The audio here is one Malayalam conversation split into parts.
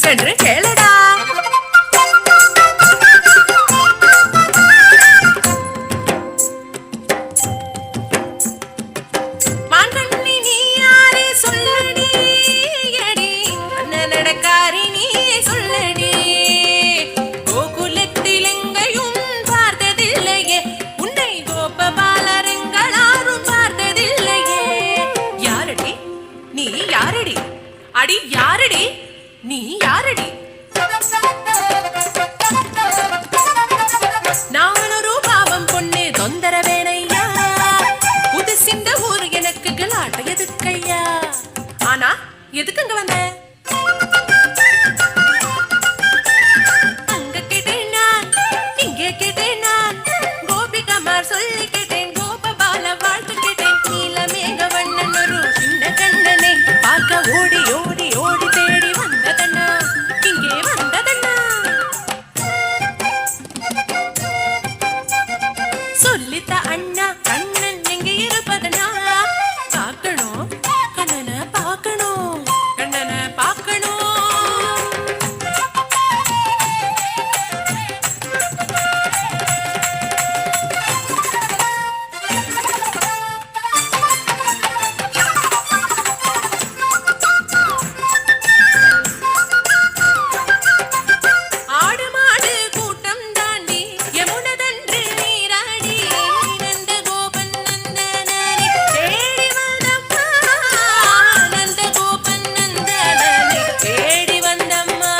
சென்று கேளடா. மாங்கண்ணி நீ யாரே சொல்லடி, அடி அண்ணன் நடக்காரி நீ சொல்லடி. கோகுலத்தில் எங்கையும் பார்த்ததில்லையே, உன்னை கோபபாலரெங்களாரும் பார்த்ததில்லையே. யாரடி நீ யாரடி, அடி யாரடி நீ யாரடி? நான் ஒரு பாவம் பொண்ணு தொந்தரவேனையா, புதுசிந்த ஊர் எனக்கு கலாட்ட எதுக்கையா? ஆனா எதுக்கு அங்க வந்த? அங்க கேட்டேன் நான், இங்கே கேட்டேன் நான், கோபிகமார் சொல்லி கேட்டேன், கோபபால வாழ்த்து கேட்டேன். நீலமேக வண்ணன் ஒரு சின்ன கண்ணனை பார்க்க ஓடி ஓடி ஓடி தேடி வந்ததண்ணா, இங்கே வந்ததண்ணா. சொல்லித்த அண்ணா கண்ணன் எங்கே இருப்பதண்ணா? பார்க்கணும் கண்ணனை பார்க்கணும், கண்ணனை பார்க்கணும். ஆடு மாடு கூட்டம் தாண்டி யமுனதன்று நீராடி, நந்த கோபன் நந்தனனை தேடி வந்தம்மா, நந்த கோபன் நந்தனனை தேடி வந்தம்மா.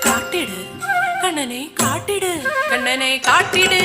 காட்டிடு கண்ணனை காட்டிடு, கண்ணனை காட்டிடு.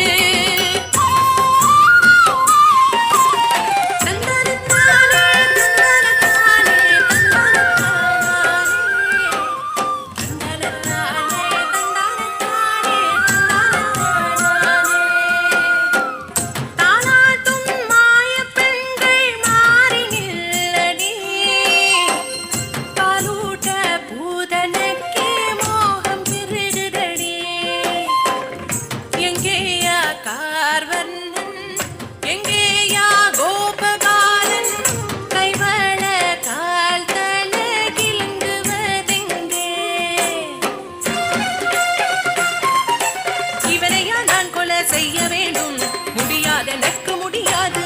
செய்ய வேண்டும் முடியாது, எனக்கு முடியாது.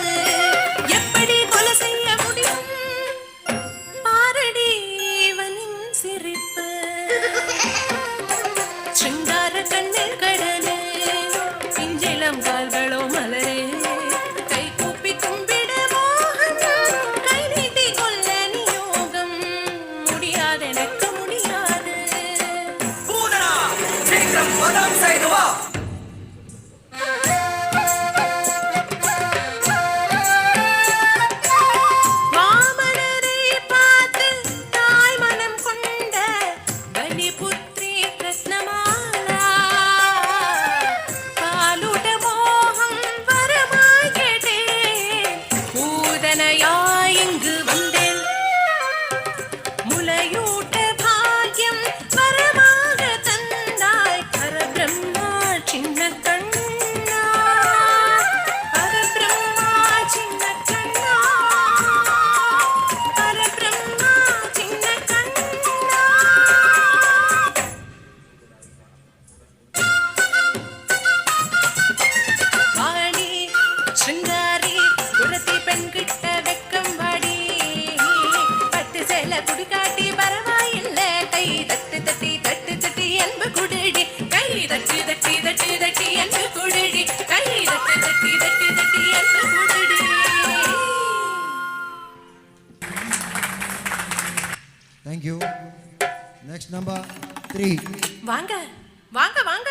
எப்படி கொலை செய்ய முடியும்? பாரடி இவனின் சிரிப்பு, சிங்கார கண்ணில் கடலே, இஞ்சிலம் கால்களோ மலரே, கை கூப்பி கும்பிட மோகன், கை நீட்டி கொல்ல நியோகம். முடியாது, எனக்கு முடியாது. செய்து வா. Thank you. Next number 3. வாங்க வாங்க வாங்க.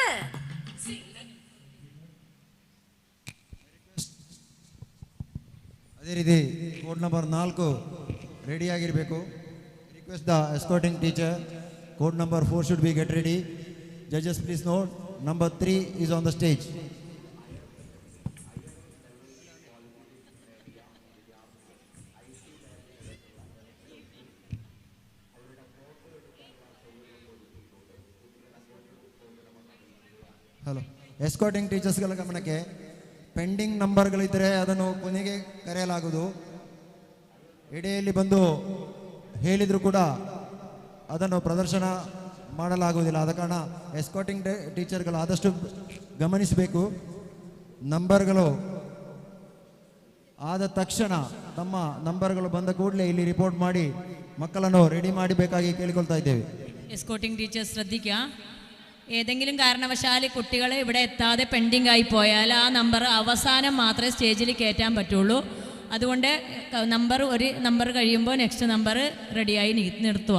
ಅದೇ ರೀತಿ ಕೋಡ್ ನಂಬರ್ 4 ರೆಡಿ ಆಗಿರಬೇಕು. Request the escorting teacher Code number 4 should be get ready. Judges, please note. Number 3 is on the stage. Hello escorting ಟೀಚರ್ಸ್ಗಳ ಗಮನಕ್ಕೆ ಪೆಂಡಿಂಗ್ ನಂಬರ್ಗಳಿದ್ದರೆ ಅದನ್ನು ಕೊನೆಗೆ ಕರೆಯಲಾಗುವುದು. ಇಡೆಯಲ್ಲಿ ಬಂದು ಹೇಳಿದರೂ ಕೂಡ ಅದನ್ನು ಪ್ರದರ್ಶನ ಮಾಡಲಾಗುವುದಿಲ್ಲ. ಆದ ಕಾರಣ ಎಸ್ಕಾಟಿಂಗ್ ಟೀಚರ್ಗಳು ಆದಷ್ಟು ಗಮನಿಸಬೇಕು. ನಂಬರ್ಗಳು ആದ തക്ഷಣ ನಮ್ಮ ನಂಬರ್ಗಳು ಬಂದ ಕೂಡಲೇ ಇಲ್ಲಿ ರಿಪೋರ್ಟ್ ಮಾಡಿ മക്കളನ್ನು റെഡി ಮಾಡಬೇಕಾಗಿ ಕೇಳಿಕೊಳ್ತಾ ಇದ್ದೇವೆ. എസ്കോർട്ടിംഗ് ടീച്ചേഴ്സ് ശ്രദ്ധിക്കുക. ഏതെങ്കിലും കാരണവശാൽ കുട്ടികൾ ഇവിടെ എത്താതെ പെൻഡിങ് ആയി പോയാൽ ആ നമ്പർ അവസാനം മാത്രമേ സ്റ്റേജിൽ കയറ്റാൻ പറ്റുള്ളൂ. അതുകൊണ്ട് ഒരു നമ്പർ കഴിയുമ്പോൾ നെക്സ്റ്റ് നമ്പർ റെഡിയായി നിർത്തുക.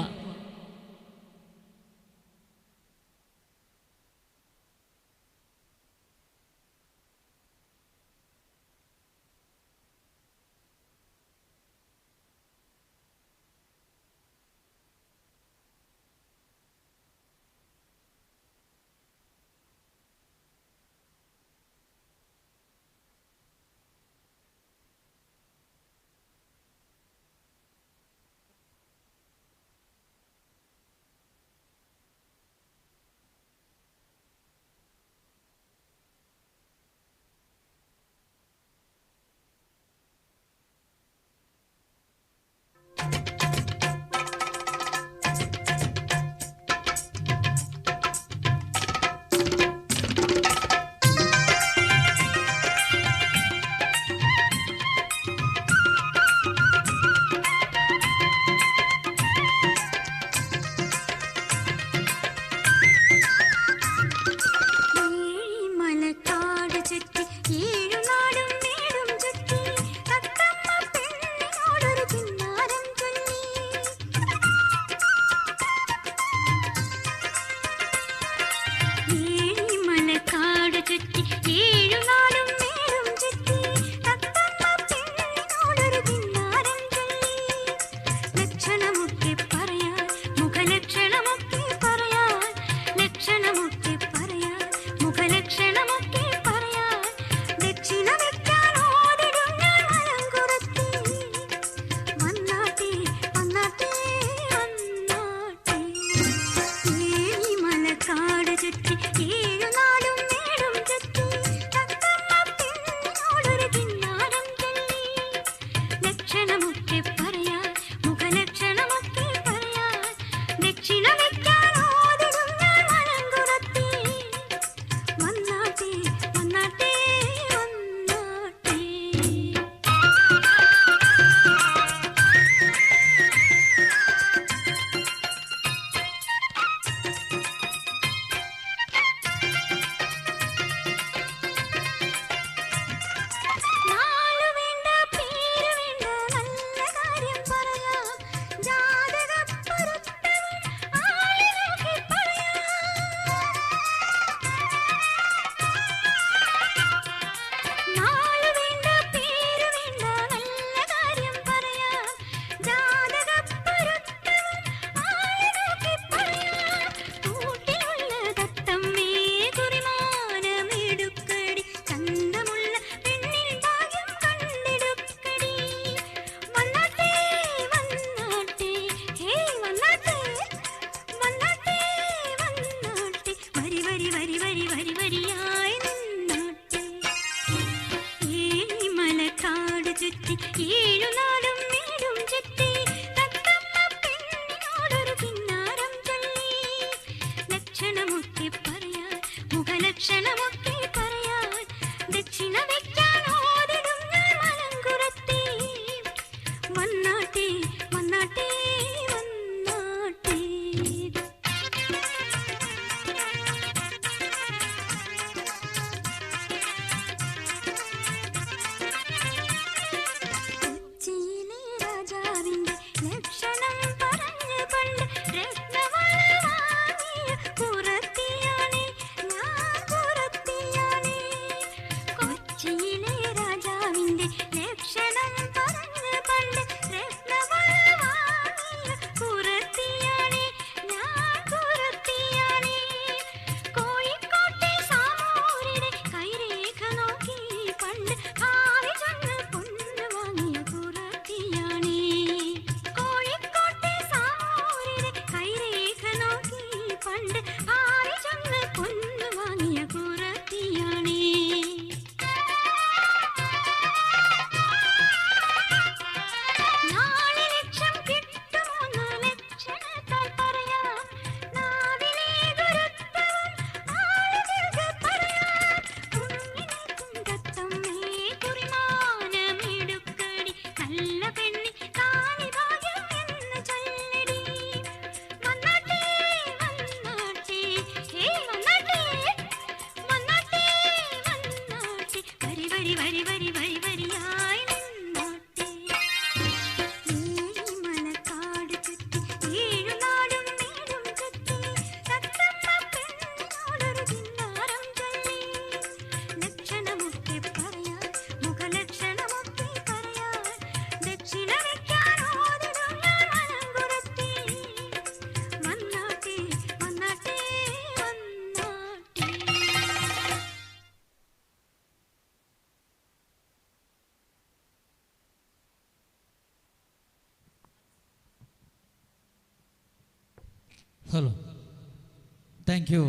Thank you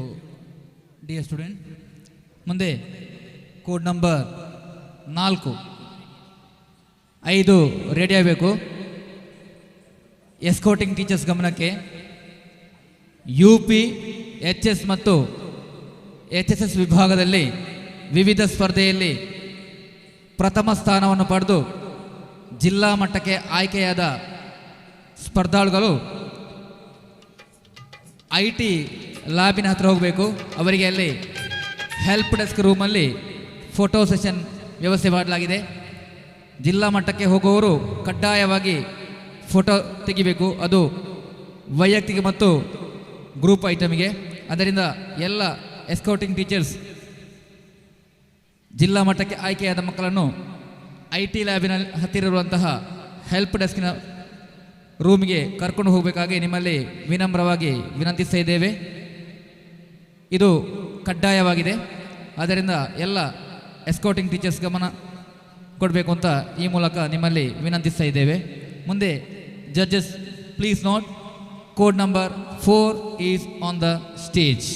dear student. ಮುಂದೆ ಕೋಡ್ ನಂಬರ್ 4 5 ರೆಡಿ ಆಗಬೇಕು. ಎಸ್ಕೋಟಿಂಗ್ ಟೀಚರ್ಸ್ ಗಮನಕ್ಕೆ, UP, HS ಮತ್ತು HSS ವಿಭಾಗದಲ್ಲಿ ವಿವಿಧ ಸ್ಪರ್ಧೆಯಲ್ಲಿ ಪ್ರಥಮ ಸ್ಥಾನವನ್ನು ಪಡೆದು ಜಿಲ್ಲಾ ಮಟ್ಟಕ್ಕೆ ಆಯ್ಕೆಯಾದ ಸ್ಪರ್ಧಾಳುಗಳು IT ಲ್ಯಾಬಿನ ಹತ್ರ ಹೋಗಬೇಕು. ಅವರಿಗೆ ಅಲ್ಲಿ ಹೆಲ್ಪ್ ಡೆಸ್ಕ್ ರೂಮಲ್ಲಿ ಫೋಟೋ ಸೆಷನ್ ವ್ಯವಸ್ಥೆ ಮಾಡಲಾಗಿದೆ. ಜಿಲ್ಲಾ ಮಟ್ಟಕ್ಕೆ ಹೋಗುವವರು ಕಡ್ಡಾಯವಾಗಿ ಫೋಟೋ ತೆಗಿಬೇಕು. ಅದು ವೈಯಕ್ತಿಕ ಮತ್ತು ಗ್ರೂಪ್ ಐಟಮಿಗೆ. ಅದರಿಂದ ಎಲ್ಲ ಎಸ್ಕೌಟಿಂಗ್ ಟೀಚರ್ಸ್ ಜಿಲ್ಲಾ ಮಟ್ಟಕ್ಕೆ ಆಯ್ಕೆಯಾದ ಮಕ್ಕಳನ್ನು IT ಲ್ಯಾಬಿನ ಹತ್ತಿರ ಇರುವಂತಹ ಹೆಲ್ಪ್ ಡೆಸ್ಕಿನ ರೂಮಿಗೆ ಕರ್ಕೊಂಡು ಹೋಗಬೇಕಾಗಿ ನಿಮ್ಮಲ್ಲಿ ವಿನಮ್ರವಾಗಿ ವಿನಂತಿಸ್ತಾ ಇದ್ದೇವೆ. ಇದು ಕಡ್ಡಾಯವಾಗಿದೆ. ಆದ್ದರಿಂದ ಎಲ್ಲ ಎಸ್ಕೌಟಿಂಗ್ ಟೀಚರ್ಸ್ ಗಮನ ಕೊಡಬೇಕು ಅಂತ ಈ ಮೂಲಕ ನಿಮ್ಮಲ್ಲಿ ವಿನಂತಿಸ್ತಾ ಇದ್ದೇವೆ. ಮುಂದೆ judges please note, code number 4 is on the stage.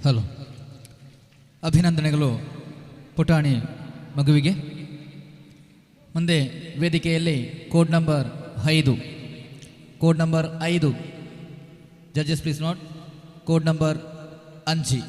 Hello ಅಭಿನಂದನೆಗಳು ಪುಟಾಣಿ ಮಗುವಿಗೆ. ಮುಂದೆ ವೇದಿಕೆಯಲ್ಲಿ code number 5 judges please note code number 5.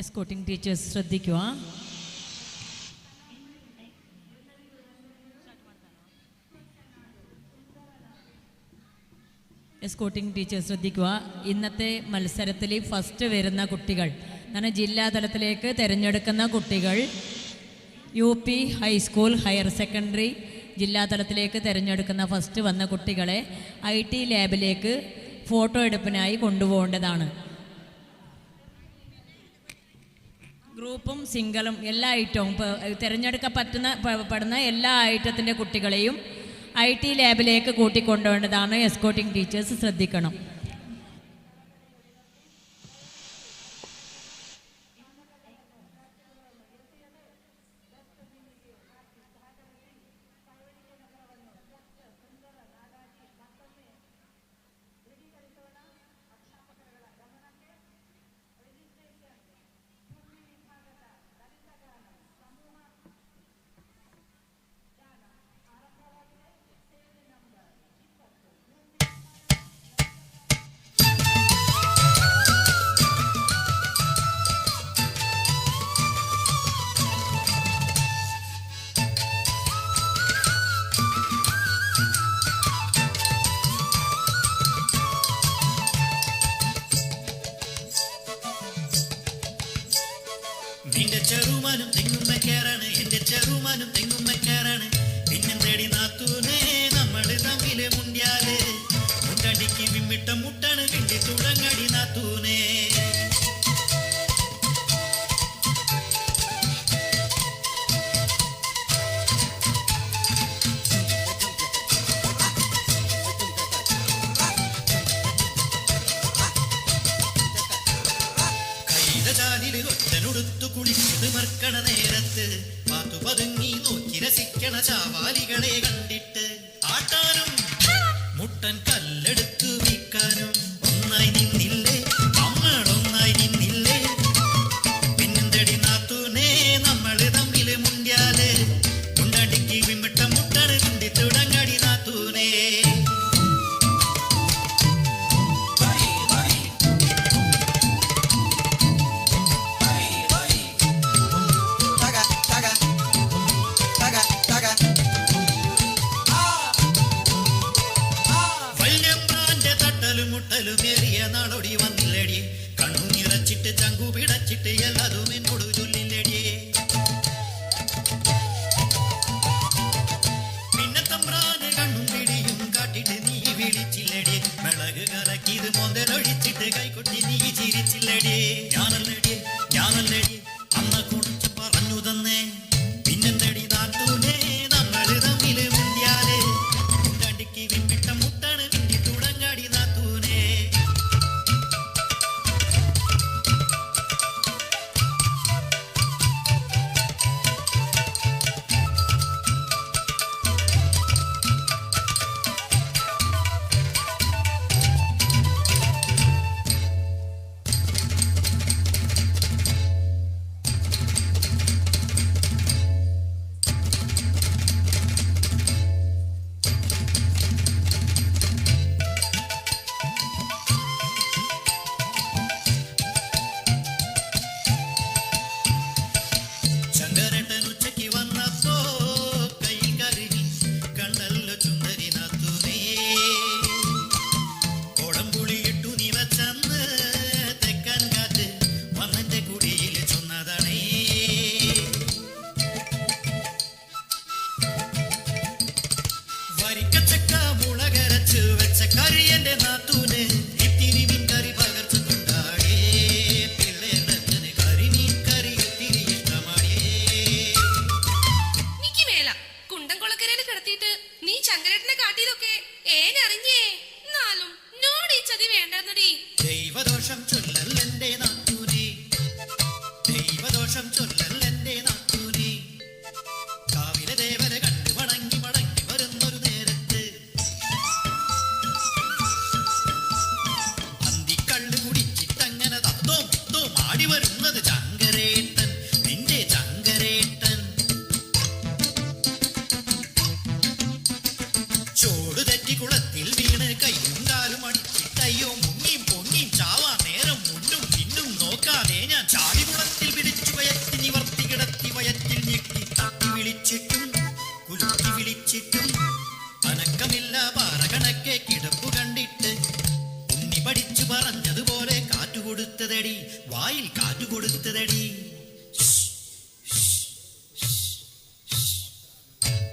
Escorting teachers ശ്രദ്ധിക്കുക. എസ്കോർട്ടിംഗ് ടീച്ചേഴ്സ് ശ്രദ്ധിക്കുക. ഇന്നത്തെ മത്സരത്തിൽ ഫസ്റ്റ് വരുന്ന കുട്ടികൾ അങ്ങനെ ജില്ലാ തലത്തിലേക്ക് തിരഞ്ഞെടുക്കുന്ന കുട്ടികൾ UP ഹൈസ്കൂൾ ഹയർ സെക്കൻഡറി ജില്ലാ തലത്തിലേക്ക് തിരഞ്ഞെടുക്കുന്ന ഫസ്റ്റ് വന്ന കുട്ടികളെ IT ലാബിലേക്ക് ഫോട്ടോ എടുപ്പിനായി കൊണ്ടുപോകേണ്ടതാണ്. ഗ്രൂപ്പും സിംഗിളും എല്ലാ ഐറ്റവും തിരഞ്ഞെടുക്കപ്പെടുന്ന എല്ലാ ഐറ്റത്തിൻ്റെ കുട്ടികളെയും IT ലാബിലേക്ക് കൂട്ടിക്കൊണ്ടുപോകേണ്ടതാണ്. എസ്കോർട്ടിംഗ് ടീച്ചേഴ്സ് ശ്രദ്ധിക്കണം. നിന്റെ ചെറുമാനും തെങ്ങുമ്മക്കാരാണ്, എന്റെ ചെറുമാനും തെങ്ങുമ്മക്കാരാണ്. പിന്നെ തേടി നാത്തൂനെ നമ്മള് തമ്മില് മുണ്ടിയാല് മുണ്ടടിക്ക് വിമ്മിട്ട മുട്ടാണ് കിണ്ടി തുടങ്ങടി നാത്തൂനെ. ഒറ്റനൊടുത്തു കുളിച്ചത് മർക്കണ നേരത്ത് പാത്തു പതുങ്ങി നോക്കി രസിക്കണ ചാവാലികളെ കണ്ടിട്ട് ആട്ടാനും മുട്ടൻ കല്ലെടുത്തു വീക്കാനും ഒന്നായി നിന്നില്ലേ നമ്മളൊന്നായി നിന്നില്ലേ. പിന്നെന്തടി നാത്തൂനെ നമ്മള് തമ്മില് മുണ്ടിയാല് മുണ്ടടിക്ക് വിമ്മിട്ട മുട്ടാണ് തുണ്ടി തുടങ്ങടി നാത്തൂനെ. ശങ്കരേട്ടനെ കാട്ടിയതൊക്കെ ഏനറിഞ്ഞേ. എന്നാലും നോട് ഈ ചതി വേണ്ടെന്നടി. ദൈവദോഷം ചൊല്ലല്ലെന്റെ നാത്തൂനെ, ദൈവദോഷം ചൊല്ലല്ലെന്റെ നാത്തൂനെ. കാവിലെ ദേവരെ കണ്ടു മടങ്ങി മടങ്ങി വരുന്നൊരു നേരത്ത് അന്തിക്കള്ളു കുടിച്ചിട്ടങ്ങനെ തത്തോം തോ മാടി വരുന്നത് ചങ്കരേട്ടൻ, നിന്റെ ചങ്കരേട്ടൻ. ചോട് തെറ്റി കുളത്തിൽ വീണ് കയ്യും കാലും അടിച്ചിട്ടയ്യോ മുങ്ങിയും പൊങ്ങിയും ചാവാ നേരം മുന്നും പിന്നും നോക്കാതെ ഞാൻ ചാടി കുളത്തിൽ പിടിച്ചു വയറ്റി നിവർത്തി കിടത്തി വയറ്റിൽ ഞെക്കി തട്ടി വിളിച്ചിട്ടും കുലുക്കി വിളിച്ചിട്ടും അനക്കമില്ല പാറ കണക്കെ കിടപ്പു കണ്ടിട്ട് ഉണ്ണി പഠിച്ചു പറഞ്ഞതുപോലെ കാറ്റുകൊടുത്തതടി, വായിൽ കാറ്റുകൊടുത്തതടി.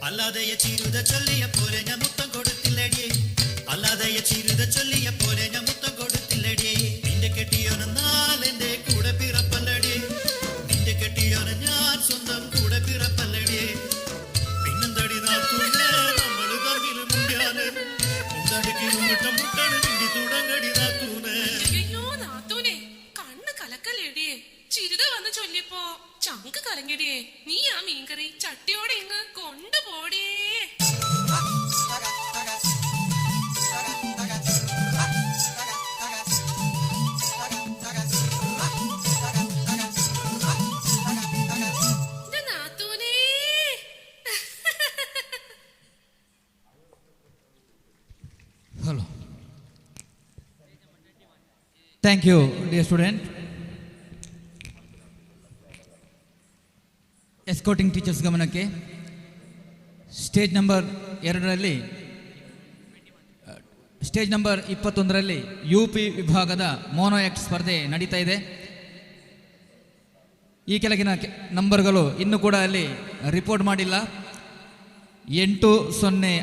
അല്ലാതെ ചിരുത ചൊല്ലിയ പോലെ ഞാൻ മുത്തം കൊടുത്തില്ലടിയേ, അല്ലാതെ ചിരുത ചൊല്ലിയ പോലെ ഞാൻ മുത്തം കൊടുത്തില്ലടിയേ. നിന്റെ കെട്ടിയോനെന്നാൽ എന്റെ കൂടെ പിറപ്പല്ലടിയേ, നിന്റെ കെട്ടിയോനെ ഞാൻ സ്വന്തം കൂടെ പിറപ്പല്ലടിയേ. പിന്നെന്തടി നാത്തൂനെ നമ്മള് തമ്മിൽ മുണ്ടിയാല് മുണ്ടടിക്കും മുട്ടണ് തിണ്ടി തുടങ്ങടി നാത്തൂനെ. അയ്യോ നാത്തൂനെ, കണ്ണ് കലക്കല്ലേടിയേ. ചിരുത വന്ന് ചൊല്ലിയപ്പോ ചങ്ക് കലങ്ങിടിയേ. നീ ആ മീൻകറി ചട്ടിയോടെ ഇങ്ങ് കൊണ്ടുപോടിയേ. നാത്തൂനേ. Hello, thank you dear student. Escorting teachers ಗಮನಕ್ಕೆ, ಸ್ಟೇಜ್ ನಂಬರ್ 2ರಲ್ಲಿ ಸ್ಟೇಜ್ ನಂಬರ್ 21ರಲ್ಲಿ UP ವಿಭಾಗದ ಮೋನೋ ಆ್ಯಕ್ಟ್ ಸ್ಪರ್ಧೆ ನಡೀತಾ ಇದೆ. ಈ ಕೆಳಗಿನ ನಂಬರ್ಗಳು ಇನ್ನೂ ಕೂಡ ಅಲ್ಲಿ ರಿಪೋರ್ಟ್ ಮಾಡಿಲ್ಲ. 8051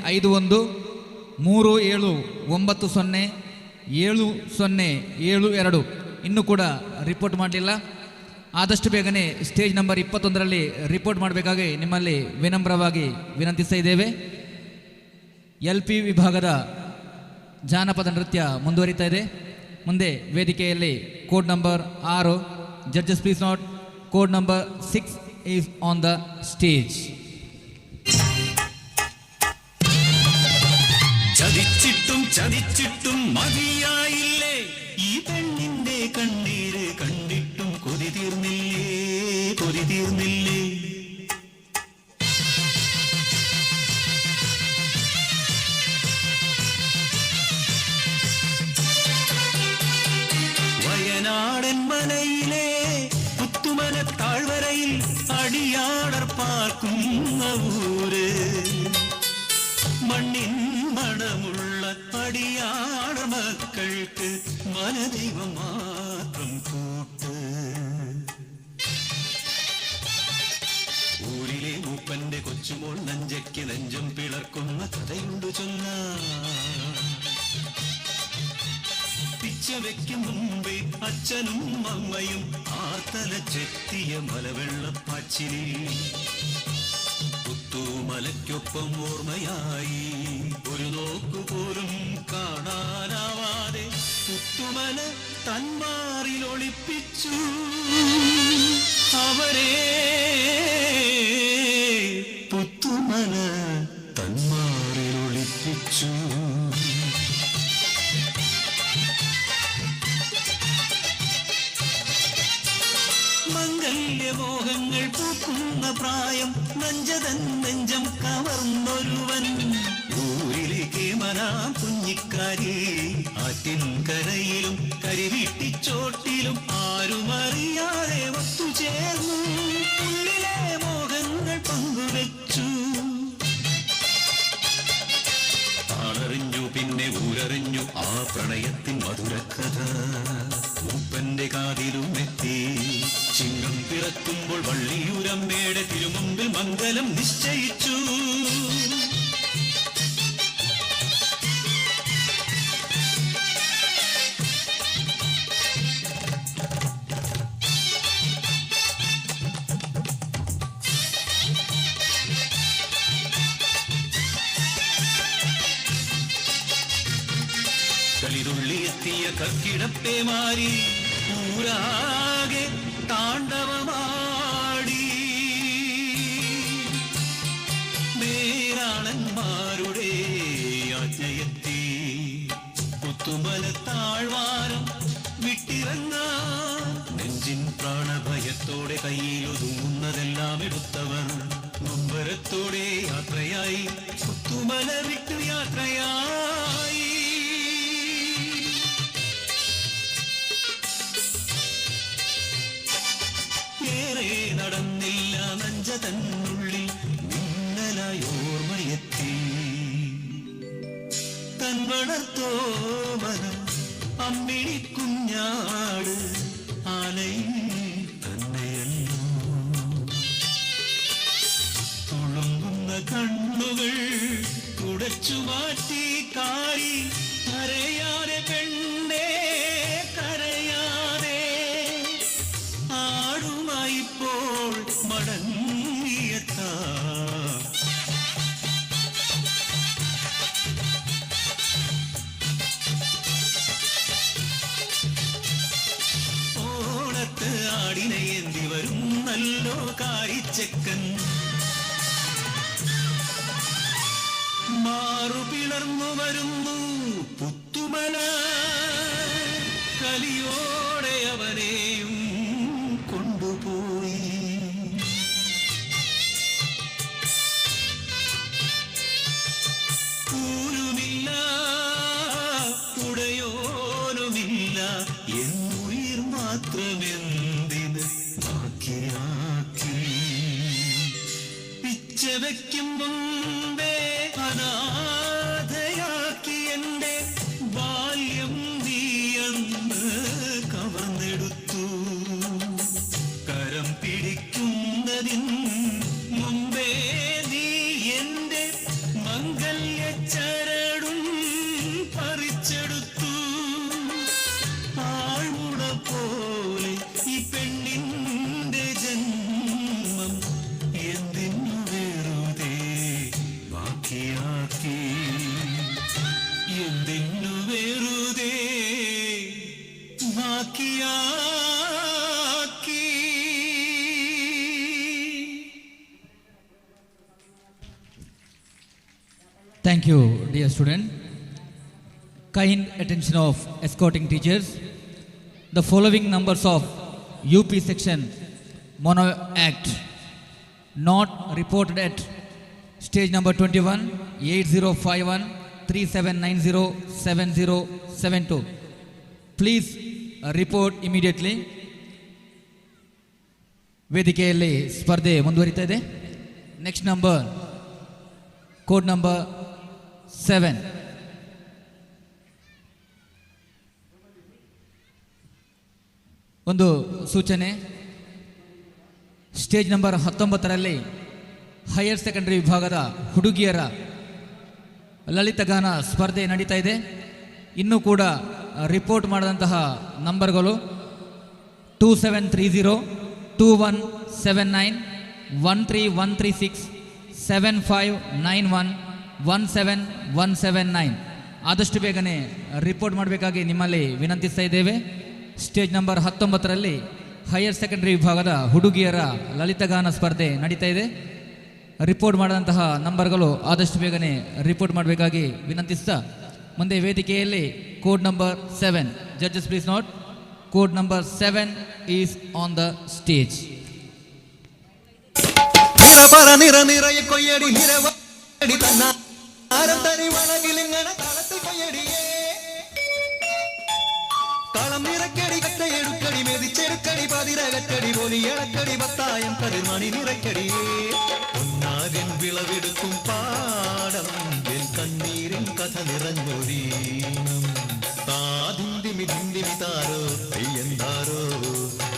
3790 7072 ಇನ್ನೂ ಕೂಡ ರಿಪೋರ್ಟ್ ಮಾಡಲಿಲ್ಲ. ಆದಷ್ಟು ಬೇಗನೆ ಸ್ಟೇಜ್ ನಂಬರ್ 21ರಲ್ಲಿ ರಿಪೋರ್ಟ್ ಮಾಡಬೇಕಾಗಿ ನಿಮ್ಮಲ್ಲಿ ವಿನಮ್ರವಾಗಿ ವಿನಂತಿಸ್ತಾ ಇದ್ದೇವೆ. LP ವಿಭಾಗದ ಜಾನಪದ ನೃತ್ಯ ಮುಂದುವರಿತಾ ಇದೆ. ಮುಂದೆ ವೇದಿಕೆಯಲ್ಲಿ code number 6, judges please note, code number 6 is on the stage. ചതിച്ചിട്ടും ചതിച്ചിട്ടും മതിയായില്ലേ, ഈ പെണ്ണിന്റെ കണ്ണീര് കണ്ടിട്ടും കൊതി തീർന്നില്ലേ, കൊതി തീർന്നില്ലേ. വയനാടൻ മനയിലെ പുത്തുമന താഴ്വരയിൽ അടിയാടർ പാർക്കുന്ന ഊര്, മണ്ണിൻ മണമുള്ള അടിയാട മക്കൾക്ക് മനദൈവം മാത്രം കൂട്ട്. ഊരിലെ മൂപ്പന്റെ കൊച്ചുമോൾ നഞ്ചയ്ക്ക് നെഞ്ചം പിളർക്കുന്ന കഥയുണ്ട് ചൊല്ലാൻ. പിച്ച വെക്കും മുമ്പേ അച്ഛനും അമ്മയും ആർത്തല ചെത്തിയ മലവെള്ളപ്പാച്ചിലിൽ പുത്തുമലയ്ക്കൊപ്പം ഓർമ്മയായി ഒരു നോക്കുപോലും കാണാനാവാതെ പുത്തുമല തന്മാറിൽ ഒളിപ്പിച്ചു അവരെ, പുത്തുമല തന്മാറിൽ ഒളിപ്പിച്ചു. മംഗല്യമോഹങ്ങൾ പൂക്കുന്ന പ്രായം, നഞ്ചതൻ നെഞ്ചം കവർന്നൊരുവൻ, ഊരിലേക്ക് മനാം കുഞ്ഞിക്കാരി, ആറ്റിൻകരയിലും കരിവീട്ടിച്ചോട്ടിലും ആരുമറിയാതെ ഒത്തുചേർന്നു, ഉള്ളിലെ മോഹങ്ങൾ പങ്കുവെച്ചു. ആളറിഞ്ഞു പിന്നെ ഊരറിഞ്ഞു ആ പ്രണയത്തിൻ മധുരക്കഥ, മൂപ്പന്റെ കാതിലും എത്തി. ചിങ്ങം പിറക്കുമ്പോൾ വള്ളിയൂരമ്മയുടെ തിരുമുമ്പിൽ മംഗലം നിശ്ചയിച്ചു. കർക്കിടപ്പേമാരി ഊരാകെ താണ്ഡവമാടി. മേരാളന്മാരുടെ ആജ്ഞയെത്തി പുത്തുമല താഴ്വാരം വിട്ടിറങ്ങാൻ നെഞ്ചിൻ പ്രാണഭയത്തോടെ കയ്യിലൊതുങ്ങുന്നതെല്ലാം എടുത്തവർ നൊമ്പരത്തോടെ യാത്രയായി പുത്തുമല വിട്ടു യാത്രയായി. ഏറെ നടന്നില്ല നഞ്ച തന്നുള്ളിൽ മിന്നലായോർമ്മയെത്തി. തൻവളർത്തോമന അമ്മിണി കുഞ്ഞാട് ആലയിൽ തന്നെയല്ലോ. തുളുമ്പുന്ന കണ്ണുകൾ തുടച്ചു മാറ്റി കാരി കരയാതെ പെണ്ണേ കരയാതെ. ആടുമായിപ്പോൾ മടങ്ങിയെത്താം. ഓണത്ത് ആടിനെ എന്തി വരും നല്ലോ കാരിച്ചക്കൻ. മാറു പിളർന്നു വരുന്നു പുത്തുമല. കലിയോടെ അവനെയും കൊണ്ടുപോയി. കൂരുമില്ല ഉടയോനുമില്ല എന്നുയിർ മാത്രമെന്തിന് ബാക്കിയാക്കി. പിച്ച വയ്ക്കും മുമ്പേ അനാഥയാക്കി എന്റെ ബാല്യം നീയെന്ന് കവർന്നെടുത്തു. കരം പിടിക്കുന്നതിൻ മുമ്പേ നീ എന്റെ മംഗല്യ ചരടും പറിച്ചെടുത്തു. ആഴ്മുട പോലെ ഈ പെണ്ണിന്റെ ജന്മം എന്തിനു വെറുതെ ബാക്കിയാക്കി. എന്തിനു വെറുതെ ബാക്കിയാക്കി. Thank you, dear student. Kind attention of escorting teachers. The following numbers of UP section Mono Act not reported at stage number 21 8051 3790 7072. Please report immediately. ವೇದಿಕೆಯಲ್ಲಿ ಸ್ಪರ್ಧೆ ಮುಂದುವರಿತಾ ಇದೆ. Next number code number 7. ಒಂದು ಸೂಚನೆ, ಸ್ಟೇಜ್ ನಂಬರ್ 19ರಲ್ಲಿ ಹೈಯರ್ ಸೆಕೆಂಡರಿ ವಿಭಾಗದ ಹುಡುಗಿಯರ ಲಲಿತಗಾನ ಸ್ಪರ್ಧೆ ನಡೀತಾ ಇದೆ. ಇನ್ನೂ ಕೂಡ ರಿಪೋರ್ಟ್ ಮಾಡಿದಂತಹ ನಂಬರ್ಗಳು 2730 2179 13136 7591 17179. ಆದಷ್ಟು ಬೇಗನೆ ರಿಪೋರ್ಟ್ ಮಾಡಬೇಕಾಗಿ ನಿಮ್ಮಲ್ಲಿ ವಿನಂತಿಸ್ತಾ ಇದ್ದೇವೆ. ಸ್ಟೇಜ್ ನಂಬರ್ 19ರಲ್ಲಿ ಹೈಯರ್ ಸೆಕೆಂಡರಿ ವಿಭಾಗದ ಹುಡುಗಿಯರ ಲಲಿತಗಾನ ಸ್ಪರ್ಧೆ ನಡೀತಾ ಇದೆ. ರಿಪೋರ್ಟ್ ಮಾಡಿದಂತಹ ನಂಬರ್ಗಳು ಆದಷ್ಟು ಬೇಗನೆ ರಿಪೋರ್ಟ್ ಮಾಡಬೇಕಾಗಿ ವಿನಂತಿಸ್ತಾ ಮುಂದೆ ವೇದಿಕೆಯಲ್ಲಿ code number 7. Judges please note, code number 7 is on the stage. നിറപറ നിറ നിറയെ കൊയ്യടി നിറവടി തന്നാരം തനി വണകിലിങ്ങനെ തളത്തിൽ കൊയ്യടിയേ. കളം നിറക്കടി കട്ടയെടുക്കടി മെതിച്ചെടുക്കടി പതിരകറ്റടി പോലി ഇളക്കടി പത്തായം കതിർമണി നിറക്കടിയേ. പൊന്നാരിൻ വിളവെടുക്കും പാടം എൻ കണ്ണീരിൻ കഥ നിറഞ്ഞൊരീണം. താതിന്തിമി ധിന്തിമി താരോ തെയ്യന്താരോ,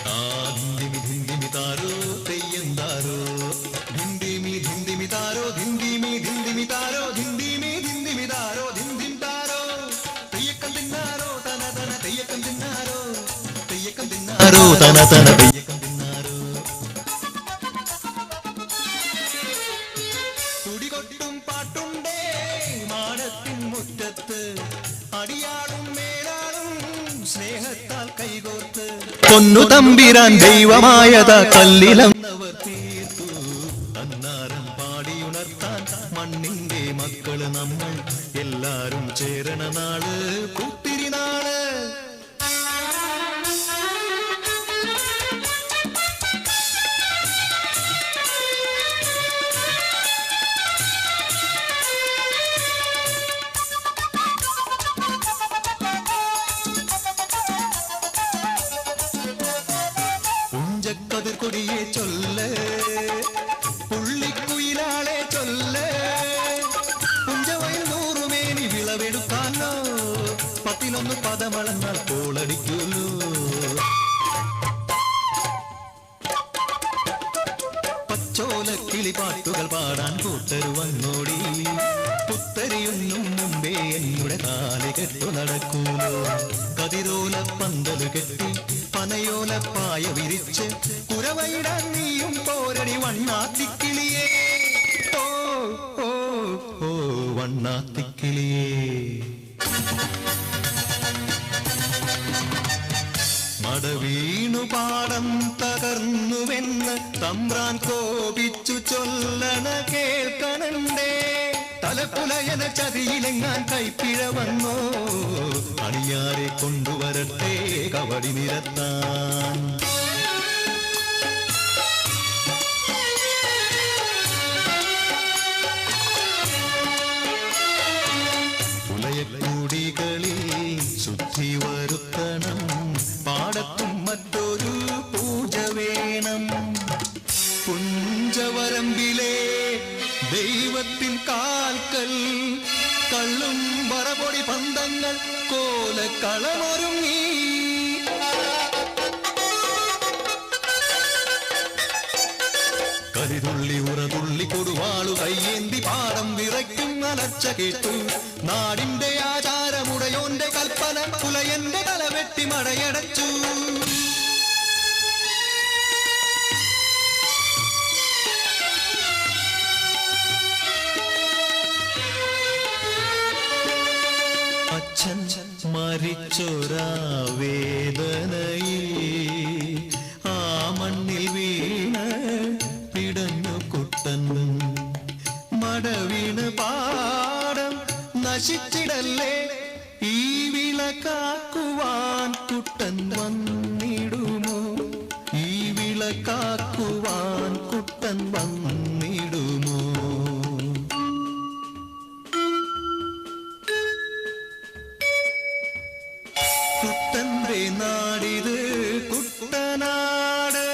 താതിന്തിമി ധിന്തിമി താരോ തെയ്യന്താരോ. ധിന്തിമി ധിന്തിമി താരോ ധിന്തിമി ധിന്തിമി താരോ ധിന്തിമി ധിന്തിമി താരോ ധിന്തിം താരോ. തെയ്യക്കം തിന്നാരോ തന തന തെയ്യക്കം തിന്നാരോ, തെയ്യക്കം തിന്നാരോ തന തന തെയ്യക്കം തിന്നാരോ. തുടികൊട്ടും പാട്ടുണ്ടേ മാടത്തിൻ മുറ്റത്ത്, അടിയാളും മേലാളും പൊന്നു തമ്പിരാൻ ദൈവമായത കല്ലിലന്നവർ തീർത്തു. അന്നാരം പാടിയുണർത്താൻ മണ്ണിന്റെ മക്കള് നമ്മൾ എല്ലാരും ചേരണ നാള് പുത്തിരി നാള്. കൊടിയെ ചൊല്ല് പുള്ളിക്കുയിലാളെ ചൊല്ല് പുഞ്ചവയിൽ 100 മേനി വിളവെടുക്കാനോ 10 പദമളന്നാൽ കോളടിക്കുള്ളൂ. പച്ചോല കിളിപ്പാട്ടുകൾ പാടാൻ കൂട്ടരു വന്നോടി പുത്തരിയൊന്നും മുമ്പേ എന്നുടെ കാല് കെട്ടു നടക്കൂലോ. കതിരോല പന്തല് കെട്ടി പനയോല പായ വിരിച്ച് കുരവയിടാൻ നീയും പോരടി വണ്ണാത്തിക്കിളിയേ. ഓ ഓ ഓ വണ്ണാത്തിക്കിളിയേ. മടവീണു പാടം തകർന്നുവെന്ന് തമ്പ്രാൻ കോപിച്ചു ചൊല്ലണ കേൾക്കണണ്ടേ. തലപ്പുലയന ചതിയിലെങ്ങാൻ കൈപ്പിഴ വന്നോ അണിയാരെ കൊണ്ടുവരട്ടെ കവടി നിരത്താൻ. പുലയക്കൂടികളിൽ ശുദ്ധി വരുത്തണം പാടത്തും മറ്റൊരു പൂജ വേണം. പുഞ്ചവരമ്പിലെ ദൈവത്തിൻ കാൽക്കൽ കള്ളും പറപൊടി പന്തങ്ങൾ കോലക്കളമൊരുങ്ങി. കരിതുള്ളി ഉറതുള്ളി കൊടുവാളു കയ്യേന്തി പാടം വിറയ്ക്കും അലർച്ച കേട്ടു. നാടിന്റെ ആചാരമുടയോന്റെ കൽപ്പന പുലയന്റെ തലവെട്ടി മടയടച്ചു. അച്ഛൻ മരിച്ചൊരാ വേദനയിൽ ആ മണ്ണിൽ വീണ് പിടഞ്ഞു കുട്ടൻ. മടവീണ് പാടം നശിച്ചിടല്ലേ ഈ വിളക്കാക്കുവാൻ കുട്ടൻ വന്നിടുമോ. ഈ വിളക്കാക്കുവാൻ കുട്ടൻ വന്നിടുമോ. കുട്ടന്റെ നാടിത് കുട്ടനാട്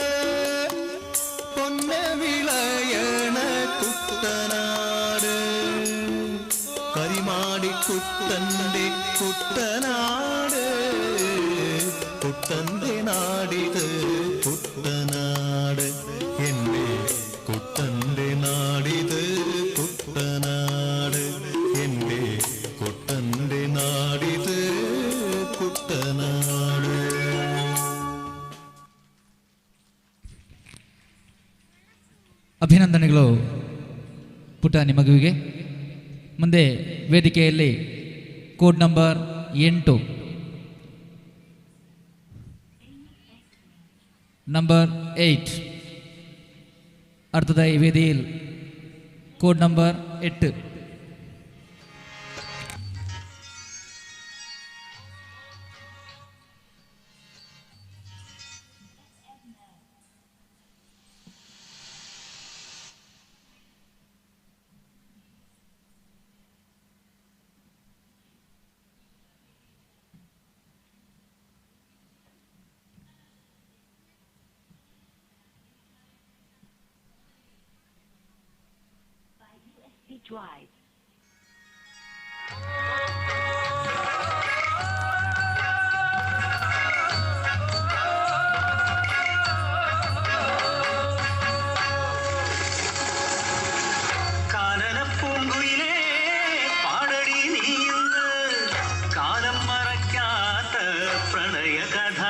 പൊന്ന വിളയണ കുട്ടനാട്. കരിമാടി കുട്ടന്റെ കുട്ടനാട് കുട്ടന്റെ നാടിത് കുട്ടനാട്. എന്റെ കുട്ടന്റെ നാടിത് കുട്ടനാട്. എന്റെ കുട്ടന്റെ നാടിത് കുട്ടനാട്. ಅಭಿನಂದನೆಗಳು ಪುಟಾಣಿ ಮಗುವಿಗೆ. ಮುಂದೆ ವೇದಿಕೆಯಲ್ಲಿ ಕೋಡ್ ನಂಬರ್ 8 നമ്പർ 8 അടുത്തതായി വേദിയിൽ കോഡ് നമ്പർ 8. Drive. കാനനപ്പൂങ്കുയിലേ പാടടി നീയുന്ന് കാലം മറക്കാത്ത പ്രണയകഥ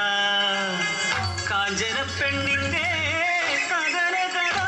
കാഞ്ചന പെണ്ണിന്റെ കഥന കഥ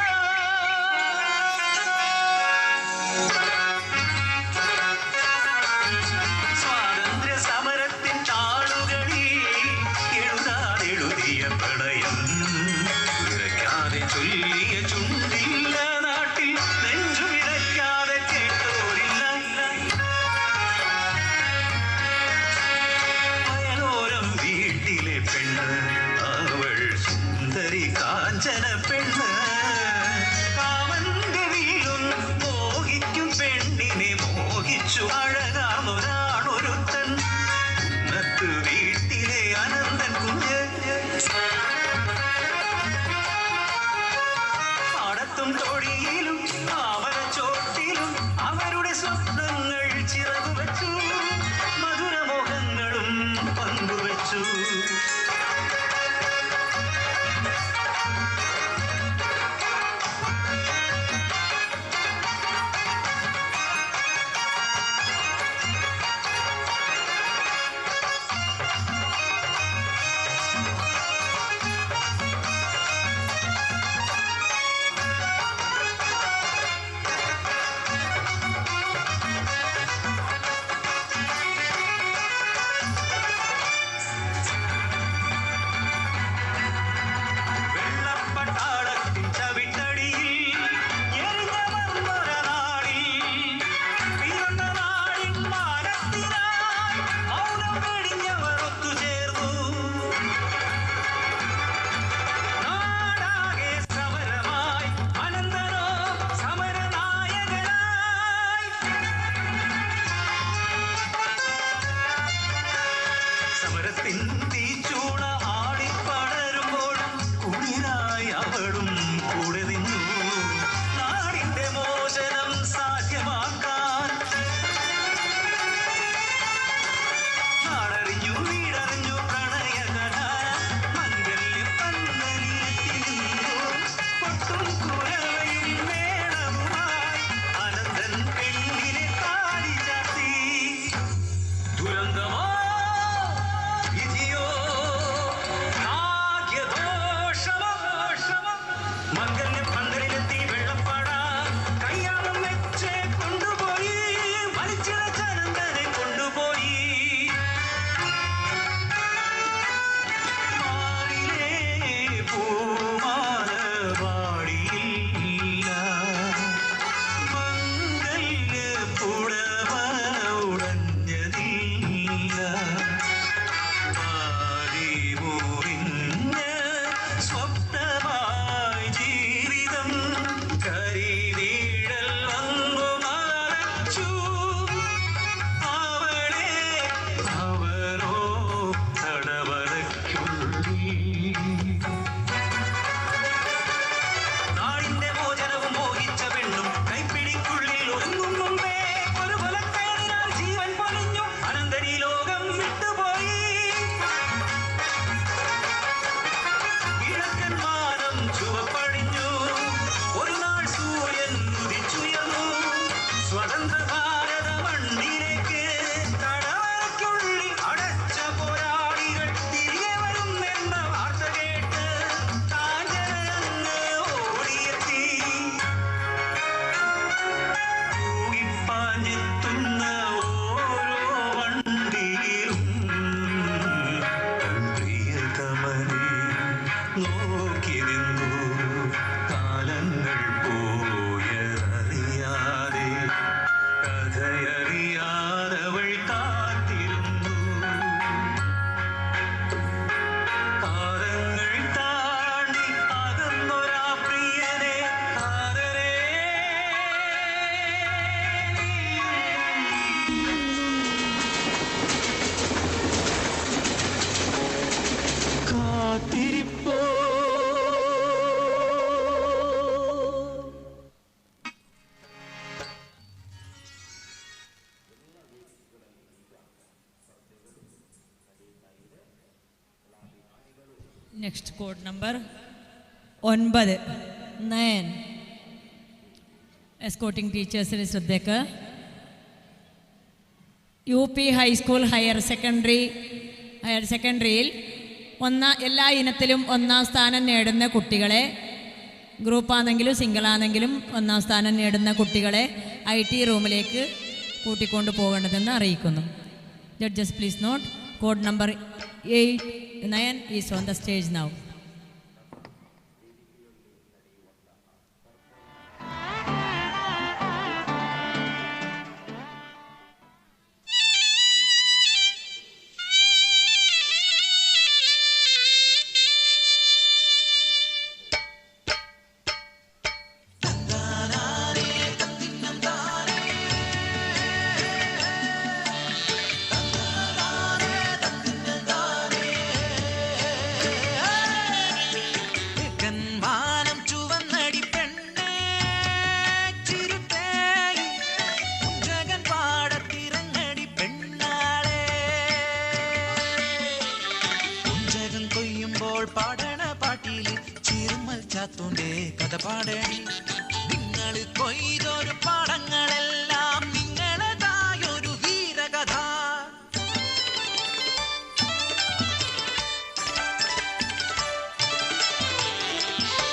നെക്സ്റ്റ് കോഡ് നമ്പർ 9 9. എസ്കോട്ടിംഗ് ടീച്ചേഴ്സിൻ്റെ ശ്രദ്ധയ്ക്ക് UP ഹൈസ്കൂൾ ഹയർ സെക്കൻഡറിയിൽ എല്ലാ ഇനത്തിലും 1-ാം സ്ഥാനം നേടുന്ന കുട്ടികളെ, ഗ്രൂപ്പാണെങ്കിലും സിംഗിളാണെങ്കിലും 1-ാം സ്ഥാനം നേടുന്ന കുട്ടികളെ IT റൂമിലേക്ക് കൂട്ടിക്കൊണ്ടു പോകേണ്ടതെന്ന് അറിയിക്കുന്നു. Judges please note, code number 9 is on the stage now. പാടണ പാട്ടിൽ ചിരുമൽ ചാത്തൂന്റെ കഥ പാടണി. നിങ്ങൾ കൊയ്തൊരു പാടങ്ങളെല്ലാം നിങ്ങളതായൊരു വീരകഥ.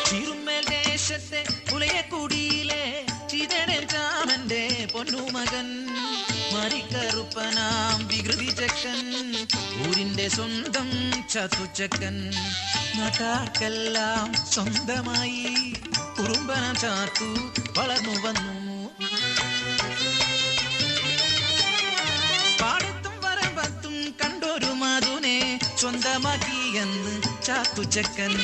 ചിരുമൽ ദേശത്തെ പുലയക്കുടിയിലെ ചിതടൻ ചാമന്റെ പൊന്നുമകൻ, മരിക്കറുപ്പനാം വികൃതി ചക്കൻ, ഊരിന്റെ സ്വന്തം ചതുച്ചക്കൻ, നാട്ടാർക്കെല്ലാം സ്വന്തമായി കുറുമ്പന ചാത്തു വളർന്നു വന്നു. പാടത്തും വരമ്പത്തും കണ്ടൊരു മധുനെ സ്വന്തമാക്കിയെന്ന് ചാത്തുച്ചക്കൻ.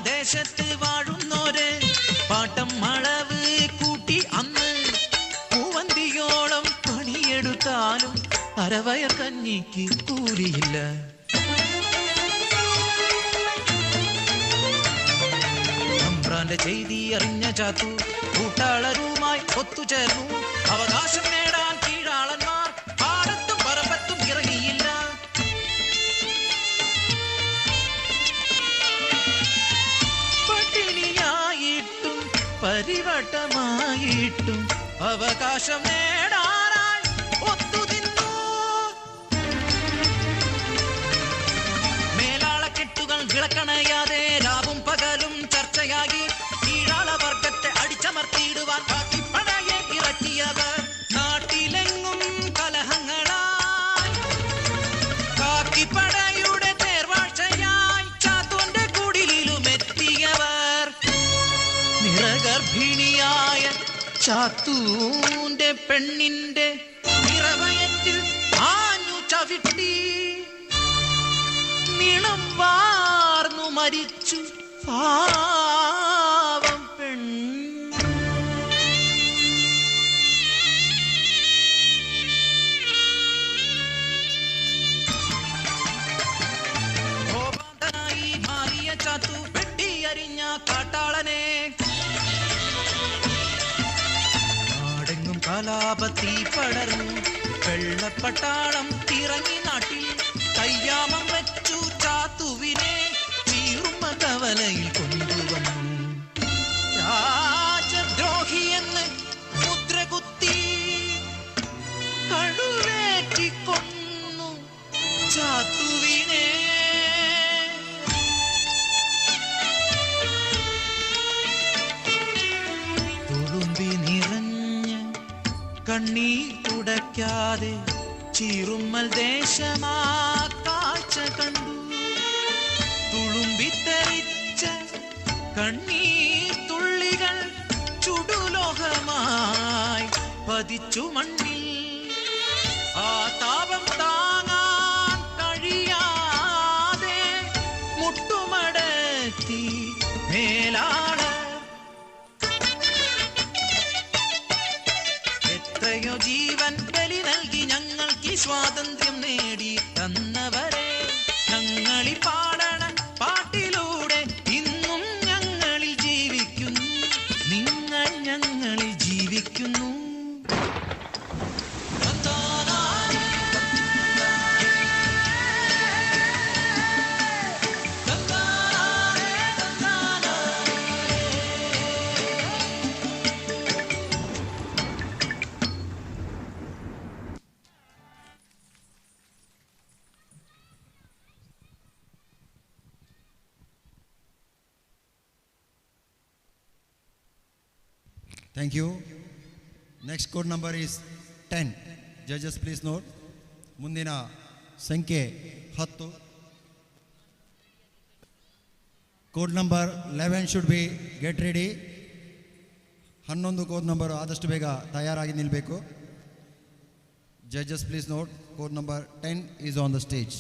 ദേശത്ത് വാഴുന്നോര് പാട്ടം അളവ് കൂട്ടി അന്ന് പൂവന്തിയോളം പണിയെടുത്താലും അരവയർ കഞ്ഞിക്ക് കൂലിയില്ല. അമ്പ്രാന്റെ ചെയ്തി അറിഞ്ഞ ചാത്തു കൂട്ടാളരുമായി ഒത്തുചേർന്നു. അവകാശം നേടാൻ കീഴാളന്മാർ പാടത്തും പറമ്പത്തും ഇറങ്ങിയില്ല. പരിവട്ടമായിട്ടും അവകാശം നേടാനായി ഒത്തുതിന്നു. മേലാളക്കെട്ടുകൾ വിളക്കണയാതെ രാവും പകലും ചർച്ചയായി കീഴാളവർഗത്തെ അടിച്ചമർത്തിയിടുവാൻ കാക്കിപ്പടയെ ഇറക്കിയവർ. നാട്ടിലെങ്ങും കലഹങ്ങളായി കാക്കിപ്പടയുടെ തേർവാഴ്ചയായി ചാത്തോന്റെ കുടിലും എത്തിയവർ. നിറഗർഭിണിയായ ചാത്തൂന്റെ പെണ്ണിന്റെ നിറവയറ്റിൽ ആഞ്ഞു ചവിട്ടി നിണം വാർന്നു മരിച്ചു പാവം പെണ്ണ്. കോപാന്തനായി മാറിയ ചാത്തു വെട്ടിയരിഞ്ഞ കാട്ടാളനെ കലാപത്തി പടർന്നു. വെള്ളപ്പട്ടാളം ഇറങ്ങി നാട്ടിൽ കയ്യാമം വെച്ചു ചാത്തുവിനെ ചീറുമ്മ കവലയിൽ കൊണ്ടുവന്നു. രാജദ്രോഹിയെന്ന് മുദ്രകുത്തി കഴുവേറ്റിക്കൊന്നു ചാത്തുവിനെ. തുളുമ്പി നിറഞ്ഞ കണ്ണീർ തുടയ്ക്കാതെ ചീറുമ്മൽ ദേശമാ കാഴ്ച കണ്ടു. തുളുമ്പിത്തെറിച്ച കണ്ണീർ തുള്ളികൾ ചുടുലോഹമായി പതിച്ചു മണ്ണിൽ. ആ താപം താങ്ങാൻ കഴിയാതെ മുട്ടുമടത്തി എത്രയോ ജീവൻ ബലി നൽകി ഞങ്ങൾക്ക് സ്വാതന്ത്ര്യം നേടി തന്നവരെ, ഞങ്ങളി പാടണ പാട്ടിലൂടെ ഇന്നും ഞങ്ങളിൽ ജീവിക്കുന്നു, നിങ്ങൾ ഞങ്ങളിൽ ജീവിക്കുന്നു. Thank you. Next code number is 10. Judges, please note. ಮುಂದಿನ ಸಂಖ್ಯೆ 10. Code number 11 should be get ready. 11 code number ಆದಷ್ಟು ಬೇಗ ತಯಾರಾಗಿ ನಿಲ್ಲಬೇಕು. Judges, please note. Code number 10 is on the stage.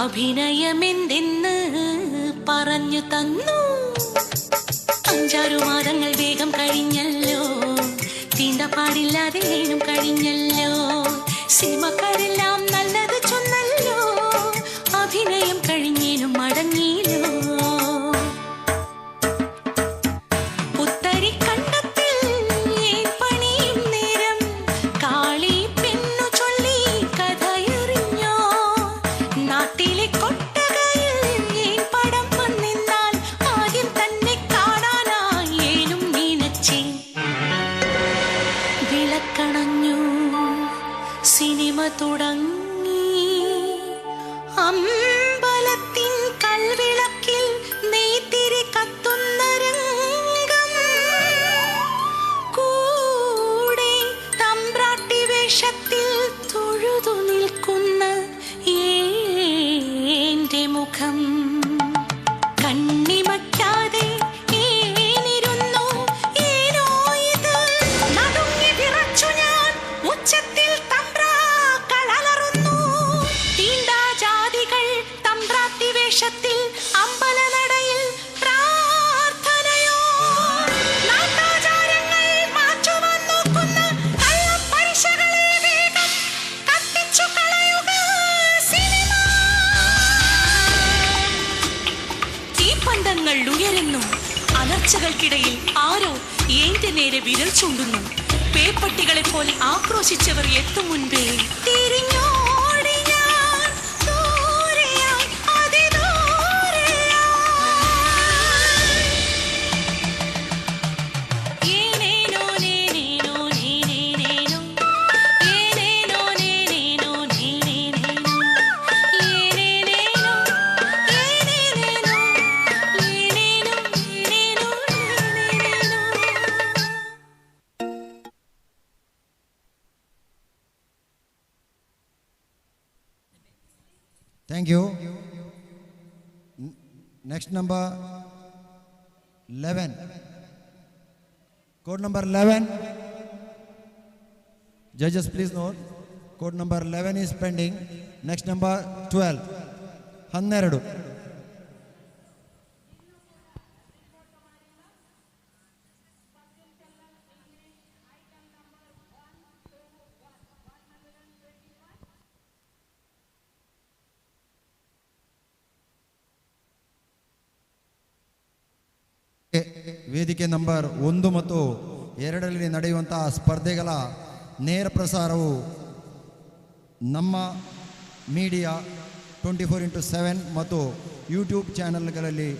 അഭിനയമെന്തെന്ന് പറഞ്ഞു തന്നു. 5-6 മാസങ്ങൾ വേഗം കഴിഞ്ഞല്ലോ, തീണ്ടപ്പാടില്ലാതെയും കഴിഞ്ഞല്ലോ. സിനിമക്കാരെല്ലാം നല്ലത് ചൊന്നല്ലോ, അഭിനയം കഴിഞ്ഞേനും മടങ്ങിയില്ലോ. പുത്തരിക്കണ്ടത്തിൽ ഏൻ പണിയും നേരം കാളി പെണ്ണു ചൊല്ലി കഥയറിഞ്ഞോ. നാട്ടിലെ കൊട്ട കണ്ണുകൾ ഉയരുന്നു. അലർച്ചകൾക്കിടയിൽ ആരോ എന്റെ നേരെ വിരൽ ചൂണ്ടുന്നു. പേപ്പട്ടികളെ പോലെ ആക്രോശിച്ചവർ എത്തും മുൻപേ തിരിഞ്ഞോടി ഞാൻ ദൂരെയായി, അതിദൂരെയായി. ഏനേനോ നേനേനോ നേനേനേനോ, ഏനേനോ നേനേനോ നേനേനേനോ, ഏനേനേനോ ഏനേനേനോ, ഏനേനോ ഏനേനോ ഏനേനേനോ. Thank you. Next number 11. Code number 11. Judges, please note. Code number 11 is pending. Next number 12. 12. ವೇದಿಕೆ ನಂಬರ್ 1 ಮತ್ತು 2ರಲ್ಲಿ ನಡೆಯುವಂತಹ ಸ್ಪರ್ಧೆಗಳ ನೇರ ಪ್ರಸಾರವು ನಮ್ಮ ಮೀಡಿಯಾ 24x7 ಮತ್ತು ಯೂಟ್ಯೂಬ್ ಚಾನಲ್ಗಳಲ್ಲಿ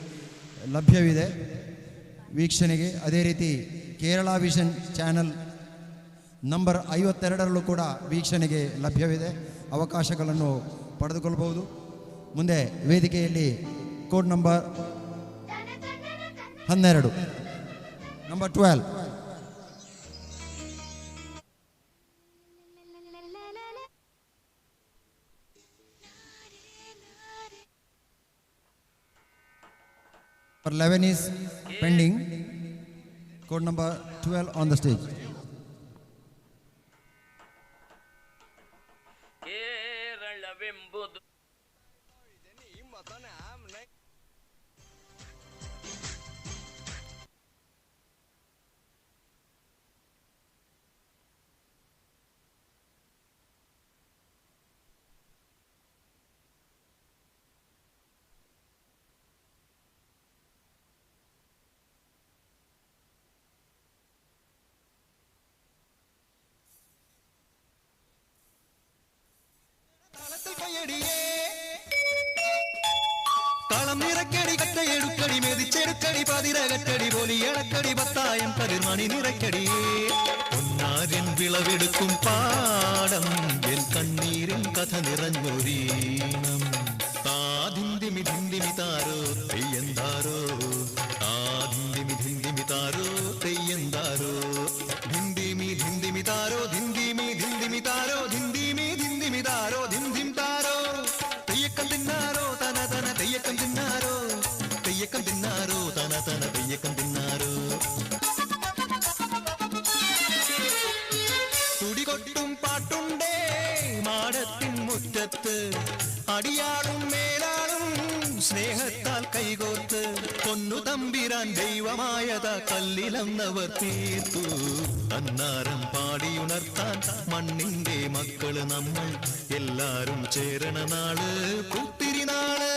ಲಭ್ಯವಿದೆ ವೀಕ್ಷಣೆಗೆ. ಅದೇ ರೀತಿ ಕೇರಳ ವಿಷನ್ ಚಾನಲ್ ನಂಬರ್ 52ರಲ್ಲೂ ಕೂಡ ವೀಕ್ಷಣೆಗೆ ಲಭ್ಯವಿದೆ. ಅವಕಾಶಗಳನ್ನು ಪಡೆದುಕೊಳ್ಳಬಹುದು. ಮುಂದೆ ವೇದಿಕೆಯಲ್ಲಿ code number 12, number 12. Number 11 is pending. Code number 12 on the stage. കളം നിറക്കടി കട്ടയെടുക്കടി മെതിച്ചെടുക്കടി പതിരകറ്റടി പോലി ഇളക്കടി പത്തായം പതിർമണി നിറയ്ക്കടിയേ. പൊന്നാരൻ വിളവെടുക്കും പാടം എൻ കണ്ണീരിൻ കഥ നിറഞ്ഞൊരീണം. താതിന്തിമി ധിന്തിമി താരോ തെയ്യന്താരോ, താതിന്തിമി ധിന്തിമി താരോ തെയ്യന്താരോ, ധിന്തിമി ധിന്തിമി താരോ ധിന്തിമി ധിന്തിമി താരോ, ധിന്തിമി ധിന്തിമി താരോ ധിന്തിം താരോ. തെയ്യക്കം തിന്നാരോ തന തന തെയ്യക്കം തിന്നാരോ, തെയ്യക്കം തിന്നാരോ തന തന തെയ്യക്കം തിന്നാരോ. തുടികൊട്ടും പാട്ടുണ്ടേ മാടത്തിൻ മുറ്റത്ത്, അടിയാളും മേലാളും സ്നേഹത്താൽ കൈകോർത്ത്. പൊന്നു തമ്പിരാൻ ദൈവമായത കല്ലിലന്നവർ തീർത്തു. അന്നാരം പാടിയുണർത്താൻ മണ്ണിന്റെ മക്കള് നമ്മൾ എല്ലാരും ചേരണ നാള് പുത്തിരി നാള്.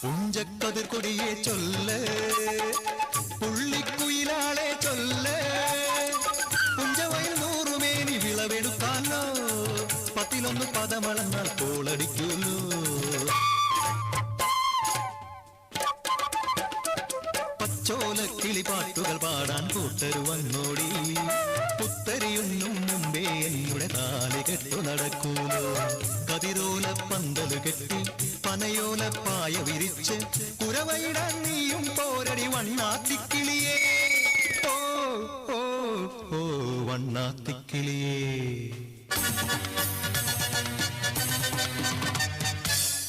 പുഞ്ചക്കതിർക്കൊടിയെ ചൊല്ല്, പുള്ളിക്കുയിലാളെ ചൊല്ല്, പുഞ്ചവയൽ നൂറുമേനി വിളവെടുക്കാനോ, 10 പദമളന്നാൽ കോളടിക്കുള്ളൂ. പച്ചോലക്കിളി പാട്ടുകൾ പാടാൻ കൂട്ടരു വന്നോടി. പുത്തരിയൊന്നും മുമ്പേ എന്നുടെ താലി കെട്ടു നടക്കൂലോ. കതിരോല പന്തല് കെട്ടി പനയോല പായ വിരിച്ച് കുരവയിടാൻ നീയും പോരടി വണ്ണാത്തിക്കിളിയേ. ഓ ഓ ഓ വണ്ണാത്തിക്കിളിയേ.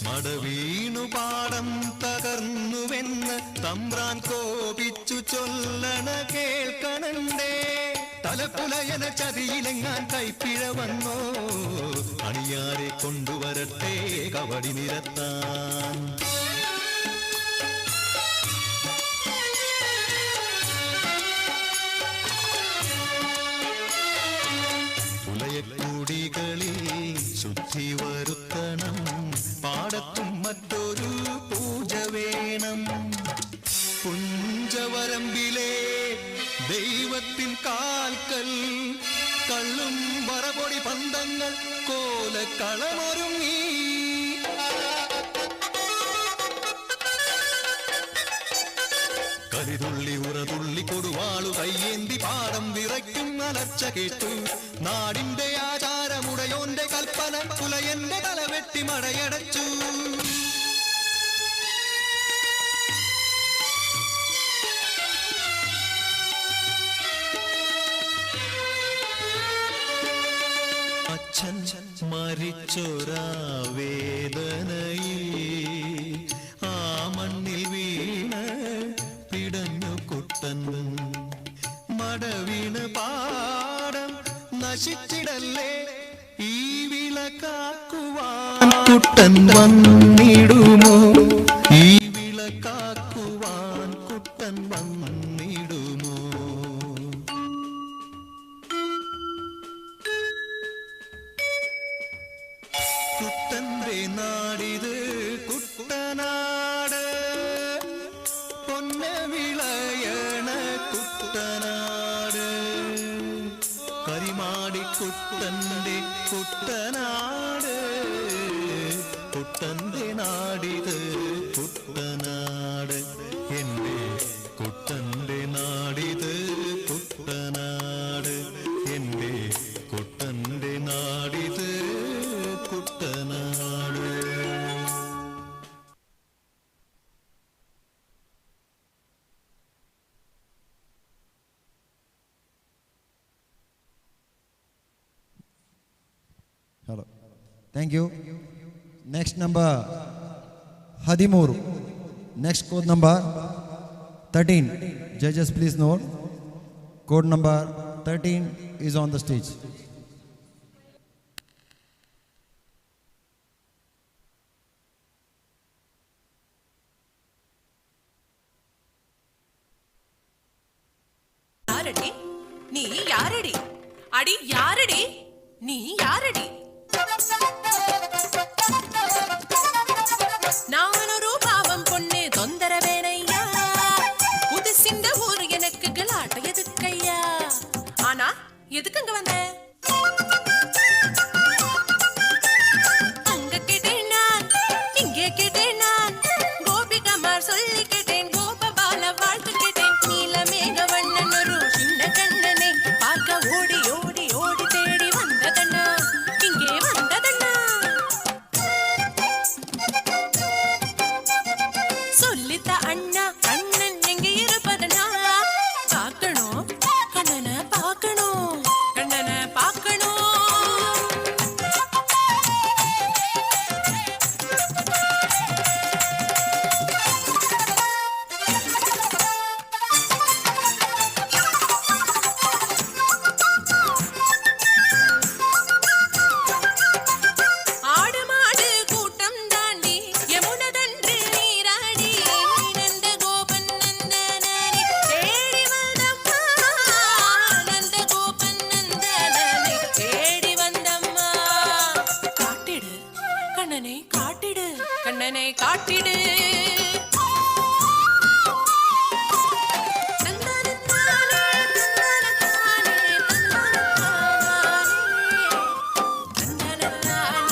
മടവീണു പാടം തകർന്നുവെന്ന് തമ്പ്രാൻ കോപിച്ചു ചൊല്ലണ കേൾക്കണണ്ടേ. തലപ്പുലയന ചതിയിലെങ്ങാൻ കൈപ്പിഴ വന്നോ അണിയാരെ കൊണ്ടുവരട്ടെ കവടി നിരത്താൻ പുലയക്കൂടികളിൽ ശുദ്ധി വരുത്തണം പാടത്തും മറ്റൊരു പൂജ വേണം പുഞ്ചവരമ്പിലെ ദൈവത്തിൻ കാൽക്കൽ കള്ളും വറപൊടി പന്തങ്ങൾ കോലക്കളമൊരുങ്ങി കരിതുള്ളി ഉറതുള്ളി കൊടുവാളു കയ്യേന്തി പാടം വിറയ്ക്കും അലർച്ച കേട്ടു നാടിന്റെ ആചാരമുടയോന്റെ കൽപ്പന പുലയന്റെ തലവെട്ടി മടയടച്ചു അച്ഛൻ മരിച്ചൊരാ വേദനയിൽ ആ മണ്ണിൽ വീണ് പിടഞ്ഞു കുട്ടൻ മടവീണ് പാടം നശിച്ചിടല്ലേ ഈ വിളക്കാക്കുവാൻ കുട്ടൻ വന്നിടുമോ ഈ വിളക്കാക്കുവാൻ കുട്ടൻ വന്നിടുമോ കുട്ടന്റെ നാടിത് കുട്ടനാട് പൊന്ന വിളയണ കുട്ടനാട് കരിമാടി കുട്ടന്റെ കുട്ടനാട് കുട്ടന്റെ നാടിത് കുട്ടനാട് എന്റെ കുട്ടന്റെ നാടിത് കുട്ടനാട് എന്റെ കുട്ടന്റെ നാടിത് Kuttanad Hello. Thank you. Next number, Hadimur. Next code number 13. Judges, please note. Code number 13 is on the stage. யாரடி நீ யாரடி அடி யாரடி நீ யாரடி நானொரு பாவம் பொண்ணு தொந்தரவேனையா புதுசிந்த ஊர் எனக்கு கலாட்ட எதுக்கையா ஆனா எதுக்கு அங்க வந்த அங்க கேட்டேன் நான் இங்கே கேட்டேன் நான் கோபிகமார் சொல்லி கேட்டேன் கோபபால வாழ்த்து கேட்டேன் நீலமேக வண்ணன் ஒரு சின்ன கண்ணனை பார்க்க ஓடி ஓடி ஓடி தேடி வந்ததண்ணா இங்கே வந்ததண்ணா சொல்லித்த அண்ணா கண்ணன் எங்கே இருப்பதனா பார்க்கணும் கண்ணனை பார்க்கணும் கண்ணனை பார்க்கணும் ஆடு மாடு கூட்டம் தாண்டி யமுனதன்று நீராடி நந்த கோபன் நந்தனனை தேடி வந்தம்மா நந்த கோபன் நந்தனனை தேடி வந்தம்மா காட்டிடு கண்ணனை காட்டிடு கண்ணனை காட்டிடு தந்தனத்தானே தந்தனத்தானே தந்தனத்தானே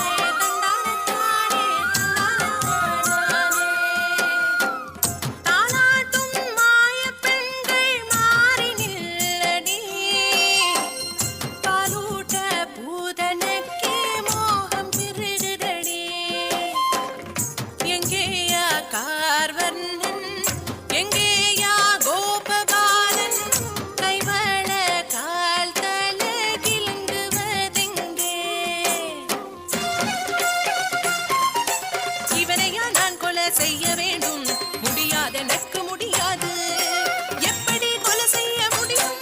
தாலாட்டும் மாயப் பெண்கள் மாறி நில்லடி பாலூட்ட பூதனுக்கே மோகம் பிறகுதடி எங்கேயா கார்வர்ணன் எங்கேயா கோபபாலன் கைவள கால் தல கிளங்குவதெங்கே இவனையா நான் கொலை செய்ய வேண்டும் முடியாது எனக்கு முடியாது எப்படி கொலை செய்ய முடியும்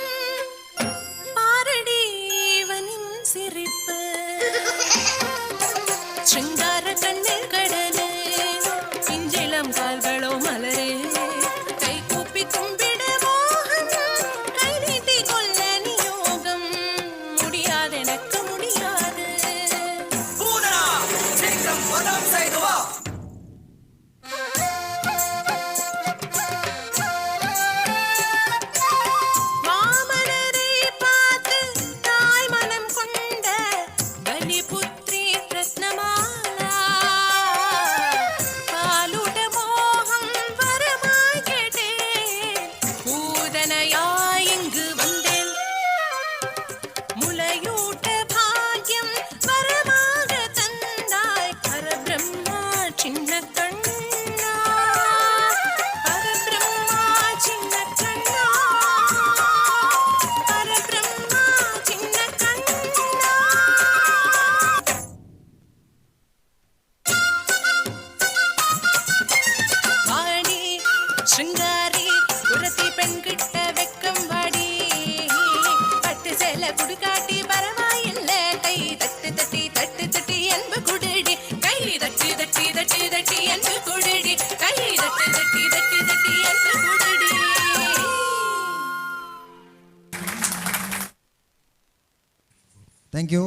താങ്ക് യു.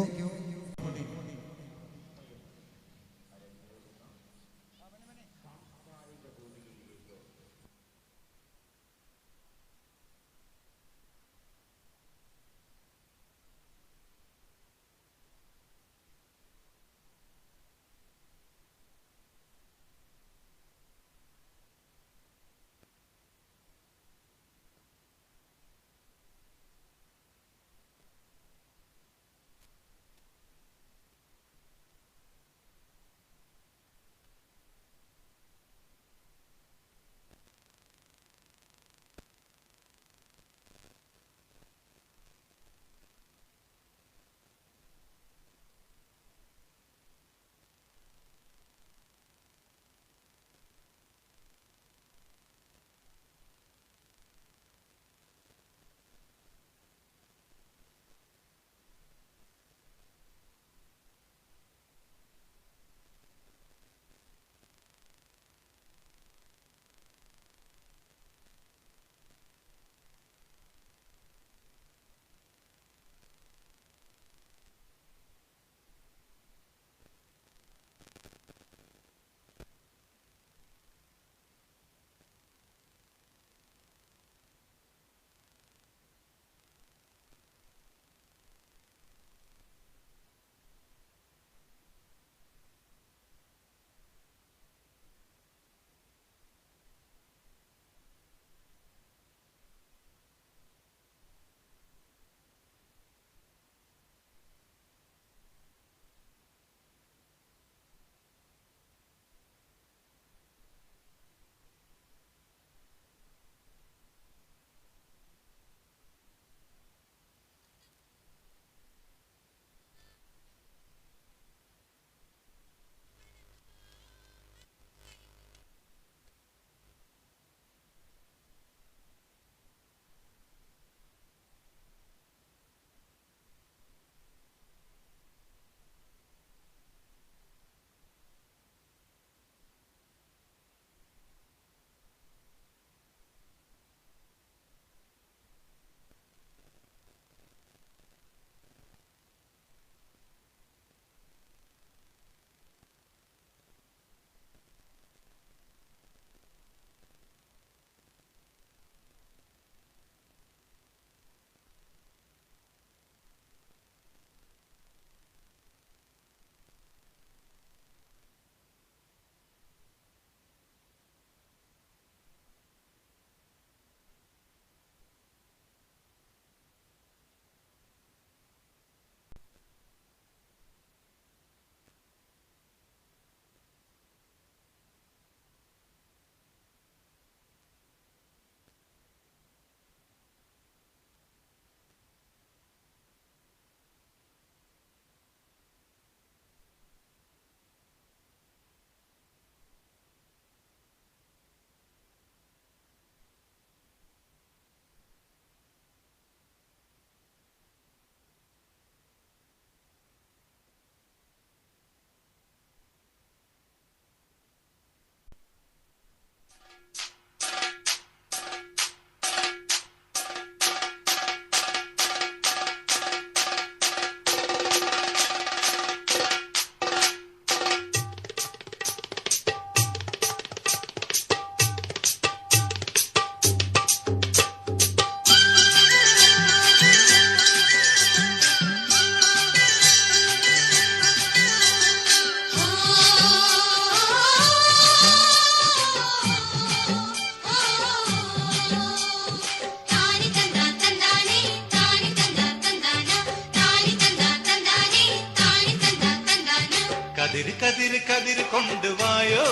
കതിര് കതിര് കതിര് കൊണ്ടുവായോ,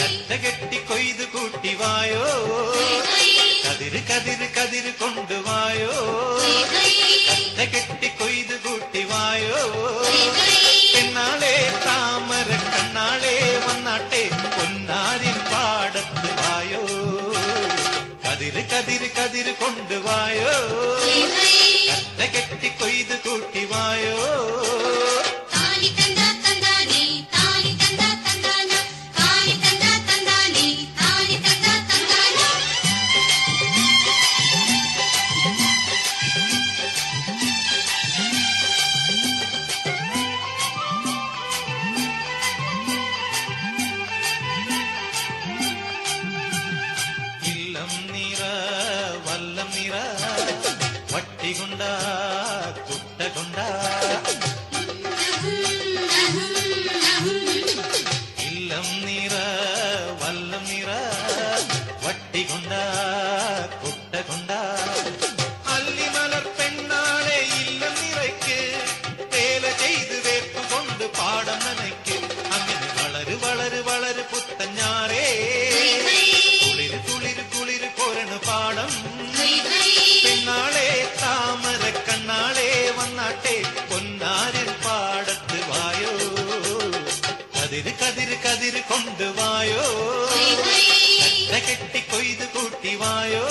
കറ്റ കെട്ടി കൊയ്ത് കൂട്ടിവായോ. കതിര് കതിര് കതിര് കൊണ്ടുവായോ, കറ്റ കെട്ടി കൊയ്ത് കൂട്ടിവായോ. പെണ്ണാളെ താമര കണ്ണാളെ വന്നാട്ടെ പൊന്നാരിൻ പാടത്ത് വായോ. കതിര് കതിര് കതിര് കൊണ്ടുവായോ, കറ്റ കെട്ടി കൊയ്ത് കൂട്ടിവായോ. കൊണ്ടുവായോ കെട്ടി കൊയ്ത് കൂട്ടിവായോ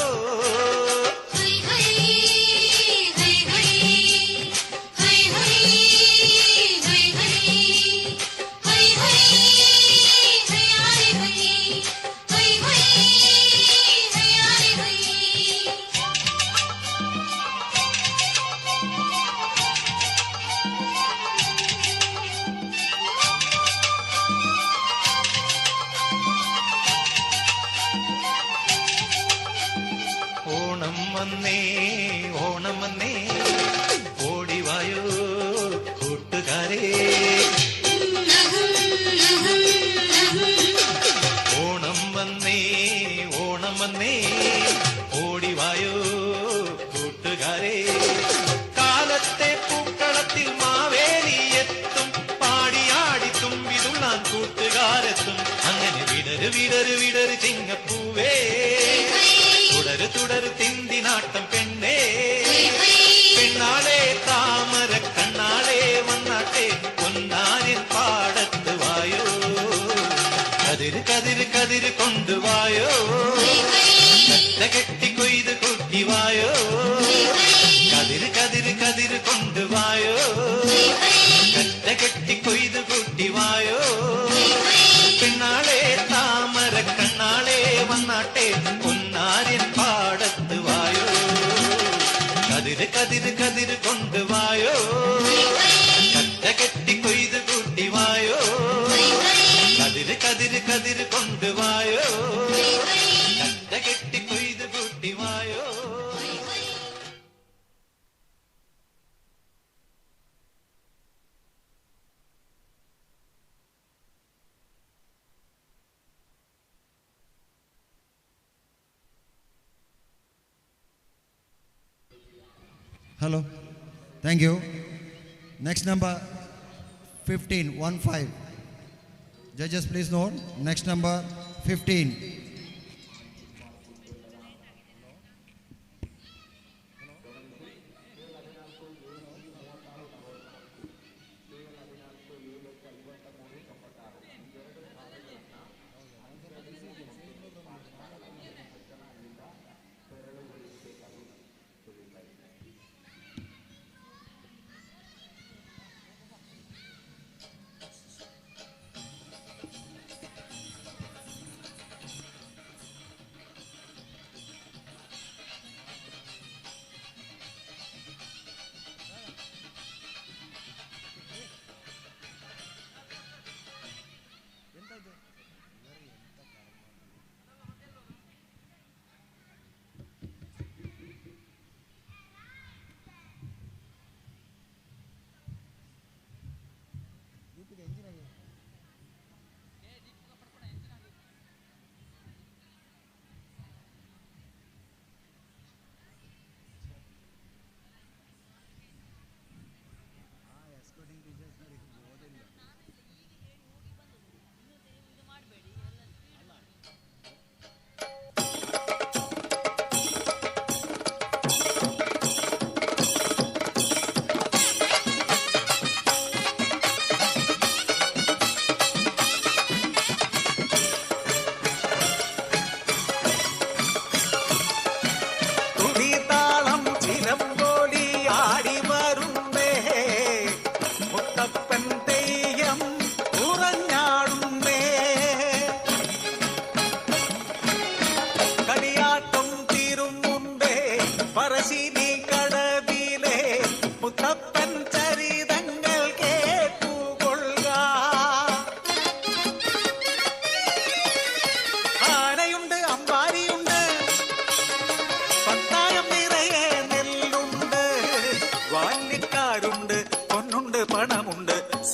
ഓണം വന്നേ ഓടിവായോ കൂട്ടുകാരേ ഓണം വന്നേ ഓടിവായോ കൂട്ടുകാരേ കാലത്തെ പൂക്കളത്തിൽ മാവേലി എത്തും പാടിയാടി തുമ്പിതുള്ളാൻ കൂട്ടുകാരെത്തും അങ്ങനെ വിടര് ചിങ്ങപ്പൂവേ തുടരു തിന്തിനാട്ടം പെണ്ണേ പെണ്ണാളെ താമര കണ്ണാളെ വന്നാട്ടെ പൊന്നാരിൻ പാടത്ത് വായോ കതിര് കൊണ്ടുവായോ കെട്ടി കൊയ്ത് കൂട്ടിവായോ കതിര് കൊണ്ടുവായോ കെട്ടി കൊയ്ത് കൂട്ടിവായോ പെണ്ണാളെ താമര കണ്ണാളെ വന്നാട്ടെ പൊന്നാരിൻ പാടത്ത് വായോ കതിര് കൊണ്ടുവായോ കെട്ടി കൊയ്ത് കൂട്ടിവായോ കതിര് കൊണ്ടുവായോ കെട്ടി കൊയ്ത് കൂട്ടിവായോ Hello. Thank you. Next number 15. Judges, please note. Next number 15.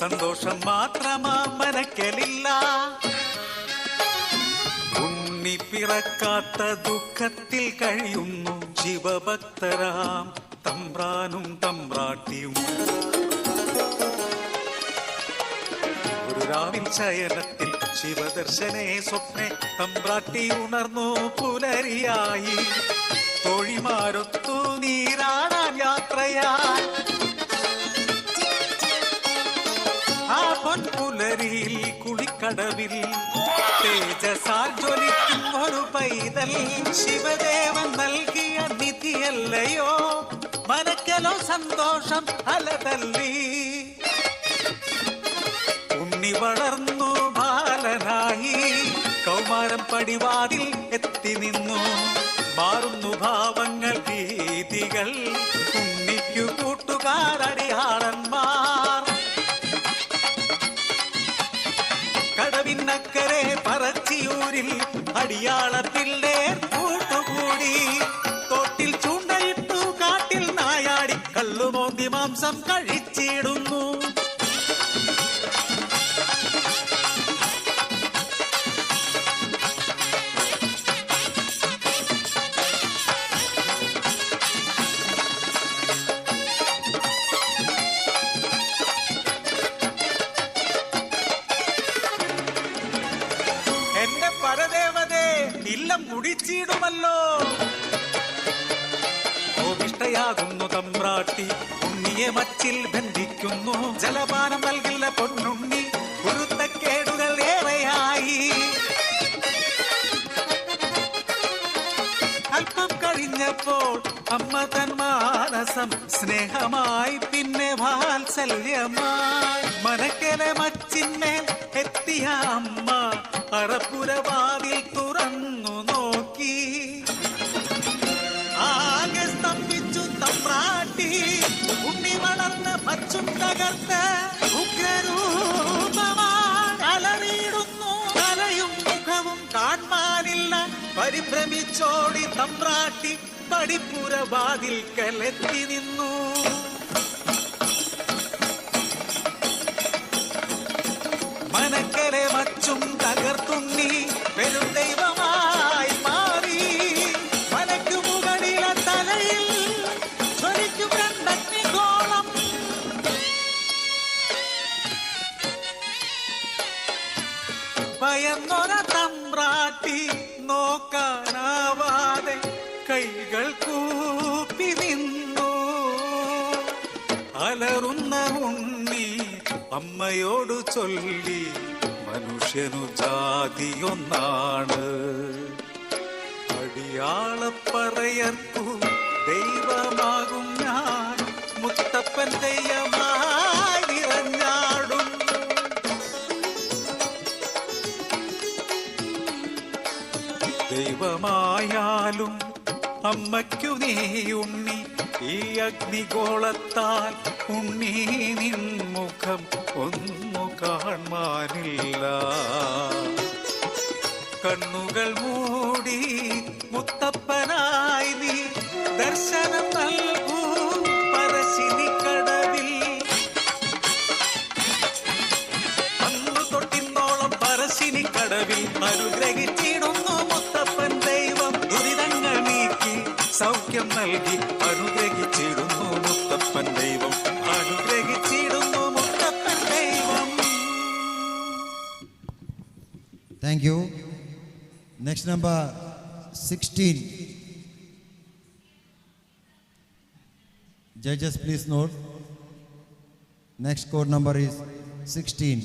സന്തോഷം മാത്രമാ മനക്കലില്ല. ഉണ്ണി പിറക്കാത്ത ദുഃഖത്തിൽ കഴിയുന്നു ശിവഭക്തരാം തമ്പ്രാനും തമ്പ്രാട്ടിയും. ഒരു രാവിൽ ശയനത്തിൽ ശിവദർശനേ സ്വപ്നെ തമ്പ്രാട്ടി ഉണർന്നു പുലരിയായി. തോഴിമാരൊത്തു നീരാടാൻ യാത്രയായി. ആ പൊൻപുലരിയിൽ കുളിക്ക കടവിൽ തേജസാൽ ജ്വലിക്കും ഒരു പൈതൽ ശിവദേവൻ നൽകിയ നിധിയല്ലയോ മനക്കലോ സന്തോഷം അലതല്ലി ഉണ്ണി വളർന്നു ബാലനായി കൗമാരം പടിവാതിൽ എത്തി നിന്നു മാറുന്നു ഭാവങ്ങൾ രീതികൾ ഉണ്ണിക്കു കൂട്ടുകാരടിയാളന്മാർ കടവിനക്കരെ പറച്ചിയൂരിൽ അടിയാള പിള്ളേർ കൂട്ടുകൂടി തോട്ടിൽ ചൂണ്ടയിട്ടു കാട്ടിൽ നായാടി കള്ളുമോന്തി മാംസം കഴിച്ചിടുന്നു ഇല്ലം മുടിച്ചിടുമല്ലോ കോപിഷ്ടയാകുന്നു തമ്പ്രാട്ടി ഉണ്ണിയെ മച്ചിൽ ബന്ധിക്കുന്നു ജലപാനം നൽകില്ല പൊന്നുണ്ണി കുരുത്തക്കേടുകൾ ഏറെയായി അല്പം കഴിഞ്ഞപ്പോൾ അമ്മ തൻ മാനസം സ്നേഹമായി പിന്നെ വാത്സല്യമായി മനക്കലെ മച്ചിന്മേൽ എത്തിയ അമ്മ അറപ്പുരവാതിൽ തുറന്നു നോക്കി ആകെ സ്തംഭിച്ചു തമ്പ്രാട്ടി ഉണ്ണി വളർന്ന് മച്ചും തകർത്ത് ഉഗ്രരൂപമായി അലറിയിടുന്നു തലയും മുഖവും കാണാനില്ല പരിഭ്രമിച്ചോടി തമ്പ്രാട്ടി പടിപ്പുരവാതിൽക്കലെത്തി നിന്നു മനക്കരെ മച്ചും തകർത്തുണ്ണി വെറും ദൈവമായി മാറി മനക്കു മുകളിലെ തലയിൽ ജ്വലിക്കും രണ്ടഗ്നിഗോളം ഭയന്നൊര തമ്പ്രാട്ടി നോക്കാനാവാതെ കൈകൾ കൂപ്പി നിന്നു അലറുന്ന ഉണ്ണി അമ്മയോടു ചൊല്ലി മനുഷ്യനു ജാതിയൊന്നാണ് അടിയാളപ്പറയർക്കു ദൈവമാകും ഞാൻ മുത്തപ്പൻ ദൈവമായി നിറഞ്ഞാടും ദൈവമായാലും അമ്മയ്ക്കു നീ ഉണ്ണി ഈ അഗ്നിഗോളത്താൽ ഉണ്ണി നിൻ മുഖം ഒന്നു കാണാനില്ല കണ്ണുകൾ മൂടി മുത്തപ്പനായി നീ ദർശനം നൽകൂ പറശ്ശിനി കടവിൽ അന്നു തൊട്ടിന്നോളം പറശ്ശിനി കടവിൽ അനുഗ്രഹിച്ചിടുന്നു മുത്തപ്പൻ ദൈവം ദുരിതങ്ങൾ നീക്കി സൗഖ്യം നൽകി അനുഗ്രഹിച്ചിടുന്നു മുത്തപ്പൻ ദൈവം അനുഗ്രഹിച്ചിടുന്നു മുത്തപ്പൻ ദൈവം. Thank you. Next number 16. Judges, please note. Next code number is 16.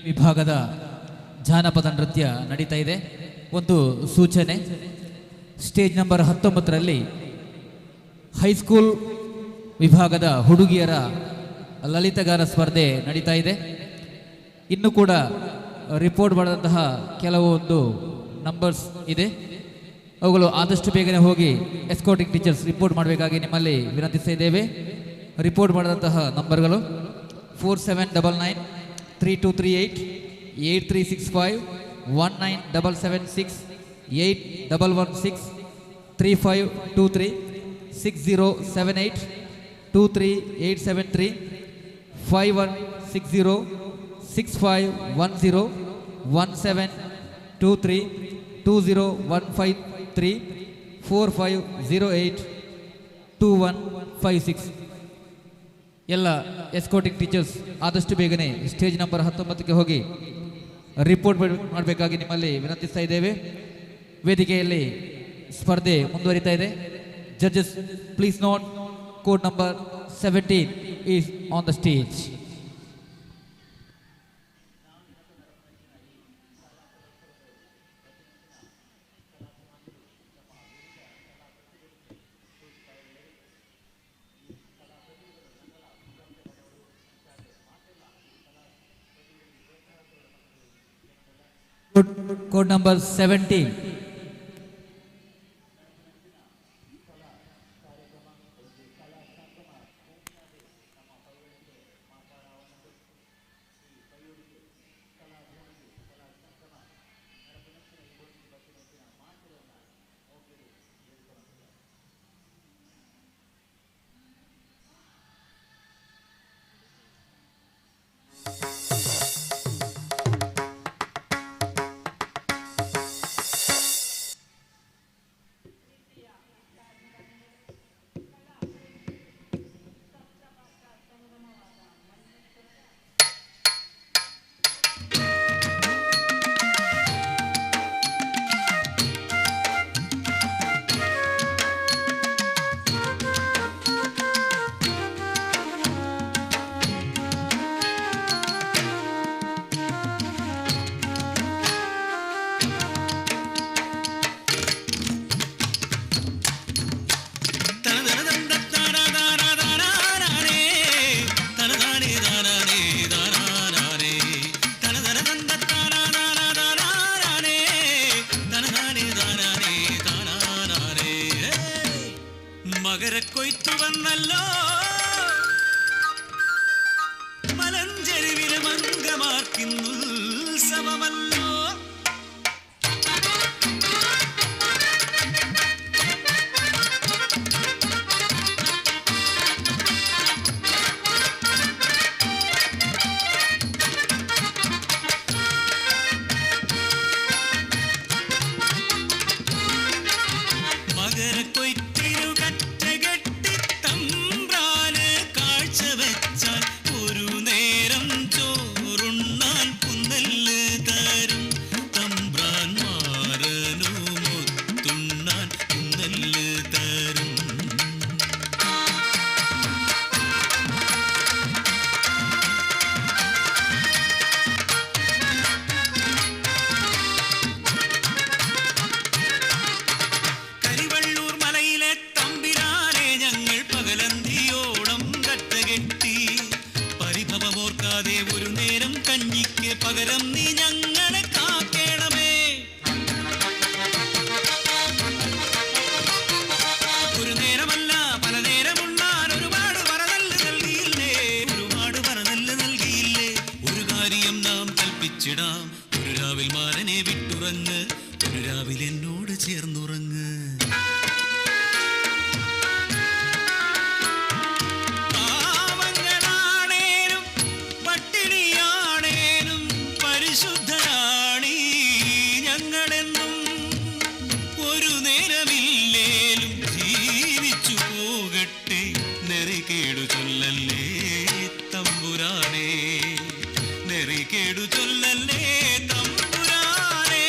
ವಿಭಾಗದ ಜಾನಪದ ನೃತ್ಯ ನಡೀತಾ ಇದೆ. ಒಂದು ಸೂಚನೆ, ಸ್ಟೇಜ್ ನಂಬರ್ 19ರಲ್ಲಿ ಹೈಸ್ಕೂಲ್ ವಿಭಾಗದ ಹುಡುಗಿಯರ ಲಲಿತಗಾನ ಸ್ಪರ್ಧೆ ನಡೀತಾ ಇದೆ. ಇನ್ನು ಕೂಡ ರಿಪೋರ್ಟ್ ಮಾಡಿದಂತಹ ಕೆಲವೊಂದು ನಂಬರ್ಸ್ ಇದೆ, ಅವುಗಳು ಆದಷ್ಟು ಬೇಗನೆ ಹೋಗಿ ಎಸ್ಕೋಟಿಂಗ್ ಟೀಚರ್ಸ್ ರಿಪೋರ್ಟ್ ಮಾಡಬೇಕಾಗಿ ನಿಮ್ಮಲ್ಲಿ ವಿನಂತಿಸ್ತಾ ಇದ್ದೇವೆ. ರಿಪೋರ್ಟ್ ಮಾಡಿದಂತಹ ನಂಬರ್ಗಳು 4799 3238 8365 19776 8116 3523 6078 23873 5160 6510 1723 20153 4508 2156. ಎಲ್ಲ ಎಸ್ಕೋಟಿಂಗ್ ಟೀಚರ್ಸ್ ಆದಷ್ಟು ಬೇಗನೆ ಸ್ಟೇಜ್ ನಂಬರ್ 19ಕ್ಕೆ ಹೋಗಿ ರಿಪೋರ್ಟ್ ಮಾಡಬೇಕಾಗಿ ನಿಮ್ಮಲ್ಲಿ ವಿನಂತಿಸ್ತಾ ಇದ್ದೇವೆ. ವೇದಿಕೆಯಲ್ಲಿ ಸ್ಪರ್ಧೆ ಮುಂದುವರಿತಾ ಇದೆ. Judges please note, code number 17 is on the stage. Code number 17. മകരക്കൊയ്ത്തു വന്നല്ലോ മലഞ്ചെരുവിലെ മംഗമാർക്കിന്നുത്സവമല്ലോ. ഒരു നേരം കഞ്ഞിക്ക് പകരം നീ ഞങ്ങളെ കാക്കേണമേ. ഒരു നേരമല്ല പല നേരമുണ്ണാൻ ഒരുപാട് വരനെല്ല് നൽകിയില്ലേ, ഒരുപാട് വരനെല്ല് നൽകിയില്ലേ. ഒരു കാര്യം നാം കൽപ്പിച്ചിടാം, ഒരു രാവിൽ മാരനെ വിട്ടുറങ്ങ്, ഒരു രാവിൽ എന്നോട് ചേർന്നുറങ്ങ്. നെറികേടു ചൊല്ലല്ലേ തമ്പുരാനേ, നെറികേടു ചൊല്ലല്ലേ തമ്പുരാനേ.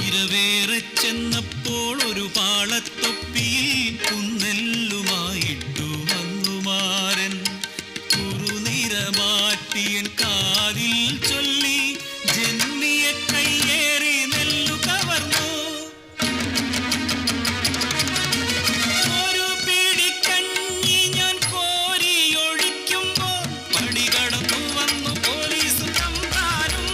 ഇരവേറെ ചെന്നപ്പോൾ ഒരു പാളത്തൊപ്പിയിൽ കുന്നെല്ലുമായിട്ടു വന്നു മാരൻ. കുറുനിറമാറ്റിയൻ കാതിൽ ചൊല്ലി ജന്മിയെ കയ്യേറി നെല്ലു കവർന്നു. ഒരു പിടിക്കഞ്ഞി ഞാൻ കോരിയൊഴിക്കുമ്പോൾ പടികടന്നു വന്നു പോലീസ് തമ്പ്രാനും.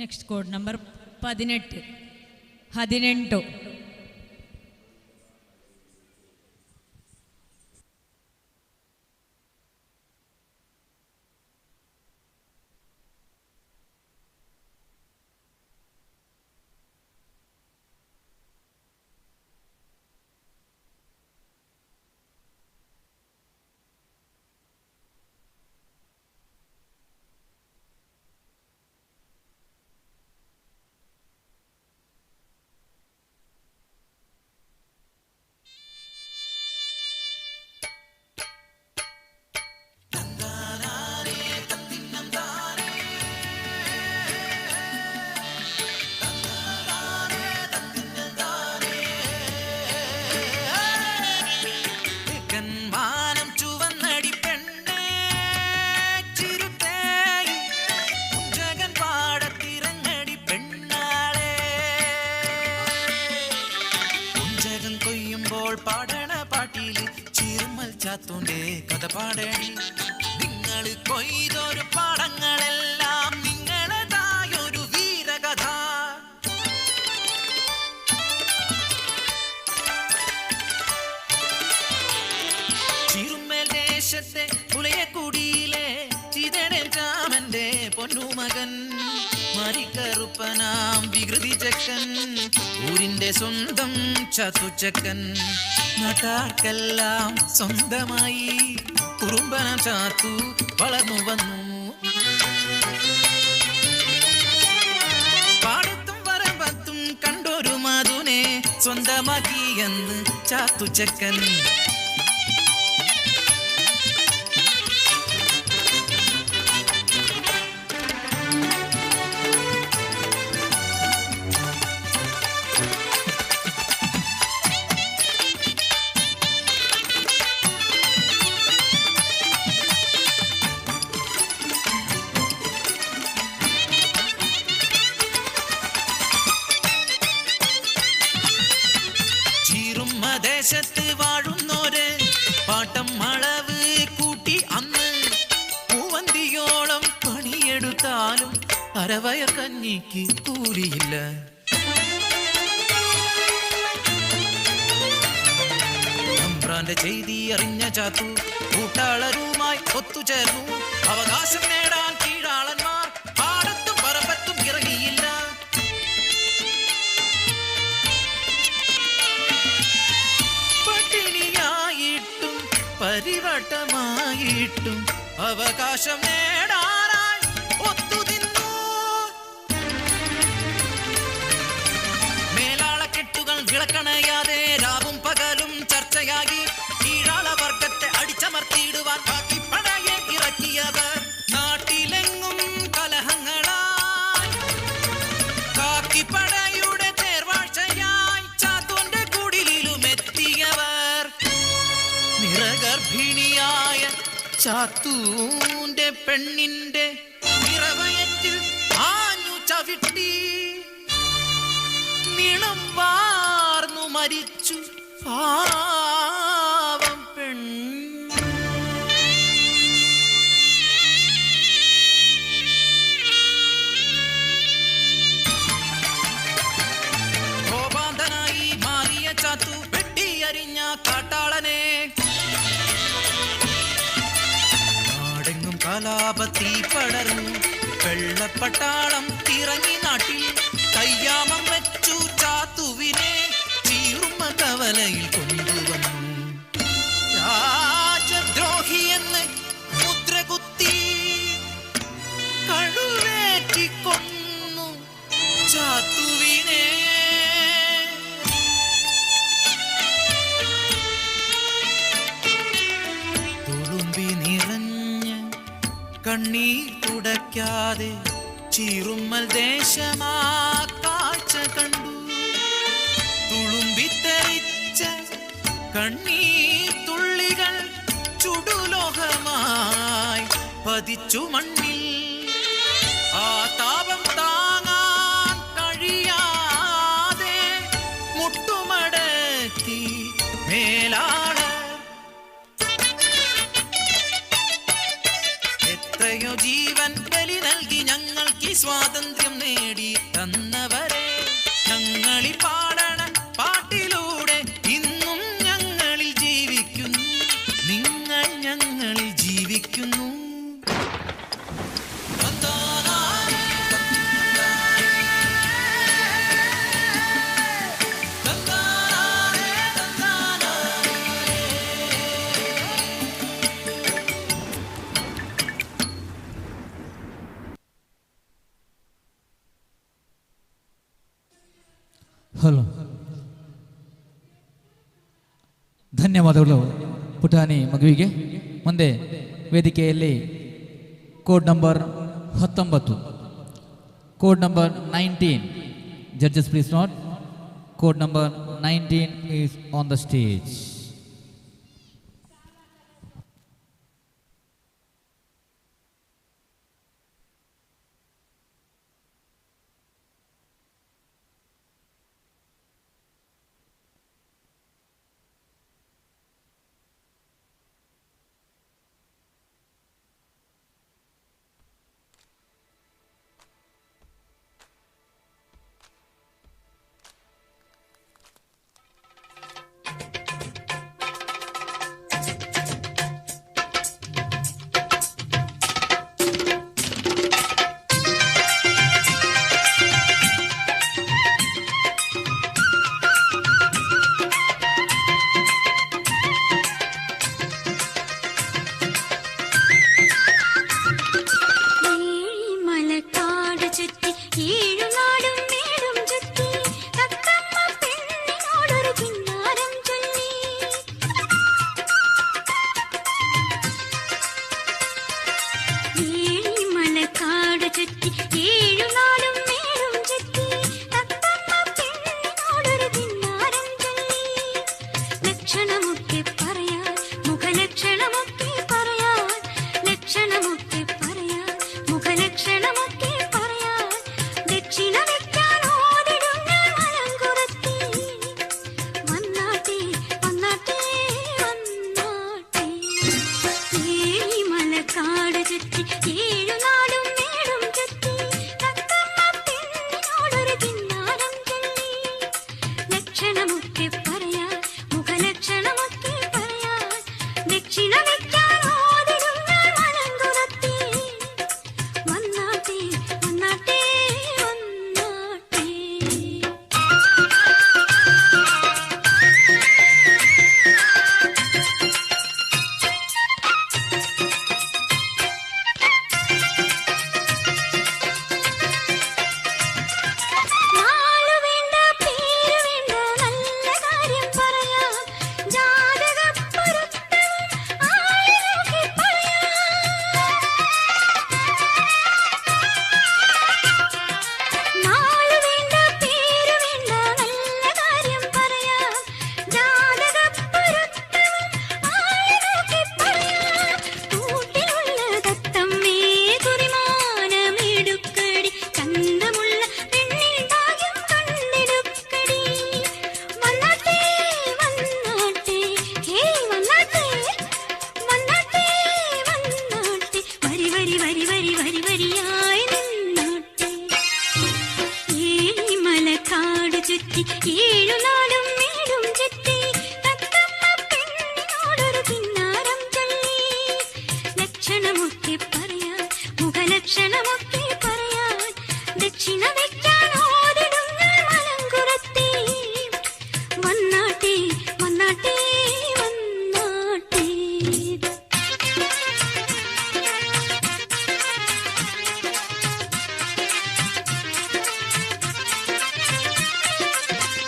Next code number 18. പാടണ പാട്ടില് ചിരുമൽ ചാത്തൂന്റെ കഥ പാടണി. നിങ്ങൾ കൊയ്തൊരു പാടങ്ങളെല്ലാം നിങ്ങളതായൊരു വീരകഥ. ചിരുമൽ ദേശത്തെ പുലയക്കുടിയിലെ ചിതടൻ രാമന്റെ പൊന്നുമകൻ മരിക്കറുപ്പനാം വികൃതി ചക്കൻ, ഊരിന്റെ സ്വന്തം ചാത്തുച്ചക്കൻ. നാട്ടാർക്കെല്ലാം സ്വന്തമായി കുറുമ്പന ചാത്തു വളർന്നു വന്നു. പാടത്തും വരമ്പത്തും കണ്ടൊരു മധുനെ സ്വന്തമാക്കിയെന്ന് ചാത്തുച്ചക്കൻ. ദേശത്ത് വാഴുന്നോര് പാട്ടം അളവ് കൂട്ടി അന്ന് പൂവന്തിയോളം പണിയെടുത്താലും അരവയർ കഞ്ഞിക്ക് കൂലിയില്ല. തമ്പ്രാന്റെ ചെയ്തി അറിഞ്ഞ ചാത്തു കൂട്ടാളരുമായി ഒത്തുചേർന്നു. അവകാശം നേടാൻ കീഴാളന്മാർ പാടത്തും പറമ്പത്തും ഇറങ്ങിയില്ല. പരിവട്ടമായിട്ടും അവകാശം നേടാനായി ഒത്തുനിന്നു. മേലാളക്കെട്ടുകൾ വിളക്കണയാതെ രാവും പകലും ചർച്ചയായി കീഴാള വർഗത്തെ അടിച്ചമർത്തിയിടുവാൻ കാക്കിപ്പടയെ ഇറക്കിയവർ. നാട്ടിലെങ്ങും കലഹങ്ങളായി കാക്കിപ്പടയുടെ ചേർവാഴ്ചയായി ചാത്തോന്റെ കുടിലിലും എത്തിയവർ. നിറഗർഭിണിയായ ചാത്തൂന്റെ പെണ്ണിന്റെ നിറവയറ്റിൽ ആഞ്ഞു ചവിട്ടി നിണം വാർന്നു മരിച്ചു പാവം പെൺ. കോപാന്തനായി മാറിയ ചാത്തു വെട്ടിയരിഞ്ഞ കാട്ടാളനെ കലാപത്തി പടർന്നു. വെള്ളപ്പട്ടാളം ഇറങ്ങി നാട്ടിൽ കയ്യാമം വെച്ചു ചാത്തുവിനെ ചീറുമ്മ കവലയിൽ കൊണ്ടുവന്നു. രാജദ്രോഹിയെന്ന് മുദ്ര കുത്തി കഴുവേറ്റിക്കൊന്നു ചാത്തുവിനെ. തുളുമ്പി നിറഞ്ഞ കണ്ണീർ തുടയ്ക്കാതെ ചീറുമ്മൽ ദേശമാ കാഴ്ച കണ്ടു. തുളുമ്പിത്തെറിച്ച കണ്ണീർ തുള്ളികൾ ചുടുലോഹമായി പതിച്ചു മണ്ണിൽ. ആ താപം താങ്ങാൻ കഴിയാതെ മുട്ടുമടക്കി മേലാള. എത്രയോ ജീവൻ ബലി നൽകി ഞങ്ങൾക്ക് സ്വാതന്ത്ര്യം നേടി ಹಲೋ, ಧನ್ಯವಾದಗಳು ಪುಟಾಣಿ ಮಗುವಿಗೆ. ಮುಂದೆ ವೇದಿಕೆಯಲ್ಲಿ code number 19, code number 19. Judges please note. Code number 19 is on the stage.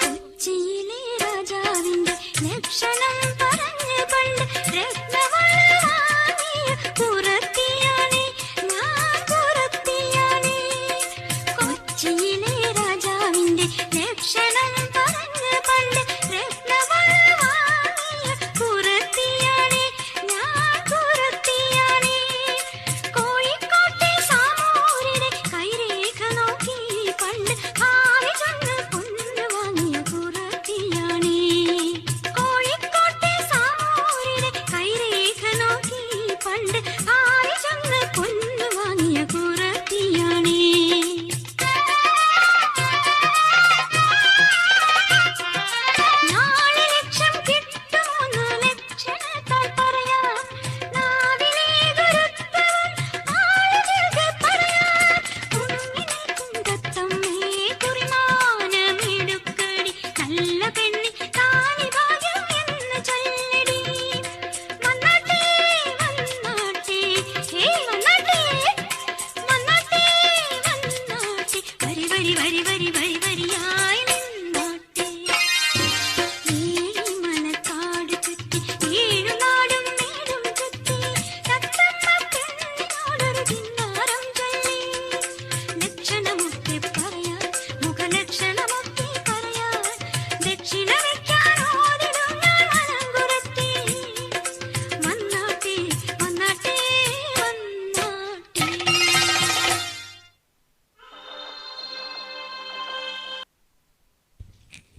കൊച്ചിയിൽ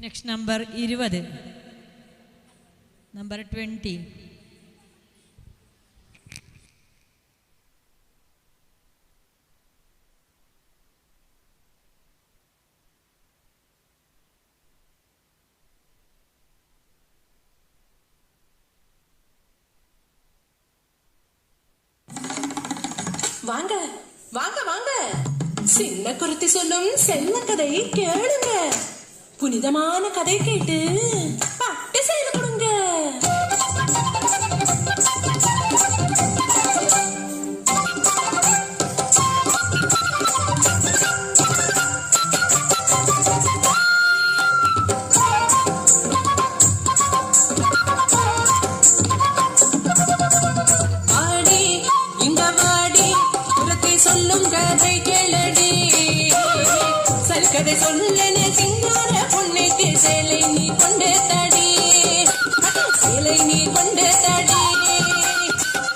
Next number 20. Number 20. வாங்க வாங்க வாங்க, சின்ன குருத்தி சொல்லும் செல்ல கதை கேளுங்க. புனிதமான கதை கேட்டு பட்டு செய்து கொடுங்க. ஆடி இந்த வாடி குருத்தி சொல்லும் கதை கேளடி. சல்கதை சொல்லனே சிங்கார பொண்ணுக்கு சேலை நீ கொண்டு தடி, சேலை நீ கொண்டு தடி.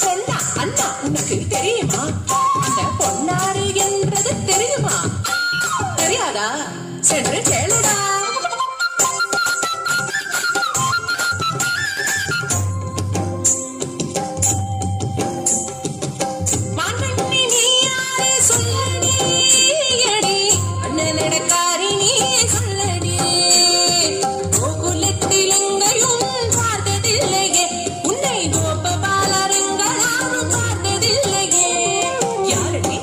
பொண்ணா அண்ணா உனக்கு தெரியுமா? அந்த பொன்னாரு என்றது தெரியுமா? தெரியாதா? சென்று கேளுடா. மான்வண்ணி நீ யாரே சொல்லடி, அடி அண்ணனடக்காரி நீ சொல்லடி. கோகுலத்தில் எங்கையும் பார்த்ததில்லையே, உன்னை கோபபாலருங்களாரும் பார்த்ததில்லையே. யாரடி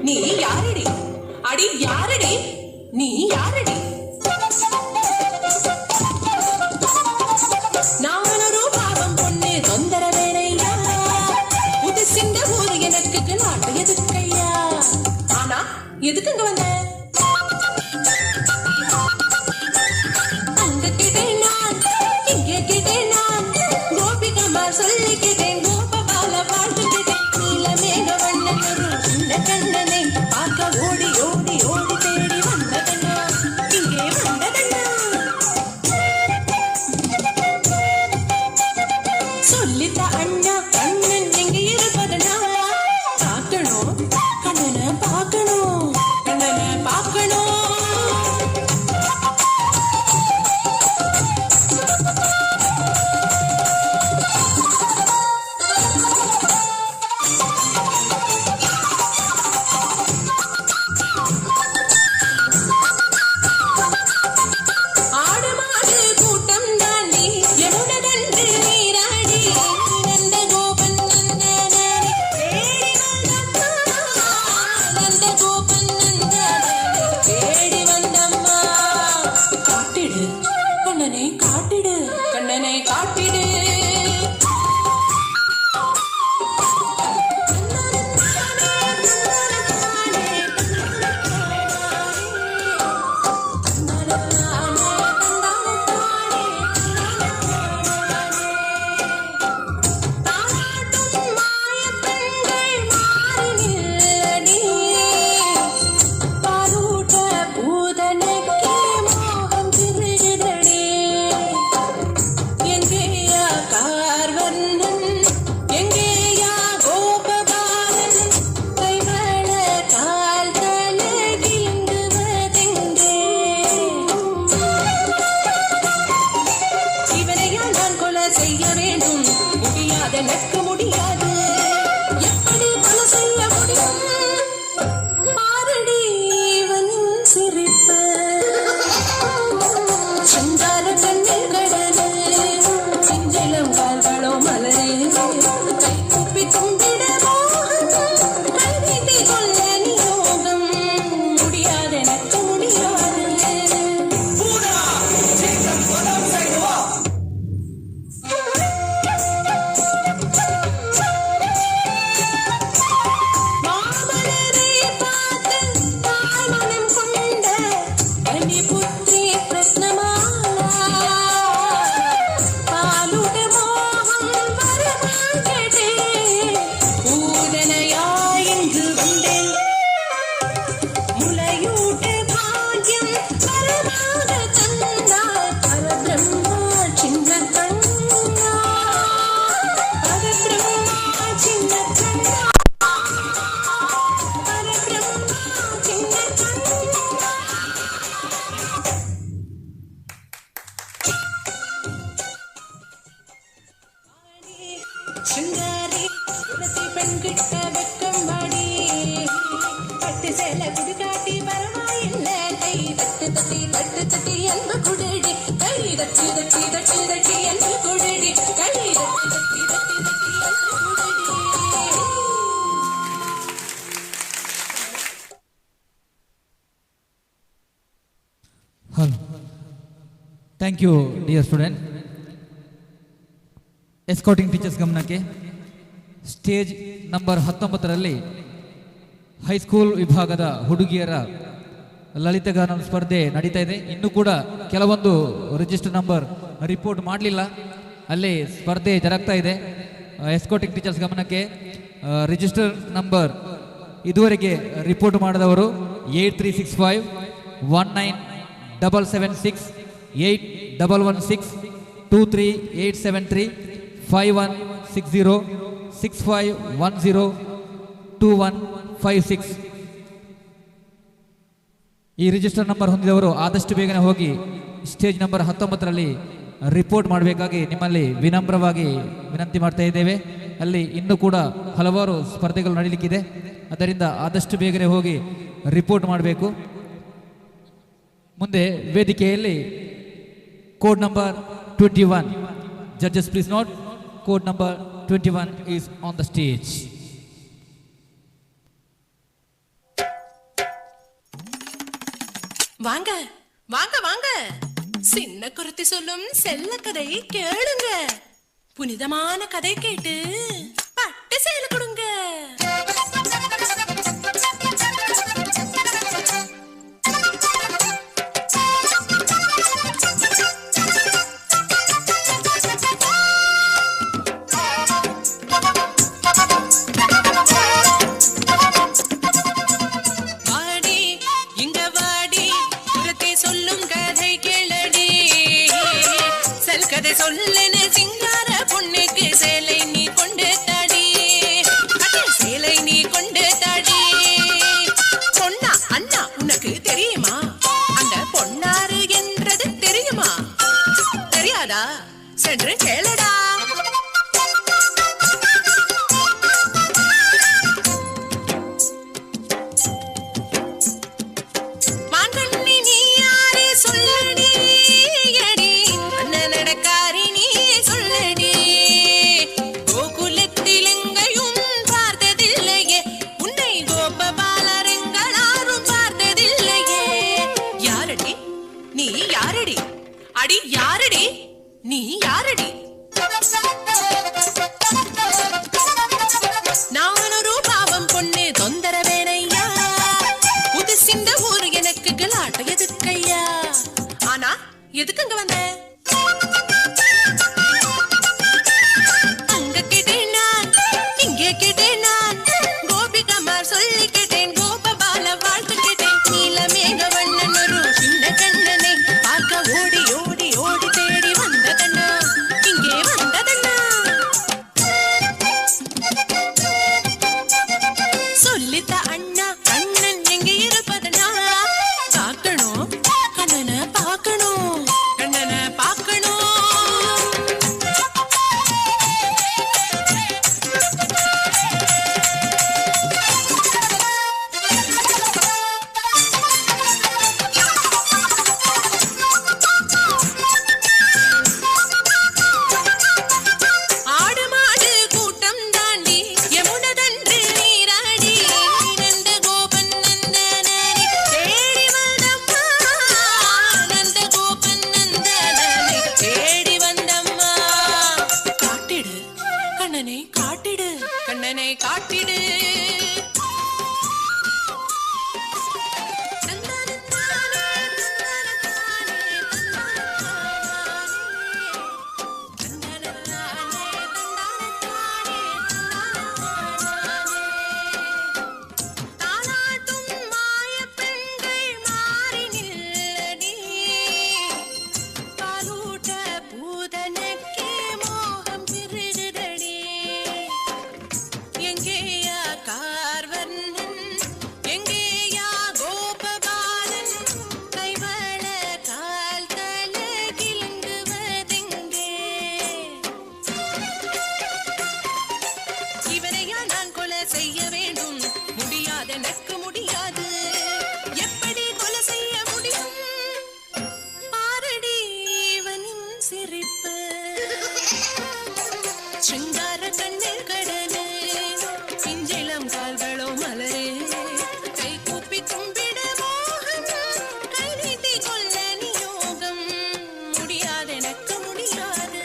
நீ யாரடி, அடி யாரடி நீ யாரடி? நானொரு பாவம் பொண்ணு தொந்தரவேனையா, உதிசிந்த ஊரு எனக்கு நாட்டு எதுக்கையா? ஆனா எதுக்குங்க வந்த? அங்க கேட்டேன் நான், இங்கே கேட்டேன் நான், கோபிகமார் சொல்லி கேட்டேன், கோபபால வாழ்த்து கேட்டேன். நீலமேக வண்ணன் ஒரு சின்ன கண்ணனை பார்க்க ஓடி ஓடி ஓடி தேடி வந்ததண்ணா, இங்கே வந்ததண்ணா. சொல்லித்த அண்ணா கண்ணன் எங்க இருப்பதனா? பார்க்கணும் கண்ணனை பார்க்கணும், கண்ணனை பார்க்கணும். ஆடு மாடு கூட்டம் தாண்டி எமுடனன்று நீராடி, நந்த கோபன் நந்தனடி தேடி வந்தம்மா, நந்த கோபன் நந்தனடி தேடி வந்தம்மா. காட்டிடு கண்ணனை காட்டிடு, கண்ணனை காட்டிடு. தாலாட்டும் மாயப்பெண்கள் மாறி நில்லடி, பாலூட்ட பூதனைக்கே மோகம் திருகுதடி. எங்கேயா கார்வண்ணன், எங்கேயா கோபபாலன், கைவள கால் தலகிங்குவதெங்கே? இவனையா நான் கொலை செய்ய வேண்டும்? முடியாத எனக்கு முடியாது. எப்படி கொலை செய்ய முடியும்? பாரடி இவனின் சிரிப்பு, சிங்கார கண்ணில் கடலில் சிஞ்சிலம் கால்களோ மலரே, கை கூப்பி கும்பிட மோகம், கைதி கொள்ள நியோகம். முடியாத எனக்கு முடியாது. சிங்காரி குலத்தை பெண் கிட்ட வெக்கம் மாடி பட்டு சேலை குடுகாட்டி பரவாயில்ல கை தட்டு தட்டி தட்டு தட்டி அன்பு குடடி கை தட்டி தட்டி தட்டி தட்டி அன்பு குடடி கை தட்டி தட்டி தட்டி தட்டி அன்பு குடடி. Hello thank you dear student. Escorting teachers ಗಮನಕ್ಕೆ ಸ್ಟೇಜ್ ನಂಬರ್ 19ರಲ್ಲಿ ಹೈಸ್ಕೂಲ್ ವಿಭಾಗದ ಹುಡುಗಿಯರ ಲಲಿತಗಾನ ಸ್ಪರ್ಧೆ ನಡೀತಾ ಇದೆ. ಇನ್ನೂ ಕೂಡ ಕೆಲವೊಂದು ರಿಜಿಸ್ಟರ್ ನಂಬರ್ ರಿಪೋರ್ಟ್ ಮಾಡಲಿಲ್ಲ, ಅಲ್ಲಿ ಸ್ಪರ್ಧೆ ಜರುಗ್ತಾ ಇದೆ. ಎಸ್ಕಾಟಿಂಗ್ ಟೀಚರ್ಸ್ ಗಮನಕ್ಕೆ ರಿಜಿಸ್ಟರ್ ನಂಬರ್ ಇದುವರೆಗೆ ರಿಪೋರ್ಟ್ ಮಾಡಿದವರು 8365197776 8116 23873 5160 6510 2156. ಈ ರಿಜಿಸ್ಟರ್ ನಂಬರ್ ಹೊಂದಿದವರು ಆದಷ್ಟು ಬೇಗನೆ ಹೋಗಿ ಸ್ಟೇಜ್ ನಂಬರ್ 19ರಲ್ಲಿ ರಿಪೋರ್ಟ್ ಮಾಡಬೇಕಾಗಿ ನಿಮ್ಮಲ್ಲಿ ವಿನಮ್ರವಾಗಿ ವಿನಂತಿ ಮಾಡ್ತಾ ಇದ್ದೇವೆ. ಅಲ್ಲಿ ಇನ್ನೂ ಕೂಡ ಹಲವಾರು ಸ್ಪರ್ಧೆಗಳು ನಡೀಲಿಕ್ಕಿದೆ, ಅದರಿಂದ ಆದಷ್ಟು ಬೇಗನೆ ಹೋಗಿ ರಿಪೋರ್ಟ್ ಮಾಡಬೇಕು. ಮುಂದೆ ವೇದಿಕೆಯಲ್ಲಿ code number 21. Judges, please note, code number 21 is on the stage. வாங்க வாங்க வாங்க, சின்ன குருத்தி சொல்லும் செல்ல கதை கேளுங்க. புனிதமான கதை கேட்டு பட்டு சேலை கொடுங்க. சொல்லன சிங்கார பொண்ணுக்கு சேலை நீ கொண்டு தாடி, சேலை நீ கொண்டு தாடி. பொன்னா அண்ணா உனக்கு தெரியுமா? அந்த பொன்னாரு என்றது தெரியுமா? தெரியாதா? சென்று கேளடா. மாங்கண்ணி நீ யாரே சொல்லடி, அடி யாரடி நீ யாரடி? நானொரு பாவம் பொண்ணு தொந்தரவேனையா, புதுசிந்த ஊரு எனக்கு கலாட்ட எதுக்கையா? ஆனா எதுக்கு அங்க வந்த? அங்க கேட்டேன் நான், இங்கே கேட்டேன் நான், கோபிகமார் சொல்லி கேட்டேன், கோபபால வாழ்த்து கேட்டேன், நீலமேக வண்ணன் ஒரு சின்ன கண்ணனை பார்க்க ஓடி ஓடி ஓடி தேடி வந்ததண்ணா, இங்கே வந்ததண்ணா. சொல்லித்த அண்ணா கண்ணன் எங்கே இருப்பதண்ணா? பார்க்கணும் கண்ணனை பார்க்கணும், கண்ணனை பார்க்கணும். அதெனக்கு முடியாது.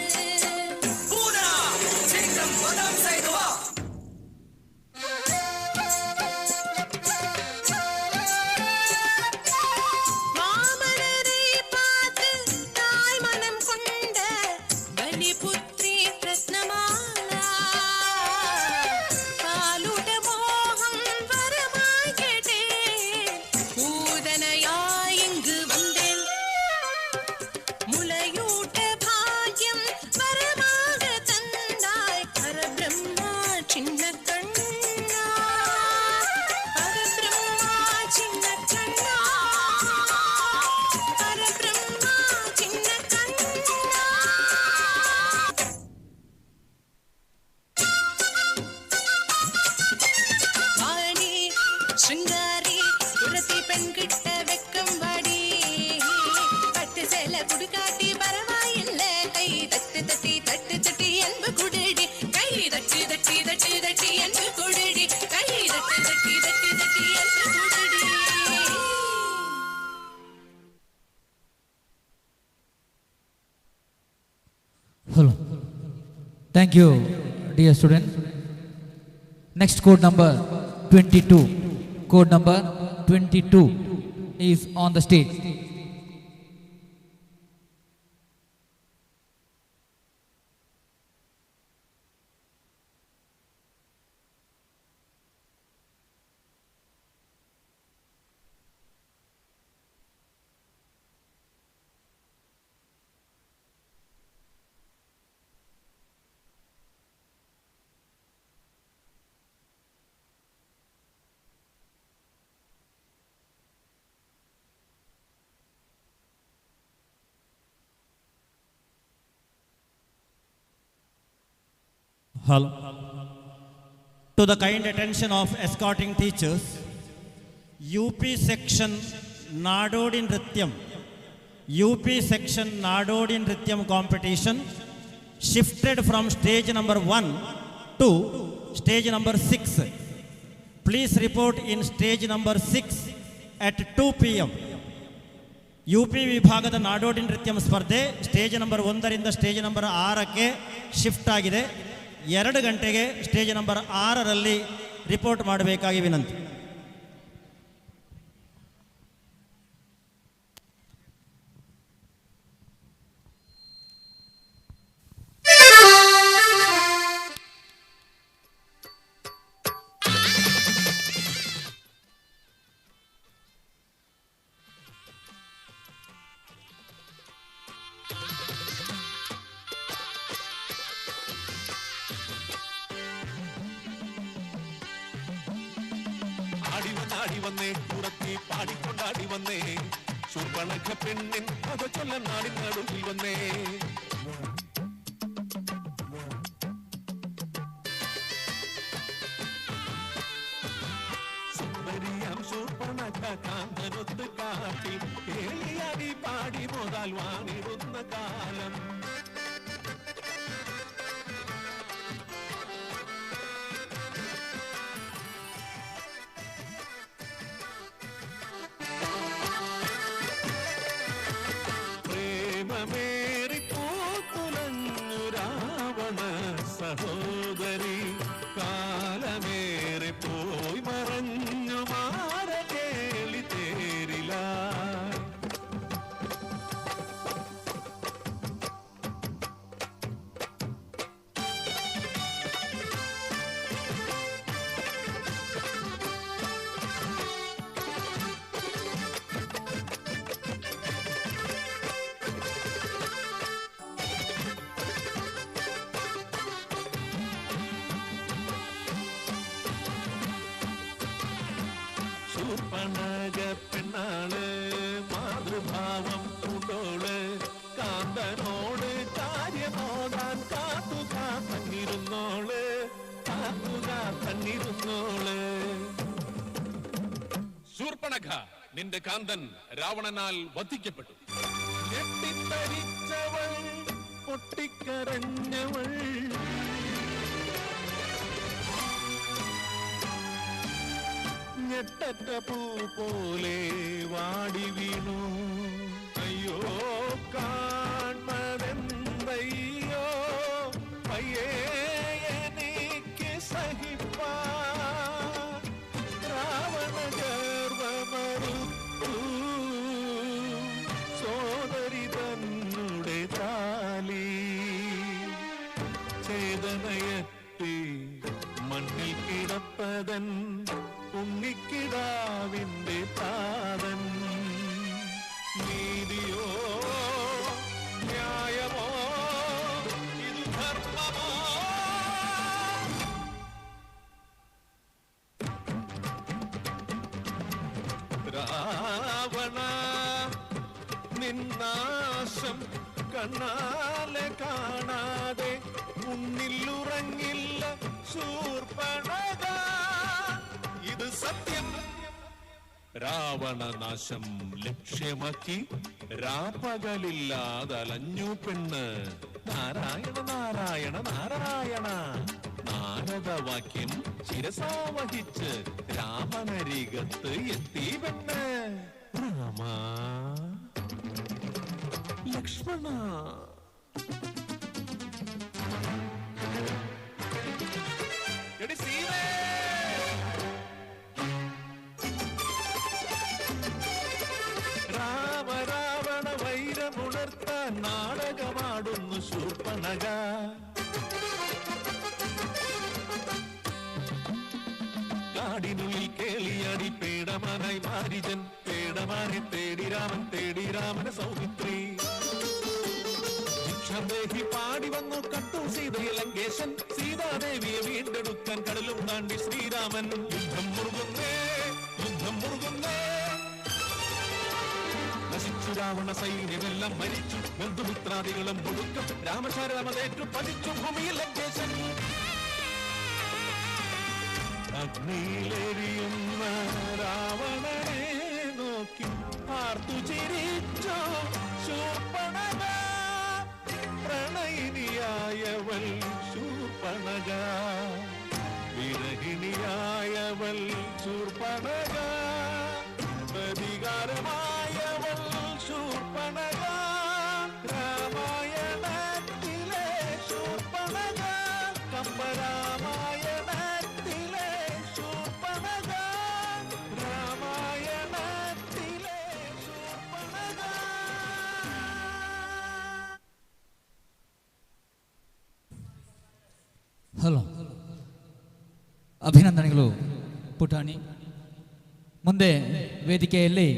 மாமனரை பார்த்து தாய் மனம் கொண்ட பலிபுத்ரி ரத்னமாலா பாலுட மோகம் வரமாய் கேட்டேன் பூதனையாய் இங்கு வந்தேன் முளையூட்ட பாக்கியம் வரமாக தந்தாய் பரபிரம்மா சின்ன கண்ணா பரபிரம்மா சின்ன கண்ணா பரபிரம்மா சின்ன கண்ணா. வாணி ശൃംഗാരി തുരത്തി പെൺകിട്ട വെക്കം വാടി പട്ട് சேல കുടുകാട്ടി പരവായില്ല കൈ തട്ടി തട്ടി തട്ടി തട്ടി അൻപ് കുടടി കൈ തട്ടി തട്ടി തട്ടി തട്ടി അൻപ് കുടടി കൈ തട്ടി തട്ടി തട്ടി തട്ടി Anbu കുടടി. Hello. Thank you, dear student. Next code number 22. Code number 22 is on the stage. Hello. To the kind attention of escorting teachers, UP section Nadodi Nrityam, UP section Nadodi Nrityam competition shifted from stage number 1 to stage number 6. Please report in stage number 6 at 2 p.m. UP ವಿಭಾಗದ ನಾಡೋಡಿ ನೃತ್ಯಂ ಸ್ಪರ್ಧೆ ಸ್ಟೇಜ್ ನಂಬರ್ 1ರಿಂದ ಸ್ಟೇಜ್ ನಂಬರ್ 6ಕ್ಕೆ ಶಿಫ್ಟ್ ಆಗಿದೆ. 2 ಗಂಟೆಗೆ ಸ್ಟೇಜ್ ನಂಬರ್ 6ರಲ್ಲಿ ರಿಪೋರ್ಟ್ ಮಾಡಬೇಕಾಗಿ ವಿನಂತಿ. ആടി വന്നേ കുറത്തി പാടിക്കൊണ്ടാടി വന്നേ ശൂർപ്പണഖ പെണ്ണിൻ അത് ചൊല്ല നാടി നടുവിൽ വന്നേ സുന്ദരിയാം ശൂർപ്പണഖ കാന്തനൊത്ത് കാട്ടി കേളിയാടി പാടി മുതൽ വാണിടുന്ന കാലം സഹോദരി കാലമേറെ പോയി മറഞ്ഞു മാറ കേളി തേരില ശൂർപ്പണഖ പെണ്ണാള് മാതൃഭാവം പൂണ്ടോള് കാന്തനോട് കാര്യമോതാൻ കാത്തുകാത്തന്നിരുന്നോള് ശൂർപ്പണഖ നിന്റെ കാന്തൻ രാവണനാൽ വധിക്കപ്പെട്ടു. ഞെട്ടിത്തരിച്ചവൾ പൊട്ടിക്കരഞ്ഞവൾ ഞെട്ടറ്റ പൂ പോലെ വാടി വീണു. അയ്യോ കാൺമ വേദനയെത്തി മണ്ണിൽ കിടപ്പതൻ ഉണ്ണിക്കിടാവിന്റെ താതൻ. നീതിയോ ന്യായമോ ഇത് ധർമ്മമോ? രാവണ നിന്നാശം കണ്ണാലെ കാണാതെ ഉന്നിലുറങ്ങില്ല ശൂർപ്പണഖ. ഇത് സത്യം. രാവണനാശം ലക്ഷ്യമാക്കി രാപ്പകലില്ലാതലഞ്ഞു പെണ്ണ്. നാരായണ നാരായണ നാരായണ നാരദവാക്യം ശിരസാവഹിച്ച് രാമനരികത്ത് എത്തി പെണ്ണ്. രാമ ലക്ഷ്മണ എടി സീതേ, രാമ രാവണ വൈരമുണർത്താൻ നാടകമാടുന്നു ശൂർപ്പണഖ. കാടിനുള്ളിൽ കേളിയാടി പേടമാനായി മാരിജൻ. പേടമാനെ തേടി രാമൻ, തേടി രാമന് സൗമിത്രി. ഭിക്ഷാദേഹി പാടി വന്നു കട്ടു സീതയെ ലങ്കേശൻ. സീതാദേവിയെ വീണ്ടെടുക്കാൻ കടലും താണ്ടി ശ്രീരാമൻ. യുദ്ധം മുറുകുന്നേ, യുദ്ധം മുറുകുന്നേ. നശിച്ചു രാവണ സൈന്യമെല്ലാം മരിച്ചു. ബന്ധുമിത്രാദികളും മുടുക്കും. രാമശരമതേറ്റു പതിച്ചു ഭൂമിയിൽ ലങ്കേശൻ. അഗ്നിയിലെരിയുന്ന രാവണനെ നോക്കി ആർത്തു ചിരിച്ചോ ശൂർപ്പണഖ. പ്രണയിനിയായവൾ ശൂർപ്പണഖ, വിരഹിണിയായവൾ ശൂർപ്പണഖ, പ്രതികാരമായവൾ ശൂർപ്പണഖ. രാമായണത്തിലെ ശൂർപ്പണഖ, കമ്പരാമായണത്തിലെ ശൂർപ്പണഖ, രാമായണത്തിലെ ശൂർപ്പണഖ. ಹಲೋ, ಅಭಿನಂದನೆಗಳು ಪುಟಾಣಿ. ಮುಂದೆ ವೇದಿಕೆಯಲ್ಲಿ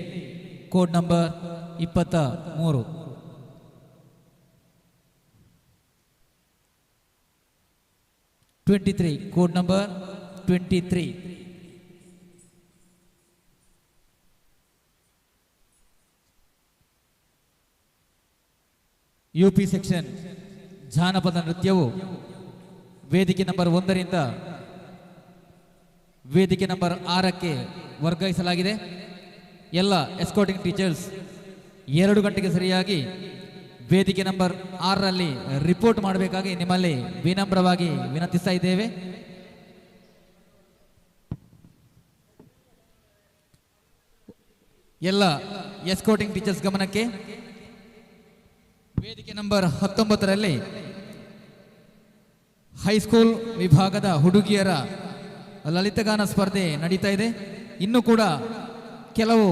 code number 23 23 code number 23 UP section ಜಾನಪದ ನೃತ್ಯವು ವೇದಿಕೆ ನಂಬರ್ 1ರಿಂದ ವೇದಿಕೆ ನಂಬರ್ 6ಕ್ಕೆ ವರ್ಗಾಯಿಸಲಾಗಿದೆ. ಎಲ್ಲ ಎಸ್ಕಾರ್ಟಿಂಗ್ ಟೀಚರ್ಸ್ 2 ಗಂಟೆಗೆ ಸರಿಯಾಗಿ ವೇದಿಕೆ ನಂಬರ್ 6ರಲ್ಲಿ ರಿಪೋರ್ಟ್ ಮಾಡಬೇಕಾಗಿ ನಿಮ್ಮಲ್ಲಿ ವಿನಮ್ರವಾಗಿ ವಿನಂತಿಸ್ತಾ ಇದ್ದೇವೆ. ಎಲ್ಲ ಎಸ್ಕಾರ್ಟಿಂಗ್ ಟೀಚರ್ಸ್ ಗಮನಕ್ಕೆ, ವೇದಿಕೆ ನಂಬರ್ 19ರಲ್ಲಿ ಹೈಸ್ಕೂಲ್ ವಿಭಾಗದ ಹುಡುಗಿಯರ ಲಲಿತಗಾನ ಸ್ಪರ್ಧೆ ನಡೀತಾ ಇದೆ. ಇನ್ನೂ ಕೂಡ ಕೆಲವು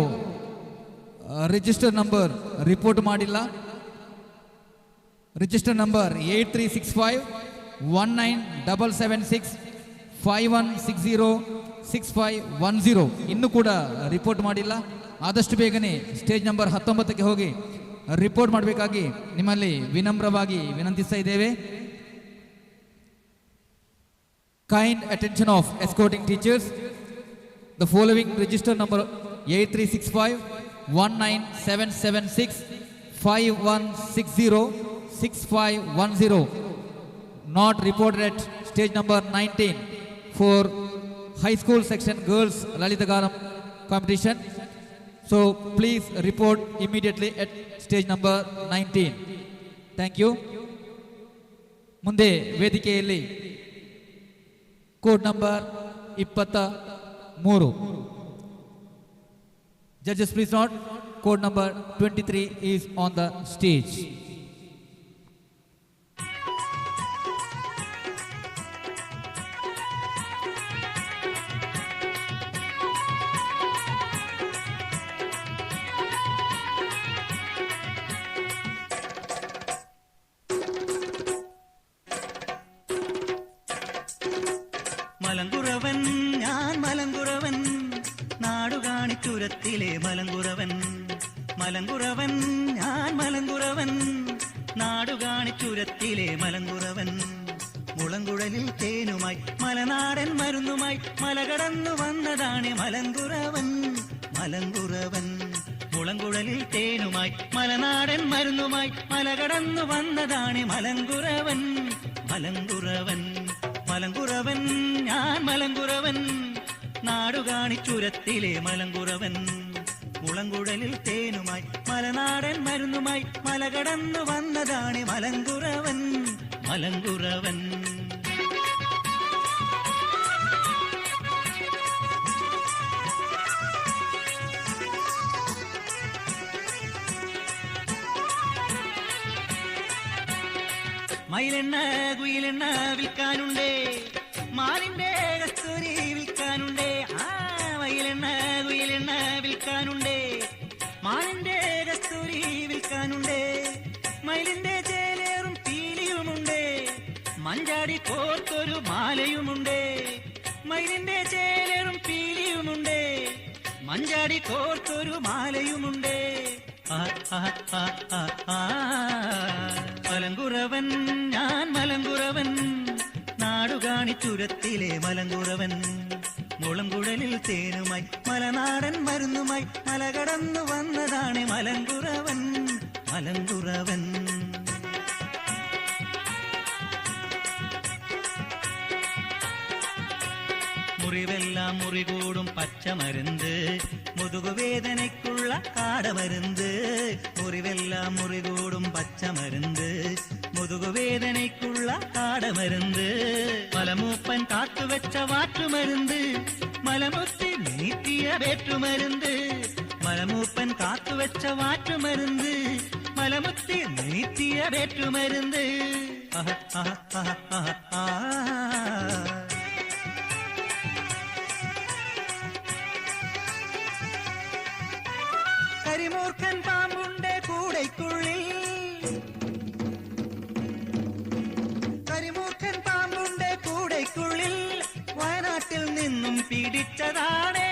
ರಿಜಿಸ್ಟರ್ ನಂಬರ್ ರಿಪೋರ್ಟ್ ಮಾಡಿಲ್ಲ. ರಿಜಿಸ್ಟರ್ ನಂಬರ್ 8365177651606510 ಇನ್ನೂ ಕೂಡ ರಿಪೋರ್ಟ್ ಮಾಡಿಲ್ಲ. ಆದಷ್ಟು ಬೇಗನೆ ಸ್ಟೇಜ್ ನಂಬರ್ 19ಕ್ಕೆ ಹೋಗಿ ರಿಪೋರ್ಟ್ ಮಾಡಬೇಕಾಗಿ ನಿಮ್ಮಲ್ಲಿ ವಿನಮ್ರವಾಗಿ ವಿನಂತಿಸ್ತಾ ಇದ್ದೇವೆ. Kind attention of escorting teachers. The following register number 8365197651606510 not reported at stage number 19 for high school section girls Lalitaganam competition. So please report immediately at stage number 19. Thank you. ಮುಂದೆ ವೇದಿಕೆಯಲ್ಲಿ code number 23. Judges please note, code number 23 is on the stage. മലങ്കുറവൻ ഞാൻ മലങ്കുറവൻ നാടുകാണിച്ചുരത്തിലെ മലങ്കുറവൻ മലങ്കുറവൻ ഞാൻ മലങ്കുറവൻ നാടുകാണിച്ചുരത്തിലെ മലങ്കുറവൻ മുളങ്കുഴലിൽ തേനുമായി മലനാടൻ മരുന്നുമായി മലകടന്നു വന്നതാണ് മലങ്കുറവൻ മലങ്കുറവൻ മുളങ്കുഴലിൽ തേനുമായി മലനാടൻ മരുന്നുമായി മലകടന്നു വന്നതാണ് മലങ്കുറവൻ മലങ്കുറവൻ മലങ്കുറവൻ ഞാൻ മലങ്കുറവൻ നാടുകാണിച്ചുരത്തിലെ മലങ്കുറവൻ മുളങ്കുഴലിൽ തേനുമായി മലനാടൻ മരുന്നുമായി മലകടന്നു വന്നതാണ് മലങ്കുറവൻ മലങ്കുറവൻ മയിലെണ്ണ കുയിലെണ്ണ വിൽക്കാനുണ്ടേ മാലിന്റെ കസ്തൂരി വിൽക്കാനുണ്ടേ മയിലെണ്ണ കുയിലെണ്ണ വിൽക്കാനുണ്ടേ മാലിന്റെ കസ്തൂരി വിൽക്കാനുണ്ടേ മയിലിന്റെ ചേലേറും പീലിയുമുണ്ടേ മഞ്ചാടി കോർത്തൊരു മാലയുമുണ്ടേ മയിലിന്റെ ചേലേറും പീലിയുമുണ്ടേ മഞ്ചാടി കോർത്തൊരു മാലയുമുണ്ടേ മലങ്കുറവൻ ഞാൻ മലങ്കുറവൻ നാടുകാണിച്ചുരത്തിലെ മലങ്കുറവൻ മുളങ്കുഴലിൽ തേനുമായി മലനാടൻ മരുന്നുമായി മലകടന്നു വന്നതാണ് മലങ്കുറവൻ മലങ്കുറവൻ മുറിവെല്ലാം മുറികൂടും പച്ചമരുന്ന് മുതുകുവേദനയ്ക്കുള്ള കാടമരുന്ന് മുറിവെല്ലാം മുറികൂടും പച്ചമരുന്ന് മുതുകുവേദനയ്ക്കുള്ള കാടമരുന്ന് മലമൂപ്പൻ കാത്തുവെച്ച വാറ്റുമരുന്ന് മലമുത്തി നീട്ടിയ വേറ്റുമരുന്ന് മലമൂപ്പൻ കാത്തുവെച്ച വാറ്റുമരുന്ന് മലമുത്തി നീട്ടിയ വേറ്റുമരുന്ന് കരിമൂർഖൻ പാമ്പുണ്ട് കൂടയ്ക്കുള്ളിൽ കരിമൂർഖൻ പാമ്പുണ്ട് കൂടയ്ക്കുള്ളിൽ വയനാട്ടിൽ നിന്നും പിടിച്ചതാണ്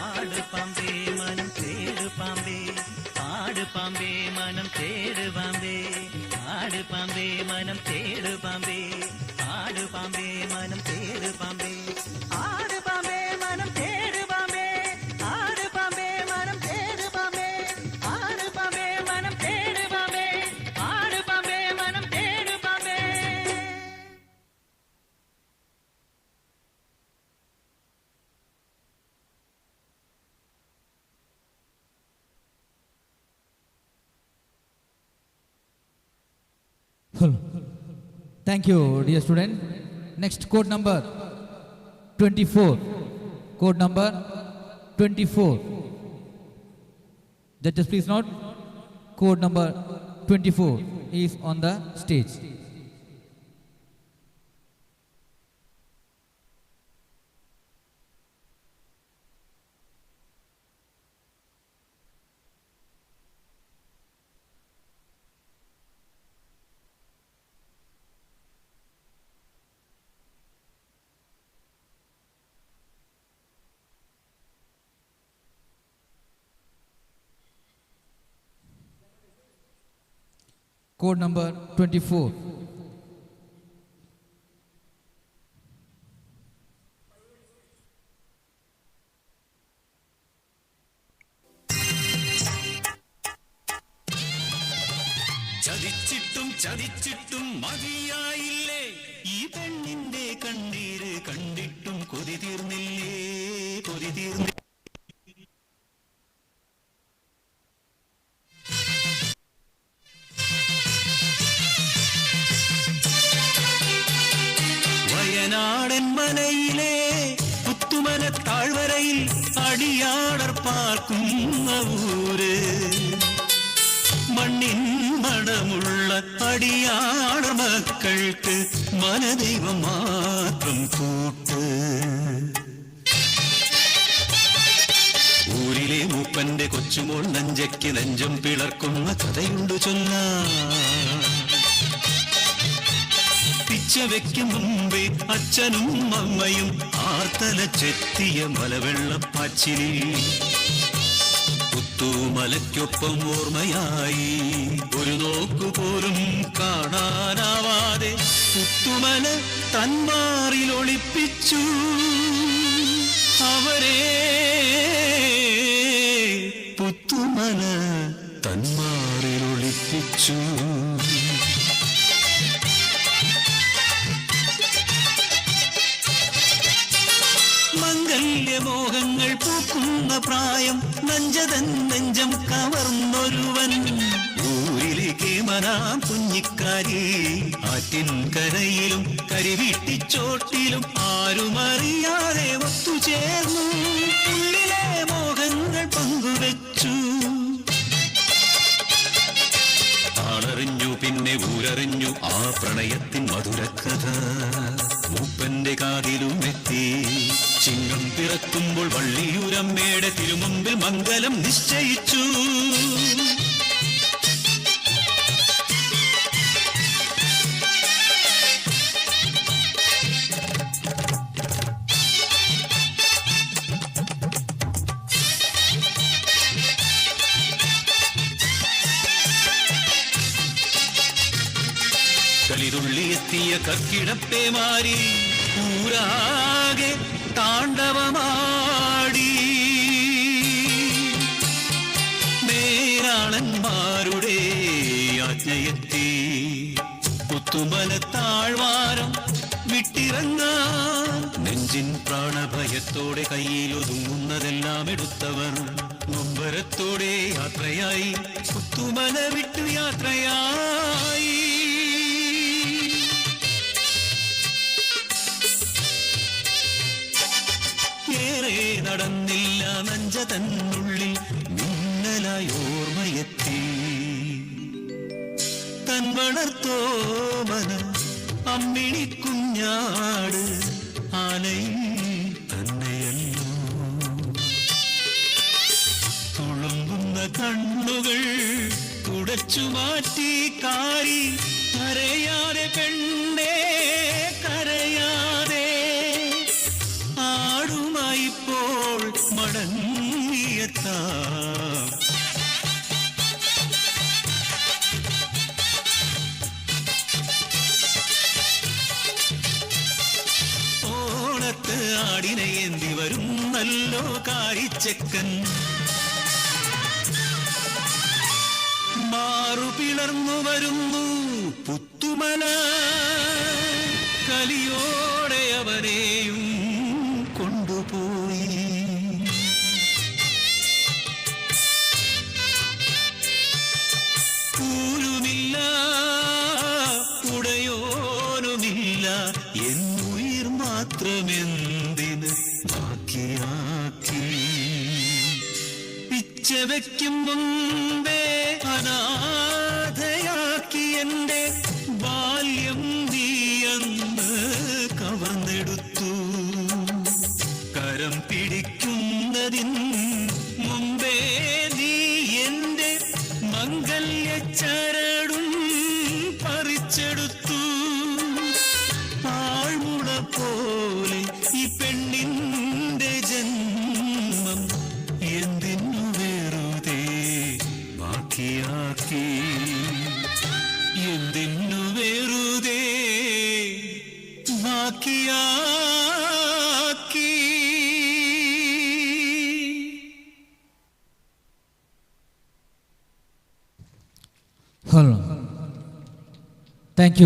ആട് പാമ്പേ മനം തേട് പാമ്പേ ആട് പാമ്പേ മനം തേട് പാമ്പേ ആട് പാമ്പേ മനം തേട് പാമ്പേ ആട് പാമ്പേ മനം തേട് പാമ്പേ ആട് പാമ്പേ മനം തേട് പാമ്പേ ആട് പാമ്പേ മനം തേട് പാമ്പേ ആട് പാമ്പേ മനം തേട് പാമ്പേ ആട് പാമ്പേ മനം തേട് പാമ്പേ. Thank you, dear student. Next, code number 24. Code number 24. Judges, please note. Code number 24 is on the stage. Code number 24. ചതിച്ചിട്ടും ചതിച്ചിട്ടും മതിയായില്ലേ ഈ പെണ്ണിന്റെ കണ്ണീര് കണ്ടിട്ടും കൊതി തീർന്നില്ലേ കൊതി തീർന്നില്ലേ. വയനാടൻ മനയിലെ പുത്തുമന താഴ്വരയിൽ അടിയാടർ പാർക്കുന്ന ഊര് മണ്ണിൻ മണമുള്ള അടിയാടർ മക്കൾക്ക് മനദൈവം മാത്രം കൂട്ട്. മൂപ്പന്റെ കൊച്ചുമോൾ നഞ്ചയ്ക്ക് നെഞ്ചം പിളർക്കുന്ന കഥയുണ്ട് ചൊല്ലാം. പിച്ച വെക്കും മുമ്പേ അച്ഛനും അമ്മയും ആർത്തലച്ചെത്തിയ മലവെള്ളപ്പാച്ചിലിൽ പുത്തുമലയ്ക്കൊപ്പം ഓർമ്മയായി ഒരു നോക്കുപോലും കാണാനാവാതെ പുത്തുമല തന്മാറിലൊളിപ്പിച്ചു അവരെ. പുത്തുമല തന്മാറിലൊളിപ്പിച്ചു. മംഗല്യമോഹങ്ങൾ പൂക്കുന്ന പ്രായം നഞ്ചതൻ നെഞ്ചം കവർന്നൊരുവൻ ഊരിലേക്ക് മനാം കുഞ്ഞിക്കാരി ആറ്റിൻ കരയിലും കരിവീട്ടിച്ചോട്ടിലും ആരുമറിയാതെ ഒത്തുചേർന്നു ഉള്ളിലെ മോഹങ്ങൾ പങ്കുവെച്ചു. ആളറിഞ്ഞു പിന്നെ ഊരറിഞ്ഞു ആ പ്രണയത്തിൻ മധുരക്കഥ മൂപ്പന്റെ കാതിലും എത്തി. ചിങ്ങം പിറക്കുമ്പോൾ വള്ളിയൂരമ്മയുടെ തിരുമുമ്പിൽ മംഗലം നിശ്ചയിച്ചു. കളിതുള്ളിയെത്തിയ കർക്കിടപ്പേമാരി ഊരാകെ താണ്ഡവമാടി. മേരാളന്മാരുടെ യാജ്ഞയെത്തി പുത്തുമല താഴ്വാരം വിട്ടിറങ്ങാൻ. നെഞ്ചിൻ പ്രാണഭയത്തോടെ കയ്യിലൊതുങ്ങുന്നതെല്ലാം എടുത്തവർ നൊമ്പരത്തോടെ യാത്രയായി പുത്തുമല വിട്ടു യാത്രയായി. ഏറെ നടന്നില്ല നഞ്ച തന്നുള്ളിൽ മിന്നലായി ഓർമ്മയെത്തി. തൻ വളർത്തോമന അമ്മിണി കുഞ്ഞാട് ആലയിൽ തന്നെയല്ലോ. തുളുമ്പുന്ന കണ്ണുകൾ തുടച്ചു മാറ്റി കാരി കരയാതെ പെണ്ണേ കരയാതെ ആടുമായിപ്പോൾ മടങ്ങിയെത്താം. ഓണത്ത് ആടിനെ ഏന്തി വരുന്നല്ലോ കാരിച്ചക്കൻ. മാറുപിളർന്നു വരുന്നു പുത്തുമല കലിയോടെ അവരെയും കൊണ്ടുപോയി. ൂരുമില്ല ഉടയോനുമില്ല എന്നുയിർ മാത്രമെന്തിന് ബാക്കിയാക്കി. പിച്ച വയ്ക്കും മുമ്പേ അനാഥയാക്കി എന്റെ ബാല്യം നീയെന്ന് കവർന്നെടുത്തു. കരം പിടിക്കുന്നതിൻ മുമ്പേ നീ എന്റെ മംഗല്യച്ചരടും പറിച്ചെടുത്തു. പാഴ്മുള പോലെ ഈ പെണ്ണിന്റെ ജന്മം എന്തിനു വെറുതെ ബാക്കിയാക്കി. എന്തിനു വെറുതെ ബാക്കിയാക്കി. Hello, thank you.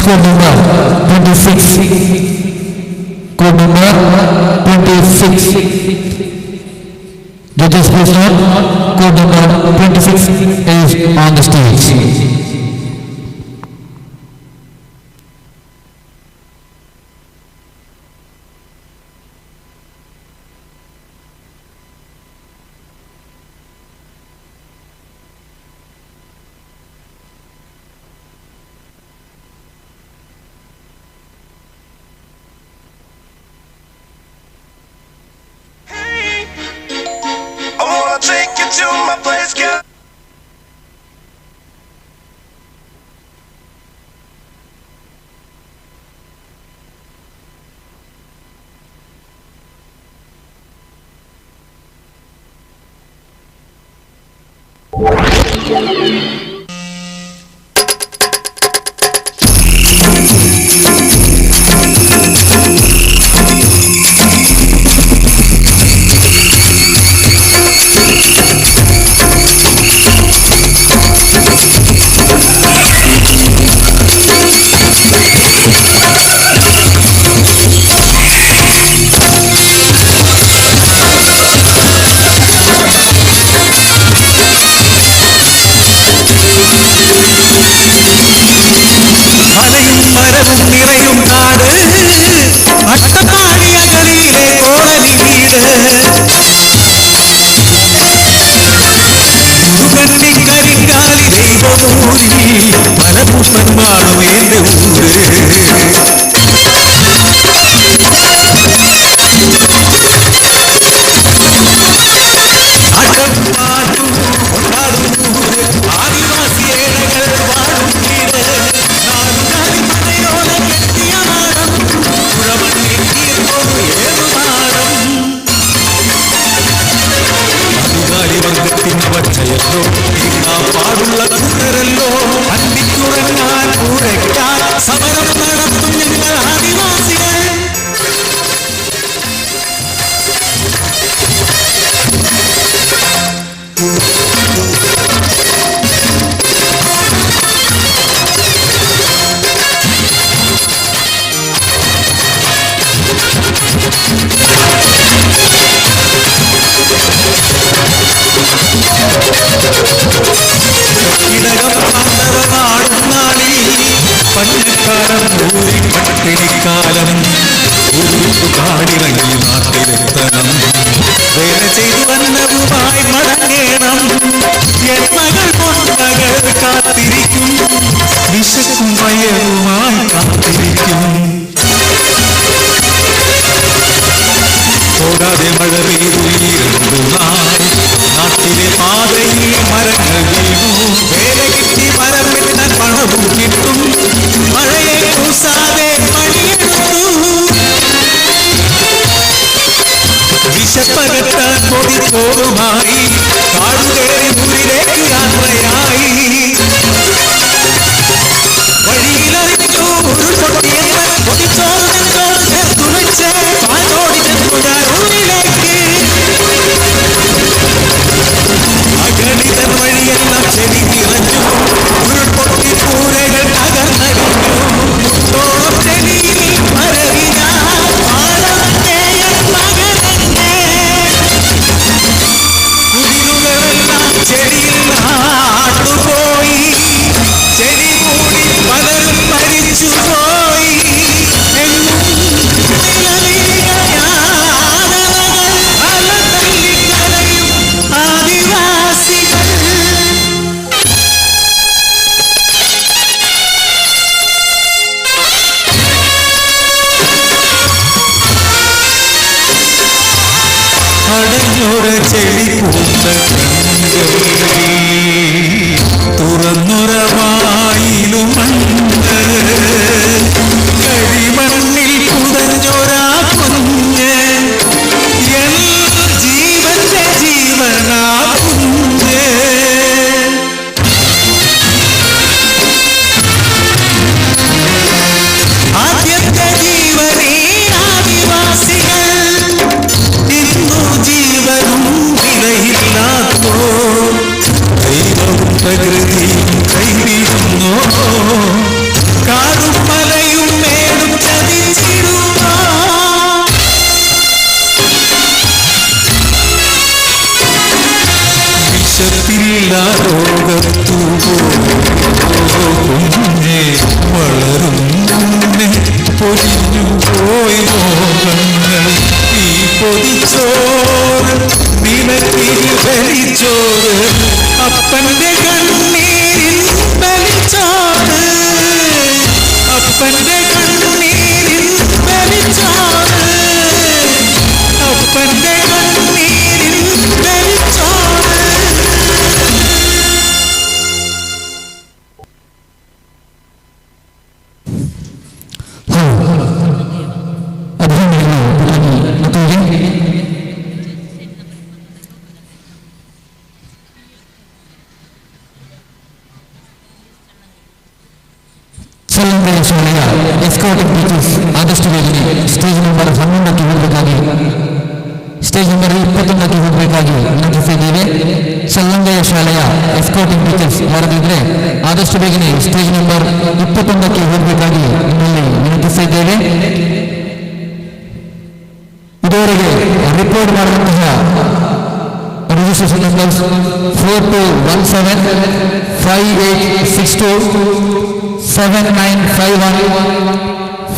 code number 26. Code number 26. Judges, please note, code number 26 is on the stage. പ്രകൃതി കൈവിടുന്നു കാടും എല്ലാ ലോകത്തു കുഞ്ഞെ വളരും മുന്നേ പൊരിഞ്ഞു പോയി മോഹങ്ങൾ ഈ പൊതിച്ചോറ് നിലത്തിൽ വലിച്ചോറ് അപ്പന്റെ കണ്ണീരിൽ വലിച്ചോറ് അപ്പന്റെ കണ്ണീരിൽ വലിച്ചോറ് അപ്പന്റെ കണ്ണീരിൽ വലിച്ചോറ്. ಚಲ್ಲಂಬೆಯ ಶಾಲೆಯ ಎಸ್ಕಾಟಿಂಗ್ ಟೀಚರ್ಸ್ ಆದಷ್ಟು ಬೇಗನೆ ಸ್ಟೇಜ್ ನಂಬರ್ 11ಕ್ಕೆ ಹೋಗಬೇಕಾಗಿ ಸ್ಟೇಜ್ ನಂಬರ್ 21ಕ್ಕೆ ಹೋಗಬೇಕಾಗಿ ವಿನಂತಿಸಿದ್ದೇವೆ. ಚಲ್ಲಂಬೆಯ ಶಾಲೆಯ ಎಸ್ಕಾಟಿಂಗ್ ಟೀಚರ್ಸ್ ಯಾರಾದಿದ್ರೆ ಆದಷ್ಟು ಬೇಗನೆ ಸ್ಟೇಜ್ ನಂಬರ್ 21ಕ್ಕೆ ಹೋಗಬೇಕಾಗಿ ನಿಮ್ಮಲ್ಲಿ ವಿನಂತಿಸಿದ್ದೇವೆ. ಇದುವರೆಗೆ ರಿಪೋರ್ಟ್ ಮಾಡಿದಂತಹ ರಿಜಿಸ್ಟ್ರೇಷನ್ ನಂಬರ್ಸ್ 4217 5862 7951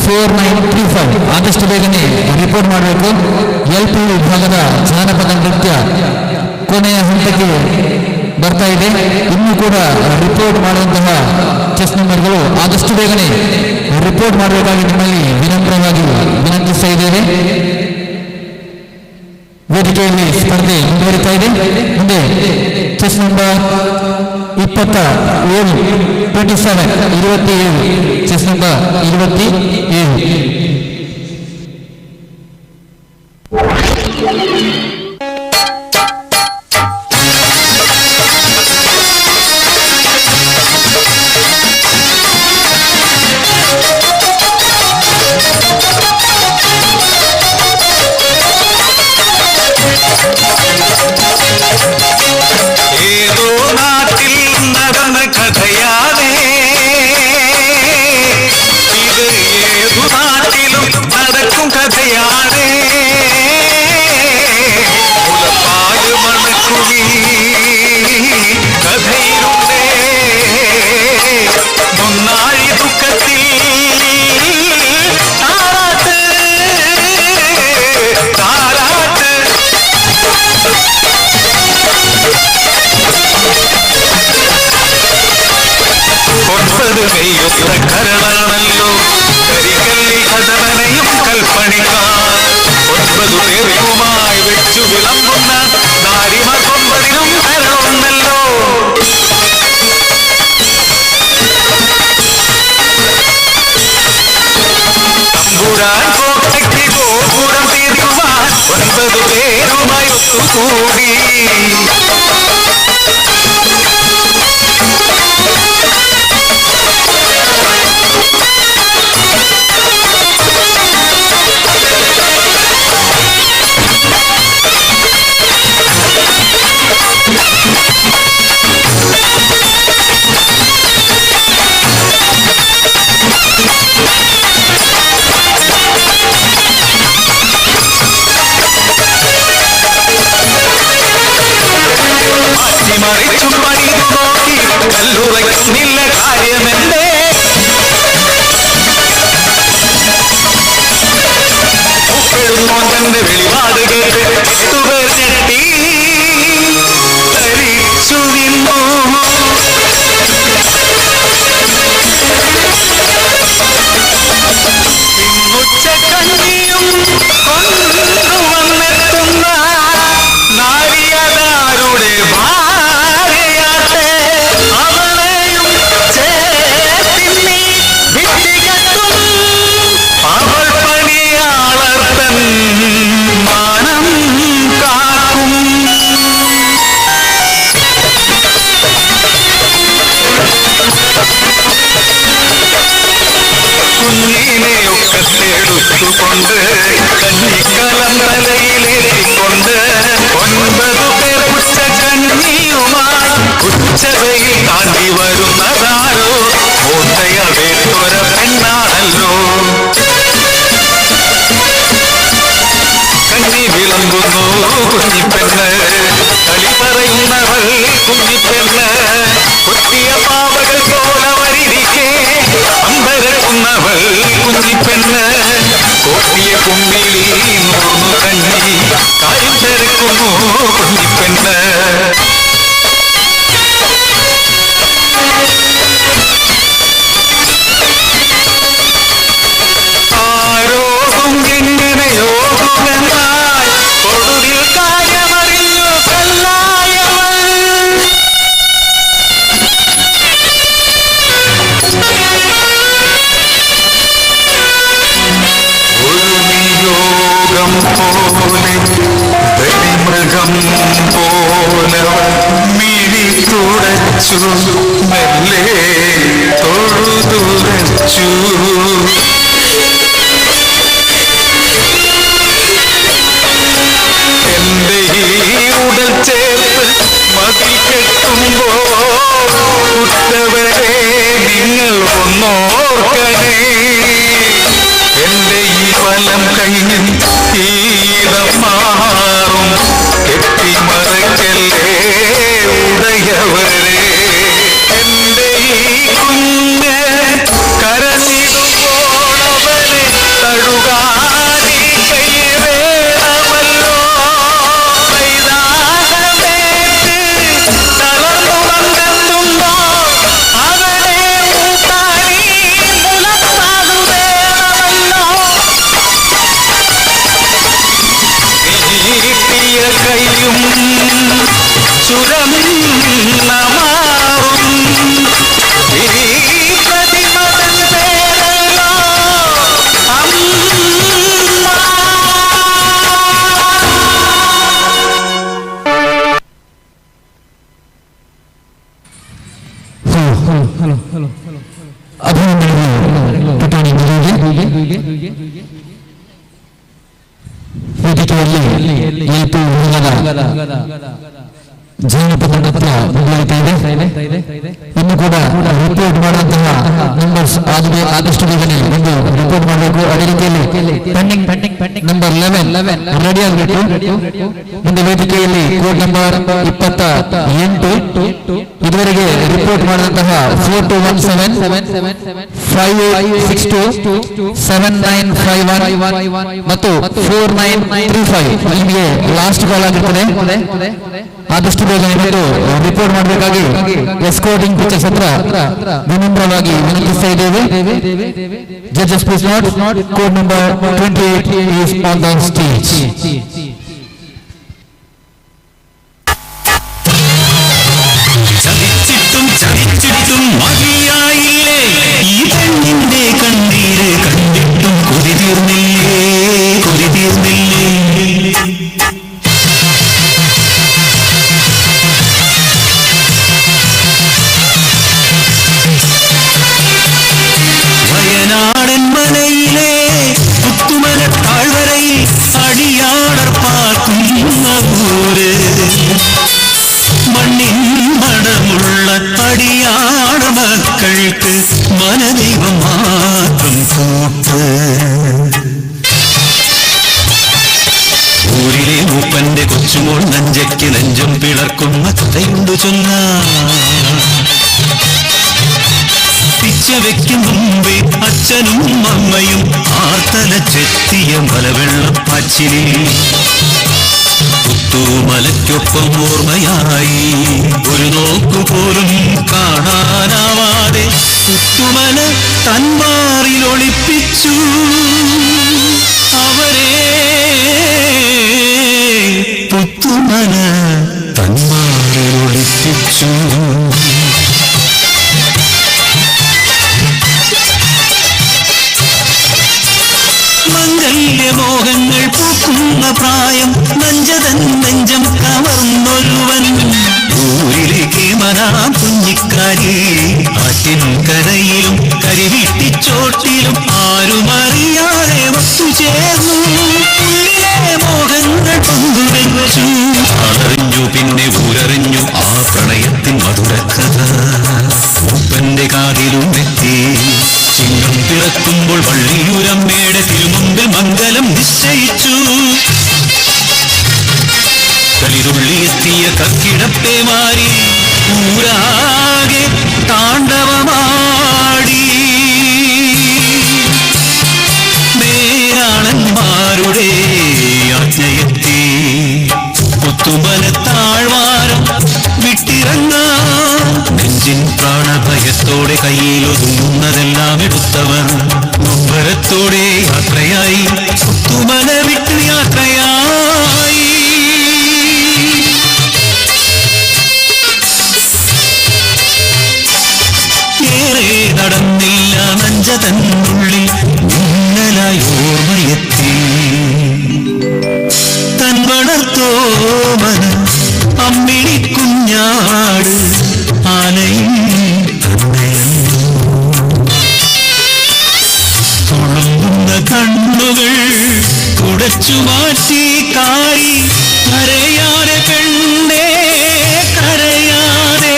4935 ಆದಷ್ಟು ಬೇಗನೆ ರಿಪೋರ್ಟ್ ಮಾಡಬೇಕು. LP ವಿಭಾಗದ ಜಾನಪದ ನೃತ್ಯ ಕೊನೆಯ ಹಂತಕ್ಕೆ ಬರ್ತಾ ಇದೆ. ಇನ್ನೂ ಕೂಡ ರಿಪೋರ್ಟ್ ಮಾಡುವಂತಹ ಚೆಸ್ ನಂಬರ್ಗಳು ಆದಷ್ಟು ಬೇಗನೆ ರಿಪೋರ್ಟ್ ಮಾಡಬೇಕಾಗಿ ನಿಮ್ಮಲ್ಲಿ ವಿನಮ್ರವಾಗಿ ವಿನಂತಿಸ್ತಾ ಇದ್ದೇವೆ. ವೇದಿಕೆಯಲ್ಲಿ ಸ್ಪರ್ಧೆ ಮುಂದುವರಿತಾ ಇದೆ. ಮುಂದೆ ಚೆಸ್ ನಂಬರ್ 27 ಚೆಸ್ ನಂಬರ್ 27. ഏതോ നാട്ടിൽ നടന്ന കഥയാണേ ഇത്, ഏതു നാട്ടിലും നടക്കും കഥയാണേ. മുലപ്പാല് മണക്കുമീ കഥയിലുണ്ടേ മുന്നാഴി ദുഃഖത്തിൽ താരാട്ട് താരാട്ട്. ഒൻപത് നെയ്യൊത്ത കരളാണല്ലോ കരികല്ലിൽ കഥനയും കൽപ്പണിക്കാർ. 9 പേരുമായി വെച്ചു വിളമ്പുന്ന നാരിമാർ 9നും കരളുന്നല്ലോ. തമ്പുരാൻ കോട്ടയ്ക്ക് ഗോപുരം തീരുവാൻ 9 പേരുമായി ഒത്തുകൂടി. മറിച്ചും പണിതു നോക്കി കല്ലുറയ്ക്കുന്നില്ല കാര്യമെന്തേ. മോന്റെ വെളിപാട് കേട്ട് 8 പേർ ഞെട്ടി ധരിച്ചു നിന്നു. പിന്നുച്ചക്കഞ്ഞിയും കൊണ്ടുവന്നെത്തുന്ന നാരിയതാരുടെ ഭാര്യയാട്ടെ. അവളെയും ചേർത്തിന്നി ഭിത്തികത്തും അവൾ പണിയാളർത്തൻ മാനം കാക്കും. കുഞ്ഞിനെയൊക്കെ തേടുത്തുകൊണ്ട് കഞ്ഞിക്കലം തലയിലേറ്റിക്കൊണ്ട് 9 പേർ ഉച്ചകഞ്ഞിയുമായി ഉച്ചതയിൽ താണ്ടി വരുന്നതാരോ മൂത്തയവേറ്റൊര പെണ്ണാണല്ലോ. കഞ്ഞി വിളമ്പുന്നു കുഞ്ഞിപ്പെണ്ണ്, കളി പറയുന്നവൾ കുഞ്ഞിപ്പെണ്ണ്. കുമ്മിളി നോർന്നു കണ്ണി കാര്യം തിരക്കുന്നു കുഞ്ഞിപ്പെണ്ണ് ആരോടും എങ്ങനെയോടുമെന്നാൽ ഒടുവിൽ കാര്യമറിഞ്ഞു കല്ലായവൾ ഒരു നിയോഗം പോലെ ബലിമൃഗം പോലെ മിഴി തുടച്ചു മെല്ലെ തൊഴുതുറച്ചു എന്റെ ഈ ഉടൽ ചേർത്ത് മതിൽ കെട്ടുമ്പോൾ ഉറ്റവരെ നിങ്ങൾ ഒന്നോർക്കണേ എന്റെ ഈ ഫലം കഴിഞ്ഞ് ഈലം മാറും കെട്ടിമറക്കല്ലേ ഉടയവരെ എന്റെ ഈ കുഞ്ഞ് കരഞ്ഞിടുമ്പോൾ അവനെ തഴുകാനീ കൈ വേണമല്ലോ മൈതാനമേറ്റ് തളർന്നു വന്നെത്തുമ്പോൾ അവനെ ഊട്ടാനീ മുലപ്പാതു വേണമല്ലോ നീട്ടിയ കൈയും ചുരന്നമാറും ഈ പ്രതിമതൻ പേരല്ലോ അമ്മ ಇನ್ನು ಕೂಡ ರಿಪೋರ್ಟ್ ಮಾಡುವಂತಹ ನಂಬರ್ಸ್ ಆದಷ್ಟು ಬೇಗನೆ ಒಂದು ರಿಪೋರ್ಟ್ ಮಾಡಬೇಕು. ಅದೇ ರೀತಿಯಲ್ಲಿ ಪೆಂಡಿಂಗ್ ನಂಬರ್ 11 ರೆಡಿ ಆಗಬೇಕು. ಮುಂದೆ ವೇದಿಕೆಯಲ್ಲಿ ಕೋಡ್ ನಂಬರ್ 28 ಇದುವರೆಗೆ ರಿಪೋರ್ಟ್ ಮಾಡಿದಂತಹ 4217 5862 7951 ಮತ್ತು 4935 ನಿಮಗೆ ಲಾಸ್ಟ್ ಕಾಲ್ ಆಗಿರ್ತದೆ. ಆದಷ್ಟು ಬೇಗನೆ ಬಂದು ರಿಪೋರ್ಟ್ ಮಾಡಬೇಕಾಗಿ ಎಸ್ಕೋರ್ಟಿಂಗ್ ಪಿಕ್ಚರ್ಸ್ ಹತ್ರ ವಿನಮ್ರವಾಗಿ ವಿನಂತಿಸ್ತಾ ಇದ್ದೇವೆ. Judges please note code number 28 is on the stage. ചതിച്ചിട്ടും ചതിച്ചിട്ടും മതിയായില്ലേ ഈ പെണ്ണിന്റെ കണ്ണീര് കണ്ടിട്ടും കൊതി തീർന്നില്ലേ കൊതി തീർന്നില്ലേ വയനാടൻ മനയിലെ പുത്തുമല താഴ്വരയിൽ അടിയാടർ പാർക്കുന്ന ഊര് മണ്ണിൻ മണമുള്ള അടിയാട മക്കൾക്ക് മനദൈവം മാത്രം കൂട്ട് ഊരിലെ മൂപ്പന്റെ കൊച്ചുമോൾ നഞ്ചയ്ക്ക് നെഞ്ചം പിളർക്കുന്ന കഥയുണ്ട് ചൊന്ന പിച്ച വെക്കും മുമ്പേ അച്ഛനും അമ്മയും ആർത്തലച്ചെത്തിയ മലവെള്ളപ്പാച്ചിലിൽ പുത്തുമലയ്ക്കൊപ്പം ഓർമ്മയായി ഒരു നോക്കുപോലും കാണാനാവാതെ പുത്തുമല തന്മാറിലൊളിപ്പിച്ചു അവരെ പുത്തുമല തന്മാറിലൊളിപ്പിച്ചു മംഗല്യമോഹങ്ങൾ പൂക്കുന്ന പ്രായം നഞ്ചതൻ നെഞ്ചം കവർന്നൊരുവൻ ഊരിലേക്ക് മനാം കുഞ്ഞിക്കാരി ആറ്റിൻ കരയിലും കരിവീട്ടിച്ചോട്ടിലും ആരുമറിയാതെ ഒത്തുചേർന്നു ഉള്ളിലെ മോഹങ്ങൾ പങ്കുവെച്ചു അറിഞ്ഞു പിന്നെ ഊരറിഞ്ഞു ആ പ്രണയത്തിൻ മധുരക്കഥ മൂപ്പന്റെ കാതിലും എത്തി ചിങ്ങം പിറക്കുമ്പോൾ വള്ളിയൂരമ്മയുടെ തിരുമുമ്പിൽ മംഗലം നിശ്ചയിച്ചു കളിതുള്ളിയെത്തിയ കക്കിടപ്പേ മാറി ഊരാകെ താണ്ഡവമാടി യാത്രയായി പുത്തുമല വിട്ടു യാത്രയായി. ഏറെ നടന്നില്ല നഞ്ചതന്നുള്ളിൽ മിന്നലായി ഓർമ്മയെത്തി. തൻ വളർത്തോമന അമ്മിണി കുഞ്ഞാട് ആനയും തുളുമ്പുന്ന കണ്ണുകൾ തുടച്ചു മാറ്റി കാരി കരയാതെ പെണ്ണേ കരയാതെ.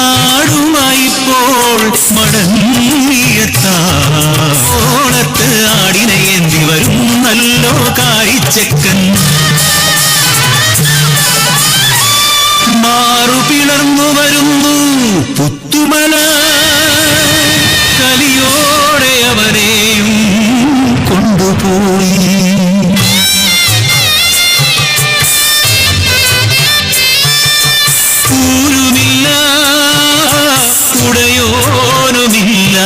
ആടുമായിപ്പോൾ മടങ്ങിയെത്താണത്ത് ആടിനെ എന്തി വരും നല്ലോ കാരിച്ചക്കൻ. മാറു പിളർന്നു വരുന്നു പുത്തുമല കലിയോടെ അവരെയും കൊണ്ടുപോയി. ൂരുമില്ല ഉടയോനുമില്ല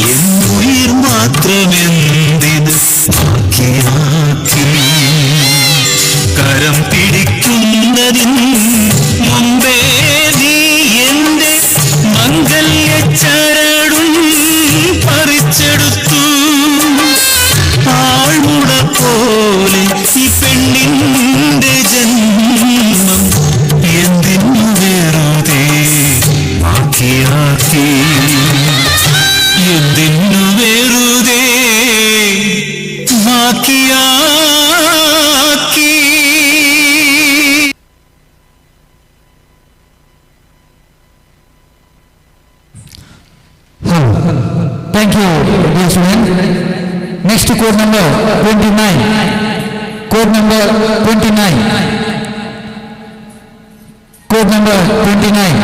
എന്നുയിർ മാത്രമെന്തിന് ബാക്കിയാക്കി. കരം പിടിക്കുന്നതിൻ മുമ്പേ നീ എന്റെ മംഗല്യച്ചരടും പറിച്ചെടുത്തു. ആൾമുട പോലെ ഈ പെണ്ണിന്റെ ജന്മം എന്തിനു വെറുതെ ബാക്കിയാക്കി. എന്തിനു വെറുതെ ബാക്കിയാക്കി. Thank you, dear student. Next to code number 29. Code number 29. Code number 29.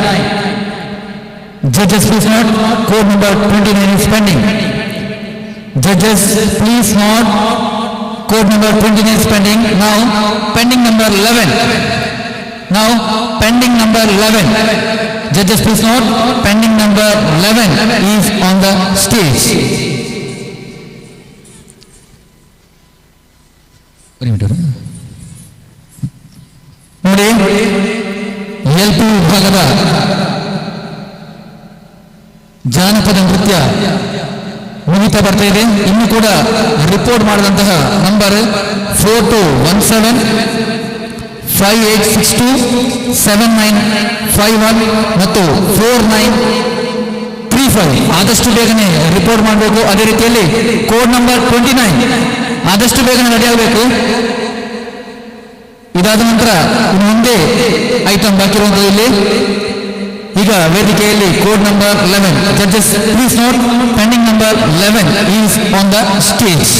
Judges, please note. Code number 29 is pending. Judges, please note. Code number 29 is pending. Now, pending number 11. Now, pending number 11. Judges, please note. Pending number 11 is on the stage. ನೋಡಿ, LP ವಿಭಾಗದ ಜಾನಪದ ನೃತ್ಯ ಮುಗಿತಾ ಬರ್ತಾ ಇದೆ. ಇನ್ನು ಕೂಡ ರಿಪೋರ್ಟ್ ಮಾಡಿದಂತಹ ನಂಬರ್ 421758627951 ಮತ್ತು 4935 ಆದಷ್ಟು ಬೇಗನೆ ರಿಪೋರ್ಟ್ ಮಾಡಬೇಕು. ಅದೇ ರೀತಿಯಲ್ಲಿ ಕೋಡ್ ನಂಬರ್ 29 ಆದಷ್ಟು ಬೇಗನೆ ರೆಡಿ ಆಗಬೇಕು. ಇದಾದ ನಂತರ ಇನ್ನು ಮುಂದೆ ಐಟಮ್ ಬಾಕಿ ಇರುವಂಥದ್ದು ಇಲ್ಲಿ. ಈಗ ವೇದಿಕೆಯಲ್ಲಿ code number 11. Judges please note, pending number 11 is on the stage.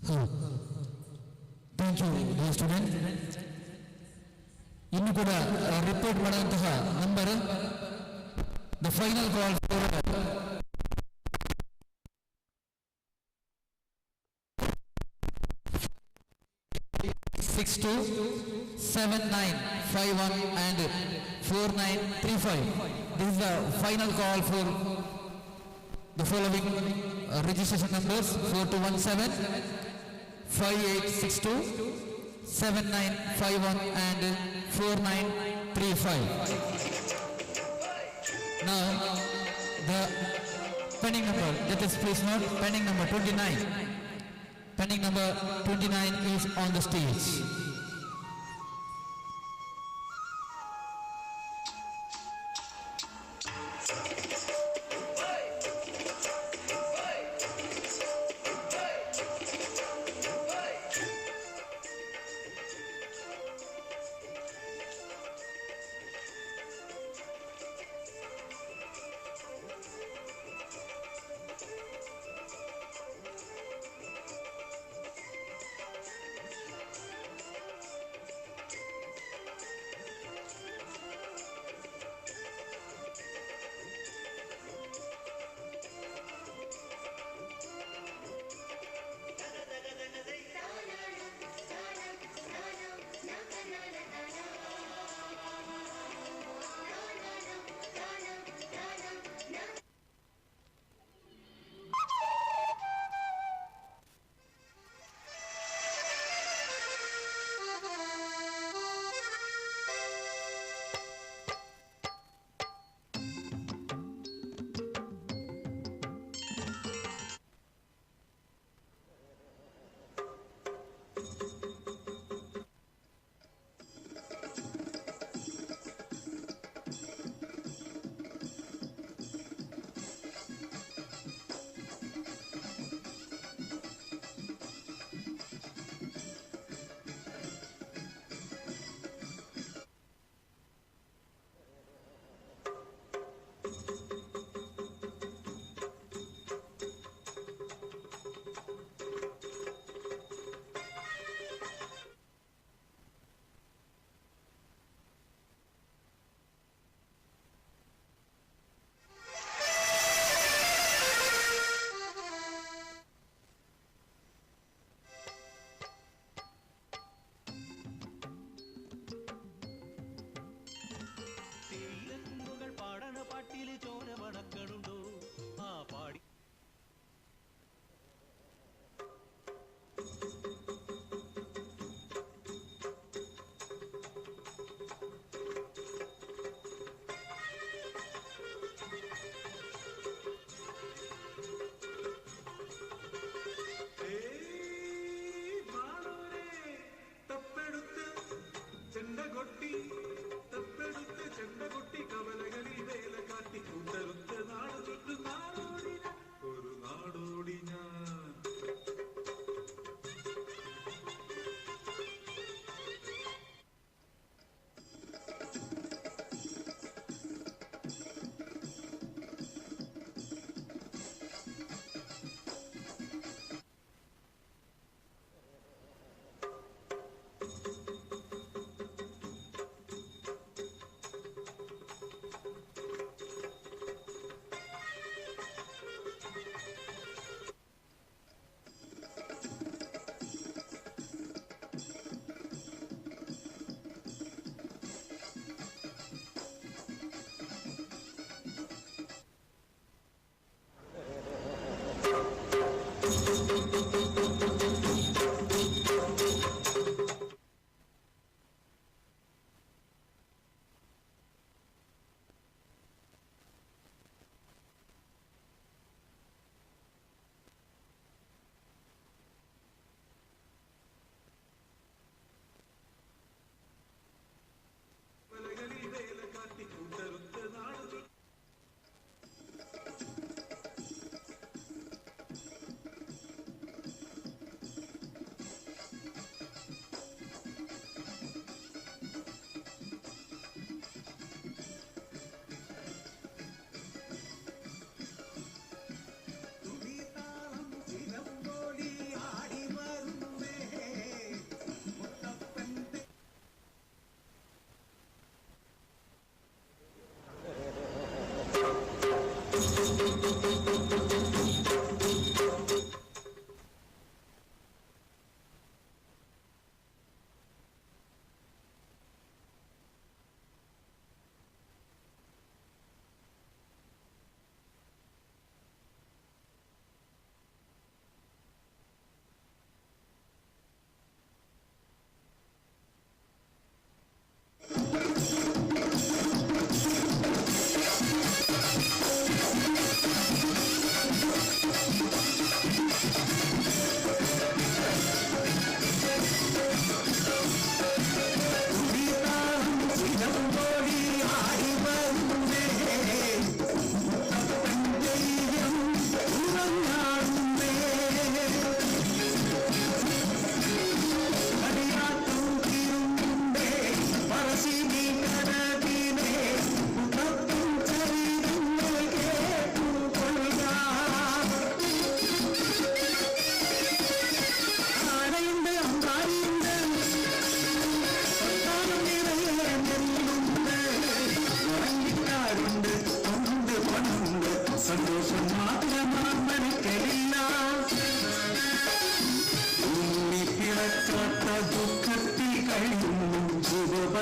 Thank you student. ಇನ್ನು ಕೂಡ ರಿಪೋರ್ಟ್ ಮಾಡುವಂತಹ number the final call for 627951 and 4935. This is the final call for the following registration numbers: 4217 5862 7951 and 4935. Now the pending number, that is please note, pending number 29. Pending number 29 is on the stage.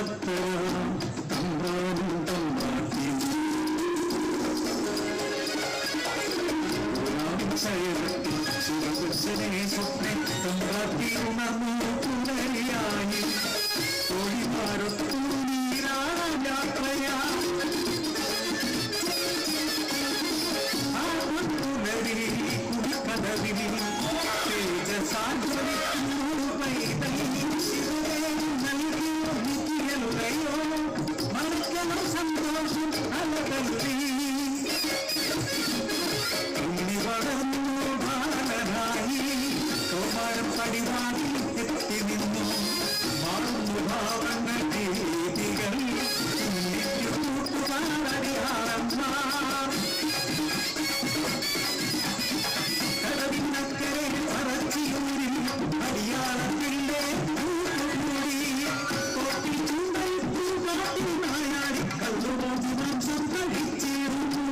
ഭക്തരാം തമ്പ്രാനും തമ്പ്രാട്ടിയും ശിവപുരുഷനെ സ്വപ്നെ തമ്പ്രാട്ടി ഉണർന്നു പുലരിയായി തൊഴിമാരൊത്തു നീരാടാൻ യാത്രയാ പുലരി കുടിക്കടവിൽ തേജസാഞ്ജലിക്കുന്നു പൈതൽ ശിവനെ നൽകിയോ നിത്യലുകയോ മറക്കണം സന്തോഷം അലകല്ലി ഇനി വളർന്നു ബാലനായി കൗമാരം പടിവാതിൽ എത്തി നിന്നു മാറുന്നു ഭാവങ്ങൾ രീതികൾ കടവിനക്കരെ പറച്ചിയൂരിൽ അടിയാളത്തിന്റെ കോട്ടിൽ ചൂണ്ടൽ പൂകാട്ടിൽ നായാടി കല്ലുപോയി മാംസം കഴിച്ചിരുന്നു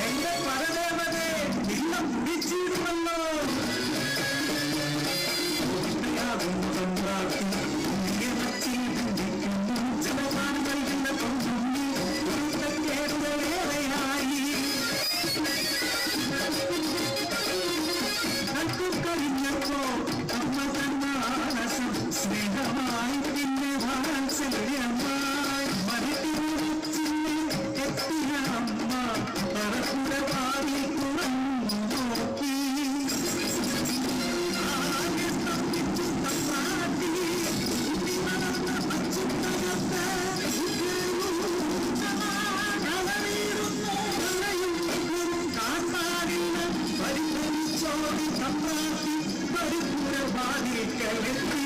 എന്റെ പരദേവതേ നിന്ന കുടിച്ചിരുമല്ലോ തമ്പ്രാട്ടി നിയമത്തിൽ ബന്ധിക്കുന്നു ജലപാനം നൽകുന്ന കൊണ്ടുണ്ണി കേടുകളേറെയായി നൽകും കഴിഞ്ഞപ്പോ അമ്മ തന്മാനസം സ്നേഹമായി പിന്നെ വാത്സല്യമായി മനസ്സിനെ എത്തിയ അമ്മ പറപ്പുര പാടി തുറന്നു നോക്കി ആകെ സ്തംഭിച്ചു തമ്പ്രാട്ടി ഉണ്ടിമറന്ന പച്ചുത്തകത്ത് കാട്ടാടിന് പരിഭ്രമിച്ചോടി തമ്പ്രാട്ടി പരിപുര പാടിക്കലെത്തി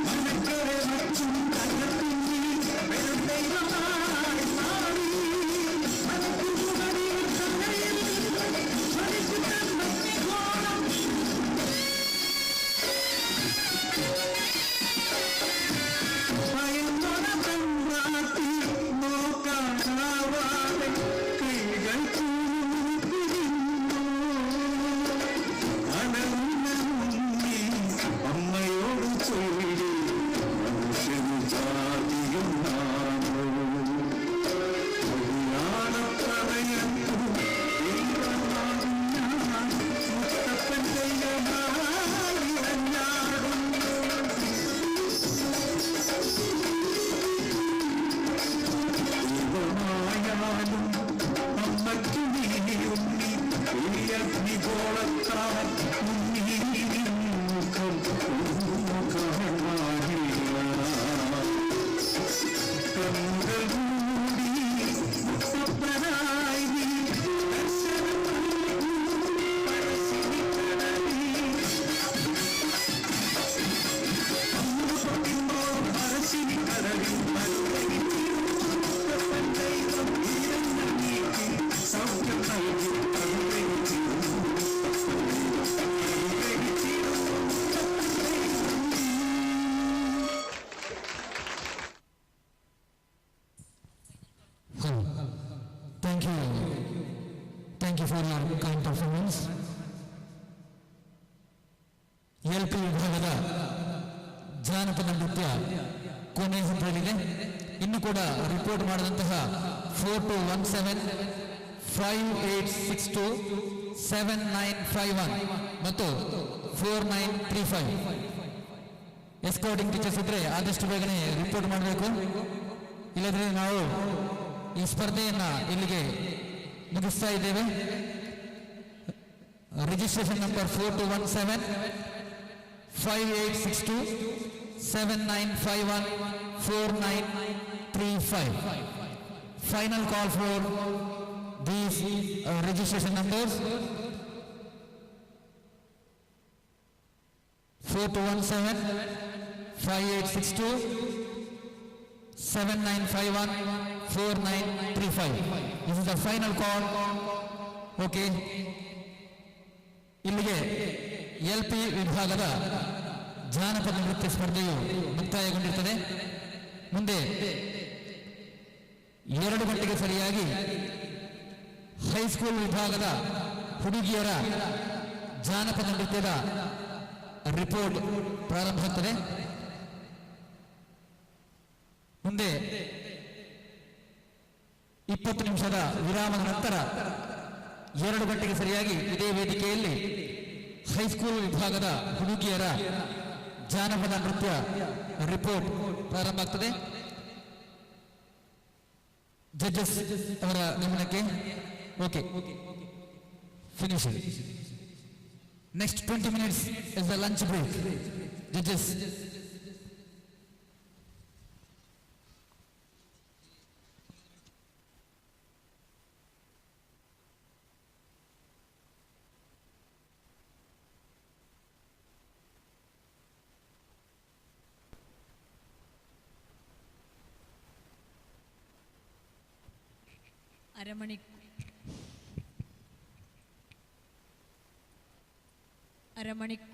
മനക്കരെ വച്ചും തകർത്തിന്നി വെറുതെയുമായി മാറി മനക്കുമുകളിൽ തന്നയിൽ മരിക്കുന്ന ഘോളം ഭയന്നൊട തമ്പ്രാട്ടി നോക്കാനാവാതെ കൈകൾ പിരിഞ്ഞു അണുന്ന മുന്നി അമ്മയോട് ചൊല്ലി മനുഷ്യന് ജാതിയൊന്നാണോ പ്രളയത്തു ദൈവമാകും ഞാൻ മുത്തപ്പൻ ദൈവമായി അഞ്ഞാടും ദൈവമായാലും അമ്മയ്ക്കു നീയുണ്ണി അഗ്നിഗോളത്താൽ ഉണ്ണി മുഖം കാണാനില്ല കണ്ണുകൾ മൂടി മുത്തപ്പനായി നീ ദർശനം പരശിനിക്കടലിൽ അമ്മ പൊട്ടിമ്പോൾ പരശിനിക്കടലിൽ സൗഖ്യം നൽകി Thank you for your kind performance. LP ವಿಭಾಗದ ಜಾನಪದ ನೃತ್ಯ ಕೊನೆ ಹಂತದಲ್ಲಿದೆ. ಇನ್ನು ಕೂಡ ರಿಪೋರ್ಟ್ ಮಾಡಿದಂತಹ 421758627951 ಮತ್ತು 4935 ಎಸ್ಕಾರ್ಟಿಂಗ್ ಟೀಚರ್ಸ್ ಇದ್ರೆ ಆದಷ್ಟು ಬೇಗನೆ ರಿಪೋರ್ಟ್ ಮಾಡಬೇಕು. ಇಲ್ಲದ್ರೆ ನಾವು ಈ ಸ್ಪರ್ಧೆಯನ್ನ ಇಲ್ಲಿಗೆ ಮುಗಿಸ್ತಾ ಇದ್ದೇವೆ. Registration number 4217586279514935. Final call for these registration numbers 4217586279514935. This is the final call okay, ಇಲ್ಲಿಗೆ LP ವಿಭಾಗದ ಜಾನಪದ ನೃತ್ಯ ಸ್ಪರ್ಧೆಯು ಮುಕ್ತಾಯಗೊಂಡಿರುತ್ತದೆ. ಮುಂದೆ 2 ಗಂಟೆಗೆ ಸರಿಯಾಗಿ ಹೈಸ್ಕೂಲ್ ವಿಭಾಗದ ಹುಡುಗಿಯರ ಜಾನಪದ ನೃತ್ಯದ ರಿಪೋರ್ಟ್ ಪ್ರಾರಂಭವಾಗುತ್ತದೆ. ಮುಂದೆ 20 ನಿಮಿಷದ ವಿರಾಮದ ನಂತರ 2 ಗಂಟೆಗೆ ಸರಿಯಾಗಿ ಇದೇ ವೇದಿಕೆಯಲ್ಲಿ ಹೈಸ್ಕೂಲ್ ವಿಭಾಗದ ಹುಡುಗಿಯರ ಜಾನಪದ ನೃತ್ಯ ರಿಪೋರ್ಟ್ ಪ್ರಾರಂಭ ಆಗ್ತದೆ. ಜಡ್ಜಸ್ ಅವರ ಗಮನಕ್ಕೆ. Okay, finish. Next 20 minutes is the lunch break. Judges. ಅರಮಣಿಕ್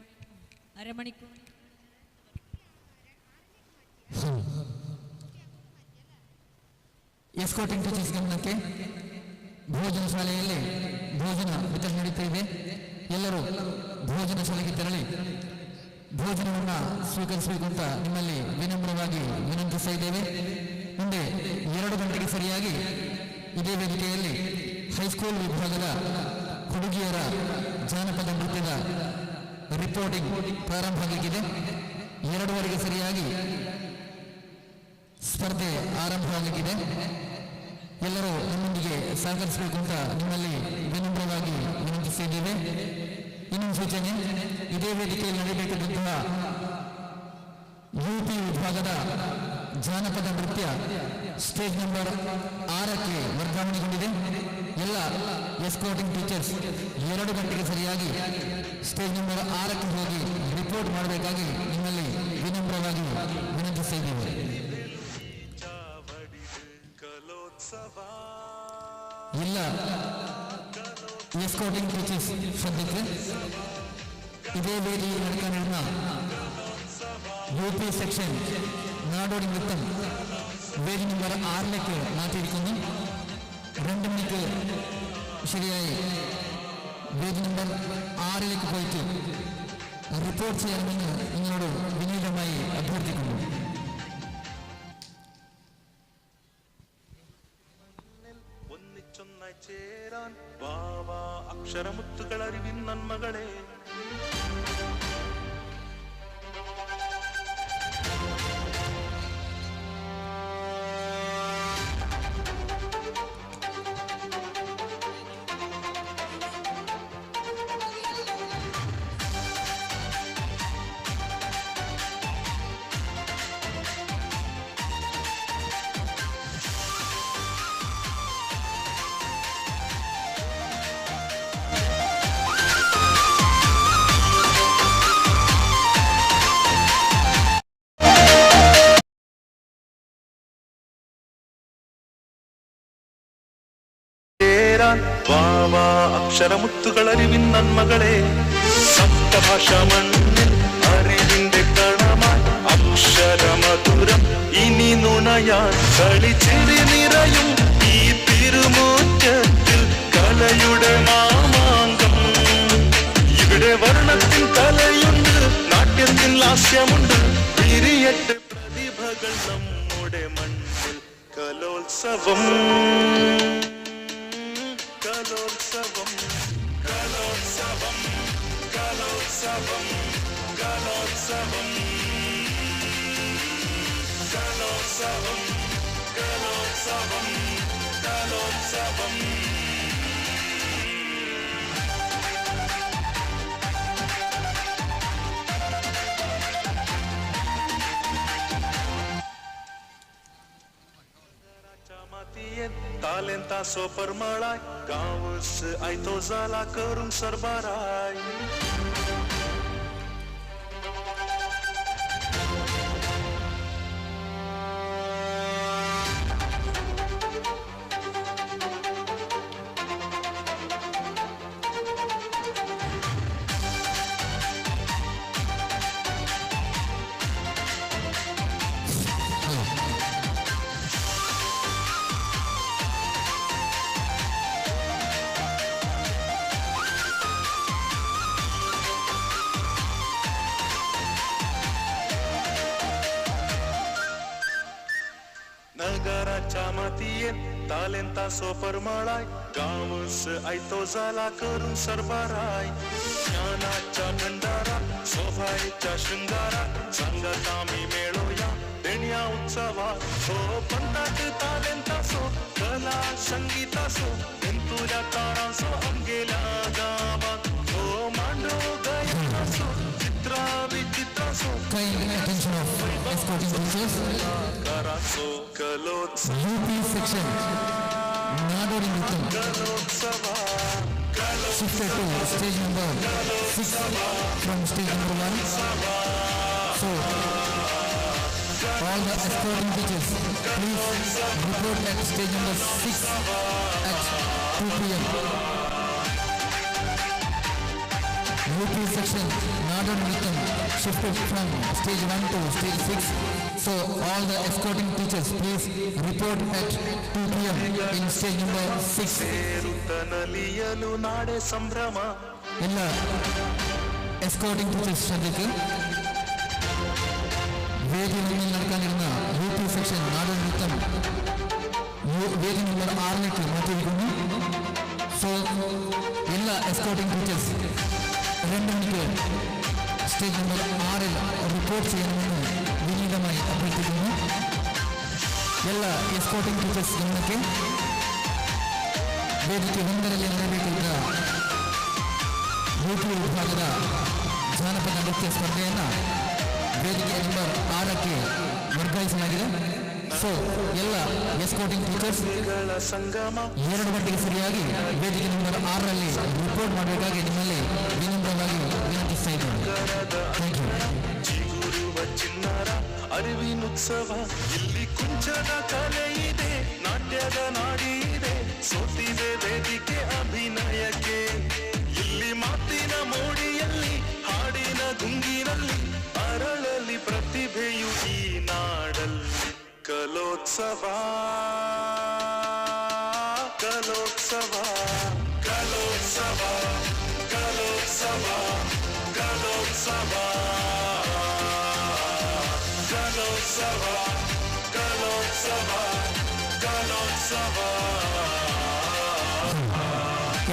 ಎಸ್ಕಾರ್ಟಿಂಗ್ ಟೀಚರ್ಸ್ ಗಮನಕ್ಕೆ. ಭೋಜನ ಶಾಲೆಯಲ್ಲಿ ಭೋಜನ ವಿತರಣೆ ನಡೀತಾ ಇದೆ. ಎಲ್ಲರೂ ಭೋಜನ ಶಾಲೆಗೆ ತೆರಳಿ ಭೋಜನವನ್ನು ಸ್ವೀಕರಿಸಬೇಕು ಅಂತ ನಿಮ್ಮಲ್ಲಿ ವಿನಮ್ರವಾಗಿ ವಿನಂತಿಸ್ತಾ ಇದ್ದೇವೆ. ಮುಂದೆ 2 ಗಂಟೆಗೆ ಸರಿಯಾಗಿ ಇದೇ ವೇದಿಕೆಯಲ್ಲಿ ಹೈಸ್ಕೂಲ್ ವಿಭಾಗದ ಹುಡುಗಿಯರ ಜಾನಪದ ನೃತ್ಯದ ರಿಪೋರ್ಟಿಂಗ್ ಪ್ರಾರಂಭ ಆಗಲಿದೆ. 2:15 ಸರಿಯಾಗಿ ಸ್ಪರ್ಧೆ ಆರಂಭವಾಗಲಿದೆ. ಎಲ್ಲರೂ ನಮ್ಮೊಂದಿಗೆ ಸಹಕರಿಸಬೇಕು ಅಂತ ನಿಮ್ಮಲ್ಲಿ ವಿನಮ್ರವಾಗಿ ವಿನಂತಿಸಿದ್ದೇವೆ. ಇನ್ನೊಂದು ಸೂಚನೆ, ಇದೇ ವೇದಿಕೆಯಲ್ಲಿ ನಡೆಯಬೇಕಾದಂತಹ UP ವಿಭಾಗದ ಜಾನಪದ ನೃತ್ಯ ಸ್ಟೇಜ್ ನಂಬರ್ 6ಕ್ಕೆ ವರ್ಗಾವಣೆಗೊಂಡಿದೆ. ಎಲ್ಲ ಎಸ್ಕಾರ್ಟಿಂಗ್ ಟೀಚರ್ಸ್ 2 ಗಂಟೆಗೆ ಸರಿಯಾಗಿ ಸ್ಟೇಜ್ ನಂಬರ್ 6ಕ್ಕೆ ಹೋಗಿ ರಿಪೋರ್ಟ್ ಮಾಡಬೇಕಾಗಿ ನಿಮ್ಮಲ್ಲಿ ವಿನಮ್ರವಾಗಿ ವಿನಂತಿಸ್ತಾ ಇದ್ದೇವೆ. ಎಲ್ಲ ಎಸ್ಕಾರ್ಟಿಂಗ್ ಟೀಚರ್ಸ್ ಸದ್ಯಕ್ಕೆ ಇದೇ ವೇದಿಕೆಯಲ್ಲಿ നടക്കാനിരുന്ന UP സെക്ഷൻ നാടോടി നൃത്തം വേദി നമ്പർ 6ലേക്ക് മാറ്റിയിരിക്കുന്നു. 2 മിനിറ്റ് ശരിയായി വേദി നമ്പർ 6ലേക്ക് പോയിട്ട് റിപ്പോർട്ട് ചെയ്യണമെന്ന് നിങ്ങളോട് വിനീതമായി അഭ്യർത്ഥിക്കുന്നു. ചേരാൻ വാവാ അക്ഷരമുത്തുകളറിവിൻ നന്മകളെ. വാവാ അക്ഷരമുത്തുകളറിവിൻ നന്മകളെ. സപ്തഭാഷ മണ്ണിൽ അറിവിന്റെ കണമായി അക്ഷരമധുരം ഇനി നുണയാൻ കളിച്ചിരി നിറയും ഈ തിരുമുറ്റത്തിൽ കലയുടെ മാമാങ്കം. ഇവിടെ വർണ്ണത്തിൻ കലയുണ്ട്, നാട്യത്തിൻ ലാസ്യമുണ്ട്. വിരിയട്ടെ പ്രതിഭകൾ നമ്മുടെ മണ്ണിൽ. കലോത്സവം കലോത്സവം കലോത്സവം കലോത്സവം കലോത്സവം കലോത്സവം കലോത്സവം കലോത്സവം. Talenta sopermalai, gaus ai tozala cărung sărbarai. नगराच्या मातीयेत तालेंता सोपर मळाय गावस आयतो जाला करून सरबाराय ज्ञानाच्या भंडारात सोभायच्या शृंगारात संगत आम्ही मेळूया देण्या उत्सवात हो पंथात तालेंत असो कला संगीत असो तुझ्या तारांसो आमगेल्या गावात हो मांडो गायन असो चित्रा विचित्र असो Kind attention of escorting teachers. करासो कलोत्सव UP section, Nadori Nittam, कलोत्सवा shifted to stage number 6 from stage number 1. So, all the escorting teachers, please report at stage number 6 at 2 p.m. UP section, Nadori Nittam, shifted from stage 1 to stage 6. So, all the escorting teachers, please report at 2 p.m. in stage number 6. ಸೇರುತ್ತನಲಿಯಲು ನಾಡೆ ಸಂಭ್ರಮ ಎಲ್ಲ ಎಸ್ಕಾರ್ಟಿಂಗ್ ಟೀಚರ್ಸ್ ಶ್ರದ್ಧೆಗೆ ವೇದಿಯಲ್ಲಿ നടക്കാനിരുന്ന UP സെക്ഷൻ നാടൻ നൃത്തം വേദി നമ്പർ 6ലേക്ക് മാറ്റിയിരിക്കുന്നു. സോ എല്ലാ എസ്കോർട്ടിംഗ് ടീച്ചേഴ്സ് 2 മണിക്ക് സ്റ്റേജ് നമ്പർ 6ൽ റിപ്പോർട്ട് ചെയ്യണമെന്ന് വിനീതമായി അഭ്യർത്ഥിക്കുന്നു. എല്ലാ ಎಸ್ಕಾರ್ಟಿಂಗ್ ಟೀಚರ್ಸ್ ಗಮನಕ್ಕೆ ವೇದಿಕೆ 1ರಲ್ಲಿ ನಡೆಯಬೇಕಿದ್ದ UP ವಿಭಾಗದ ಜಾನಪದ ನೃತ್ಯ ಸ್ಪರ್ಧೆಯನ್ನು ವೇದಿಕೆ ನಂಬರ್ 6ಕ್ಕೆ ವರ್ಗಾಯಿಸಲಾಗಿದೆ. ಸೊ ಎಲ್ಲ ಎಸ್ಕಾರ್ಟಿಂಗ್ ಟೀಚರ್ಸ್ ಸಂಗಮ 2 ಗಂಟೆಗೆ ಸರಿಯಾಗಿ ವೇದಿಕೆ ನಂಬರ್ 6ರಲ್ಲಿ ರಿಪೋರ್ಟ್ ಮಾಡಬೇಕಾಗಿ ನಿಮ್ಮಲ್ಲಿ ವಿನಮ್ರವಾಗಿ ವಿನಂತಿಸ್ತಾ ಇದ್ದೇನೆ. Thank you. ಚಿಗುರುವ ಚಿನ್ನಾರ ಅರಿವಿನುತ್ಸವ ಇಲ್ಲಿ ಕುಂಚದ ಕಲೆ ಇದೆ ನಾಟ್ಯದ ನಾಡಿ ಇದೆ ಸೋತಿದೆ ವೇದಿಕೆ ಅಭಿನಯಕ್ಕೆ ಇಲ್ಲಿ ಮಾತಿನ ಮೋಡಿಯಲ್ಲಿ ಹಾಡಿನ ಗುಂಗಿನಲ್ಲಿ ಅರಳಲಿ ಪ್ರತಿಭೆಯು ಈ ನಾಡಲ್ಲಿ ಕಲೋತ್ಸವ ಕಲೋತ್ಸವ ಕಲೋತ್ಸವ ಕಲೋತ್ಸವ ಕಲೋತ್ಸವ ಕಲೋತ್ಸವ ಕಲೋತ್ಸವ ಕಲೋತ್ಸವ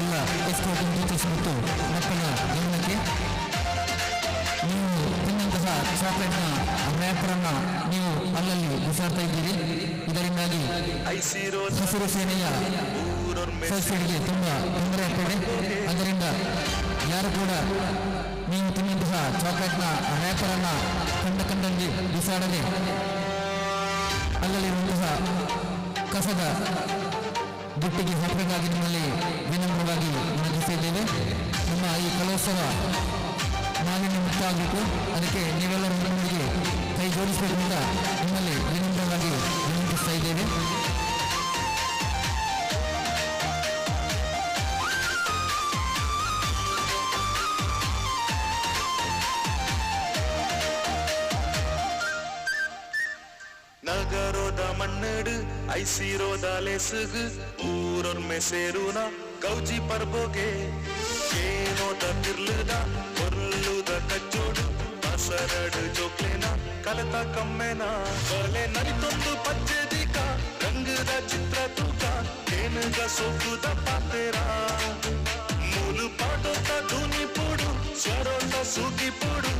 ಎಲ್ಲ ಎಸ್ಕಾರ್ಟಿಂಗ್ ಟೀಚರ್ಸ್ ಮತ್ತು ಮಕ್ಕಳ ಗಮನಕ್ಕೆ ನೀವು ತಿನ್ನಂತಹ ಚಾಕ್ಲೇಟ್ನ ರ್ಯಾಪರನ್ನು ನೀವು ಅಲ್ಲಲ್ಲಿ ಬಿಸಾಡ್ತಾ ಇದ್ದೀರಿ. ಇದರಿಂದಾಗಿ ಹಸಿರು ಸೇನೆಯ ಸದಸ್ಯರಿಗೆ ತುಂಬ ತೊಂದರೆ ಆಗ್ತದೆ. ಆದ್ದರಿಂದ ಯಾರು ಕೂಡ ನೀವು ತಿನ್ನಂತಹ ಚಾಕ್ಲೇಟ್ನ ರ್ಯಾಪರನ್ನು ಕಂಡಲ್ಲಿ ಬಿಸಾಡದೆ ಅಲ್ಲಲ್ಲಿರುವಂತಹ ಕಸದ ಬುಟ್ಟಿಗೆ ಹಾಕಬೇಕಾಗಿ ನಿಮ್ಮಲ್ಲಿ ವಿನಮ್ರವಾಗಿ ವಿನಂತಿಸಿದ್ದೇವೆ. ನಮ್ಮ ಈ ಕಲೋತ್ಸವ ಮಾಲಿನ್ಯ ಮುಕ್ತ ಆಗಬೇಕು, ಅದಕ್ಕೆ ನೀವೆಲ್ಲರೂ ನಮ್ಮೊಂದಿಗೆ ಕೈ ಜೋಡಿಸಬೇಕು ಅಂತ ನಿಮ್ಮಲ್ಲಿ ವಿನಮ್ರವಾಗಿ ವಿನಂತಿಸ್ತಾ ಇದ್ದೇವೆ. ನಗರೋದ ಮಣ್ಣೆಡು ಐಸಿರೋದ ಲೆಸುಗು ಊರೊರ್ಮೆ ಸೇರುನ ಗೌಜಿ ಪರ್ಬೋಗೆ ಏನೋದ ತಿರ್ಲುದ ಕೊರ್ಲುದ ಕಚ್ಚೋಡು ಬಸರಡು ಜೋಕ್ಲೆನ ಕಲತ ಕಮ್ಮೆನ ಬಲೆ ನರಿತೊಂದು ಪಚ್ಚೆದಿಕ ರಂಗದ ಚಿತ್ರ ತೂಕ ಏನುಗ ಸೋಕುದ ಪಾತೆರ ಮೂಲು ಪಾಡೋತ ಧೂನಿ ಪೂಡು ಸ್ವರೋತ ಸೂಗಿ ಪೂಡು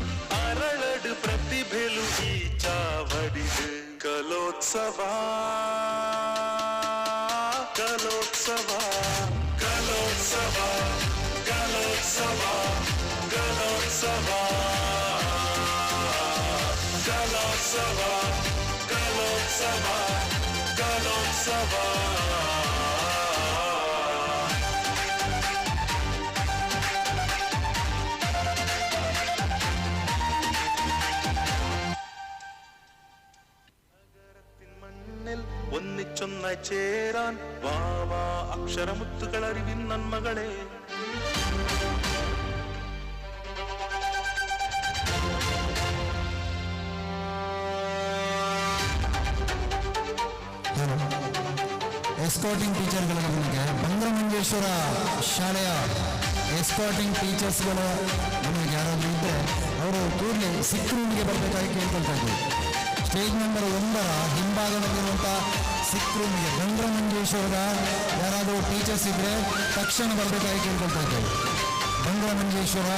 ಅರಳಡು ಪ್ರತಿಭೆಲು ಈ ಚಾವಡಿದು ಕಲೋತ್ಸವ ಕಲೋತ್ಸವ ಕಲೋತ್ಸವ ಕಲೋತ್ಸವ ಕಲೋತ್ಸವ ಕಲೋತ್ಸವ ಕಲೋತ್ಸವ ಕಲೋತ್ಸವ ഒന്നിച്ചൊന്നായി ചേരാൻ വാവാ അക്ഷരമുത്തുകൾ അറിവിൻ നന്മകളെ ಎಸ್ಕಾರ್ಟಿಂಗ್ ಟೀಚರ್ಗಳ ಗಮನಕ್ಕೆ ಬಂಗ್ರಮಂಜೇಶ್ವರ ಶಾಲೆಯ ಎಸ್ಕಾರ್ಟಿಂಗ್ ಟೀಚರ್ಸ್ಗಳ ಗಮನಕ್ಕೆ ಯಾರಾದರೂ ಇದ್ದರೆ ಅವರು ಕೂಡಲೇ ಸಿಕ್ ರೂಮ್ಗೆ ಬರಬೇಕಾಗಿ ಕೇಳ್ಕೊಳ್ತಾ ಇದ್ದೀವಿ. ಸ್ಟೇಜ್ ನಂಬರ್ 1 ಹಿಂಭಾಗದಲ್ಲಿರುವಂಥ ಸಿಕ್ ರೂಮ್ಗೆ ಬಂಗ್ರಮಂಜೇಶ್ವರದ ಯಾರಾದರೂ ಟೀಚರ್ಸ್ ಇದ್ದರೆ ತಕ್ಷಣ ಬರಬೇಕಾಗಿ ಕೇಳ್ಕೊಳ್ತಾ ಇದ್ದೇವೆ. ಬಂಗ್ರಮಂಜೇಶ್ವರ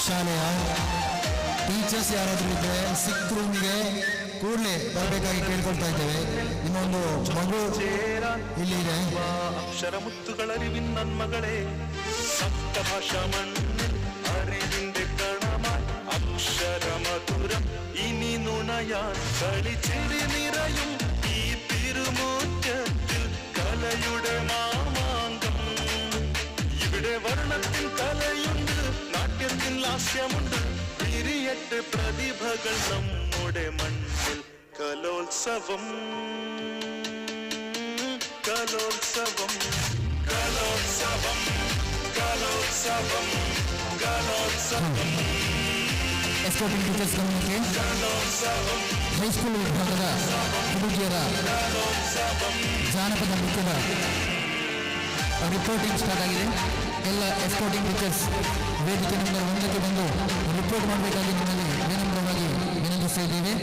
ಶಾಲೆಯ ಟೀಚರ್ಸ್ ಯಾರಾದರೂ ಇದ್ದರೆ ಸಿಕ್ ರೂಮ್ಗೆ ಕೂಡಲೇ ಬರಬೇಕಾಗಿ ಕೇಳ್ಕೊಳ್ತಾ ಇದ್ದೇವೆ. ನಿಮ್ಮ ಒಂದು ಮಗು ಇಲ್ಲಿ ಇದೆ. ಅಕ್ಷರ ಮುತ್ತುಗಳರಿವಿನ್ ನನ್ಮಗಳೇ ಸಪ್ತ ಭಾಷಾ മണ്ണിൽ അറിവിന്റെ കണമായി അക്ഷര മധുരം ഇനി നുണയാൻ കളിച്ചിരി നിറയും ഈ തിരുമുറ്റത്തിൽ കലയുടെ മാമാങ്കം. ഇവിടെ വർണ്ണത്തിൻ കലയുണ്ട്, നാട്യത്തിൻ ലാസ്യമുണ്ട്, പിരിയട്ട് പ്രതിഭകൾ നമ്മുടെ മണ്ണിൽ. കലോത്സവം കലോത്സവം കലോത്സവം കലോത്സവം കലോത്സവം ಎಸ್ಕೋಟಿಂಗ್ ಟೀಚರ್ಸ್ ಗಮನಕ್ಕೆ ಹೈಸ್ಕೂಲ್ ವಿಭಾಗದ ಹುಡುಗಿಯರ ಜಾನಪದ ನೃತ್ಯದ ರಿಪೋರ್ಟಿಂಗ್ ಸ್ಟಾರ್ಟ್ ಆಗಿದೆ. ಎಲ್ಲ ಎಸ್ಕೋಟಿಂಗ್ ಟೀಚರ್ಸ್ ವೇದಿಕೆ ನಂಬರ್ 1ಕ್ಕೆ ಬಂದು ರಿಪೋರ್ಟ್ ಮಾಡಬೇಕಾಗಿ ನಿಮ್ಮಲ್ಲಿ ವಿನಮ್ರವಾಗಿ ವಿನಂತಿಸ್ತಾ ಇದ್ದೇವೆ.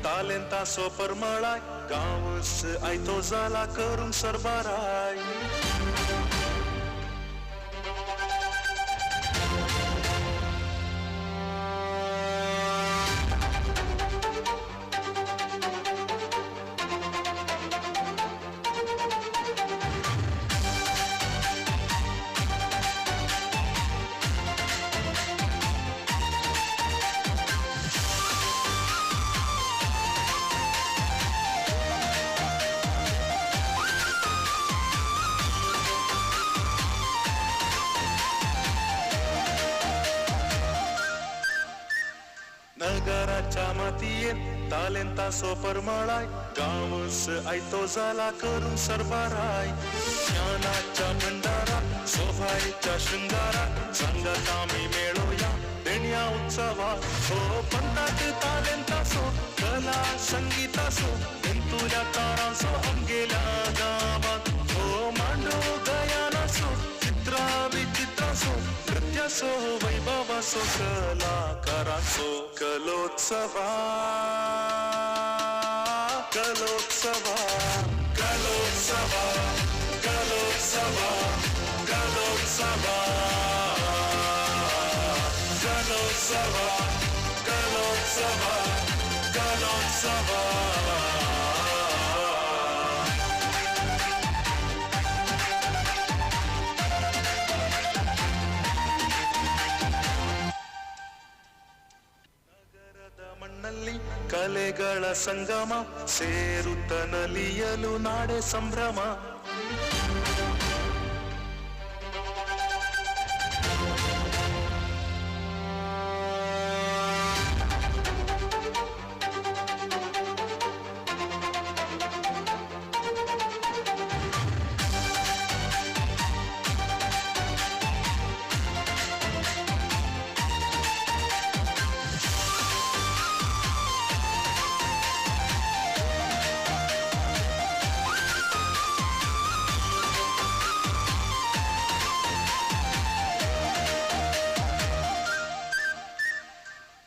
तालें तासो परमळाय गावस आयतो जाला करून सरबाराय. नगराच्या मातीयेत तालें तासो परमळाय गावस आयतो जाला करून सरबाराय. ज्ञानाच्या भंडारात सोभायेच्या शृंगारात संगत आम्ही मेळोया देण्या उत्सवात. हो पंथात तालें तासो कला संगीतासो तेंतुल्या तारांसो आमगेल्या गावात. हो मांडो गयानासो चित्रा विचित्रासो नृत्यासो वैभवासो कलाकारांसो. कलोत्सवा कलोत्सवा कलोत्सवा कलोत्सवा कलोत्सवा कलोत्सवा कलोत्सवा कलोत्सवा. ಮಣ್ಣಲ್ಲಿ ಕಲೆಗಳ ಸಂಗಮ ಸೇರುತ್ತ ನಲಿಯಲು ನಾಡೆ ಸಂಭ್ರಮ.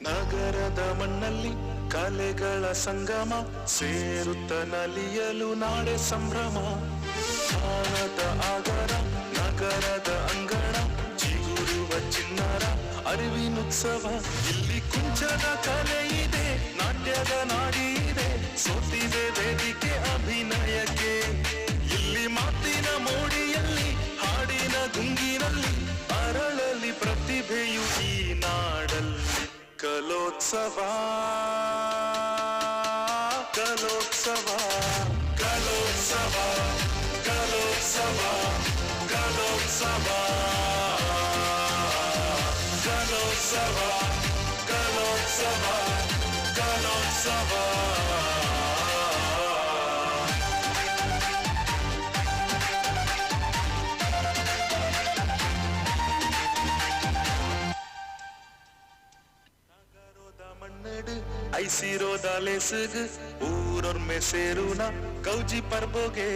ನಗರದ ಮಣ್ಣಲ್ಲಿ ಕಲೆಗಳ ಸಂಗಮ ಸೇರುತ್ತ ನಲಿಯಲು ನಾಡೆ ಸಂಭ್ರಮ. ಜ್ಞಾನದ ಆಗರ ನಗರದ ಅಂಗಣ ಚಿಗುರುವ ಚಿನ್ನರ ಅರಿವಿನುತ್ಸವ. ಇಲ್ಲಿ ಕುಂಚದ ಕಲೆ ಇದೆ, ನಾಟ್ಯದ ನಾಡಿ ಇದೆ, ಸೋತಿದೆ ವೇದಿಕೆ ಅಭಿನಯಕ್ಕೆ. ಇಲ್ಲಿ ಮಾತಿನ ಮೋಡಿಯಲ್ಲಿ ಹಾಡಿನ ಗುಂಗಿನಲ್ಲಿ ಅರಳಲಿ ಪ್ರತಿಭೆಯು ಈ ನಾಡಲ್ಲಿ. ಕಲೋತ್ಸವ ಕಲೋತ್ಸವ ಕಲೋತ್ಸವ ಕಲೋತ್ಸವ ಕಲೋತ್ಸವ ಕಲೋತ್ಸವ ಕಲೋತ್ಸವ ಕಲೋತ್ಸವ. ಐಸಿರೋದ ಲೇಸಗ್ ಊರೊರ್ಮೆ ಸೇರುನ ಕೌಜಿ ಪರ್ಬೋಗೆ.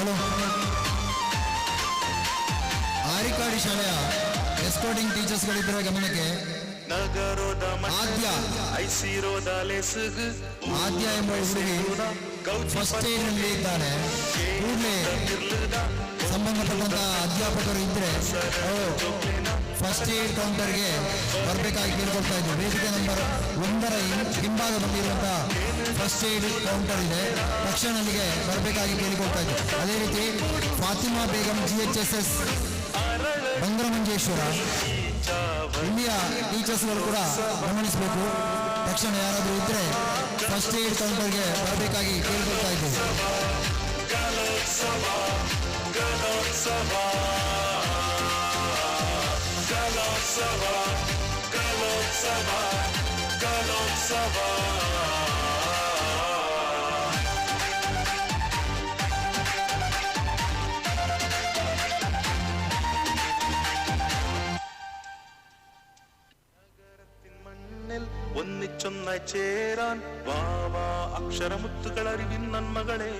ಹಲೋ. ಆರಿಕಾಡಿ ಶಾಲೆಯ ಎಸ್ಕಾರ್ಟಿಂಗ್ ಟೀಚರ್ಸ್ಗಳಿಬ್ಬರ ಗಮನಕ್ಕೆ. ಆದ್ಯ ಎಂಬ ಹುಡುಗಿ ಫಸ್ಟ್ ಏಡ್ ನಲ್ಲಿ ಇದ್ದಾಳೆ. ಕೂಡಲೇ ಸಂಬಂಧಪಟ್ಟಂತಹ ಅಧ್ಯಾಪಕರು ಇದ್ರೆ ಫಸ್ಟ್ ಏಡ್ ಕೌಂಟರ್ಗೆ ಬರಬೇಕಾಗಿ ಕೇಳ್ಕೊಳ್ತಾ ಇದ್ರು. ವೇದಿಕೆ ನಂಬರ್ 1ರ ಹಿಂಭಾಗದಲ್ಲಿ ಇರುವಂತಹ ಫಸ್ಟ್ ಏಡ್ ಕೌಂಟರ್ ಇದೆ, ತಕ್ಷಣ ಅಲ್ಲಿಗೆ ಬರಬೇಕಾಗಿ ಕೇಳಿಕೊಳ್ತಾ ಇದ್ರು. ಅದೇ ರೀತಿ ಫಾತಿಮಾ ಬೇಗಂ GHSS ಬಂಗ್ರಮಂಜೇಶ್ವರ ಇಲ್ಲಿಯ ಟೀಚರ್ಸ್ಗಳು ಕೂಡ ಗಮನಿಸಬೇಕು. ತಕ್ಷಣ ಯಾರಾದರೂ ಇದ್ರೆ ಫಸ್ಟ್ ಏಡ್ ಕೌಂಟರ್ಗೆ ಬರಬೇಕಾಗಿ ಕೇಳ್ಕೊಳ್ತಾ ಇದ್ದೇವೆ. ഒന്നിച്ചൊന്നായി ചേരാൻ വാവാ അക്ഷരമുത്തുകളറിവിൻ നന്മകളെ.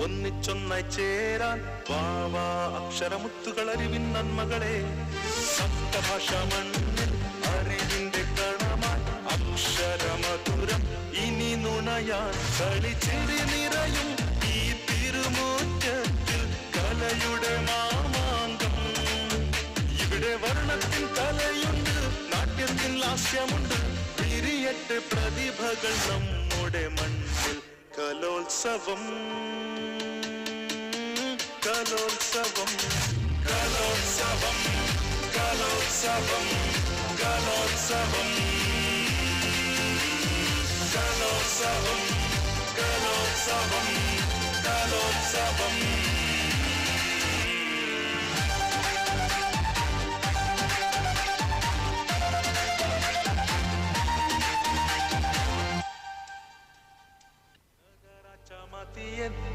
ഒന്നിച്ചൊന്നായി ചേരാൻ വാവാ അക്ഷരമുത്തുകളറിവിൻ നന്മകളെ. സപ്തഭാഷാ മണ്ണിൽ അറിവിന്റെ കണമായി അക്ഷരമധുരം ഇനി നുണയാൻ കളിച്ചിരി നിറയും ഈ തിരുമുറ്റത്തിൽ കലയുടെ മാമാങ്കം. ഇവിടെ വർണ്ണത്തിൻ കലയുണ്ട്, നാട്യത്തിൽ ലാസ്യമുണ്ട്, വിരിയട്ടെ പ്രതിഭകൾ നമ്മുടെ മണ്ണിൽ. കലോത്സവം കലോത്സവം കലോത്സവം കലോത്സവം കലോത്സവം കലോത്സവം കലോത്സവം കലോത്സവം.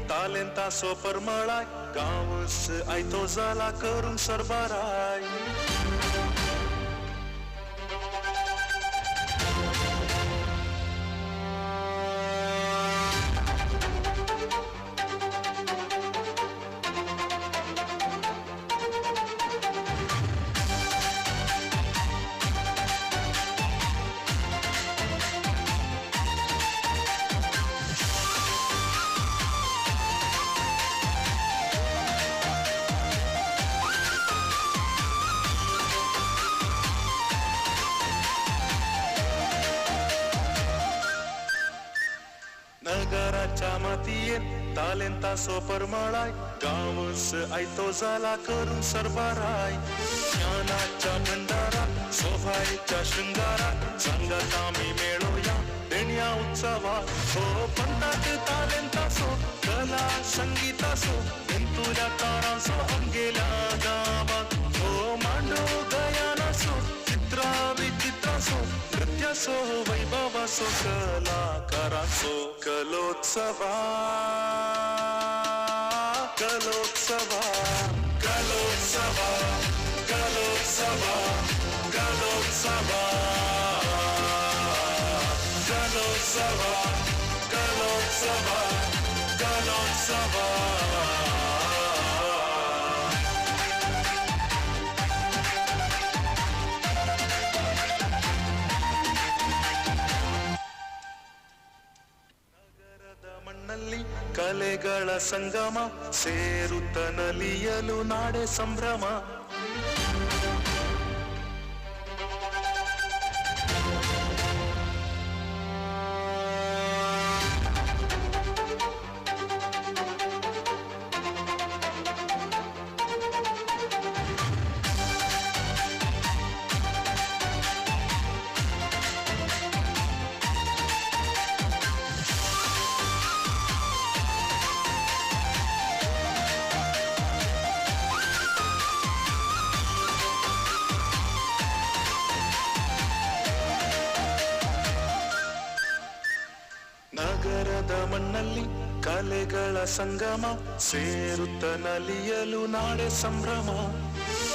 तालेंता सोपर मळाय गावस आयतो जाला करून सरबाराय. नगराच्या मातीयेत तालेंता सोपर मळाय गावस आयतो जाला करून सरबाराय. ज्ञानाच्या भंडारात सोभायच्या शृंगारात संगत आम्ही मेळोया देण्या उत्सवात. हो पंडात तालेंता सो कला संगीता सो तुला तारा सो अंगेल्या गावात. हो मांडो गयाना सो चित्रा विचित्रा सो नृत्य सो वैभवा सो कलाकारा सो. कलोत्सवा कलोत्सवा कलोत्सवा कलोत्सवा कलोत्सवा कलोत्सवा कलोत्सवा कलोत्सवा. ಮಣ್ಣಲ್ಲಿ ಕಲೆಗಳ ಸಂಗಮ ಸೇರುತ್ತ ನಲಿಯಲು ನಾಡೆ ಸಂಭ್ರಮ. ಕಲೆಗಳ ಸಂಗಮ ಸೇರುತ್ತ ನಲಿಯಲು ನಾಡೆ ಸಂಭ್ರಮ.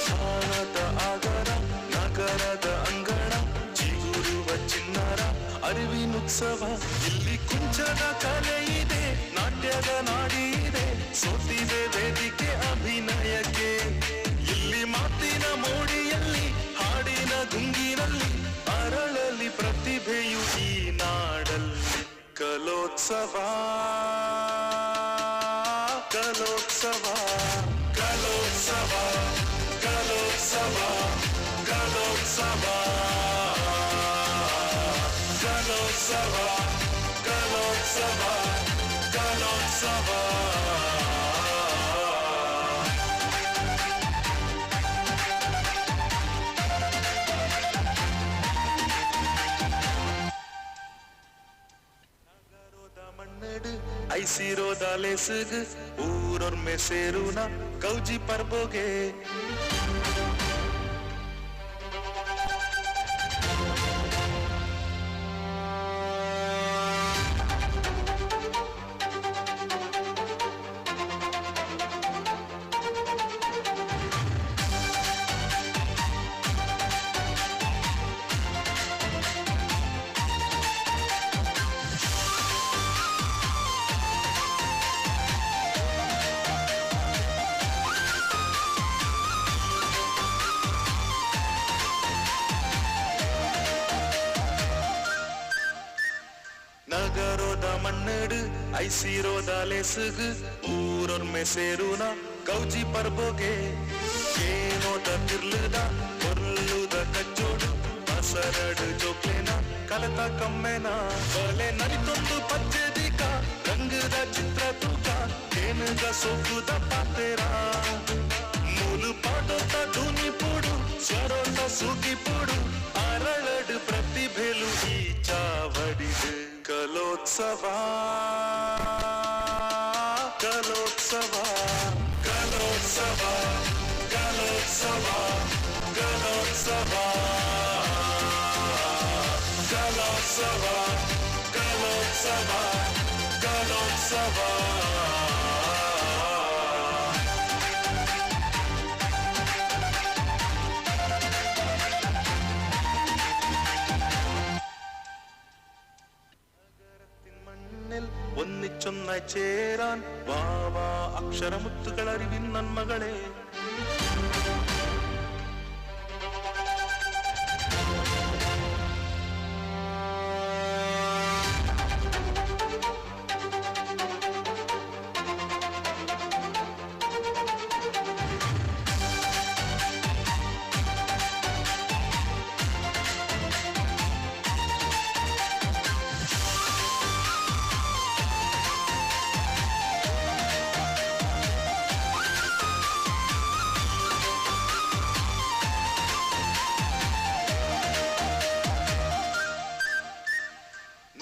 ಜ್ಞಾನದ ಆಗರ ನಗರದ ಅಂಗಣ ಚಿಗುರುವ ಚಿನ್ನರ ಅರಿವಿನುತ್ಸವ. ಇಲ್ಲಿ ಕುಂಚದ ಕಲೆ ಇದೆ, ನಾಟ್ಯದ ನಾಡಿ ಇದೆ, ಸೋತಿದೆ ವೇದಿಕೆ ಅಭಿನಯಕ್ಕೆ. ಇಲ್ಲಿ ಮಾತಿನ ಮೋಡಿಯಲ್ಲಿ ಹಾಡಿನ ಗುಂಗಿನಲ್ಲಿ ಅರಳಲಿ ಪ್ರತಿಭೆಯು ಈ ನಾಡಲ್ಲಿ. ಕಲೋತ್ಸವ ಕಲೋತ್ಸವ ಕಲೋತ್ಸವ ಕಲೋತ್ಸವ ಕಲೋತ್ಸವ ಕಲೋತ್ಸವ ಕಲೋತ್ಸವ ಕಲೋತ್ಸವ. மண்ணடு ஐசிரோதா லேசுகு ஊரொர் மே சேருனா கௌஜி பர்போகே. ನಗರೋದ ಮಣ್ಣೆಡು ಐಸಿರೋದ ಲೇಸುಗು ಊರೊರ್ ಮೇ ಸೇರುನ ಕೌಜಿ ಪರ್ಬೋಗೆ. ಏನೋದ ತಿರ್ಲುದ ಕೊರ್ಲುದ ಕಚ್ಚೋಡು ಬಸರಡು ಜೋಕ್ಲೇನ ಕಲತ ಕಮ್ಮೆನ. ಬಲೆ ನರಿತೊಂದು ಪಚ್ಚೆದಿಕ ರಂಗದ ಚಿತ್ರ ತೂಕ ಏನುಗ ಸೋಕುದ ಪಾತೆರ. ಮೂಲು ಪಾಡೋತ ಧೂನಿ ಪೂಡು ಸ್ವರೋತ ಸೂಗಿ ಪೂಡು ಅರಳಡು ಪ್ರತಿಭೆಲು ಈ ಚಾವಡಿದು. ಕಲೋತ್ಸವ ಕಲೋತ್ಸವ ಕಲೋತ್ಸವ ಕಲೋತ್ಸವ ಕಲೋತ್ಸವ ಕಲೋತ್ಸವ ಕಲೋತ್ಸವ ಕಲೋತ್ಸವ. ഒന്നിച്ചൊന്നായി ചേരാൻ വാവാ അക്ഷരമുത്തുകൾ അറിവിൻ നന്മകളെ.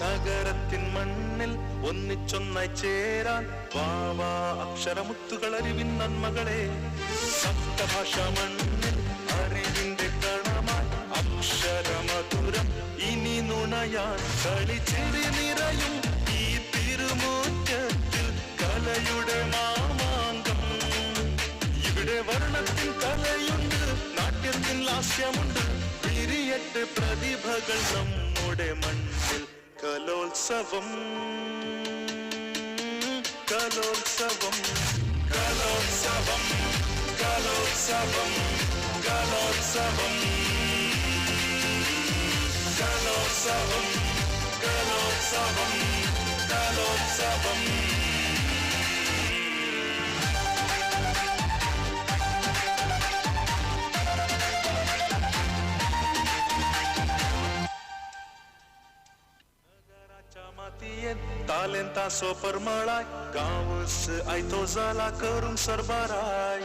നഗരത്തിൻ മണ്ണിൽ ഒന്നിച്ചൊന്നായി ചേരാൻ വാവാ അക്ഷരമുത്തുകൾ അറിവിൻ നന്മകളെ. സപ്തഭാഷ മണ്ണിൽ അറിവിന്റെ കണമായി അക്ഷരമധുരം ഇനി നുണയാൻ കളിച്ചിരി നിറയും ഈ തിരുമുറ്റത്തിൽ കലയുടെ മാമാങ്കം. ഇവിടെ വർണ്ണത്തിൻ കലയുണ്ട്, നാട്യത്തിൻ ലാസ്യമുണ്ട്, പിരിയട്ട് പ്രതിഭകൾ നമ്മുടെ മണ്ണിൽ. കലോത്സവം കലോത്സവം കലോത്സവം കലോത്സവം കലോത്സവം കലോത്സവം കലോത്സവം കലോത്സവം. तालेंता सोपर मळाय गावस आयतो जाला करून सरबाराय.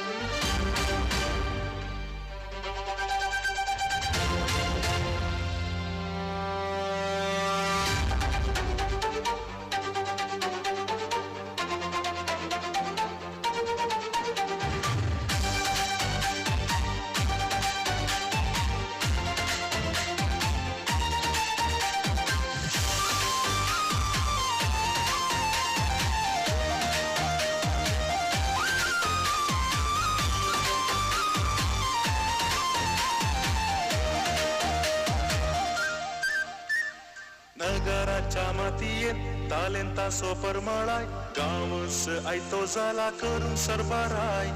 ज्ञानाच्या मातीयेत तालेंता सोपर मळाय गावस आयतो जाला करून सरबाराय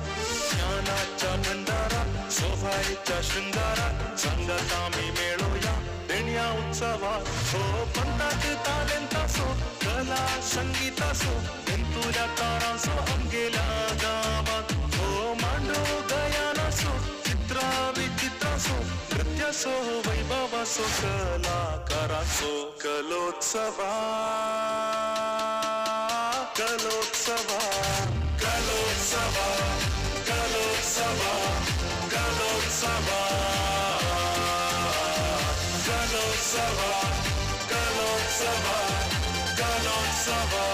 ज्ञानाच्या भंडारात शोभायच्या शृंगारात संगत आम्ही मेळूया देण्या उत्सवात हो पंथात तालेंता सो कला संगीत असो तुझ्या तारा सो अंगेल्या गावात हो मांडो गयान असो चित्रा विचित्र असो नृत्य सो वैभव असो कलाकार असो कलोत्सवा कलोत्सवा कलोत्सवा कलोत्सवा कलोत्सवा कलोत्सवा कलोत्सवा कलोत्सवा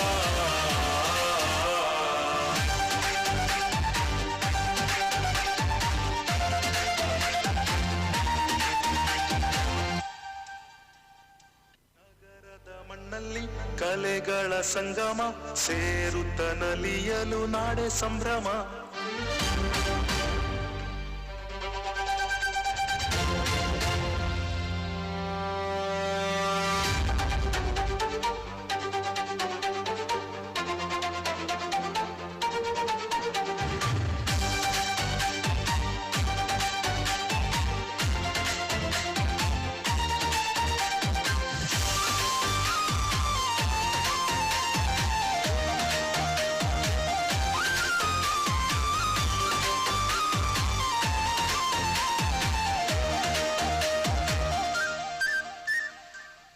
ಮಣ್ಣಲ್ಲಿ ಕಲೆಗಳ ಸಂಗಮ ಸೇರುತ್ತ ನಲಿಯಲು ನಾಡೆ ಸಂಭ್ರಮ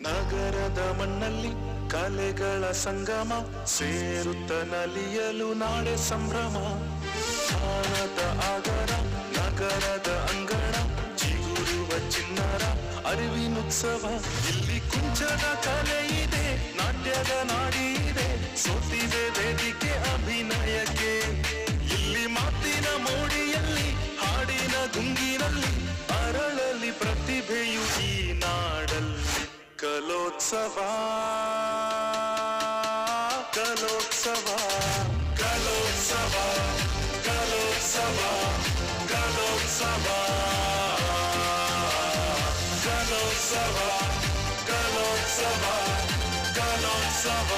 ನಗರದ ಮಣ್ಣಲ್ಲಿ ಕಲೆಗಳ ಸಂಗಮ ಸೇರುತ್ತ ನಲಿಯಲು ನಾಡೆ ಸಂಭ್ರಮ ಕಾಣದ ಆಗರ ನಗರದ ಅಂಗಣ ಚಿಗುರುವ ಚಿನ್ನರ ಅರಿವಿನುತ್ಸವ ಇಲ್ಲಿ ಕುಂಚದ ಕಲೆ ಇದೆ ನಾಟ್ಯದ ನಾಡಿ ಇದೆ ಸೋತಿದೆ ವೇದಿಕೆ ಅಭಿನಯಕ್ಕೆ ಇಲ್ಲಿ ಮಾತಿನ ಮೋಡಿಯಲ್ಲಿ ಹಾಡಿನ ಗುಂಗಿನಲ್ಲಿ ಅರಳಲಿ ಪ್ರತಿಭೆಯು ಈ ನಾಡಲ್ಲಿ ಕಲೋತ್ಸವ ಕಲೋತ್ಸವ ಕಲೋತ್ಸವ ಕಲೋತ್ಸವ ಕಲೋತ್ಸವ ಕಲೋತ್ಸವ ಕಲೋತ್ಸವ ಕಲೋತ್ಸವ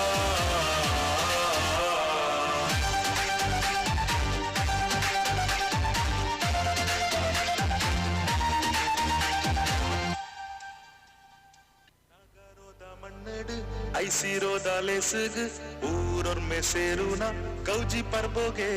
ಐಸಿರೋದ ಲೇಸಗ್ ಊರೊರ್ಮೆ ಸೇರುನ ಗೌಜಿ ಪರ್ಬೋಗೆ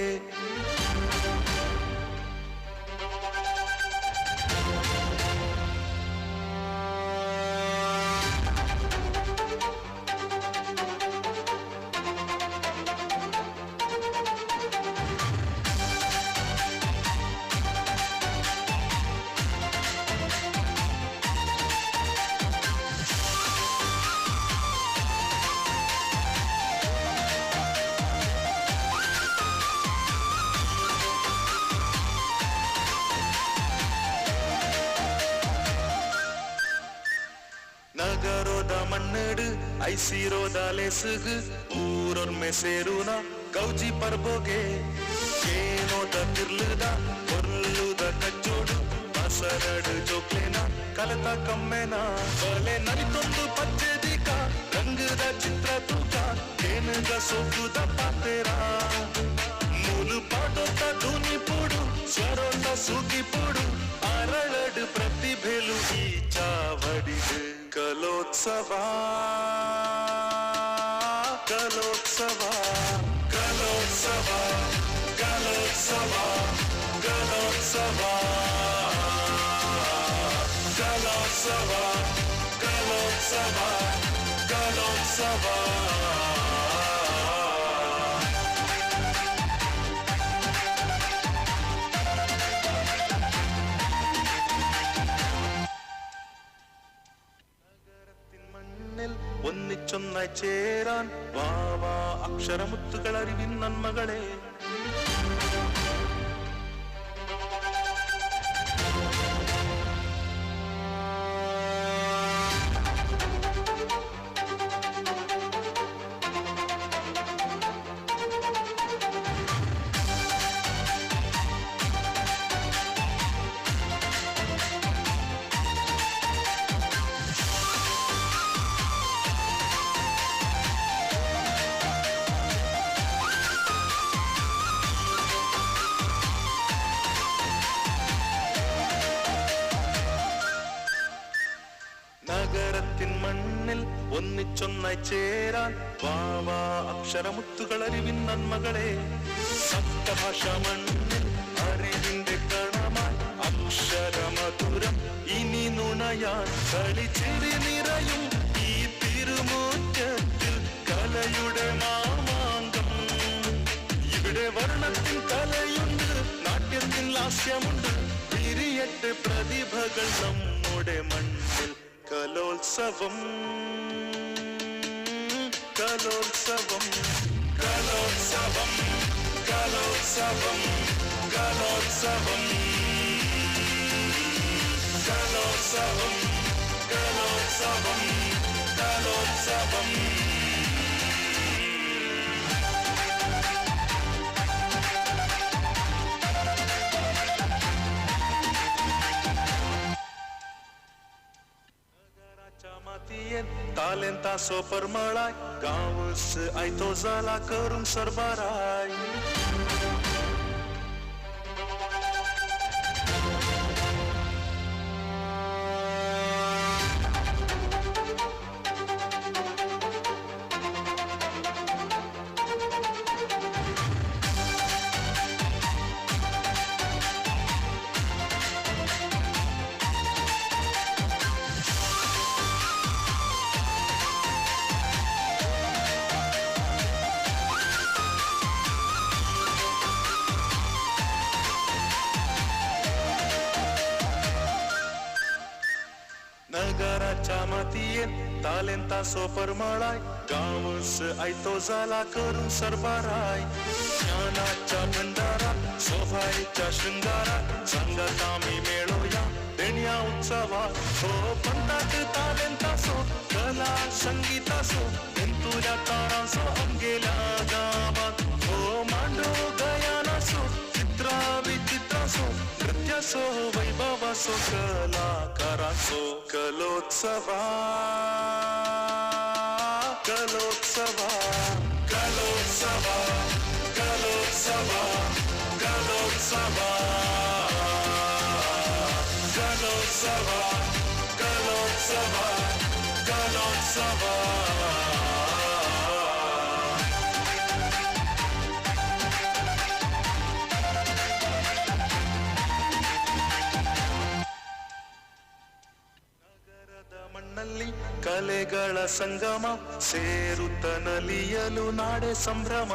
ನಗರೋದ ಮಣ್ಣಡು ಐಸಿರೋದ ಲೇಸಗ್ ಊರೊರ್ಮೆ ಸೇರುನ ಗೌಜಿ ಪರ್ಬೋಗೆ ಏನೋದ ತಿರ್ಲುದ ಕೊರ್ಲುದ ಕಚ್ಚೋಡು ಬಸರಡು ಜೋಕ್ಲೇನ ಕಲತ ಕಮ್ಮೆನ ಬಲೆ ನರಿತೊಂದು ಪಚ್ಚೆದಿಕ ರಂಗದ ಚಿತ್ರ ತೂಕ ಏನದ ಸೋಕುದ ಪಾತೆರ ಮೂಲು ಪಾಟೋತ ಧೂನಿ ಪೂಡು ಸ್ವರೋತ ಸೂಗಿ ಪೂಡು ಅರಳಡು ಪ್ರತಿಭೆಲು ಈ ಚಾವಡಿದು ಕಲೋತ್ಸವ ಕಲೋತ್ಸವ ಕಲೋತ್ಸವ ಕಲೋತ್ಸವ ಕಲೋತ್ಸವ ಕಲೋತ್ಸವ ಕಲೋತ್ಸವ ಕಲೋತ್ಸವ ഒന്നിച്ചൊന്നായി ചേരാൻ വാവാ അക്ഷരമുത്തുകൾ അറിവിൻ നന്മകളെ മണ്ണിൽ ഒന്നിച്ചൊന്നായി ചേരാൻ വാവാ അക്ഷരമുത്തുകളറിവിൻ നന്മകളെ. സപ്തഭാഷ മണ്ണിൽ അറിവിന്റെ കണമായി അക്ഷരമധുരം ഇനി നുണയാൻ കളിച്ചിരി നിറയും ഈ തിരുമുറ്റത്തിൽ കലയുടെ മാമാങ്കം. ഇവിടെ വർണ്ണത്തിൻ കലയുണ്ട്, നാട്യത്തിൽ ലാസ്യമുണ്ട്, വിരിയട്ട് പ്രതിഭകൾ നമ്മുടെ മണ്ണിൽ. കലോത്സവം കലോത്സവം കലോത്സവം കലോത്സവം കലോത്സവം കലോത്സവം കലോത്സവം കലോത്സവം. मातीयेत तालेंता सोपर मळाय गावस आयतो जाला करून सरबाराय. नगराच्या मातीयेत तालेंता सोपर मळाय गावस आयतो जाला करून सरबाराय. ज्ञानाच्या भंडारात शोभायच्या शृंगारात संगत आम्ही मेळोया देण्या उत्सवात. हो पंडात तालेंतासो कला संगीतासो तुझ्या तारांसो आमगेल्या गावात. हो मांडो गयानासो चित्रा विचित्रासो नृत्यासो वैभवासो कलाकारासो. कलोत्सवा कलोत्सवा कलोत्सवा कलोत्सवा कलोत्सवा कलोत्सवा कलोत्सवा कलोत्सवा. ಮಣ್ಣಲ್ಲಿ ಕಲೆಗಳ ಸಂಗಮ ಸೇರುತ್ತ ನಲಿಯಲು ನಾಡೆ ಸಂಭ್ರಮ.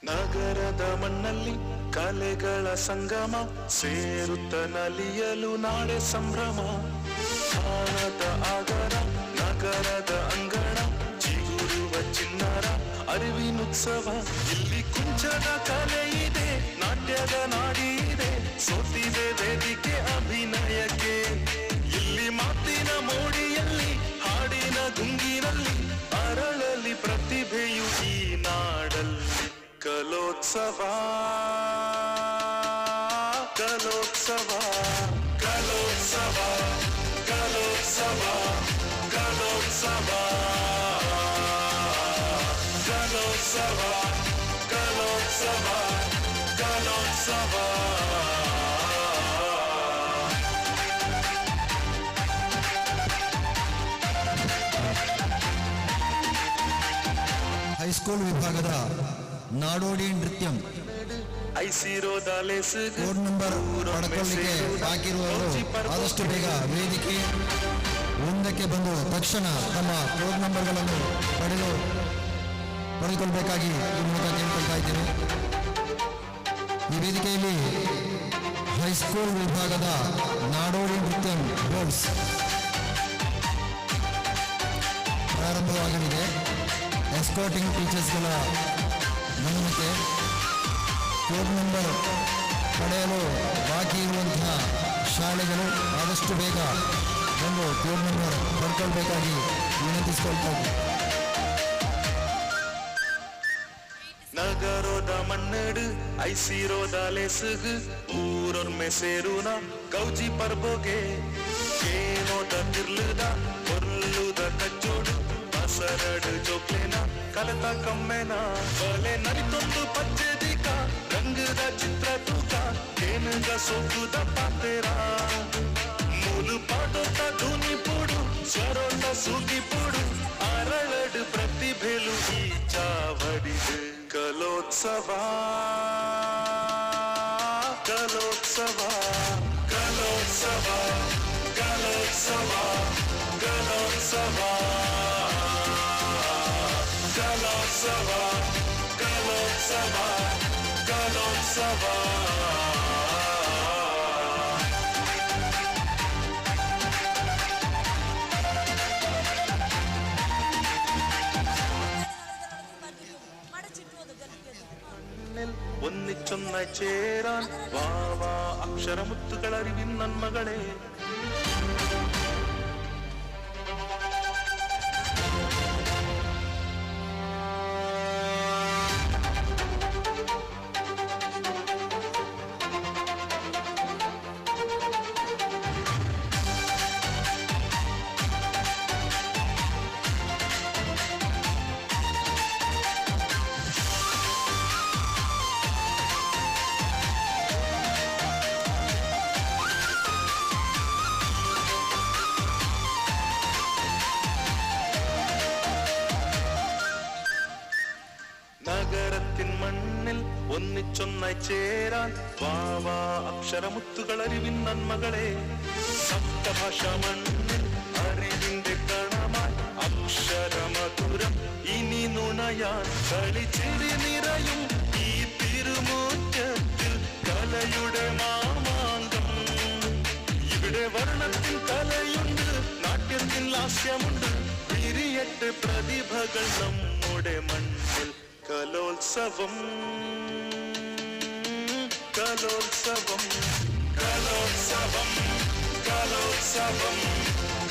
ನಗರದ ಮಣ್ಣಲ್ಲಿ ಕಲೆಗಳ ಸಂಗಮ ಸೇರುತ್ತ ನಲಿಯಲು ನಾಡೆ ಸಂಭ್ರಮ. ಕಾಣದ ಆಗರ ನಗರದ ಅಂಗಣ ಚಿಗುರುವ ಚಿನ್ನರ ಅರಿವಿನುತ್ಸವ. ಇಲ್ಲಿ ಕುಂಚದ ಕಲೆ ಇದೆ, ನಾಟ್ಯದ ನಾಡಿ ಇದೆ, ಸೋತಿದೆ ವೇದಿಕೆ ಅಭಿನಯಕ್ಕೆ. ಇಲ್ಲಿ ಮಾತಿನ ಮೋಡಿಯಲ್ಲಿ ಹಾಡಿನ ಗುಂಗಿನಲ್ಲಿ ಅರಳಲಿ ಪ್ರತಿಭೆಯು ಈ ನಾಡಲ್ಲಿ. ಕಲೋತ್ಸವ ಕಲೋತ್ಸವ ಕಲೋತ್ಸವ ಕಲೋತ್ಸವ ಕಲೋತ್ಸವ ಕಲೋತ್ಸವ ಕಲೋತ್ಸವ ಕಲೋತ್ಸವ. ಹೈಸ್ಕೂಲ್ ವಿಭಾಗದ ನಾಡೋಡಿ ನೃತ್ಯಂ ಕೋಡ್ ನಂಬರ್ ಪಡ್ಕೊಳ್ಳಿಕ್ಕೆ ಹಾಕಿರುವವರು ಆದಷ್ಟು ಬೇಗ ವೇದಿಕೆ ಒಂದಕ್ಕೆ ಬಂದು ತಕ್ಷಣ ತಮ್ಮ ಕೋಡ್ ನಂಬರ್ಗಳನ್ನು ಪಡೆದುಕೊಳ್ಬೇಕಾಗಿ ಈ ಮೂಲಕ ಕೇಳ್ಕೊಳ್ತಾ ಇದ್ದೇನೆ. ಈ ವೇದಿಕೆಯಲ್ಲಿ ಹೈಸ್ಕೂಲ್ ವಿಭಾಗದ ನಾಡೋಡಿ ನೃತ್ಯಂ ಬೋರ್ಡ್ಸ್ ಪ್ರಾರಂಭವಾಗಲಿದೆ. ಎಸ್ಕಾರ್ಟಿಂಗ್ ಟೀಚರ್ಸ್ಗಳ ಗಮನಕ್ಕೆ ಕೋಡ್ ನಂಬರ್ ಪಡೆಯಲು ಬಾಕಿ ಇರುವಂತಹ ಶಾಲೆಗಳು ಆದಷ್ಟು ಬೇಗ ಬಂದು ಕೋಡ್ ನಂಬರ್ ಪಡ್ಕೊಳ್ಬೇಕಾಗಿ ವಿನಂತಿಸಿಕೊಳ್ತಾ ನಗರೋದ ಮಣ್ಣಡು ಐಸಿರೋದ ಲೆಸುಗು ಊರೊರ್ಮೆ ಸೇರುನ ಗೌಜಿ ಪರ್ಬೋಗೆ ಏನೋದ ತಿರ್ಲುದ ಕೊರ್ಲುದ ಕಚ್ಚೋಡು ಬಸರಡು ಜೋಕ್ಲೆನ ಕಲತ ಕಮ್ಮೆನ ಬಲೆ ನರಿತೊಂದು ಪಚ್ಚೆದಿಕ ರಂಗದ ಚಿತ್ರ ತೂಕ ಏನುಗ ಸೊಕ್ಕುದ ಪಾತೆರ ಮೂಲು ಪಾಡೋತ ಧೂನಿ ಪೂಡು ಸ್ವರೋಟ ಸೂಗಿ ಪೂಡು ಅರಳಡು ಪ್ರತಿಭೆಲು ಈ ಚಾವಡಿದು ಕಲೋತ್ಸವ ಕಲೋತ್ಸವ ಕಲೋತ್ಸವ ಕಲೋತ್ಸವ ಕಲೋತ್ಸವ ಕಲೋತ್ಸವ ಕಲೋತ್ಸವ ಕಲೋತ್ಸವ ഒന്നിച്ചൊന്നായി ചേരാൻ വാവാ അക്ഷരമുത്തുകൾ അറിവിൻ നന്മകളെ ഒന്നിച്ചൊന്നായി ചേരാൻ വാവാ അക്ഷരമുത്തുകൾ അറിവിൻ നന്മകളെ സപ്തഭാഷ മണ്ണിൽ അറിവിന്റെ കണമായി അക്ഷരമധുരം ഇനി നുണയാൻ കളിച്ചിരി നിറയും ഈ തിരുമുറ്റത്തിൽ കലയുടെ മാമാങ്കം ഇവിടെ വർണ്ണത്തിൻ കലയുണ്ട് നാട്യത്തിൻ ലാസ്യമുണ്ട് വിരിയട്ടെ പ്രതിഭകൾ നമ്മുടെ മണ്ണിൽ കലോത്സവം കലോത്സവം കലോത്സവം കലോത്സവം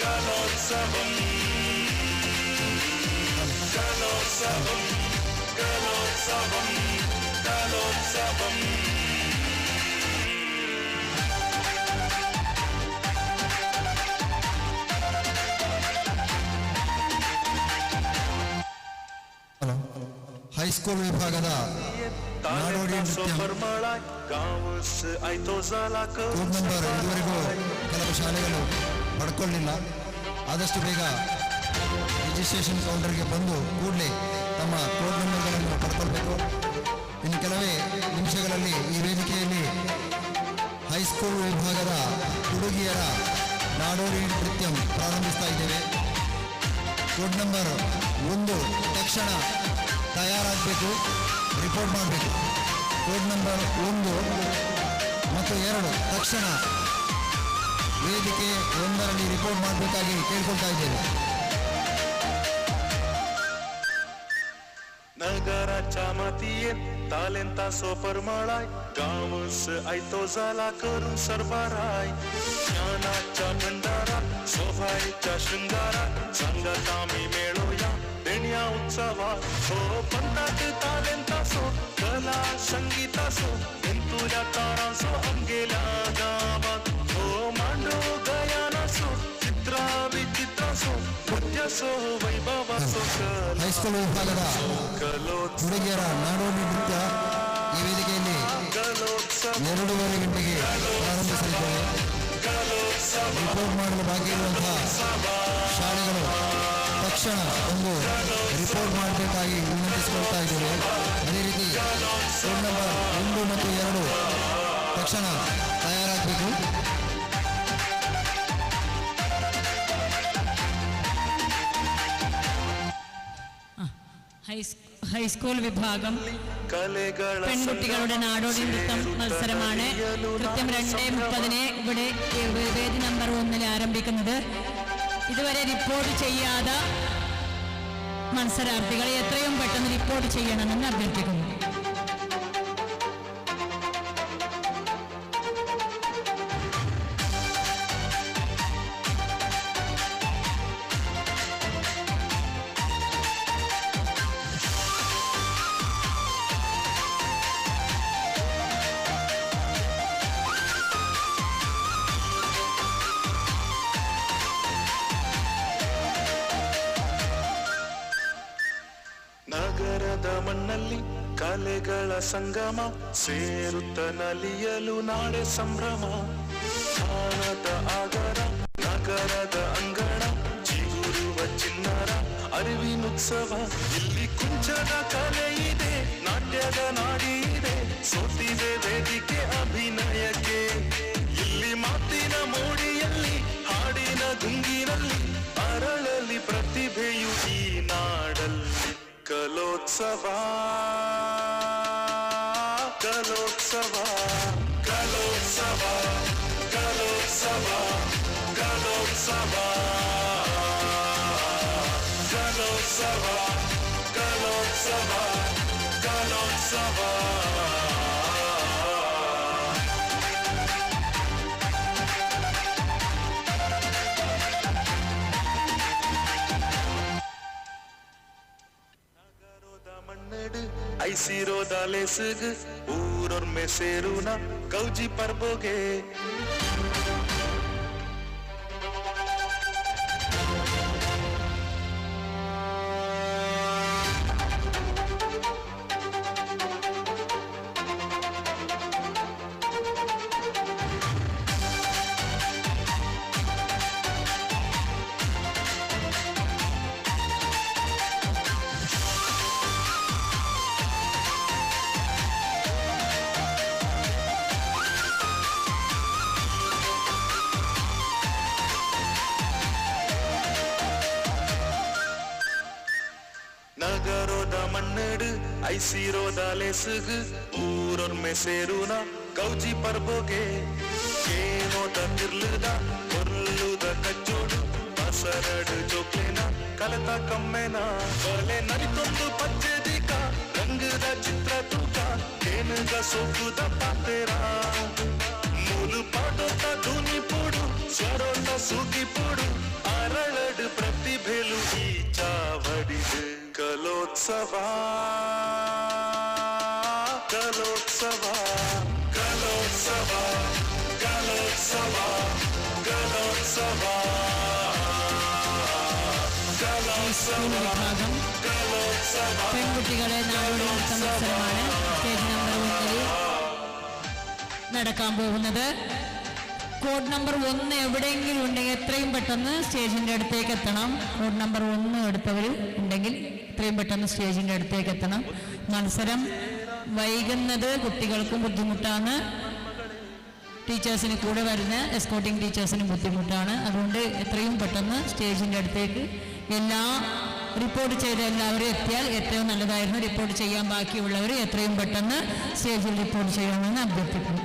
കലോത്സവം കലോത്സവം കലോത്സവം കലോത്സവം ಹೈಸ್ಕೂಲ್ ವಿಭಾಗದ ನಾಡೋಡಿ ನೃತ್ಯ ಕೋಡ್ ನಂಬರ್ ಇದುವರೆಗೂ ಕೆಲವು ಶಾಲೆಗಳು ಪಡ್ಕೊಳ್ಳಿಲ್ಲ. ಆದಷ್ಟು ಬೇಗ ರಿಜಿಸ್ಟ್ರೇಷನ್ ಕೌಂಟರ್ಗೆ ಬಂದು ಕೂಡಲೇ ತಮ್ಮ ಕೋಡ್ ನಂಬರ್ಗಳನ್ನು ಪಡ್ಕೊಳ್ಬೇಕು. ಇನ್ನು ಕೆಲವೇ ನಿಮಿಷಗಳಲ್ಲಿ ಈ ವೇದಿಕೆಯಲ್ಲಿ ಹೈಸ್ಕೂಲ್ ವಿಭಾಗದ ಹುಡುಗಿಯರ ನಾಡೋಡಿ ನೃತ್ಯ ಪ್ರಾರಂಭಿಸ್ತಾ ಇದ್ದೇವೆ. ಕೋಡ್ ನಂಬರ್ 1 ತಕ್ಷಣ ತಯಾರಾಗಬೇಕು, ರಿಪೋರ್ಟ್ ಮಾಡಬೇಕು. ಕೋಡ್ ನಂಬರ್ 1 ಮತ್ತು 2 ತಕ್ಷಣ ವೇದಿಕೆ 1ರಲ್ಲಿ ರಿಪೋರ್ಟ್ ಮಾಡಬೇಕಾಗಿ ಕೇಳ್ಕೊಳ್ತಾ ಇದ್ದೇವೆ. नगराच्या मातीयेत तालेंता सोपर मळाय गावस आयतो जाला करून सरबाराय ज्ञानाच्या भंडारात सोभायच्या शृंगारात संगत आम्ही मेळूया देण्या उत्सवात हो पंथात तालेंतासो कला संगीतासो तुझ्या तारांसो अंगेल्या गावात हो मांडो गयानासो चित्रा विचित्रासो नृत्यासो वैभवासो ಹೈಸ್ಕೂಲ್ ವಿಭಾಗದ ಹುಡುಗಿಯರ ನಾಡೋಡಿ ನೃತ್ಯ ಈ ವೇದಿಕೆಯಲ್ಲಿ 2:30 ಗಂಟೆಗೆ ಪ್ರಾರಂಭಿಸಲಿದ್ದೇವೆ. ರಿಪೋರ್ಟ್ ಮಾಡಲು ಬಾಕಿ ಇರುವಂತಹ ಶಾಲೆಗಳು ತಕ್ಷಣ ಒಂದು ರಿಪೋರ್ಟ್ ಮಾಡಬೇಕಾಗಿ ವಿನಂತಿಸಿಕೊಳ್ತಾ ಇದ್ದೇವೆ. ಅದೇ ರೀತಿ ಕೋಡ್ ನಂಬರ್ 1 ಮತ್ತು 2 ತಕ್ಷಣ ತಯಾರಾಗಬೇಕು. ഹൈസ്കൂൾ വിഭാഗം പെൺകുട്ടികളുടെ നാടോടി നൃത്തം മത്സരമാണ്. കൃത്യം 2:30 ഇവിടെ വേദി നമ്പർ 1 ആരംഭിക്കുന്നത്. ഇതുവരെ റിപ്പോർട്ട് ചെയ്യാത്ത മത്സരാർത്ഥികളെ എത്രയും പെട്ടെന്ന് റിപ്പോർട്ട് ചെയ്യണമെന്ന് അഭ്യർത്ഥിക്കുന്നു. ನಗರದ ಮಣ್ಣಲ್ಲಿ ಕಲೆಗಳ ಸಂಗಮ ಸೇರುತ್ತ ನಲಿಯಲು ನಾಡೆ ಸಂಭ್ರಮ. ಜ್ಞಾನದ ಆಗರ ನಗರದ ಅಂಗಣ ಚಿಗುರುವ ಚಿನ್ನರ ಅರಿವಿನುತ್ಸವ. ಇಲ್ಲಿ ಕುಂಚದ ಕಲೆ ಇದೆ, ನಾಟ್ಯದ ನಾಡಿ ಇದೆ, ಸೋತಿದೆ ವೇದಿಕೆ ಅಭಿನಯಕ್ಕೆ. ಇಲ್ಲಿ ಮಾತಿನ ಮೋಡಿಯಲ್ಲಿ ಹಾಡಿನ ಗುಂಗಿನಲ್ಲಿ ಅರಳಲಿ ಪ್ರತಿಭೆಯು ಈ ನಾಡಲ್ಲಿ. ಕಲೋತ್ಸವ ಕಲೋತ್ಸವ ಕಲೋತ್ಸವ ಕಲೋತ್ಸವ ಕಲೋತ್ಸವ ಕಲೋತ್ಸವ ಕಲೋತ್ಸವ ಕಲೋತ್ಸವ. ಐಸಿರೋದ ಲೆಸಗ್ ಊರೊರ್ಮೆ ಸೇರುನ ಗೌಜಿ ಪರ್ಬೋಗೆ. ನಗರೋದ ಮಣ್ಣೆಡು ಐಸಿರೋದ ಲೆಸಗ್ ಊರೊರ್ಮೆ ಸೇರುನ ಗೌಜಿ ಪರ್ಬೋಗೆ. ಏನೋದ ತಿರ್ಲುದ ಕೊರ್ಲುದ ಕಚ್ಚೋಡು ಬಸರಡು ಜೋಕ್ಲೆನ ಕಲತ ಕಮ್ಮೆನ. ಕೊಲೆ ನರಿತೊಂದು ಪಚ್ಚೆ ದಿಕ ರಂಗದ ಚಿತ್ರ ತೂಕ ಏನುಗ ಸೋಕುದ ಪಾತೆರ. ಮೂಲು ಪಾಡೋತ ಧೂನಿ ಪೋಡು ಸ್ವರೋತ ಸೂಗಿ ಪೋಡು ಅರಳಡು ಪ್ರತಿಭೆಲು ಈ ಚಾವಡಿದು. ಕಲೋತ್ಸವ ಕಲೋತ್ಸವ ಕಲೋತ್ಸವ ಕಲೋತ್ಸವ ಕಲೋತ್ಸವ സ്കൂൾ വിഭാഗം പെൺകുട്ടികളെ നാടോടി നൃത്ത മത്സരമാണ് സ്റ്റേജ് നമ്പർ 1 നടക്കാൻ പോകുന്നത്. കോഡ് നമ്പർ 1 എവിടെയെങ്കിലും ഉണ്ടെങ്കിൽ എത്രയും പെട്ടെന്ന് സ്റ്റേജിൻ്റെ അടുത്തേക്ക് എത്തണം. കോഡ് നമ്പർ 1 എടുത്തവർ ഉണ്ടെങ്കിൽ എത്രയും പെട്ടെന്ന് സ്റ്റേജിൻ്റെ അടുത്തേക്ക് എത്തണം. മത്സരം വൈകുന്നത് കുട്ടികൾക്കും ബുദ്ധിമുട്ടാണ്, ടീച്ചേഴ്സിന് കൂടെ വരുന്ന എസ്കോർട്ടിംഗ് ടീച്ചേഴ്സിനും ബുദ്ധിമുട്ടാണ്. അതുകൊണ്ട് എത്രയും പെട്ടെന്ന് സ്റ്റേജിൻ്റെ അടുത്തേക്ക് റിപ്പോർട്ട് ചെയ്ത എല്ലാവരും എത്തിയാൽ ഏറ്റവും നല്ലതായിരുന്നു. റിപ്പോർട്ട് ചെയ്യാൻ ബാക്കിയുള്ളവർ എത്രയും പെട്ടെന്ന് സ്റ്റേജിൽ റിപ്പോർട്ട് ചെയ്യണമെന്ന് അഭ്യർത്ഥിക്കുന്നു.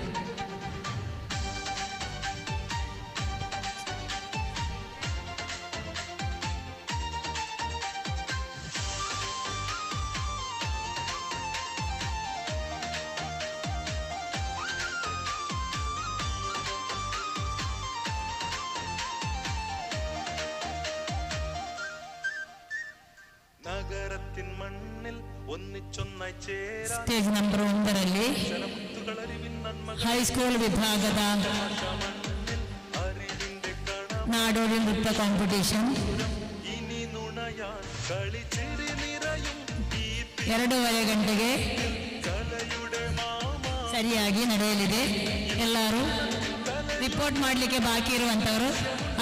നഗരത്തിൻ മണ്ണിൽ ഒന്നിച്ചൊന്നായി ചേരാൻ സ്റ്റೇಜ್ ನಂಬರ್ 1ರಲ್ಲಿ ಹೈಸ್ಕೂಲ್ ವಿಭಾಗದ ನಾಡೋಡಿ ನೃತ್ಯ ಕಾಂಪಿಟೇಷನ್ 2:30 ಗಂಟೆಗೆ ಸರಿಯಾಗಿ ನಡೆಯಲಿದೆ. ಎಲ್ಲರೂ ರಿಪೋರ್ಟ್ ಮಾಡಲಿಕ್ಕೆ ಬಾಕಿ ಇರುವಂಥವರು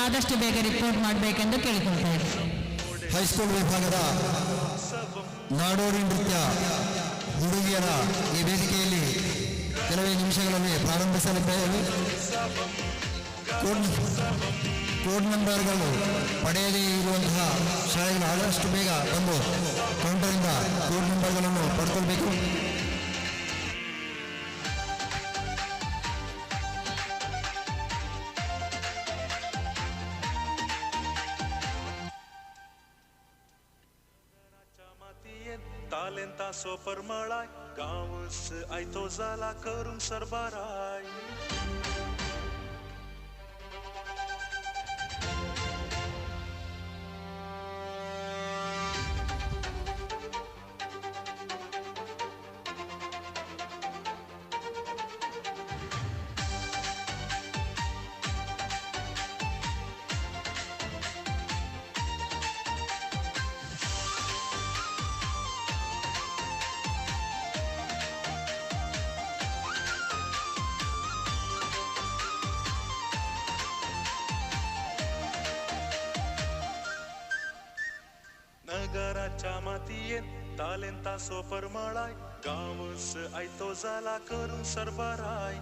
ಆದಷ್ಟು ಬೇಗ ರಿಪೋರ್ಟ್ ಮಾಡಬೇಕೆಂದು ಕೇಳಿಕೊಳ್ತಾ ಇದ್ದಾರೆ. ಹೈಸ್ಕೂಲ್ ವಿಭಾಗದ ನಾಡೋಡಿ ನೃತ್ಯ ಹುಡುಗಿಯರ ಈ ವೇದಿಕೆಯಲ್ಲಿ ಕೆಲವೇ ನಿಮಿಷಗಳಲ್ಲಿ ಪ್ರಾರಂಭಿಸಲಿದ್ದೇವೆ. ಕೋಡ್ ನಂಬರ್ಗಳು ಪಡೆಯದೇ ಇರುವಂತಹ ಶಾಲೆಗಳು ಆದಷ್ಟು ಬೇಗ ಬಂದು ಕೌಂಟರಿಂದ ಕೋಡ್ ನಂಬರ್ಗಳನ್ನು ಪಡ್ಕೊಳ್ಬೇಕು. तालेंता सोपर मळाय गावस आयतो जाला करून सरबाराय. नगराच्या मातीयेत तालेंता सोपरमाळाय गावस आयतो जाला करून सरबराय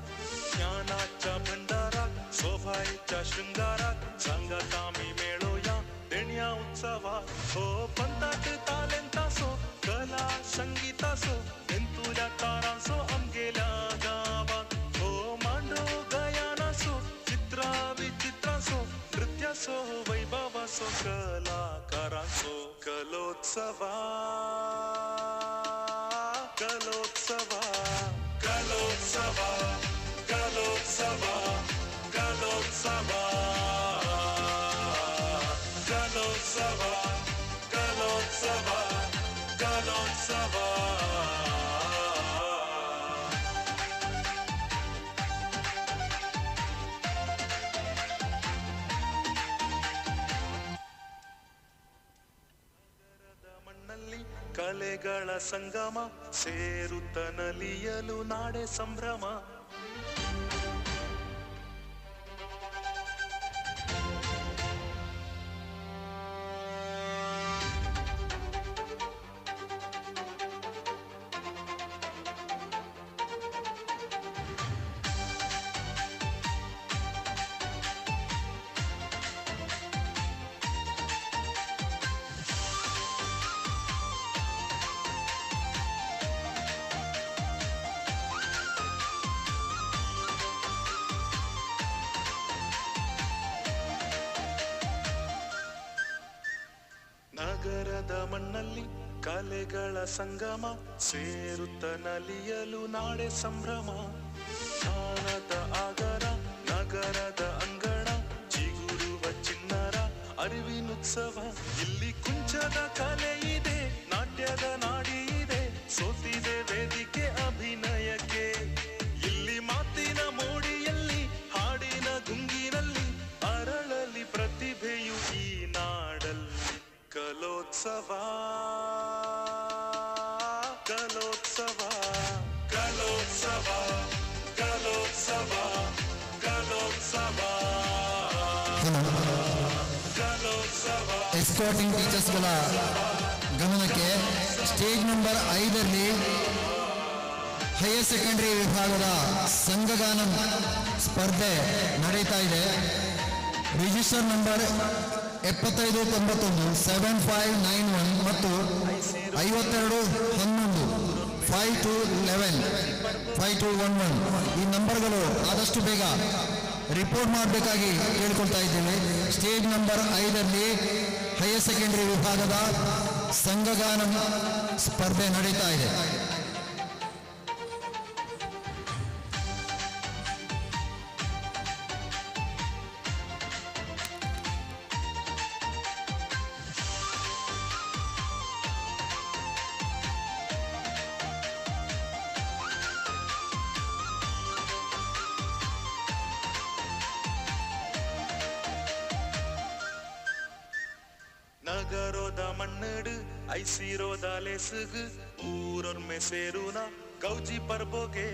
ज्ञानाच्या भंडारात सोभायच्या शृंगारात सांगात आम्ही मेळोया देण्या उत्सवात हो पंथात तालेंतासो कला संगीतासो तेंतुल्या तारांसो आमगेल्या गावात हो मांडो गयानासो चित्रा विचित्रासो नृत्यासो वैभवासो कलाकारांसो कलोत्सवा कलोत्सवा कलोत्सवा कलोत्सवा कलोत्सवा कलोत्सवा कलोत्सवा कलोत्सवा ಮಣ್ಣಲ್ಲಿ ಕಲೆಗಳ ಸಂಗಮ ಸೇರುತ್ತ ನಲಿಯಲು ನಾಡೆ ಸಂಭ್ರಮ ನಗರದ ಮಣ್ಣಲ್ಲಿ ಕಲೆಗಳ ಸಂಗಮ ಸೇರುತ್ತ ನಲಿಯಲು ನಾಡೆ ಸಂಭ್ರಮ ಜ್ಞಾನದ ಆಗರ ನಗರದ ಅಂಗಣ ಚಿಗುರುವ ಚಿನ್ನರ ಅರಿವಿನುತ್ಸವ ಇಲ್ಲಿ ಕುಂಚದ ಕಲೆ ಇದೆ ನಾಟ್ಯದ ನಾಡಿ ಇದೆ ಸೋತಿದೆ ವೇದಿಕೆ ಅಭಿನಯಕ್ಕೆ ಇಲ್ಲಿ ಮಾತಿನ ಮೋಡಿಯಲ್ಲಿ ಹಾಡಿನ ಗುಂಗಿನಲ್ಲಿ ಅರಳಲಿ ಪ್ರತಿಭೆಯು ಈ ನಾಡಲ್ಲಿ ಕಲೋತ್ಸವ ಕಲೋತ್ಸವ ಕಲೋತ್ಸವ ಕಲೋತ್ಸವ ಕಲೋತ್ಸವ ಕಲೋತ್ಸವ ಎಸ್ಕಾರ್ಟಿಂಗ್ ಟೀಚರ್ಸ್ಗಳ ಗಮನಕ್ಕೆ ಸ್ಟೇಜ್ ನಂಬರ್ 5ರಲ್ಲಿ ಹೈಯರ್ ಸೆಕೆಂಡರಿ ವಿಭಾಗದ ಸಂಘಗಾನ ಸ್ಪರ್ಧೆ ನಡೀತಾ ಇದೆ. ರಿಜಿಸ್ಟರ್ ನಂಬರ್ 7591 7591 ಮತ್ತು 5211 5211 5211 ಈ ನಂಬರ್ಗಳು ಆದಷ್ಟು ಬೇಗ ರಿಪೋರ್ಟ್ ಮಾಡಬೇಕಾಗಿ ಕೇಳ್ಕೊಳ್ತಾ ಇದ್ದೇವೆ. ಸ್ಟೇಜ್ ನಂಬರ್ 5ರಲ್ಲಿ ಹೈಯರ್ ಸೆಕೆಂಡರಿ ವಿಭಾಗದ ಸಂಘಗಾನ ಸ್ಪರ್ಧೆ ನಡೀತಾ ಇದೆ. ನಗರೋದ ಮಣ್ಣಡು ಐಸಿರೋದ ಲೆಸುಗು ಊರೊರ್ಮೆ ಸೇರುನ ಗೌಜಿ ಪರ್ಬೋಗೆ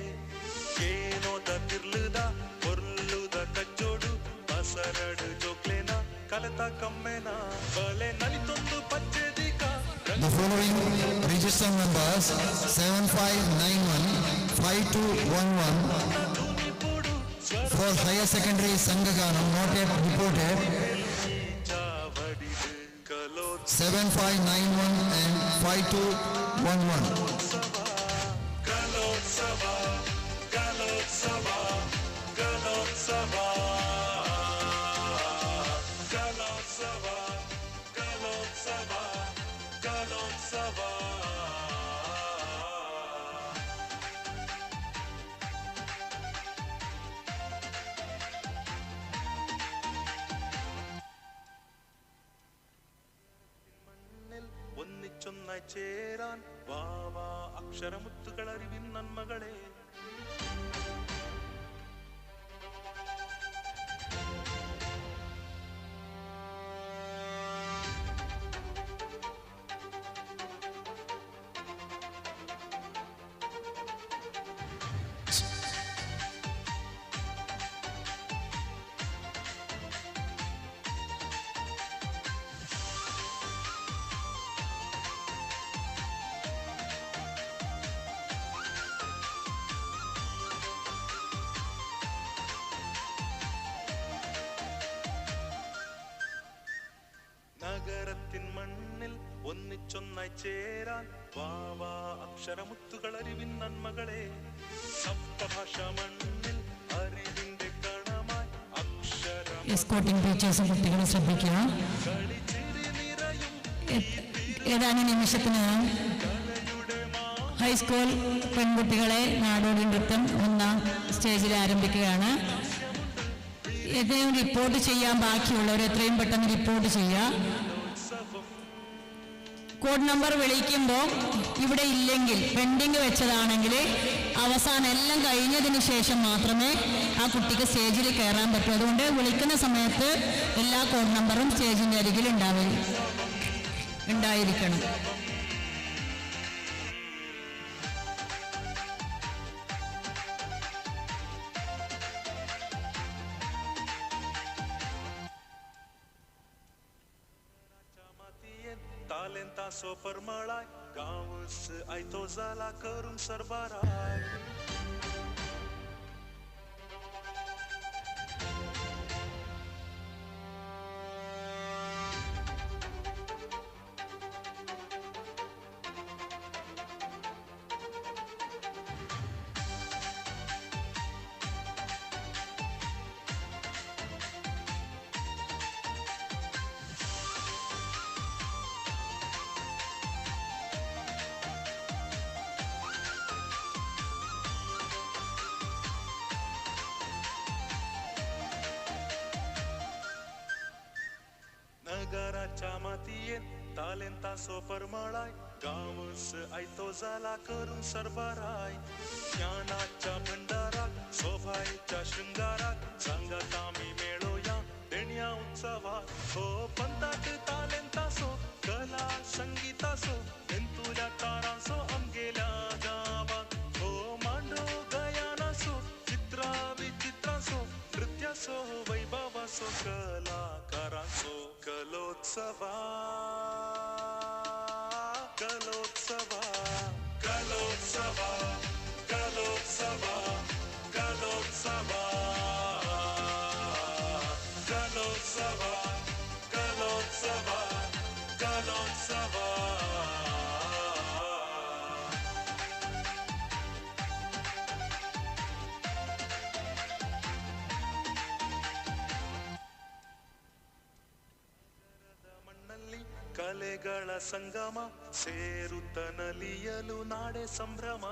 ಏನೋದ ತಿರ್ಲುದ ಹೊರ್ಲುದ ಕಜ್ಜೋಡು ಬಸರಡು ಜೋಕ್ಲೇನ ಕಲತ ಕಮ್ಮೆನ ಬಲೆ ನಲಿತೊಂದು ಪಚ್ಚೆದಿಕ. The following register numbers 7591 5211 for higher secondary Sangaganam not yet reported. 7591 and 5211. ಕಲೋತ್ಸವ ಕಲೋತ್ಸವ ಕಲೋತ್ಸವ ಕಲೋತ್ಸವ ಕಲೋತ್ಸವ ಕಲೋತ್ಸವ ഒന്നിച്ചൊന്നായി ചേരാൻ വാവാ അക്ഷരമുത്തുകളറിവിൻ നന്മകളെ. നഗരത്തിൻ മണ്ണിൽ ഒന്നിച്ചൊന്നായി ചേരാൻ വാവാ അക്ഷരമുത്തുകളറിവിൻ നന്മകളെ സപ്തഭാഷ മണ്ണിൽ അറിവിന്റെ കണമായി അക്ഷരം എസ്കോർട്ടിംഗ് ടീച്ചേഴ്സും കുട്ടികളും ശ്രദ്ധിക്കുക. ഏതാനും നിമിഷത്തിന് ഹൈസ്കൂൾ പെൺകുട്ടികളെ നാടോടി നൃത്തം ഒന്നാം സ്റ്റേജിൽ ആരംഭിക്കുകയാണ്. എത്രയും റിപ്പോർട്ട് ചെയ്യാൻ ബാക്കിയുള്ളവർ എത്രയും പെട്ടെന്ന് റിപ്പോർട്ട് ചെയ്യുക. കോഡ് നമ്പർ വിളിക്കുമ്പോൾ ഇവിടെ ഇല്ലെങ്കിൽ പെൻഡിങ് വെച്ചതാണെങ്കിൽ അവസാനം എല്ലാം കഴിഞ്ഞതിന് ശേഷം മാത്രമേ ആ കുട്ടിക്ക് സ്റ്റേജിൽ കയറാൻ പറ്റൂ. അതുകൊണ്ട് വിളിക്കുന്ന സമയത്ത് എല്ലാ കോഡ് നമ്പറും സ്റ്റേജിൻ്റെ അരികിൽ ഉണ്ടായിരിക്കണം. तालेंतासो परमळाय गावस आयतो जाला करून सरबाराय नगराच्या मातीयेत तालेंतासो परमळाय गावस आयतो जाला करून सरबाराय ज्ञानाच्या भंडारात शोभायेच्या शृंगारात सांगात आम्ही मेळोया देण्या उत्सवात हो पंथात तालेंतासो कला संगीतासो तेंतुल्या तारांसो आमगेल्या गावात हो मांडो गयानासो चित्रा विचित्रांसो नृत्यासो वैभवासो कलाकारांसो कलोत्सवा कलोत्सवा कलोत्सवा कलोत्सवा कलोत्सवा कलोत्सवा कलोत्सवा कलोत्सवा ಕಲೆಗಳ ಸಂಗಮ ಸೇರುತ್ತ ನಲಿಯಲು ನಾಡೆ ಸಂಭ್ರಮ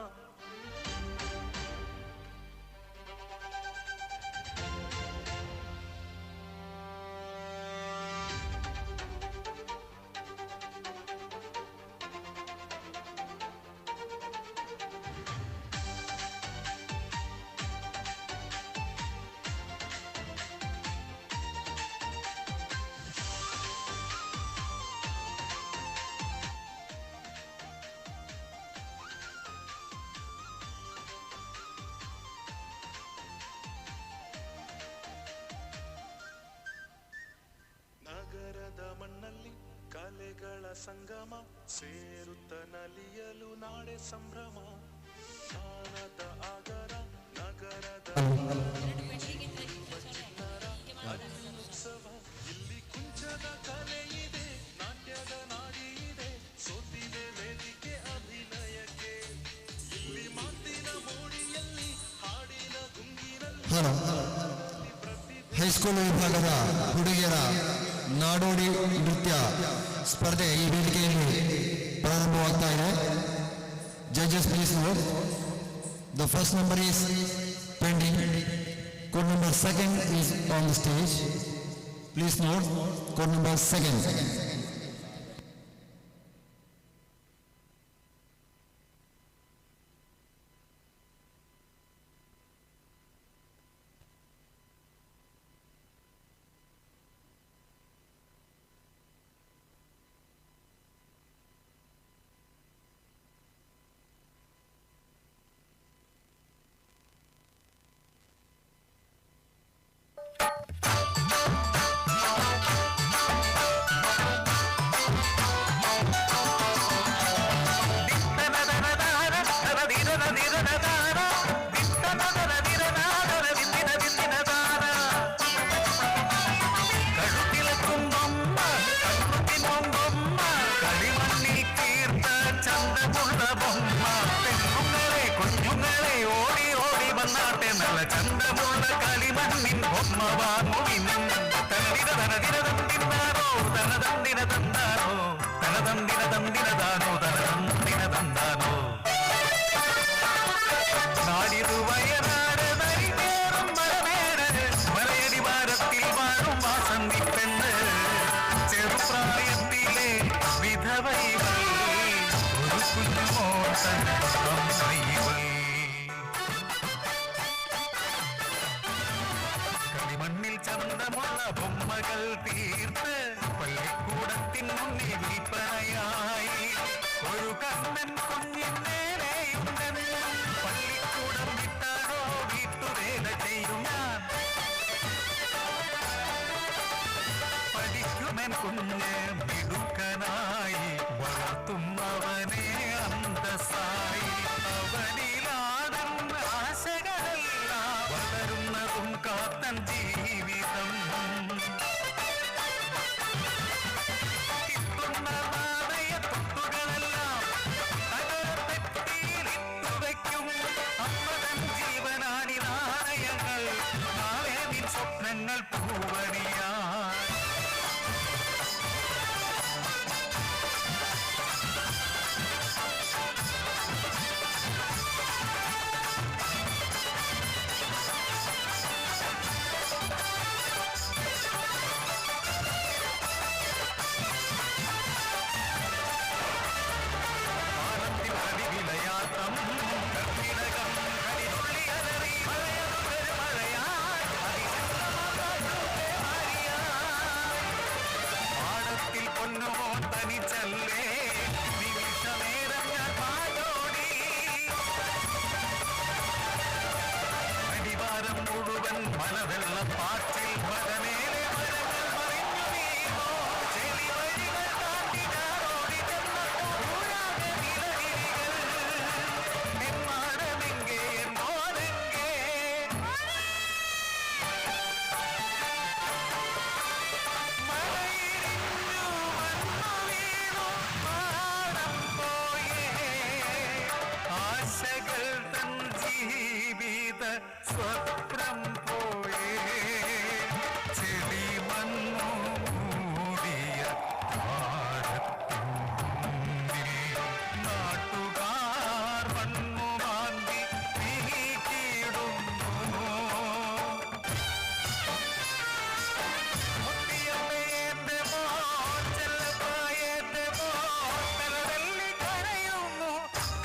ನಗರದ ಮಣ್ಣಲ್ಲಿ ಕಲೆಗಳ ಸಂಗಮ ಸೇರುತ್ತ ನಲಿಯಲು ನಾಡೆ ಸಂಭ್ರಮ ಜ್ಞಾನದ ಆಗರ ನಗರದ ಉತ್ಸವ ಇಲ್ಲಿ ಕುಂಚದ ಕಲೆ ಇದೆ ನಾಟ್ಯದ ನಾಡಿ ಇದೆ ಸೋತಿದೆ ವೇದಿಕೆ ಅಭಿನಯಕ್ಕೆ ಇಲ್ಲಿ ಮಾತಿನ ಮೋಡಿಯಲ್ಲಿ ಹಾಡಿನ ಗುಂಗಿನಲ್ಲಿ ಹೈಸ್ಕೂಲ್ ವಿಭಾಗದ ಹುಡುಗಿಯರ ನಾಡೋಡಿ ನೃತ್ಯ ಸ್ಪರ್ಧೆ ಈ ವೇದಿಕೆಯಲ್ಲಿ ಪ್ರಾರಂಭವಾಗ್ತಾ ಇದೆ. Judges please note. The first number is pending. Code number second is on the stage. Please note. Code number second. ചന്തമുള്ള ബൊമ്മ പെണ്ണുങ്ങളെ കുഞ്ഞുങ്ങളെ ഓടി ഓടി വന്നാട്ടെ നല്ല ചന്തമുള്ള കളിമണ്ണിൻ ബൊമ്മ വാങ്ങുവിൻ തനദിന തനദിന തന്തിന്നാനോ തനതന്തിന തന്താനോ തനതന്തിന തന്തിനതാനോ തനതന്തിന തന്താനോ നാടിതു വയനാട് നരികേറും മലമേട് മലയടിവാരത്തിൽ വാഴും വാസന്തി പെണ്ണ് ചെറുപ്രായത്തിലെ വിധവൈവൾ ഒരു കുഞ്ഞുമോട്ടൻ കളിമണ്ണിൽ ചന്തമുള്ള ബൊമ്മകൾ തീർത്ത് പള്ളിക്കൂടത്തിൻ മുന്നിൽ വിൽപ്പനയായി ഒരു കണ്ണൻ കുഞ്ഞിന്നേരെയുണ്ടെന്ന് പള്ളിക്കൂടം വിട്ടാണോ വീട്ടുവേല ചെയ്യും ഞാൻ പഠിക്കുമെൻ കുഞ്ഞ് മിടുക്കനായി വളർത്തുന്നവനെ അന്തസ്സായി അവനിലാണെന്ന ആശകളല്ല വളരുന്നതും കാത്തൻ ജീവിതം കിട്ടുന്ന നാണയത്തൊട്ടുകളെല്ലാം തകരപ്പെട്ടിയിലിട്ടു വയ്ക്കും അമ്മതൻ ജീവനാണി നാണയങ്ങൾ നാളെ നിൻ സ്വപ്നങ്ങൾ പൂവണിയാ സ്വപ്നം പോയേ ചെടി മണ്ണു മൂടിയ നാട്ടുകാർ മണ്ണു മാന്തി നീക്കിയിടുന്നു മുത്തിയമ്മേന്റെ മോൻ ചെല്ലപ്പായേന്റെ മോൻ തലതല്ലി കരയുന്നു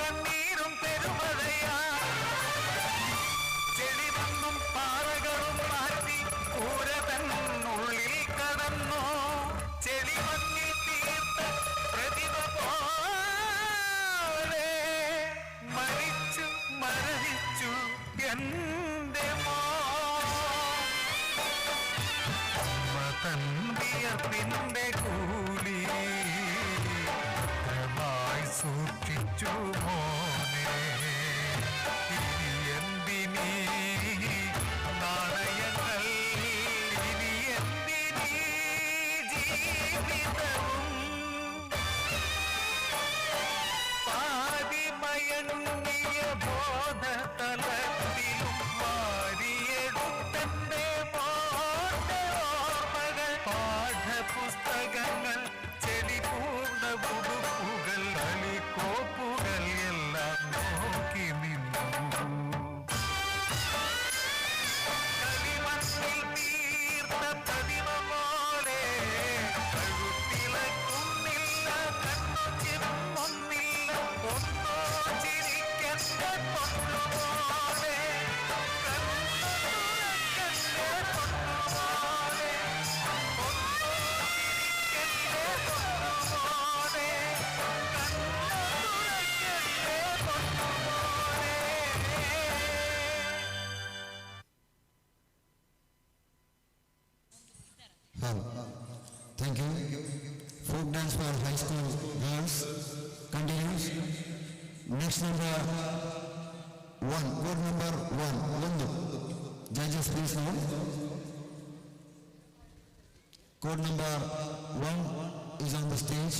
കണ്ണീരും പെരുമഴയാ ചെടിമണ്ണും പാറകളും മാറ്റി കൂരതന്നുള്ളിൽ കടന്നു ചെളിമണ്ണിൽ തീർത്ത പ്രതിഭ പോലെ മരിച്ചു മരവിച്ചു എന്റെ മോൻ വിയർപ്പിന്റെ കൂലി ഭദ്രമായി സൂക്ഷിച്ചു മോനെ ഇനി എന്തിനീ നാണയങ്ങൾ ഇനി എന്തിനീ ജീവിതവും പാതിമയങ്ങിയ ബോധതലത്തിലും വാരിയെടുത്തന്റെ മോന്റെ ഓർമ്മകൾ പാഠപുസ്തകങ്ങൾ ചെടി പൂർണ്ണ ഉടുപ്പുകൾ അലിക്കോപ്പുകൾ എല്ലാം നോക്കി നിന്നു കളിമണ്ണിൽ തീർത്ത പ്രതിമ പോലെ കഴുത്തിളക്കുന്നില്ല കണ്ണു ചിമ്മുന്നില്ല ഒന്നോ ചിരിക്കണ്ട പൊന്നുപോലെ Thank you. Folk dance for high school girls continues. Next number one, code number one. Judges, please now. Code number one is on the stage.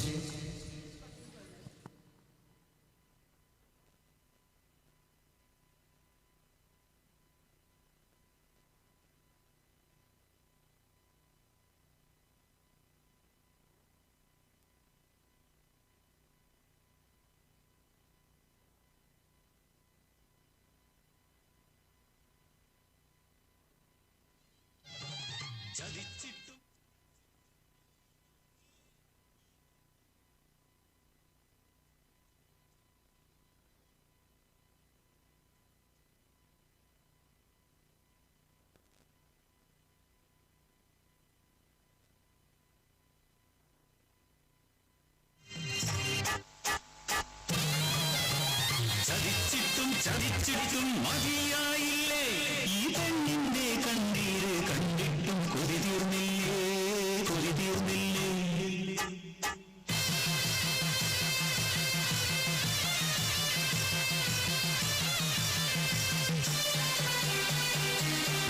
ചതിച്ചിട്ടും ചതിച്ചിട്ടും മതിയായില്ലേ ഈ പെണ്ണിന്റെ കണ്ണീര് കണ്ടിട്ടും കൊതി തീർന്നില്ലേ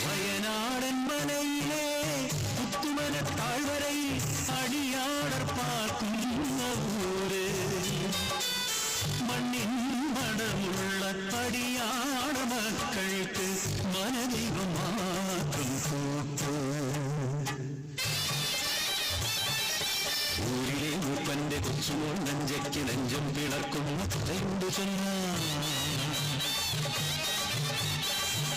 വയനാടൻ മനയിലെ പുത്തുമന താഴ്വരയിൽ അടിയാടർ പാർക്കുന്ന ഊര് മണ്ണിൻ മണമുള്ള അടിയാട മക്കൾക്ക് മനദൈവം മാത്രം കൂട്ടു ഊരിലെ മൂപ്പന്റെ കൊച്ചുമോൾ നെഞ്ചയ്ക്ക് നെഞ്ചം പിളർക്കുന്ന കഥയുണ്ട്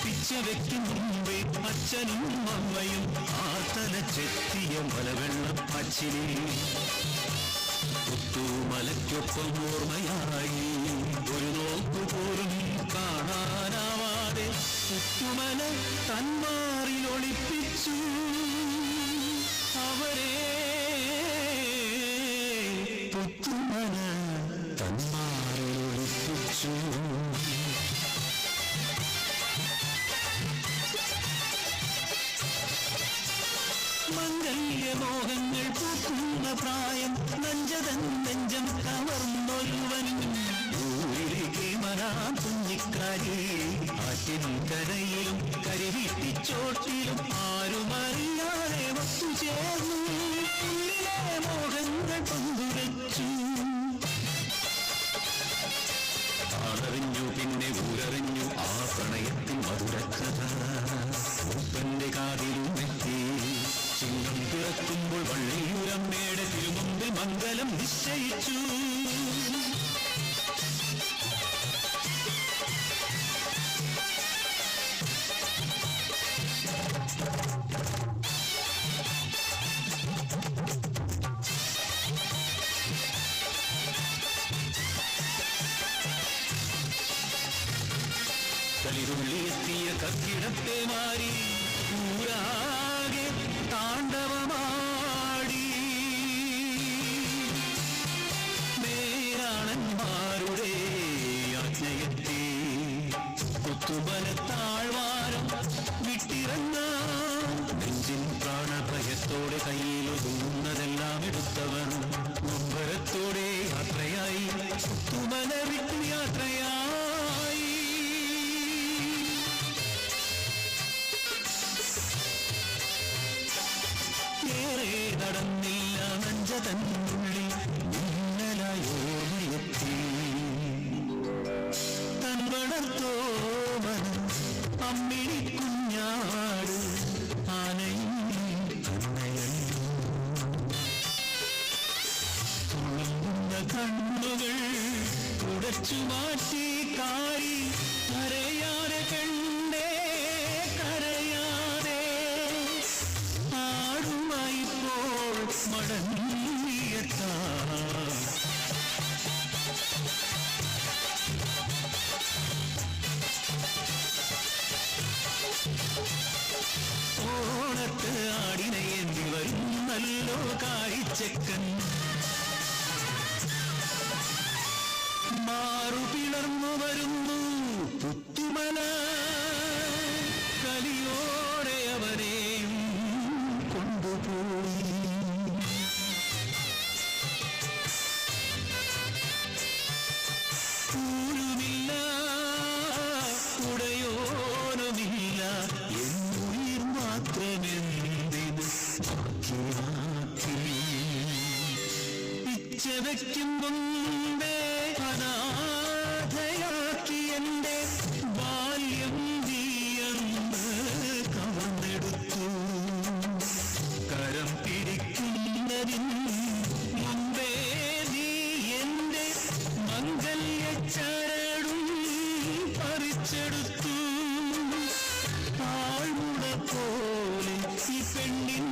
പിച്ച വെക്കും മുമ്പേ അച്ഛനും അമ്മയും ആർത്തല ചെത്തിയ മലവെള്ളം അച്ചിനെ പുത്തുമലയ്ക്കൊപ്പം ഓർമ്മയായി ഒരു നോക്കുപോലും കാണാനാവാതെ പുത്തുമല തന്മാറിലൊളിപ്പിച്ചു അവരെ പുത്തുമല തന്മാറിലൊളിപ്പിച്ചു മംഗല്യമോഹങ്ങൾ പൂക്കുന്ന പ്രായം നഞ്ചതൻ നെഞ്ചം കവർന്നൊരുവൻ ഊരിലേക്ക് മനാം കുഞ്ഞിക്കാരി ആറ്റിൻകരയിലും കരിവിട്ടിച്ചോട്ടിലും ആരുമറിയാതെ ഒത്തുചേർന്നു ഉള്ളിലെ മോഹങ്ങൾ പങ്കുവച്ചു ആളറിഞ്ഞു പിന്നെ ഊരറിഞ്ഞു ആ പ്രണയത്തിൻ മധുരക്കഥ മൂപ്പന്റെ കാതിലും എത്തി ചിങ്ങം പിറക്കുമ്പോൾ വള്ളിയൂരമ്മയുടെ തിരുമുമ്പിൽ മംഗലം നിശ്ചയിച്ചു കളിരുള്ളിയെത്തിയ കക്കിടത്തെ മാറി ഊരാകെ താണ്ഡവമാടി മേരാണന്മാരുടെ യാജ്ഞയെത്തി പുത്തുമല താഴ്വാരം വിട്ടിറങ്ങാം നെഞ്ചിൻ പ്രാണഭയത്തോടെ കയ്യിലൊതുങ്ങുന്നതെല്ലാം എടുത്തവർ മുമ്പരത്തോടെ യാത്രയായി പുത്തുമല വിട്ടു യാത്രയായി ഏറെ നടന്നില്ല നഞ്ചതന്നുള്ളിൽ മിന്നലായോർമ്മയെത്തി തൻവളർത്തോമൻ അമ്മിണി കുഞ്ഞാട് ആനയും തുളുമ്പുന്ന കണ്ണുകൾ തുടച്ചു മാറ്റി കാരി കരയാതെ കണ്ടേ കരയാതെ ആടുമായിപ്പോൾ മടങ്ങിയെത്താം ഓണത്ത് ആടിനയേന്തി വരുന്നല്ലോ കാരിച്ചക്കൻ മാറുപിളർന്നു വരുന്നു പുത്തുമല കലിയോടെ അവരെയും കൊണ്ടുപോയി ൂരുമില്ല ഉടയോനുമില്ല എന്നുയിർ മാത്രമെന്തിന് ബാക്കിയാക്കി പിച്ച വയ്ക്കും മുമ്പേ അനാഥയാക്കി എന്റെ ബാല്യം നീയെന്ന് കവർന്നെടുത്തു കരം പിടിക്കുന്നതിന് മുമ്പേ നീ എന്റെ മംഗല്യച്ചരടും പറിച്ചെടുത്തു താഴ്മുട പോലെ ഈ പെണ്ണിൻ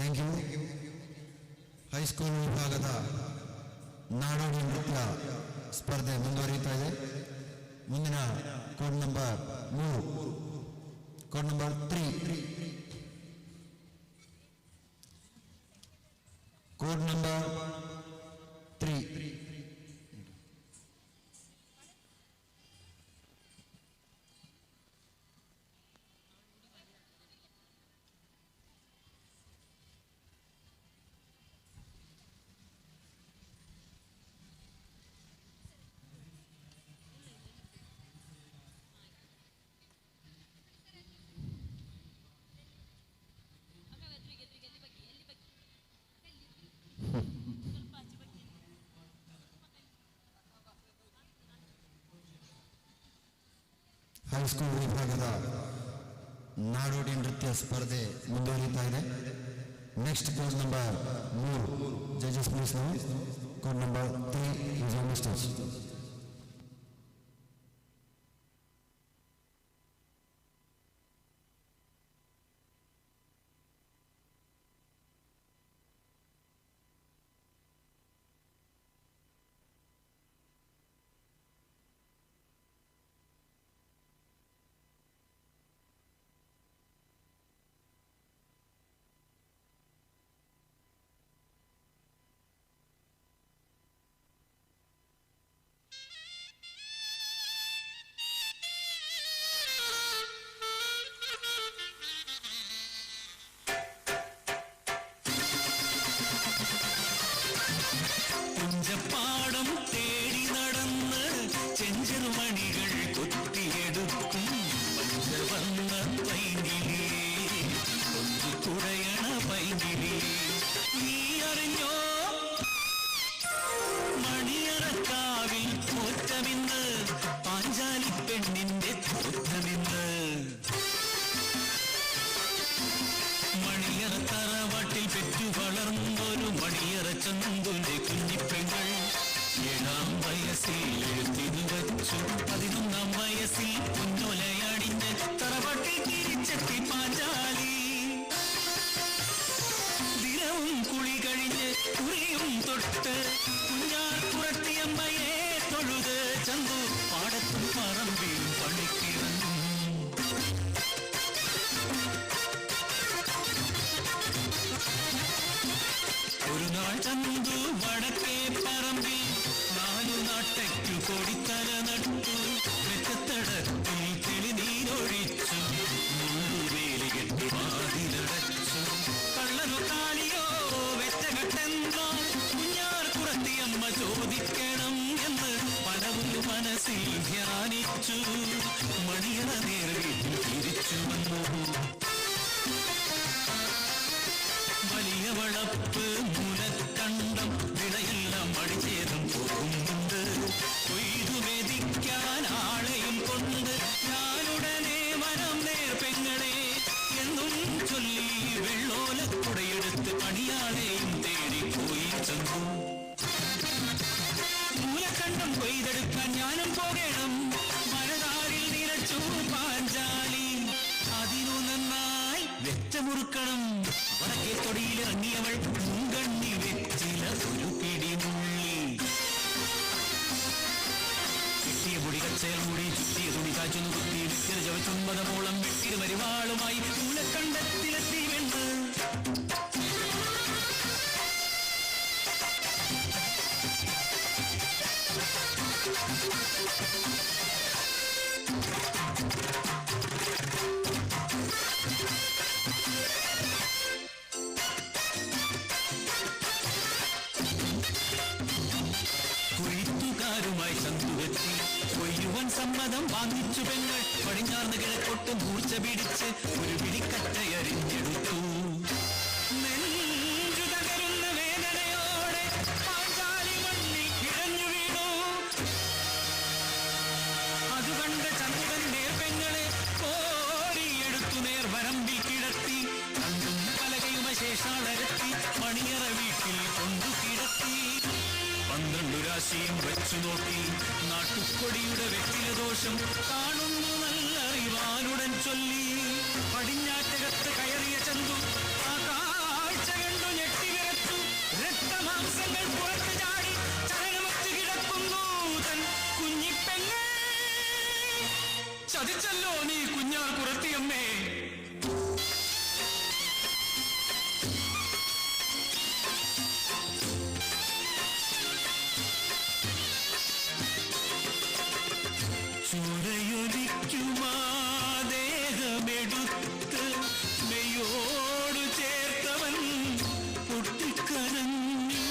ಥ್ಯಾಂಕ್ ಯು. ಹೈಸ್ಕೂಲ್ ವಿಭಾಗದ ನಾಡೋಡಿ ನೃತ್ಯ ಸ್ಪರ್ಧೆ ಮುಂದುವರಿಯುತ್ತಾ ಇದೆ. ಮುಂದಿನ code number 3, code number 3, code number 3. High school ವಿಭಾಗದ ನಾಡೋಡಿ ನೃತ್ಯ ಸ್ಪರ್ಧೆ ಮುಂದುವರಿಯುತ್ತಾ ಇದೆ. Next code number 3, judges please ನಾವು. Code number 3 is on the stage. കുഞ്ചപ്പാടം തേടി നടന്ന് ചെഞ്ചെറുമണികൾ കൊത്തിയെടുക്കും പഞ്ചവർണ്ണ പൈങ്കിളി, കൊഞ്ചു കുടയണ പൈങ്കിളി. നീ അറിഞ്ഞോ മണിയറക്കാവിൽ തോറ്റമിന്ന്, പാഞ്ചാലി പെണ്ണിന്റെ തോറ്റമിന്ന്. മണിയറ തറവാട്ടിൽ പെറ്റു വളർന്നൊരു മണിയറ ചന്തുന്റെ കുഞ്ഞിപ്പെങ്ങൾ 7-ാം വയസ്സിൽ എഴുത്തിനു വച്ചു, 11-ാം വയസ്സിൽ പൊന്നോലയണിഞ്ഞ് തറവാട്ടിൽ തിരിച്ചെത്തി പാഞ്ചാലി. ദിനവും കുളി കഴിഞ്ഞ് കുറിയും തൊട്ട് കുഞ്ഞാർ പുറത്തിയമ്മയെ തൊഴുത് ചന്തു പാടത്തും പറമ്പിൽ പണിക്കിറങ്ങും. ഒരു നാൾ ചന്തു വടക്കേ പറമ്പിൽ 4 നാട്ടയ്ക്കു കൊടിത്തല നട്ടു. വെറ്റത്തടത്തിൽ തെളിനീരൊഴിച്ചു, മുള്ളുവേലി കെട്ടി വാതിലടച്ചു. കള്ളനോ കാളിയോ വെറ്റകെട്ടെന്നോ കുഞ്ഞാർ കുറത്തിയമ്മ ചോദിക്കണം എന്ന് പലവരും മനസ്സിൽ ധ്യാനിച്ചു. മണിയറ നേർവീട്ടിൽ തിരിച്ചു വന്നു. വലിയ വളപ്പ് മൂലക്കണ്ടം വിളയെല്ലാം മടിച്ചേതം പോകുന്നുണ്ട്. കൊയ്തു മെതിക്കാൻ ആളെയും കൊണ്ട് ഞാനുടനെ വനം നേർപ്പെങ്ങളെ എന്നും ചൊല്ലി വെള്ളോലക്കുടയെടുത്ത് പണിയാളെയും തേടിപ്പോയി ചന്തു. മൂലക്കണ്ടം കൊയ്തെടുക്കാൻ ഞാനും പോകണം, മരതാരിൽ നിറച്ചു പാഞ്ചാലി. അതിനു നന്നായി വെറ്റമുറുക്കണം. വടക്കേ തൊടിയിലിറങ്ങിയവൾ മുൻകണ്ണി വെച്ചില ഒരു പിടിമുള്ളി. കെട്ടിയ മുടി കച്ചയൽ മൂടി ചുറ്റിയ തുണി കാച്ചുന്നു കുത്തി വിത്തിര ചവച്ചുമ്പതമോളം വെട്ടിയ മരിവാളുമായി മൂലക്കണ്ടത്തിലെത്തി വെണ്ണ്. കൊയ്ത്തുകാരുമായി ചന്തുവെത്തി കൊയ്യുവൻ സമ്മതം വാങ്ങിച്ചു പെങ്ങൾ. പടിഞ്ഞാർന്ന് കിഴക്കോട്ട് മൂർച്ച പിടിച്ച് ഒരു പിടിക്കറ്റയറിഞ്ഞെടുത്തു. നെഞ്ചു തകരുന്ന വേദനയോടെ പാഞ്ചാലി മണ്ണിൽ കിഴഞ്ഞു വീണു. അത് കണ്ട ചന്തുവൻ നേർപ്പെങ്ങളെ കോരിയെടുത്തു നേർവരമ്പിൽ കിടത്തി. കണ്ടും പലകയും ശേഷാളരത്തി മണിയറ വീട്ടിൽ കൊണ്ടു കിടത്തി. 12 രാശിയും വെച്ചു നോക്കി നാട്ടുകൊടിയുടെ വെറ്റിലദോഷം കാണുന്നു നല്ലറിവാനുടൻ ചൊല്ലി. പടിഞ്ഞാറ്റകത്ത് കയറിയ ചന്തു ആ കാഴ്ച ചതിച്ചല്ലോ നീ കുഞ്ഞാൽ കുറത്തിയമ്മേ. ചുരയൊലിക്കുമാ ദേഹമെടുത്ത് മെയ്യോടു ചേർത്തവൻ പൊട്ടിക്കരഞ്ഞു.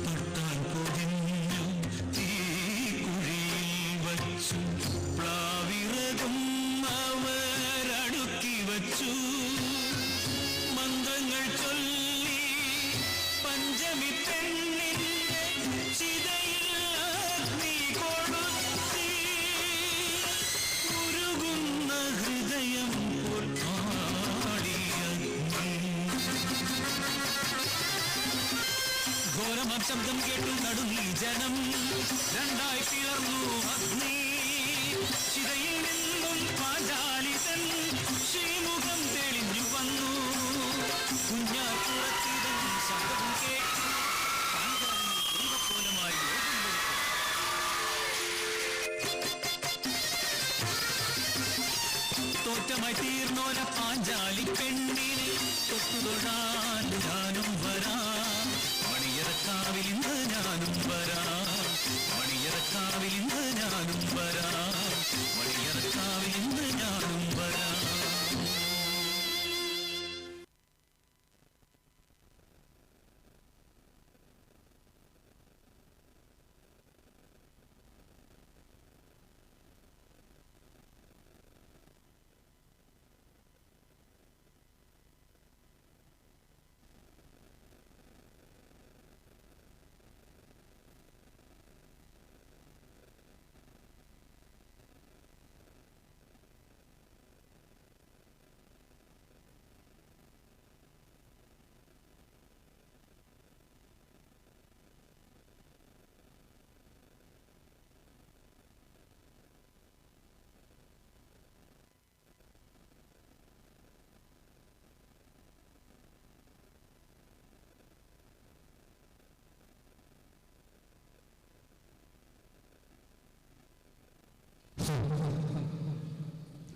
തൊട്ടാൽ പൊതിഞ്ഞു തീക്കുഴിയിൽ വച്ചു, പ്ലാവിറകും അവരടുക്കി വച്ചു. മന്ത്രങ്ങൾ ചൊല്ലി പഞ്ചമി പെണ്ണിന്റെ ചിതയിൽ അഗ്നി കൊടുത്തി. ഉരുകുന്ന ഹൃദയം പോൽ ആടിയ ഘോരമാം ശബ്ദം കേട്ടു നടുങ്ങി ജനം. രണ്ടായി പിളർന്നു അഗ്നി. ചിതയിൽ നിന്നും പാഞ്ചാലിതൻ ശ്രീമുഖം തെളിഞ്ഞു വന്നു. കുഞ്ഞാൽ കുറത്തിതൻ ശബ്ദം കേട്ടു പാഞ്ചാലി ദൈവക്കോലമായി ലോകം വെറുത്തു. തോറ്റമായി തീർന്നോര പാഞ്ചാലി പെണ്ണിനെ തൊട്ടുതൊഴാൻ ഞാനും വരാം. മണിയറക്കാവിൽ ഇന്ന് ഞാനും വരാം. മണിയറക്കാവിൽ ഇന്ന് ഞാനും വരാം. മണിയറക്കാവിൽ ഇന്ന് ഞാനും വരാം.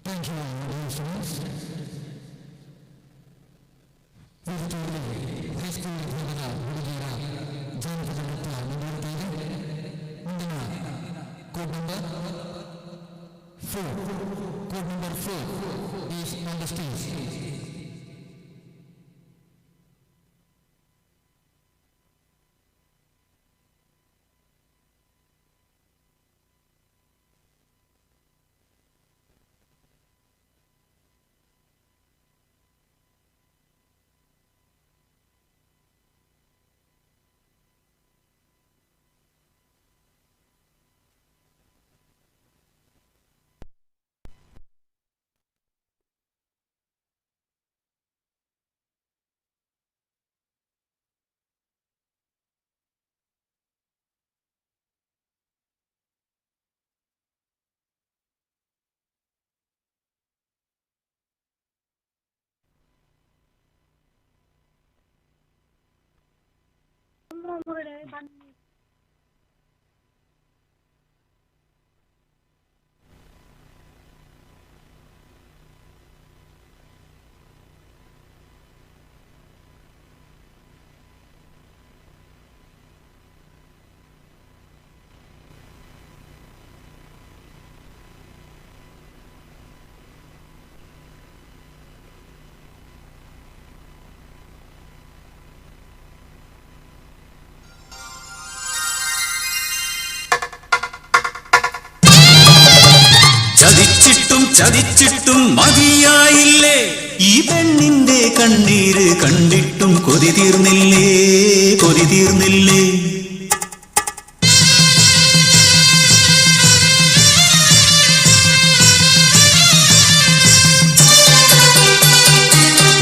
Thank you, dear friends. ವಿವಿಧವಾಗಿ ಹೈಸ್ಕೂಲ್ ವಿಭಾಗದ ಹುಡುಗಿಯರ ಜಾನಪದ ನೃತ್ಯ ಮುಂದುವರಿತಾ ಇದೆ. ಮುಂದಿನ code number 4 is on the stage. ചതിച്ചിട്ടും മതിയായില്ലേ ഈ പെണ്ണിന്റെ കണ്ണീര് കണ്ടിട്ടും കൊതി തീർന്നില്ലേ കൊതി തീർന്നില്ലേ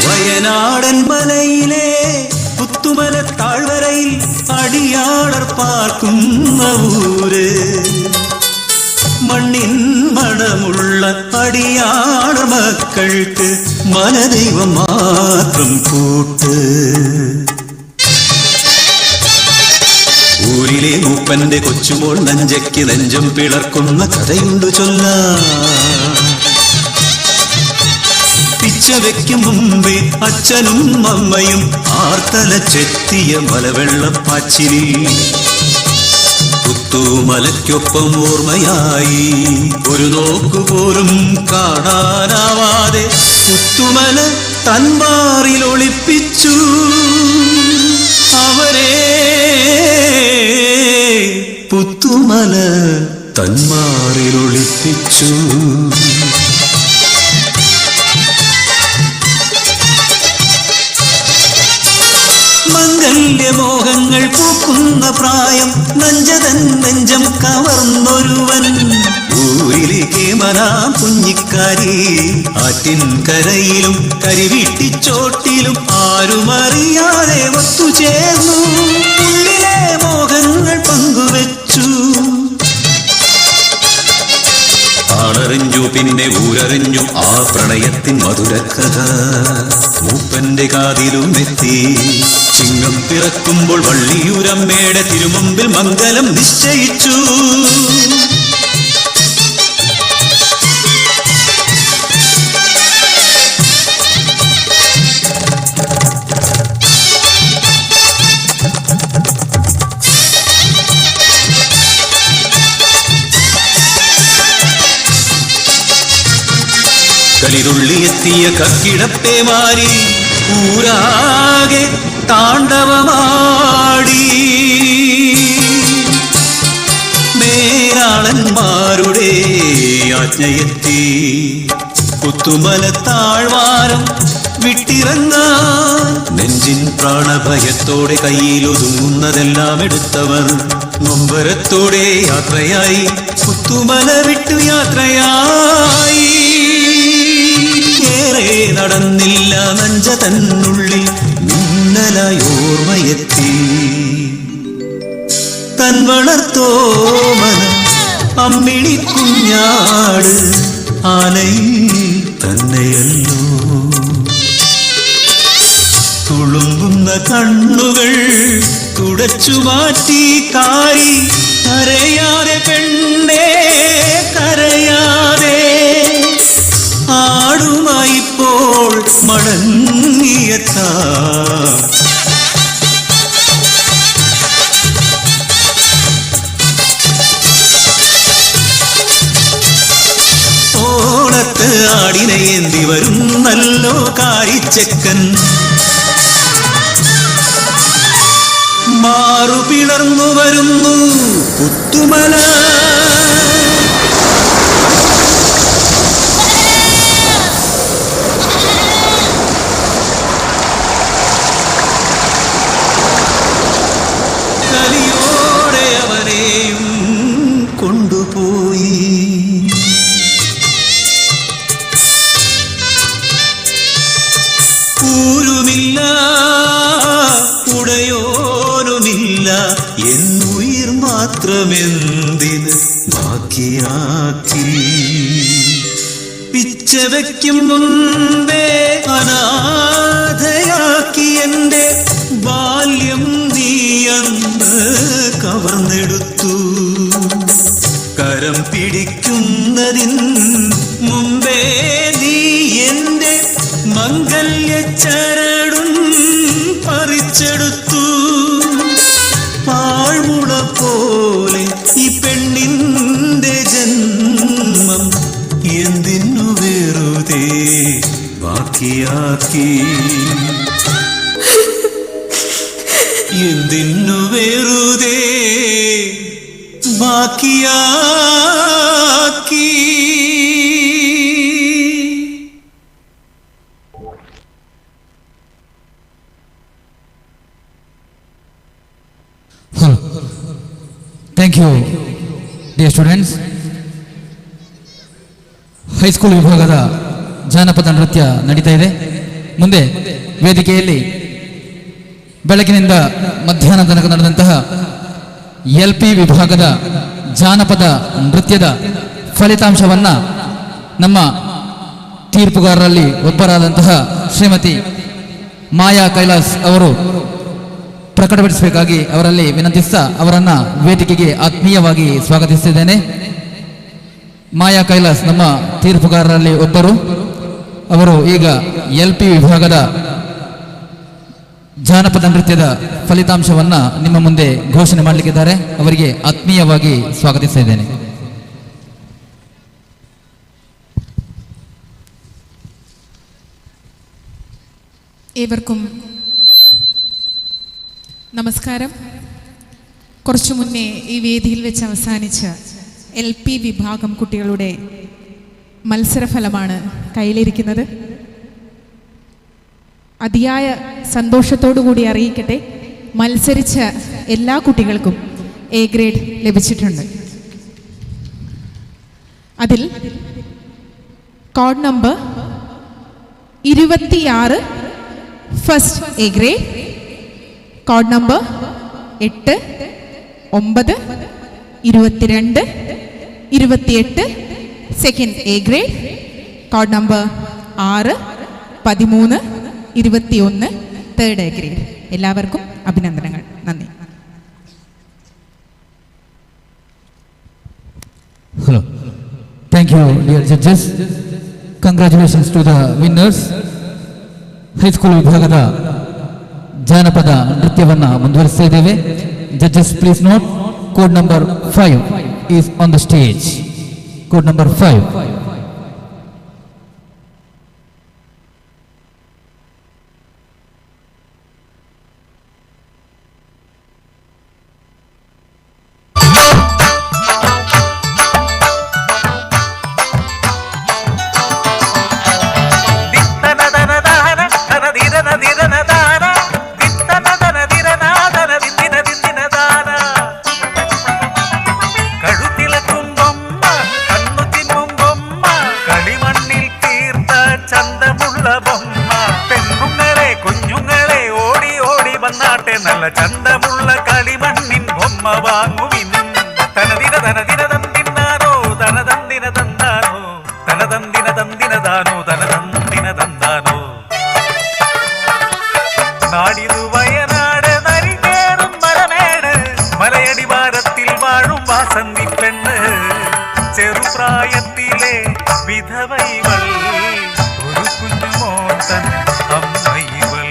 വയനാടൻ മലയിലെ പുത്തുമല താഴ്വരയിൽ അടിയാളർ പാർക്കുന്ന ഊര് മണ്ണിൻ മണമുള്ള അടിയാളർ മക്കൾക്ക് മനദൈവം മാത്രം കൂട്ട് ഊരിലെ മൂപ്പന്റെ കൊച്ചുമോൾ നെഞ്ചയ്ക്ക് നെഞ്ചം പിളർക്കുന്ന കഥയുണ്ട് ചൊല്ലാം. പിച്ച വെക്കും മുമ്പേ അച്ഛനും അമ്മയും ആർത്തല ചെത്തിയ മലവെള്ളപ്പാച്ചിലി പുത്തുമലയ്ക്കൊപ്പം ഓർമ്മയായി ഒരു നോക്കുപോലും കാണാനാവാതെ പുത്തുമല തന്മാറിൽ ഒളിപ്പിച്ചു അവരെ. പുത്തുമല തന്മാറിൽ ഒളിപ്പിച്ചു. മംഗല്യമോഹങ്ങൾ പൂക്കുന്ന പ്രായം നഞ്ചതൻ നെഞ്ചം കവർന്നൊരുവൻ ഊരിലേക്ക് മനാം കുഞ്ഞിക്കാരി ആറ്റിൻ കരയിലും കരിവീട്ടിച്ചോട്ടിലും ആരുമറിയാതെ ഒത്തുചേർന്നു ഉള്ളിലെ മോഹങ്ങൾ പങ്കുവെച്ചു. ആളറിഞ്ഞു പിന്നെ ഊരറിഞ്ഞു ആ പ്രണയത്തിൻ മധുരക്കഥ മൂപ്പന്റെ കാതിലും എത്തി. ചിങ്ങം പിറക്കുമ്പോൾ വള്ളിയൂരമ്മയുടെ തിരുമുമ്പിൽ മംഗലം നിശ്ചയിച്ചു. കലിതുള്ളിയെത്തിയ കക്കിടപ്പേമാരി ഊരാകെ താണ്ഡവമാടി. മേരാളന്മാരുടെ ആജ്ഞയെത്തി പുത്തുമല താഴ്വാരം വിട്ടിറങ്ങാൻ നെഞ്ചിൻ പ്രാണഭയത്തോടെ കയ്യിലൊതുങ്ങുന്നതെല്ലാം എടുത്തവർ നൊമ്പരത്തോടെ യാത്രയായി പുത്തുമല വിട്ടു യാത്രയായി. ഏറെ നടന്നില്ല നഞ്ച തന്നുള്ളിൽ മിന്നലായി ഓർമ്മയെത്തി. തൻ വളർത്തോമന അമ്മിണി കുഞ്ഞാട് ആലയിൽ തന്നെയല്ലോ. തുളുമ്പുന്ന കണ്ണുകൾ തുടച്ചു മാറ്റി കാരി കരയാതെ പെണ്ണേ കരയാതെ ആടുമായിപ്പോൾ മടങ്ങിയെത്താം. ഓണത്ത് ആടിനെ ഏന്തി വരും നല്ലോ കാരിച്ചക്കൻ മാറു പിളർന്നു വരുന്നു പുത്തുമല. കലിയോടെ അവരെയും കൊണ്ടുപോയി. ൂരുമില്ല ഉടയോനുമില്ല എന്നുയിർ മാത്രമെന്തിന് ബാക്കിയാക്കി. പിച്ച വയ്ക്കും മുമ്പേ അനാഥയാക്കി എന്റെ ബാല്യം നീയന്ന് കവർന്നെടുത്തു. കരം പിടിക്കുന്നതിൻ മുമ്പേ നീ എന്റെ മംഗല്യച്ചരടും പറിച്ചെടുത്തു. പാഴ്മുള പോലെ ഈ പെണ്ണിന്റെ ജന്മം എന്തിനു വെറുതെ ബാക്കിയാക്കി. എന്തിനു വെറുതെ ബാക്കിയാക്കി. Thank you dear students. High school ವಿಭಾಗದ ಜಾನಪದ ನೃತ್ಯ ನಡೀತಾ ಇದೆ. ಮುಂದೆ ವೇದಿಕೆಯಲ್ಲಿ ಬೆಳಗಿನಿಂದ ಮಧ್ಯಾಹ್ನ ತನಕ ನಡೆದಂತಹ LP ವಿಭಾಗದ ಜಾನಪದ ನೃತ್ಯದ ಫಲಿತಾಂಶವನ್ನು ನಮ್ಮ ತೀರ್ಪುಗಾರರಲ್ಲಿ ಒಬ್ಬರಾದಂತಹ ಶ್ರೀಮತಿ ಮಾಯಾ ಕೈಲಾಸ್ ಅವರು ಪ್ರಕಟಪಡಿಸಬೇಕಾಗಿ ಅವರಲ್ಲಿ ವಿನಂತಿಸ್ತಾ ಅವರನ್ನು ವೇದಿಕೆಗೆ ಆತ್ಮೀಯವಾಗಿ ಸ್ವಾಗತಿಸಿದ್ದೇನೆ. ಮಾಯಾ ಕೈಲಾಸ್ ನಮ್ಮ ತೀರ್ಪುಗಾರರಲ್ಲಿ ಒಬ್ಬರು. ಅವರು ಈಗ LP ವಿಭಾಗದ ಜಾನಪದ ನೃತ್ಯದ ಫಲಿತಾಂಶವನ್ನು ನಿಮ್ಮ ಮುಂದೆ ಘೋಷಣೆ ಮಾಡಲಿಕ್ಕಿದ್ದಾರೆ. ಅವರಿಗೆ ಆತ್ಮೀಯವಾಗಿ ಸ್ವಾಗತಿಸಿದ್ದೇನೆ. ഏവർക്കും നമസ്കാരം. കുറച്ചു മുന്നേ ഈ വേദിയിൽ വെച്ച് അവസാനിച്ച LP വിഭാഗം കുട്ടികളുടെ മത്സരഫലമാണ് കയ്യിലിരിക്കുന്നത്. അതിയായ സന്തോഷത്തോടു കൂടി അറിയിക്കട്ടെ, മത്സരിച്ച എല്ലാ കുട്ടികൾക്കും A ഗ്രേഡ് ലഭിച്ചിട്ടുണ്ട്. അതിൽ code number 26 first A grade, code number 8, 9, 22, 28 second A grade, code number 6, 13, 21 third A grade. എല്ലാവർക്കും അഭിനന്ദനങ്ങൾ. നന്ദി. Hello. Thank you, dear judges. Congratulations to the winners. High school ವಿಭಾಗದ ಜಾನಪದ ನೃತ್ಯವನ್ನು ಮುಂದುವರಿಸ್ತಾ ಇದ್ದೇವೆ. Judges please note, code number 5 is on the stage. Code number 5. നല്ല ചന്തമുള്ള കളിമണ്ണിൻ ബൊമ്മ വാങ്ങുവിൻ. തനദിന തനദിന തന്തിന്നാനോ തനതന്തിന തന്താനോ തനതന്തിന തന്തിനതാനോ തനതന്തിന തന്താനോ. നാടിതു വയനാട് നരികേറും മലമേട്, മലയടിവാരത്തിൽ വാഴും വാസന്തി പെണ്ണ്. ചെറുപ്രായത്തിലെ വിധവൈവൾ, ഒരു കുഞ്ഞുമോൻ തൻ അമ്മൈവൾ.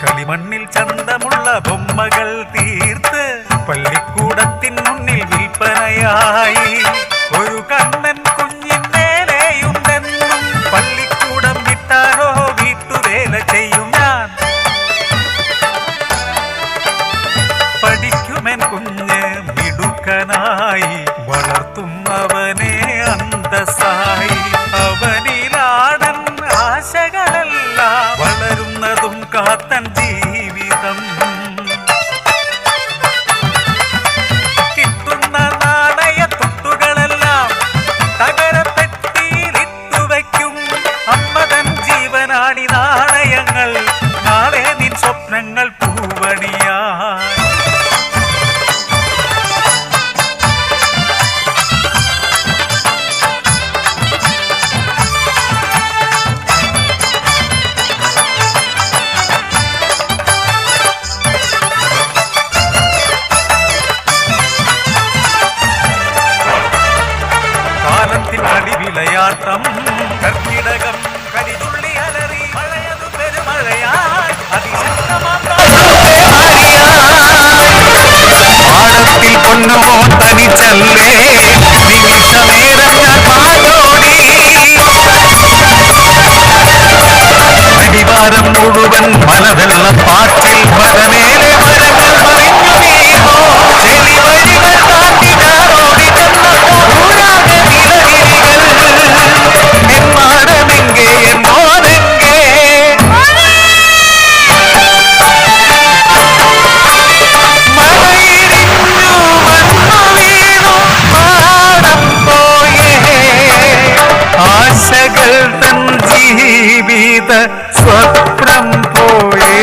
കളിമണ്ണിൽ ചന്തമുള്ള ബൊമ്മകൾ തീർത്ത് പള്ളിക്കൂടത്തിൻ മുന്നിൽ വിൽപ്പനയായി. ഒരു കണ്ണൻ കുഞ്ഞിന്നേലെയുണ്ടെന്നും പള്ളിക്കൂടം വിട്ടാരോ വീട്ടുവേല ചെയ്യും ഞാൻ. പഠിക്കുമെൻ കുഞ്ഞ് മിടുക്കനായി, വളർത്തും അവനെ അന്തസ്സായി. അവനിലാടൻ ആശകളെല്ലാം വളരുന്നതും കാത്തൻ ജീവിതം. കിട്ടുന്ന നാണയത്തുട്ടുകളെല്ലാം തകരപ്പെട്ടിയിലിട്ടുവയ്ക്കും. അമ്മതൻ ജീവനാണി നാണയങ്ങൾ, നാളെ നിൻ സ്വപ്നങ്ങൾ പൂവണിയാ. വിളയാട്ടം കർക്കിടകം കരിതുള്ളി അലറി, മഴയതു പെരുമഴയായി പാടത്തിൽ പൊന്നുമോ തനിച്ചല്ലേ നിമിഷമേരം ഞാൻ പാലോടി. അടിവാരം മുഴുവൻ മലവെള്ളപ്പാട്ടിൽ മലമേലെ മരങ്ങൾ മറിഞ്ഞു വീണോ. ചെളി വഴികൾ താണ്ടി ഞാറോടി ചെന്നപ്പോഴാകെ നിലവിളികൾ. എന്മാടമെങ്കേ എന്നോനെങ്കേ മഴയിടിഞ്ഞു മണ്ണു വീണു പാടം പോയേ. ആശകൾ തൻ ജീവിത സ്വപ്നം പോയേ.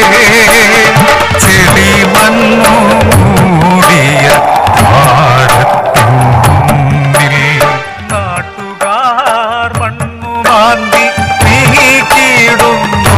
ചെളി മണ്ണു മൂടിയ പാടത്തുന്നിൽ നാട്ടുകാർ മണ്ണു മാന്തി നീക്കിയിടുന്നു.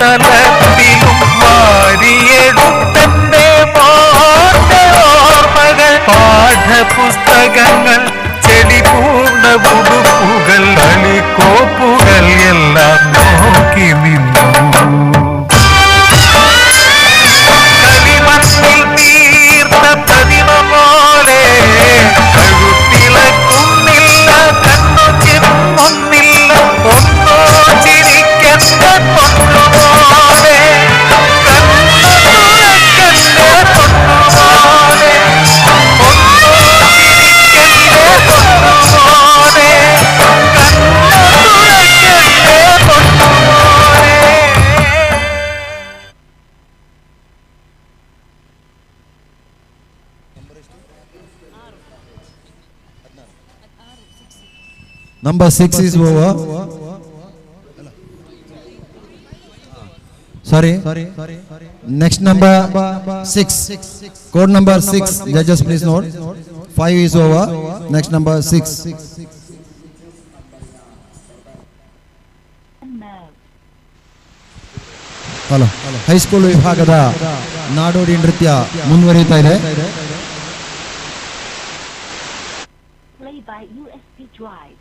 തലത്തിലും വാരിയെടുത്തന്റെ മോന്റെ ഓർമ്മകൾ പാഠപുസ്തകങ്ങൾ ചെടി പൂണ്ട ഉടുപ്പുകൾ അളിക്കോപ്പുകൾ എല്ലാം നോക്കി നിന്നു കളിമണ്ണിൽ തീർത്ത പ്രതിമ പോലെ കഴുത്തിളക്കുന്നില്ല കണ്ണു ചിമ്മുന്നില്ല ഒന്നോ ചിരിക്കണ്ട പൊന്നുപോലെ കണ്ണു തുറക്കണ്ട പൊന്നുപോലെ ഒന്നോ ചിരിക്കണ്ട പൊന്നുപോലെ കണ്ണു തുറക്കണ്ട പൊന്നുപോലെ. Number 6 is over. Sorry. Next number 6. Code number 6. Judges, please note. 5 is over. Next number 6. Hello. High school ವಿಭಾಗದ ನಾಡೋಡಿ ನೃತ್ಯ ಮುಂದುವರಿಯುತ್ತಾ ಇದೆ. Play by USB drive.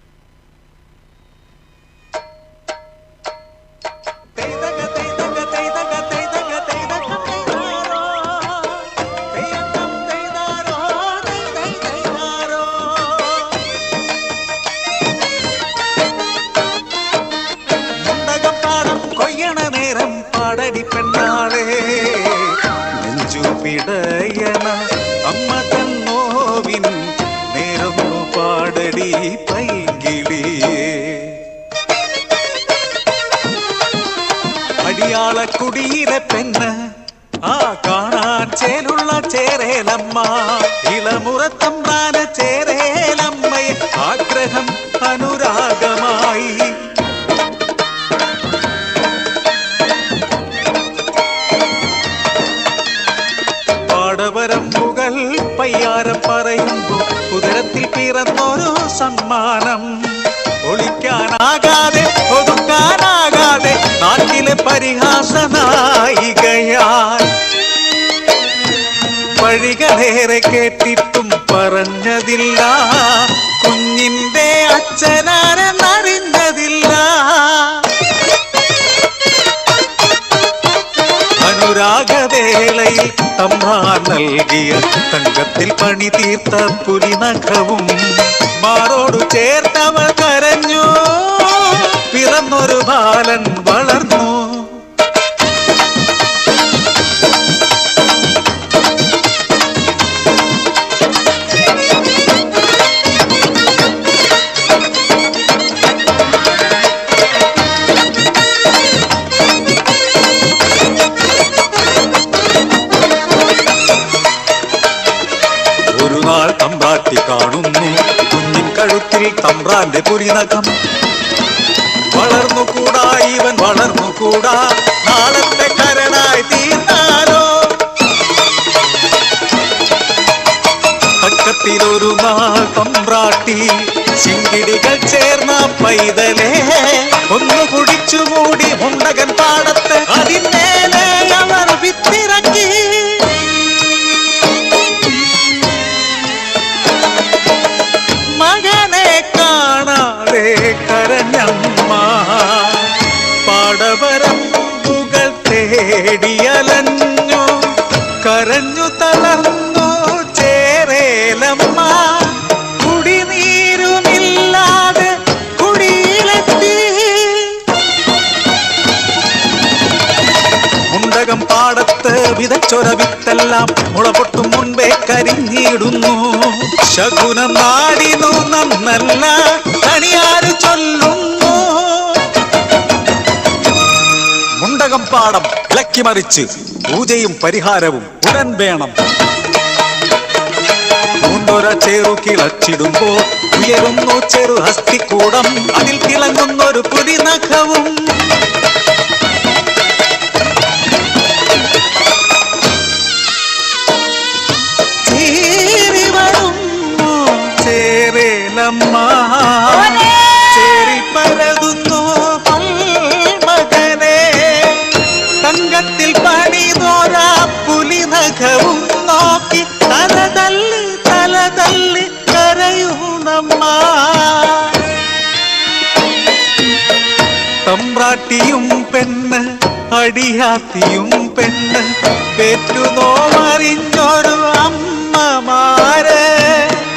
കൊയ്യണ നേരം പാടടി പെണ്ണാളെ നെഞ്ചു പിടയണ അമ്മ തന്നോവിൻ നേരൊന്നു പാടടി പൈകിളിയേ അടിയാള കുടിയിലെ പെണ്ണ് ആ കാണാൻ ചേലുള്ള ചേരേലമ്മ ഇളമുറത്തമ്പ്രാന ചേരേലമ്മയെ ആഗ്രഹം അനുരാഗമായി പാടവരമ്പുകൾ പയ്യാരം പറയുന്നു ഉദരത്തിൽ പിറന്നൊരു സമ്മാനം ഒളിക്കാനാകാതെ ഒതുക്കാനാകാതെ നാട്ടിലെ പരിഹാസ നായികയാൽ വഴികളേറെ കേട്ടിട്ടും പറഞ്ഞതില്ല കുഞ്ഞിന്റെ അച്ഛനാരെന്നറിഞ്ഞതില്ല അനുരാഗവേളയിൽ തമ്പ്രാൻ നൽകിയ തങ്കത്തിൽ പണി തീർത്ത പുലിനഖവും മാറോടു ചേർത്തവൾ കരഞ്ഞു പിറന്നൊരു ബാലൻ വളർന്നു ഒരു നാൾ തമ്പ്രാട്ടി കാണുന്നു കുഞ്ഞിൻ കഴുത്തിൽ തമ്പ്രാന്റെ പുരിനഖം വളർന്നുകൂടാ ഇവൻ വളർന്നുകൂടാ നാളത്തെ കരടായി തീർന്നാലോ തക്കത്തിലൊരു നാൾ തമ്പ്രാട്ടി ചിങ്കിടികൾ ചേർന്ന പൈതലേ ഒന്ന് കുടിച്ചു മൂടി മുണ്ടകൻ പാടത്ത് അതിന്മേലെ അവർ വിത്തിറങ്ങി മകനെ കാണാതെ കരഞ്ഞമ്മ പാടവരമ്പുകൾ തേടിയലഞ്ഞു കരഞ്ഞു തളർന്നു ചേരേലമ്മ കുടിനീരുമില്ലാതെ കുടിയിലെത്തി മുണ്ടകം പാടത്ത് വിതച്ചൊര വിത്തെല്ലാം മുളപൊട്ടും മുൻപേ കരിഞ്ഞിടുന്നു ശകുനം നാടിനു നന്നല്ല കണിയാര് ചൊല്ലുന്നു മുണ്ടകം പാടം ഇളക്കിമറിച്ച് പൂജയും പരിഹാരവും ഉടൻ വേണം പൂണ്ടൊര ചേറു കിളച്ചിടുമ്പോൾ ഉയരുന്നു ചെറു ഹസ്തിക്കൂടം അതിൽ തിളങ്ങുന്നൊരു പുലിനഖവും ചേരേലമ്മ ചേരി പരതുന്നു മകനെ തമ്പ്രാട്ടിയും പെണ്ണ് അടിയാത്തിയും പെണ്ണ് പെറ്റുനോമറിഞ്ഞൊരു അമ്മമാര്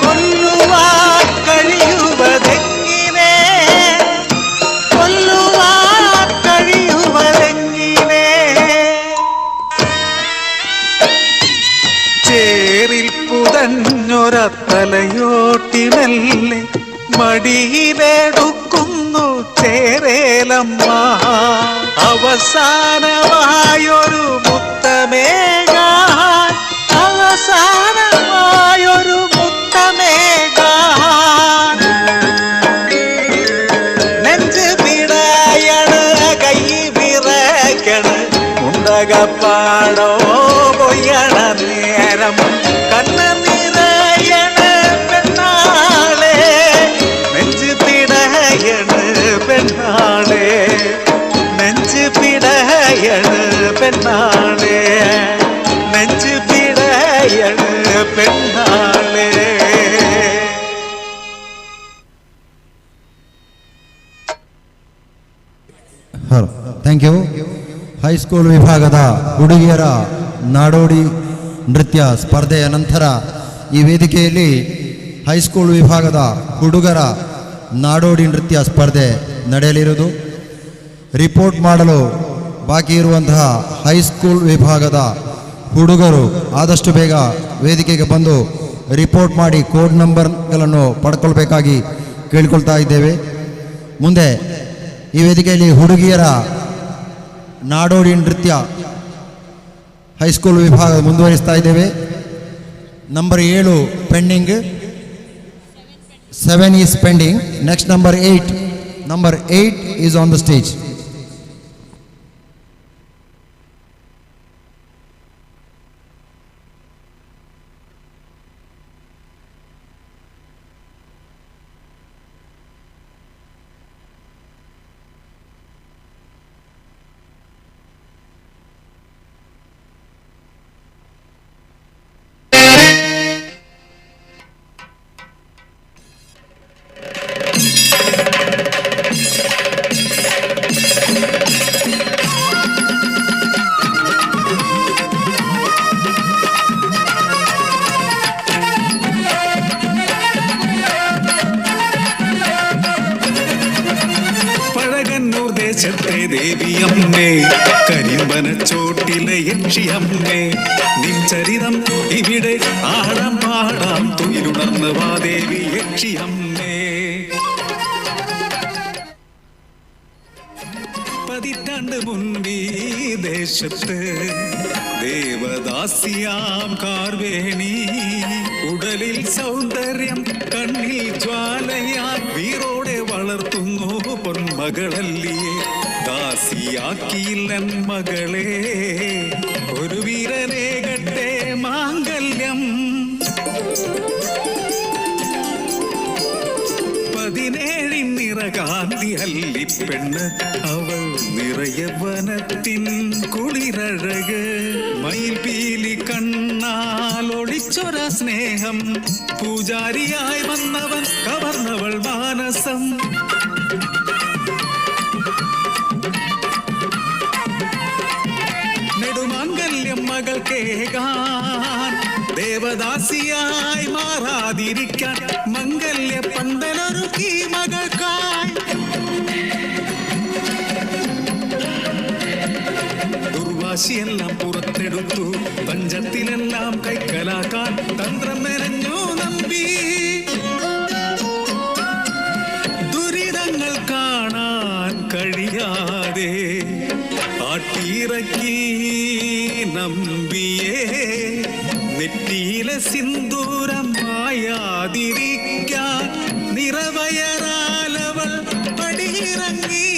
കൊല്ലുവാൻ കഴിയുവതെങ്ങിനെ കൊല്ലുവാൻ കഴിയുവതെങ്ങിനെ ചേറിൽ പുതഞ്ഞൊരത്തലയോട്ടി മെല്ലെ മടിയിലെടുക്കുന്നു ചേരേലമ്മ അവസാനമായൊരു മുത്തമേകാൻ അവസാനമായൊരു മുത്തമേകാൻ നെഞ്ച് പിടയണ് കൈ വിറയ്ക്കണ് മുണ്ടകപ്പാടോ പൊയ്യണ നേരം കണ്ണ് നിറയണ് പെണ്ണാളെ നെഞ്ച് പിടയണ് പെണ്ണാളെ നെഞ്ച് പിടയണ് പെണ്ണാളെ നെഞ്ച് പിടയണ് പെണ്ണാളെ. Thank you. ಹೈಸ್ಕೂಲ್ ವಿಭಾಗದ ಹುಡುಗಿಯರ ನಾಡೋಡಿ ನೃತ್ಯ ಸ್ಪರ್ಧೆಯ ನಂತರ ಈ ವೇದಿಕೆಯಲ್ಲಿ ಹೈಸ್ಕೂಲ್ ವಿಭಾಗದ ಹುಡುಗರ ನಾಡೋಡಿ ನೃತ್ಯ ಸ್ಪರ್ಧೆ ನಡೆಯಲಿರುವುದು. ರಿಪೋರ್ಟ್ ಮಾಡಲು ಬಾಕಿ ಇರುವಂತಹ ಹೈಸ್ಕೂಲ್ ವಿಭಾಗದ ಹುಡುಗರು ಆದಷ್ಟು ಬೇಗ ವೇದಿಕೆಗೆ ಬಂದು ರಿಪೋರ್ಟ್ ಮಾಡಿ ಕೋಡ್ ನಂಬರ್ಗಳನ್ನು ಪಡ್ಕೊಳ್ಬೇಕಾಗಿ ಕೇಳಿಕೊಳ್ತಾ ಇದ್ದೇವೆ. ಮುಂದೆ ಈ ವೇದಿಕೆಯಲ್ಲಿ ಹುಡುಗಿಯರ ನಾಡೋಡಿ ನೃತ್ಯ ಹೈಸ್ಕೂಲ್ ವಿಭಾಗ ಮುಂದುವರಿಸ್ತಾ ಇದ್ದೇವೆ. Number 7 pending, 7 is pending. Next number 8 is on the stage. ദേശത്തെ ദേവിയമ്മേ കരിമ്പനച്ചോട്ടിലെ യക്ഷിയമ്മേ നിൻ ചരിതം ഇവിടെ ആടാം പാടാം തുയിലുണർന്ന് വാ ദേവി യക്ഷിയമ്മേ. പതിറ്റാണ്ട് മുൻപീ ദേശത്ത് ദേവദാസിയാം കാർവേണി ഉടലിൽ സൗന്ദര്യം കണ്ണിൽ ജ്വാലയാൽ വീറോടെ വളർത്തുന്നു പൊന്മകളല്ലിയെ ദാസിയാക്കിയില്ലൻ മകളെ ഒരു വീരനേകട്ടെ മാംഗല്യം. 17 നിറകാന്തി അല്ലിപ്പെണ്ണ് അവൾ നിറയവനത്തിൻ കുളിരഴക് മയിൽ പീലി കണ്ണാൽ ഒളിച്ചൊര സ്നേഹം പൂജാരിയായി വന്നവൻ കവർന്നവൾ മാനസം. നെടുമാംഗല്യം മകൾക്കേകാൻ ദേവദാസിയായി മാറാതിരിക്കാൻ മംഗല്യ പന്തലൊരുക്കി മകൾക്കായി. ദുർവാശിയെല്ലാം പുറത്തെടുത്തു പഞ്ചത്തിലെല്ലാം കൈക്കലാക്കാൻ തന്ത്രം മെനഞ്ഞു നമ്പി. ദുരിതങ്ങൾ കാണാൻ കഴിയാതെ ആട്ടിയിറക്കി നമ്പിയേ നെറ്റിയിലെ സിന്ദൂരം മായാതിരിക്കാൻ നിറവയറാലവൾ പടിയിറങ്ങി.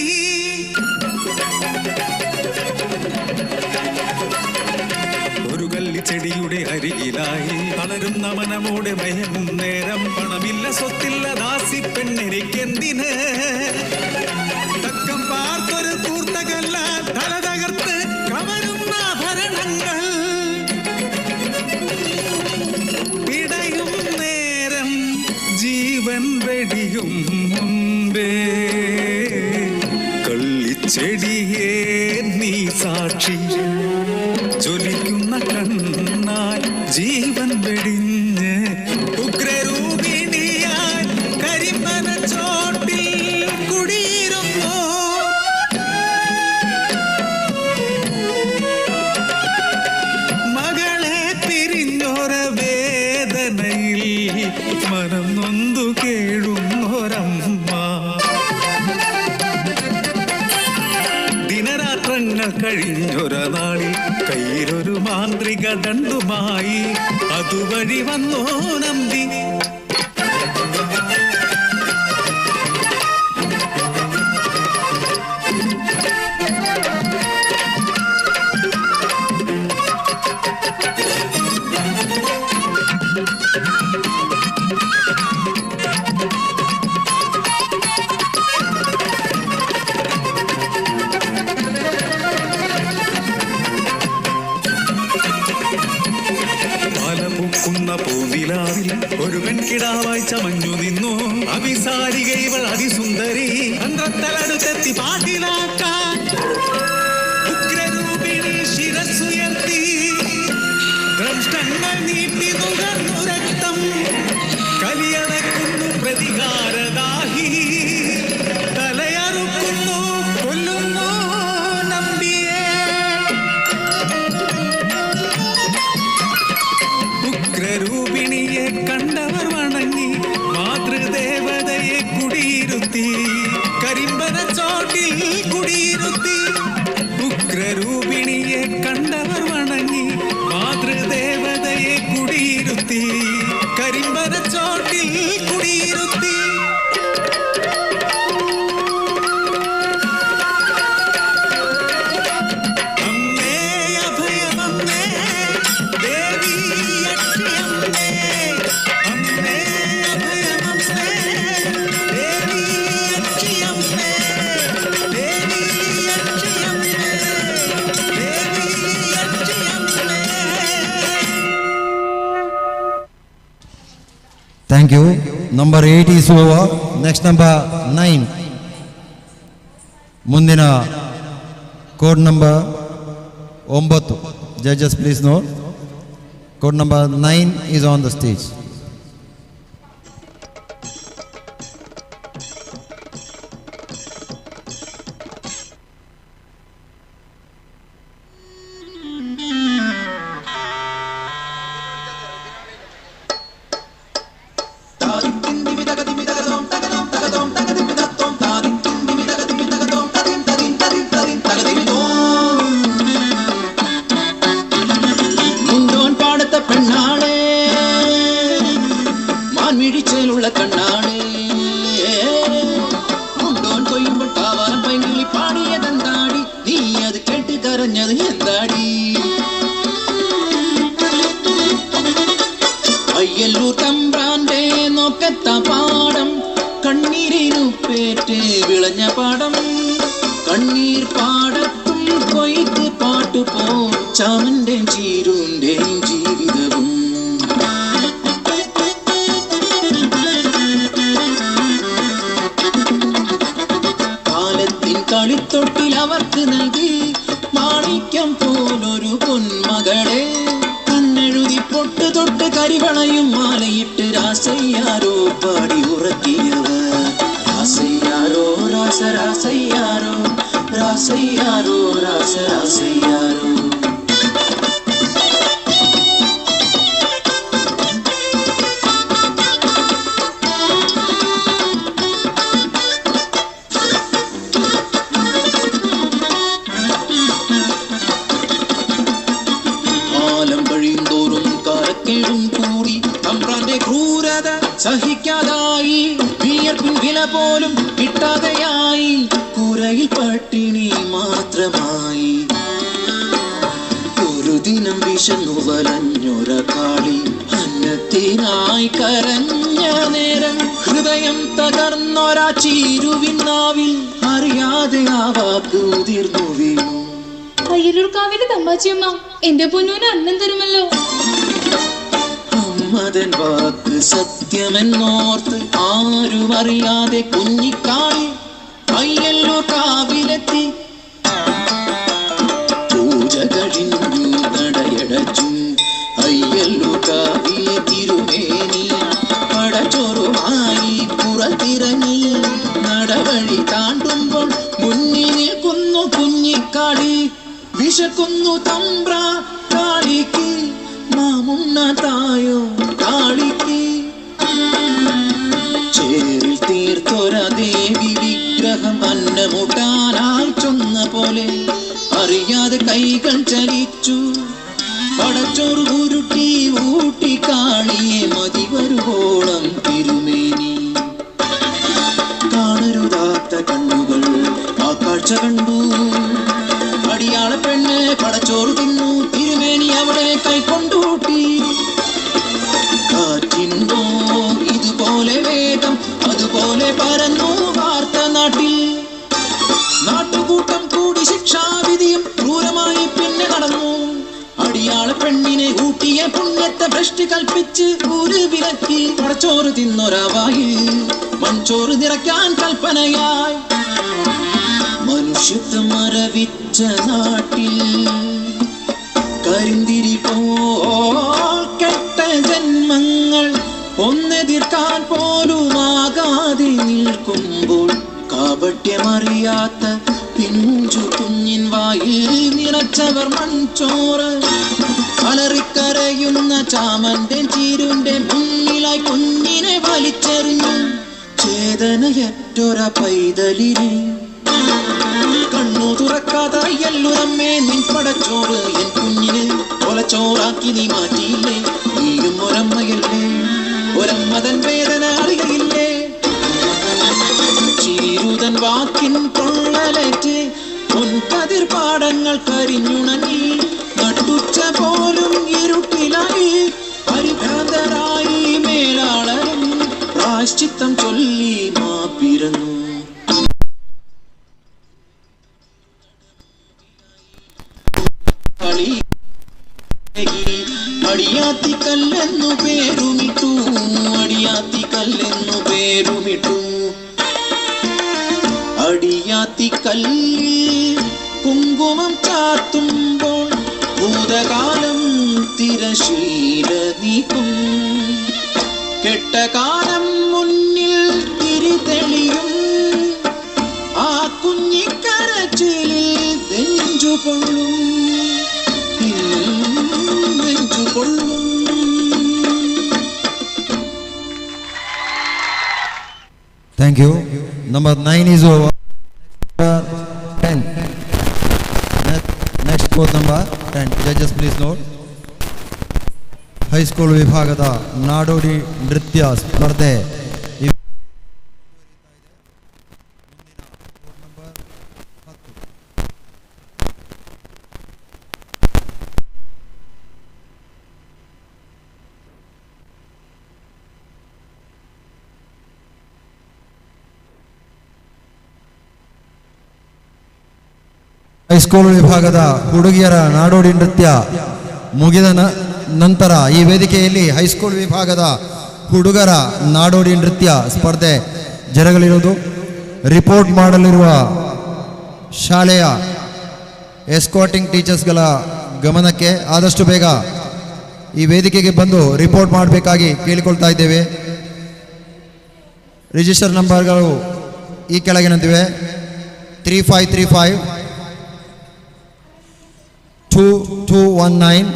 ഒരു കല്ലിച്ചെടിയുടെ അരികിലായി തളരുന്ന മനമോടെ മയങ്ങും നേരം പണമില്ല സ്വത്തില്ല ദാസി പെണ്ണെനിക്കെന്തിന് തക്കം പാർത്തൊരു കൂർത്തകല്ല തല തകർത്ത് കവരുന്ന ആഭരണങ്ങൾ പിടയും നേരം ജീവൻ വെടിയും മുമ്പേ കള്ളി ചെടിയേ നീ സാക്ഷി, ജ്വലിക്കുന്ന കണ്ണാൽ ജീവൻ വെടിഞ്ഞ് ഉഗ്രരൂപിണിയായി കരിമന ചോട്ടിൽ കുടിയിരുന്നു. മകളെ പിരിഞ്ഞൊര വേദനയിൽ മനം നൊന്തു കേഴുന്നൊരമ്മ, ദിനരാത്രങ്ങൾ കഴിഞ്ഞൊര നാളിൽ കയ്യിലൊരു മാന്ത്രിക ദണ്ഡുമായി അതുവഴി വന്നോ നമ്പി. പൂനിലാവിൽ ഒരു പെൺകിടാവായി ചമഞ്ഞു നിന്നു അഭിസാരിക ഇവൾ അതിസുന്ദരി. അന്തത്തലടുത്തെത്തി പാട്ടിലാക്കാൻ ഉഗ്രരൂപിണി ശിരസ്സുയർത്തി, ദംഷ്ടങ്ങൾ നീട്ടി നുകർന്നു രക്തം, കലിയടക്കുന്നു പ്രതികാരദാഹി, തലയറുക്കുന്നു കൊല്ലുന്നു നമ്പിയെ. ഉഗ്രരൂപിണിയെ കണ്ടവർ വണങ്ങി മാതൃദേവതയെ കുടിയിരുത്തി, കരിമ്പന ചോട്ടിൽ കുടിയിരുത്തി. ഉഗ്രരൂപിണിയെ കണ്ടവർ വണങ്ങി മാതൃദേവതയെ കുടിയിരുത്തി, കരിമ്പന ചോട്ടിൽ കുടിയിരുത്തി. Thank you. Number 8 is over. Next number 9. ಮುಂದಿನ code number 9. Judges please note. Code number 9 is on the stage. Ayyallur തമ്പ്രാന്റെ നോക്കത്ത പാടം, കണ്ണീരിനു പേറ്റ് വിളഞ്ഞ പാടം, കണ്ണീർ പാടത്തും കൊയ്ത്ത് പാട്ടുപോ ചാമന്റെ ചീരുന്റെയും ജീവിതവും. കാലത്തിൻ കളിത്തൊട്ടിൽ അവർക്ക് നൽകി മാണിക്യം പോലൊരു പൊന്മകളെ, കണ്ണെഴുതി പൊട്ട് തൊട്ട് കരിവളയും മാലയിട്ട് രാസയ്യാരോ പാടി ഉറക്കിയവർ. രാസയ്യാരോ രാസരാസയ്യാരോ, രാസയ്യാരോ രാസരാസയ്യാരോ. സഹിക്കാതായി വിയർപ്പിൻ വില പോലും കിട്ടാതെയായി, കൂരയിൽ പട്ടിണി മാത്രമായി. ഒരു ദിനം വിശന്നു വലഞ്ഞൊര കാളി, അന്നത്തിനായി കരഞ്ഞ നേരം ഹൃദയം തകർന്നൊരാ ചീരുവിനാവിൽ അറിയാതെ ആ വാക്ക് ഉതിർന്നു വീണു. അയ്യലൂർക്കാവിലെ തമ്പാച്ചിയമ്മ എന്റെ പൊന്നൂന് അന്നം തരുമല്ലോ. മതൻ വാക്ക് സത്യമെന്നോർത്ത് ആരും അറിയാതെ കുഞ്ഞിക്കാളി അയ്യല്ലൂർ കാവിലെത്തി കാളി വിശക്കുന്നു തമ്പ്ര കാളിക്ക് മാമുണ്ണ തായോ കാളിക്ക് ചേരിൽ തീർത്തൊര ദേവി വിഗ്രഹം അന്നമുട്ടാനായി ചൊന്ന പോലെ അറിയാതെ കൈകൾ ചലിച്ചു പടച്ചോറ് ഉരുട്ടി ഊട്ടി കാളിയെ മതി വരുവോളം തിരുമേനി കാണരുതാത്ത കണ്ണുകൾ ആ കാഴ്ച കണ്ടു അടിയാള പെണ്ണ് പടച്ചോറ് തിന്നു തിരുമേനി അവിടെ കൈക്കൊണ്ടൂട്ടി കാറ്റിൻപോ ഇതുപോലെ വേഗം അതുപോലെ പരന്നു വാർത്ത നാട്ടിൽ നാട്ടുകൂട്ടം കൂടി ശിക്ഷാവിധിയും ക്രൂരമായി പിന്നെ നടന്നു അടിയാള പെണ്ണിനെ ഊട്ടിയ പുണ്യത്തെ ഭ്രഷ്ടി കൽപ്പിച്ച് ഒരു വിലക്കി പടച്ചോറ് തിന്നൊരാവായി മൺചോറ് നിറയ്ക്കാൻ കൽപ്പനയായി മനുഷ്യത്വം മരവിച്ച നാട്ടിൽ കരിന്തിരി പോൽ കെട്ട ജന്മങ്ങൾ ഒന്നെതിർക്കാൻ പോലുമാകാതെ നിൽക്കുമ്പോൾ കാപട്യമറിയാത്ത പിഞ്ചു കുഞ്ഞിൻ വായിൽ നിറച്ചവർ മൺചോറ് അലറിക്കരയുന്ന ചാമന്റെ ചീരുന്റെ മുന്നിലായി കുഞ്ഞിനെ വലിച്ചെറിഞ്ഞു ചേതനയറ്റൊര പൈതലിനെ കണ്ണു തുറക്കാതെ എല്ലുറമ്മേ നിൻ പടച്ചോറ് എൻ കുഞ്ഞിനെ കൊലച്ചോറാക്കി നീ മാറ്റിയില്ലേ നീയും ഒരമ്മയല്ലേ ഒരമ്മതൻ വേദന അറിയയില്ലേ ചീരുതൻ വാക്കിൻ പൊള്ളലേറ്റ് പൊൻകതിർ പാടങ്ങൾ കരിഞ്ഞുണങ്ങി നട്ടുച്ച പോലും ഇരുട്ടിലായി പരിഭ്രാന്തരായി മേലാളരും പ്രായശ്ചിത്തം ചൊല്ലി മാപ്പിരന്നു അടിയാത്തിക്കല്ലെന്നു പേരുമിട്ടു അടിയാത്തിക്കല്ലെന്നു പേരുമിട്ടു അടിയാത്തിക്കല്ലിൽ കുങ്കുമം ചാത്തുമ്പോൾ ഭൂതകാലം തിരശീല നീക്കും കെട്ടകാലം മുന്നിൽ തിരിതെളിയും ആ കുഞ്ഞിക്കരച്ചിലിൽ നെഞ്ചു പൊള്ളും നെഞ്ചു പൊള്ളും. Thank you. Number 9 is over. 10. Next course number 10. Judges please note. High school ವಿಭಾಗದ ನಾಡೋಡಿ ನೃತ್ಯ ಸ್ಪರ್ಧೆ ಹೈಸ್ಕೂಲ್ ವಿಭಾಗದ ಹುಡುಗಿಯರ ನಾಡೋಡಿ ನೃತ್ಯ ಮುಗಿದ ನಂತರ ಈ ವೇದಿಕೆಯಲ್ಲಿ ಹೈಸ್ಕೂಲ್ ವಿಭಾಗದ ಹುಡುಗರ ನಾಡೋಡಿ ನೃತ್ಯ ಸ್ಪರ್ಧೆ ಜರುಗಲಿರುವುದು. ರಿಪೋರ್ಟ್ ಮಾಡಲಿರುವ ಶಾಲೆಯ ಎಸ್ಕಾರ್ಟಿಂಗ್ ಟೀಚರ್ಸ್ಗಳ ಗಮನಕ್ಕೆ ಆದಷ್ಟು ಬೇಗ ಈ ವೇದಿಕೆಗೆ ಬಂದು ರಿಪೋರ್ಟ್ ಮಾಡಬೇಕಾಗಿ ಕೇಳಿಕೊಳ್ತಾ ಇದ್ದೇವೆ. ರಿಜಿಸ್ಟರ್ ನಂಬರ್ಗಳು ಈ ಕೆಳಗಿನಂತಿವೆ: 3535 2219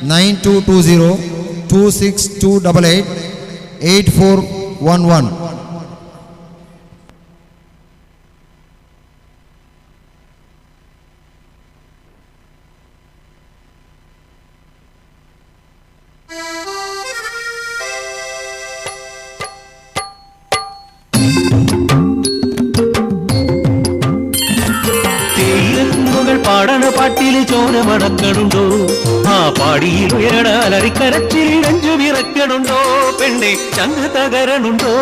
9220 26288 8411. പാടണ പാട്ടിൽ ചോര മടക്കണുണ്ടോ? ആ പാടിയിൽ ഉയരണ അരിക്കരച്ചിൽ നെഞ്ചു വിറക്കണുണ്ടോ? പെണ്ണെ ചങ്ങ തകരണുണ്ടോ?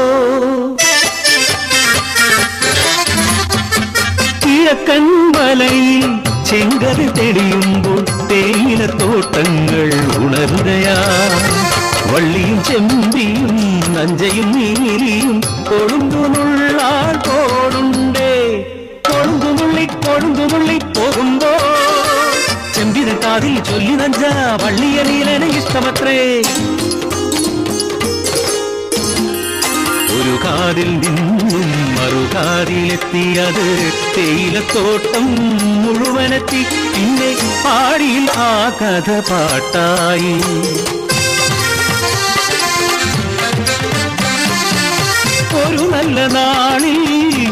കിഴക്കൻ മലയിൽ ചെങ്കൽ തെളിയുമ്പോൾ തേയിലത്തോട്ടങ്ങൾ ഉണരുകയാ. വള്ളിയും ചെമ്പിയും നഞ്ചയും നീലിയും കൊഴുമ്പുനുള്ളാൾ പോടുണ്ടേ. കൊഴുമ്പുമുള്ളി പോകുമ്പോ ചെമ്പിന കാതിൽ ചൊല്ലി നഞ്ച വള്ളിയ നീലന ഇഷ്ടമത്രേ. ഒരു കാതിൽ നിന്നും മറുകാതിലെത്തിയത് തേയിലത്തോട്ടം മുഴുവനെത്തി. പിന്നെ പാടിയിൽ ആ കഥ പാട്ടായി. ഒരു നല്ല നാളിൽ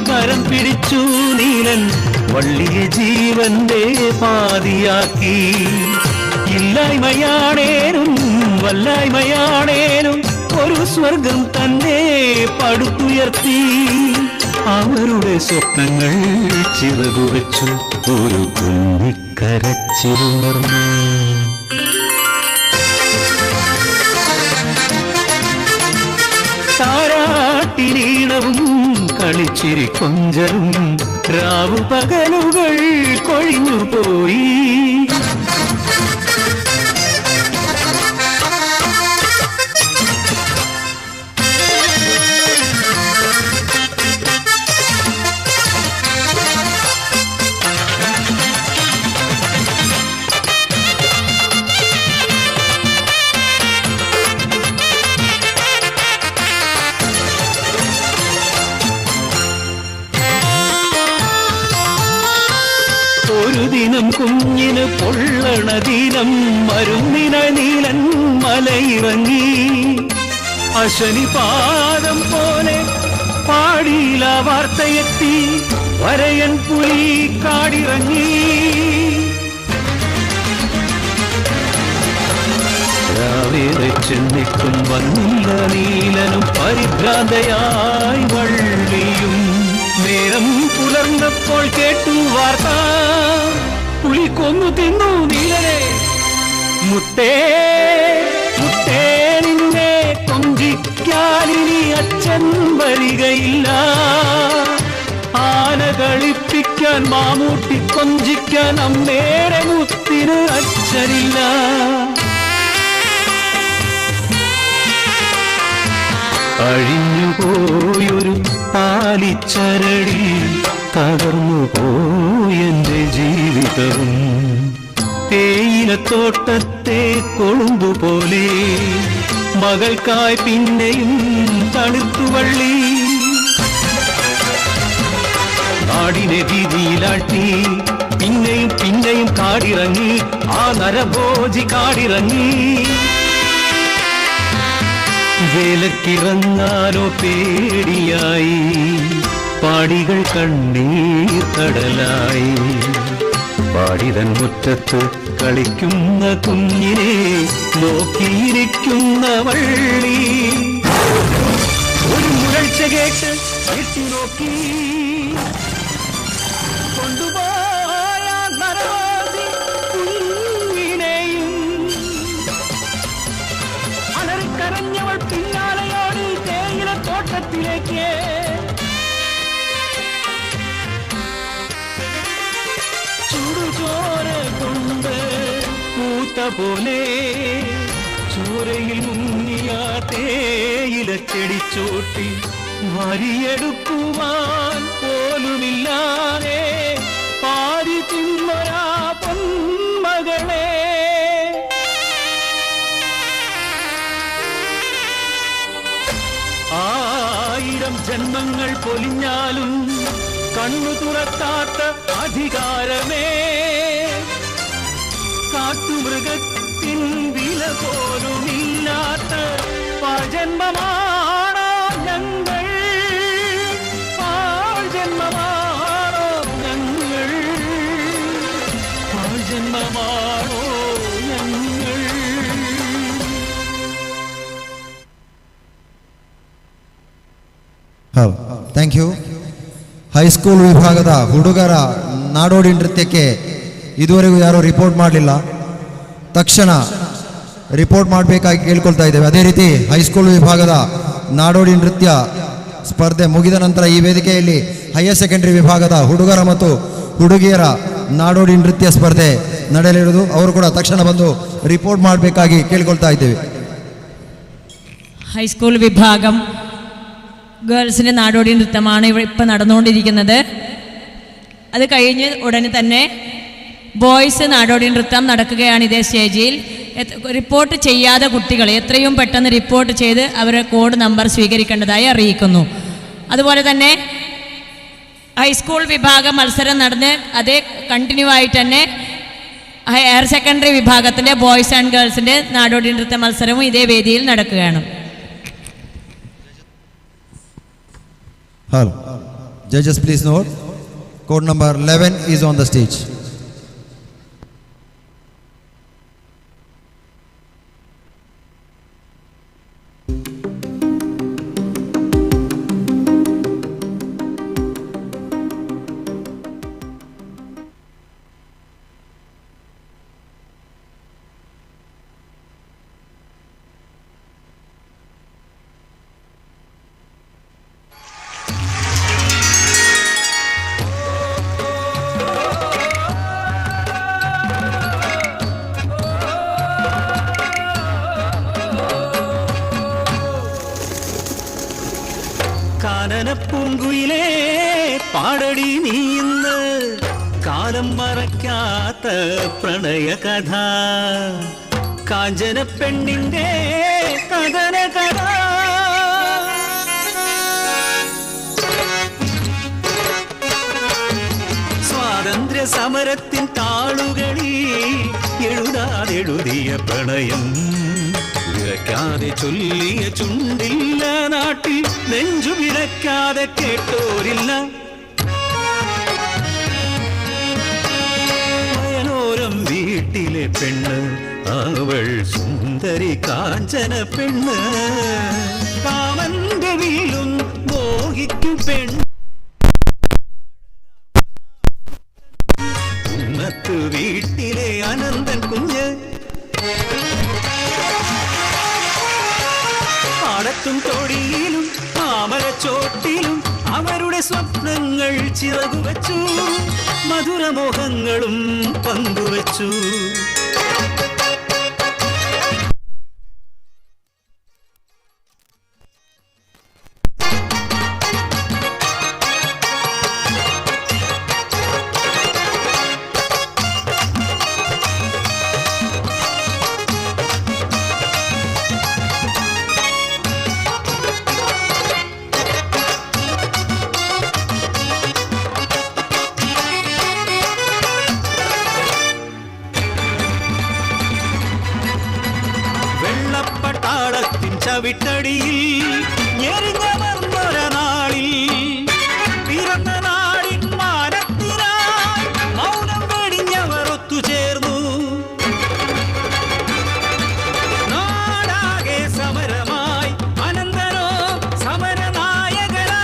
കരം പിടിച്ചു നീലൻ വള്ളിയെ ജീവന്റെ പാതിയാക്കി. ഇല്ലായ്മയാണേനും വല്ലായ്മയാണേനും ഒരു സ്വർഗം തന്നെ പടുത്തുയർത്തി. അവരുടെ സ്വപ്നങ്ങൾ ചിറകുവെച്ചു ഒരു കുഞ്ഞിക്കരച്ചിലുണർന്നു. താരാട്ടിനീണവും കളിച്ചിരി കൊഞ്ചലും രാവു പകലുകൾ കൊഴിഞ്ഞു പോയി. ഒരു ദിനം കുഞ്ഞിന് പൊള്ളണ ദിനം മരുന്നിന നീലൻ മലയിറങ്ങി. അശനിപാദം പോലെ പാടിയില വാർത്തയെത്തി. വരയൻ പുലി കാടിറങ്ങി. രാവേറെ ചെന്നിട്ടും വന്നില്ല നീലനും പരിഭ്രാന്തയായി വള്ളിയും. നേരം പുലർന്നപ്പോൾ കേട്ടു വാർത്ത, പുലി കൊന്നു തിന്നു നീലനെ. മുത്തേ മുത്തേ നിന്നെ കൊഞ്ചിക്കാനിനി അച്ഛൻ വരികയില്ല. ആന കളിപ്പിക്കാൻ മാമൂട്ടി കൊഞ്ചിക്കാൻ അമ്മേരെ മുത്തിന് അച്ഛനില്ല. അഴിഞ്ഞുപോയൊരു താലിച്ചരടി തകർന്നു പോയെന്റെ ജീവിതവും. തേയിലത്തോട്ടത്തെ കൊളുമ്പുപോലെ മകൾക്കായി പിന്നെയും തണുത്തുവള്ളി. നാടിനെ വീതിയിലാട്ടി പിന്നെയും പിന്നെയും കാടിറങ്ങി. ആ നരഭോജി കാടിറങ്ങി. വേലക്കിറങ്ങാനോ പേടിയായി. പാടികൾ കണ്ണീർ കടലായി. പാടിതൻ മുറ്റത്ത് കളിക്കുന്ന കുഞ്ഞിനെ നോക്കിയിരിക്കുന്ന വള്ളി. ഒരു മുഴച്ച കേട്ട് എത്തി നോക്കി. കൊണ്ടുപോയ നരവാദി കുഞ്ഞിനെയും. അലറിക്കരഞ്ഞവൾ പിന്നാലെയോടി തേയിലത്തോട്ടത്തിലേക്ക്. ചുടുചോര കൊണ്ട് പൂത്ത പോലെ ചോരയിൽ മുങ്ങിയ തേയിലച്ചെടിച്ചോട്ടി വരിയെടുക്കുവാൻ പോലുമില്ലാതെ പാരി തിന്നൊരാ പൊന്മകളെ. ആയിരം ജന്മങ്ങൾ പൊലിഞ്ഞാലും കണ്ണു തുറക്കാത്ത അധികാരമേ. കാട്ടുമൃഗത്തിൻ വില പോലുമില്ലാത്ത പാഴ്ജന്മമാണോ ഞങ്ങൾ. പാഴ്ജന്മമാണോ ഞങ്ങൾ. പാഴ്ജന്മമാണോ ഞങ്ങൾ. Thank you. ಹೈಸ್ಕೂಲ್ ವಿಭಾಗದ ಹುಡುಗರ ನಾಡೋಡಿ ನೃತ್ಯಕ್ಕೆ ಇದುವರೆಗೂ ಯಾರೂ ರಿಪೋರ್ಟ್ ಮಾಡಲಿಲ್ಲ. ತಕ್ಷಣ ರಿಪೋರ್ಟ್ ಮಾಡಬೇಕಾಗಿ ಕೇಳ್ಕೊಳ್ತಾ ಇದ್ದೇವೆ. ಅದೇ ರೀತಿ ಹೈಸ್ಕೂಲ್ ವಿಭಾಗದ ನಾಡೋಡಿ ನೃತ್ಯ ಸ್ಪರ್ಧೆ ಮುಗಿದ ನಂತರ ಈ ವೇದಿಕೆಯಲ್ಲಿ ಹೈಯರ್ ಸೆಕೆಂಡರಿ ವಿಭಾಗದ ಹುಡುಗರ ಮತ್ತು ಹುಡುಗಿಯರ ನಾಡೋಡಿ ನೃತ್ಯ ಸ್ಪರ್ಧೆ ನಡೆಯಲಿರುವುದು. ಅವರು ಕೂಡ ತಕ್ಷಣ ಬಂದು ರಿಪೋರ್ಟ್ ಮಾಡಬೇಕಾಗಿ ಕೇಳ್ಕೊಳ್ತಾ ಇದ್ದೇವೆ. ഹൈസ്കൂൾ വിഭാഗം ഗേൾസിൻ്റെ നാടോടി നൃത്തമാണ് ഇപ്പോൾ നടന്നുകൊണ്ടിരിക്കുന്നത്. അത് കഴിഞ്ഞ് ഉടനെ തന്നെ ബോയ്സ് നാടോടി നൃത്തം നടക്കുകയാണ് ഇതേ സ്റ്റേജിൽ. റിപ്പോർട്ട് ചെയ്യാതെ കുട്ടികൾ എത്രയും പെട്ടെന്ന് റിപ്പോർട്ട് ചെയ്ത് അവരുടെ കോഡ് നമ്പർ സ്വീകരിക്കേണ്ടതായി അറിയിക്കുന്നു. അതുപോലെ തന്നെ ഹൈസ്കൂൾ വിഭാഗ മത്സരം നടന്ന് അതേ കണ്ടിന്യൂ ആയിട്ട് തന്നെ ഹയർ സെക്കൻഡറി വിഭാഗത്തിൻ്റെ ബോയ്സ് ആൻഡ് ഗേൾസിൻ്റെ നാടോടി നൃത്ത മത്സരവും ഇതേ വേദിയിൽ നടക്കുകയാണ്. Hello. Judges, please note. Code number 11 is on the stage. കാനനപ്പൂങ്കുയിലേ പാടടി നീ ഇന്ന് കാലം മറക്കാത്ത പ്രണയ കഥ കാഞ്ചന പെണ്ണിന്റെ കഥന കഥ സ്വാതന്ത്ര്യ സമരത്തിൻ താളുകളിൽ എഴുതാതെഴുതിയ പ്രണയം വിറയ്ക്കാതെ ചൊല്ലിയ ചുണ്ടില്ല നാട്ടിൽ നെഞ്ചു വിറയ്ക്കാതെ കേട്ടോരില്ല വയലോരം വീട്ടിലെ പെണ്ണ് അവൾ സുന്ദരി കാഞ്ചന പെണ്ണ് കാമന്റെ വീലും മോഹിക്കും പെണ്ണ് വീട്ടിലെ അനന്തൻ കുഞ്ഞ് പാടത്തും തൊടിയിലും മാമരച്ചോട്ടിലും അവരുടെ സ്വപ്നങ്ങൾ ചിറകുവച്ചു മധുരമോഹങ്ങളും പങ്കുവച്ചു വെള്ളപ്പട്ടാളത്തിൻ ചവിട്ടടിയിൽ ഞെരിഞ്ഞമർന്നൊരനാളിൽ പിറന്ന നാടിൻ മാനത്തിനായി മൗനം വെടിഞ്ഞവർ ഒത്തുചേർന്നു നാടാകെ സമരമായി അനന്തരോ സമരനായകനായി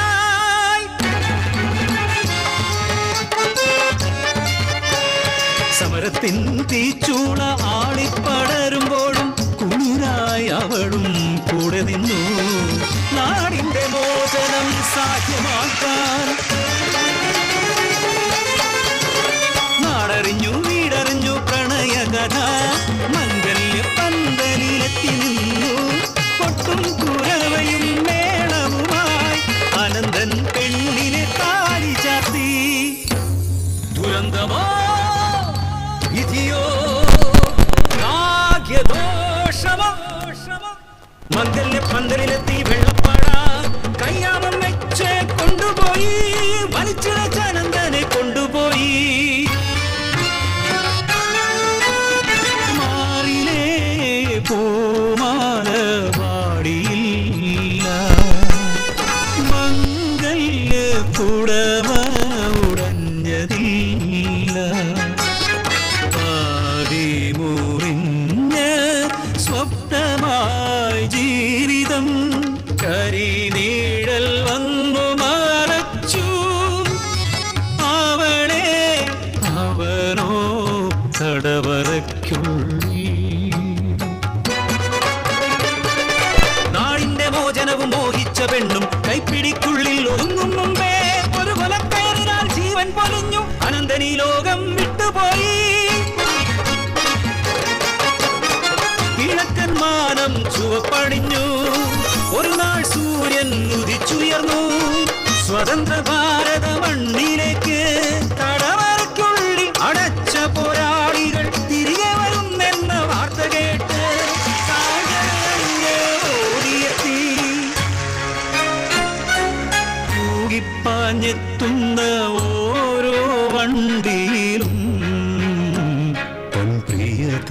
സമരത്തിൻ തീച്ചൂള ആളിപ്പടരുമ്പോഴും കുളിരായി അവളും കൂടെ നിന്നു നാടിന്റെ മോചനം സാധ്യമാക്കാൻ നാടറിഞ്ഞു വീടറിഞ്ഞു പ്രണയകഥ മംഗല്യ പന്തലിലെത്തി നിന്നു കൊട്ടും കുരവയും മേളവുമായി അനന്തൻ പെണ്ണിനെ താലി ചാർത്തി ദുരന്തമോ വിധിയോ ഭാഗ്യദോഷമോ മംഗല്യ പന്തലിലെത്തി വെള്ളപ്പാട കയ്യാമം വെച്ച് കൊണ്ടുപോയി വലിച്ചിഴച്ച അനന്തനെ കൊണ്ടുപോയി മാറിലേ പൂമാല വാടിയില്ല മംഗല്യ കുടവ ഉടഞ്ഞതില്ല സ്വപ്നമായി ജീവിതം കരിനീഴൽ വന്നു മറച്ചു അവളെ അവനോ തടവറയ്ക്കുള്ളിൽ നാടിന്റെ മോചനവും മോഹിച്ച പെണ്ണും കൈപ്പിടിക്കുള്ളിൽ ഒതുങ്ങും മുമ്പേ ഒരു കൊലക്കയറിനാൽ ജീവൻ പൊലിഞ്ഞു അനന്തനീ ലോകം വിട്ടുപോയി കിഴക്കൻ മാനം ചുവപ്പണിഞ്ഞു ഒരു നാൾ സൂര്യൻ ഉദിച്ചുയർന്നു സ്വതന്ത്ര ഭാരത മണ്ണിലേക്ക് തടവറയ്ക്കുള്ളിൽ അടച്ച പോരാളികൾ തിരികെ വരുന്നെന്ന വാർത്ത കേട്ട് ഓടിയെത്തി ൂകിപ്പാഞ്ഞെത്തുന്ന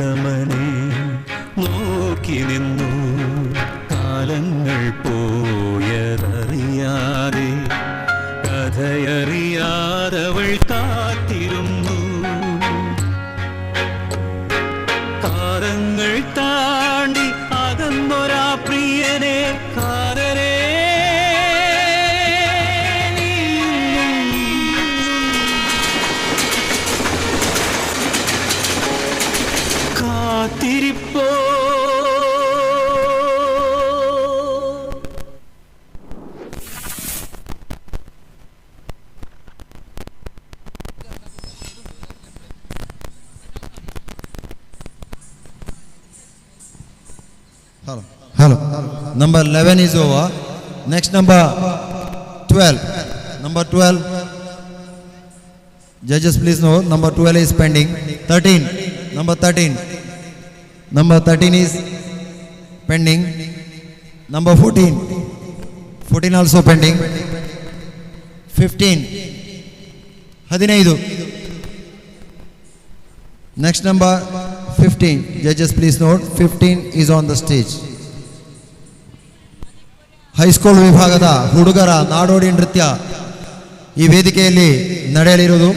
പ്രിയതമനെ നോക്കി നിന്നു കാലങ്ങൾ പോയതറിയാതെ കഥയറിയാതവൾ കാത്തിരുന്നു കാലങ്ങൾ താണ്ടി അകന്നൊരാ പ്രിയനെ കാതരേ കാത്തിരിപ്പോ Hello. Number 11 is over. Next number 12. Number 12. Judges please know. Number 12 is pending. 13. Number 13. Number 13 is pending. Number 14. 14 also pending. 15. 15. Next number 15. Judges please note. 15 is on the stage. High school ವಿಭಾಗದ ಹುಡುಗರ ನಾಡೋಡಿ ನೃತ್ಯ ಈ ವೇದಿಕೆಯಲ್ಲಿ ನಡೆಯಲಿರುವುದು.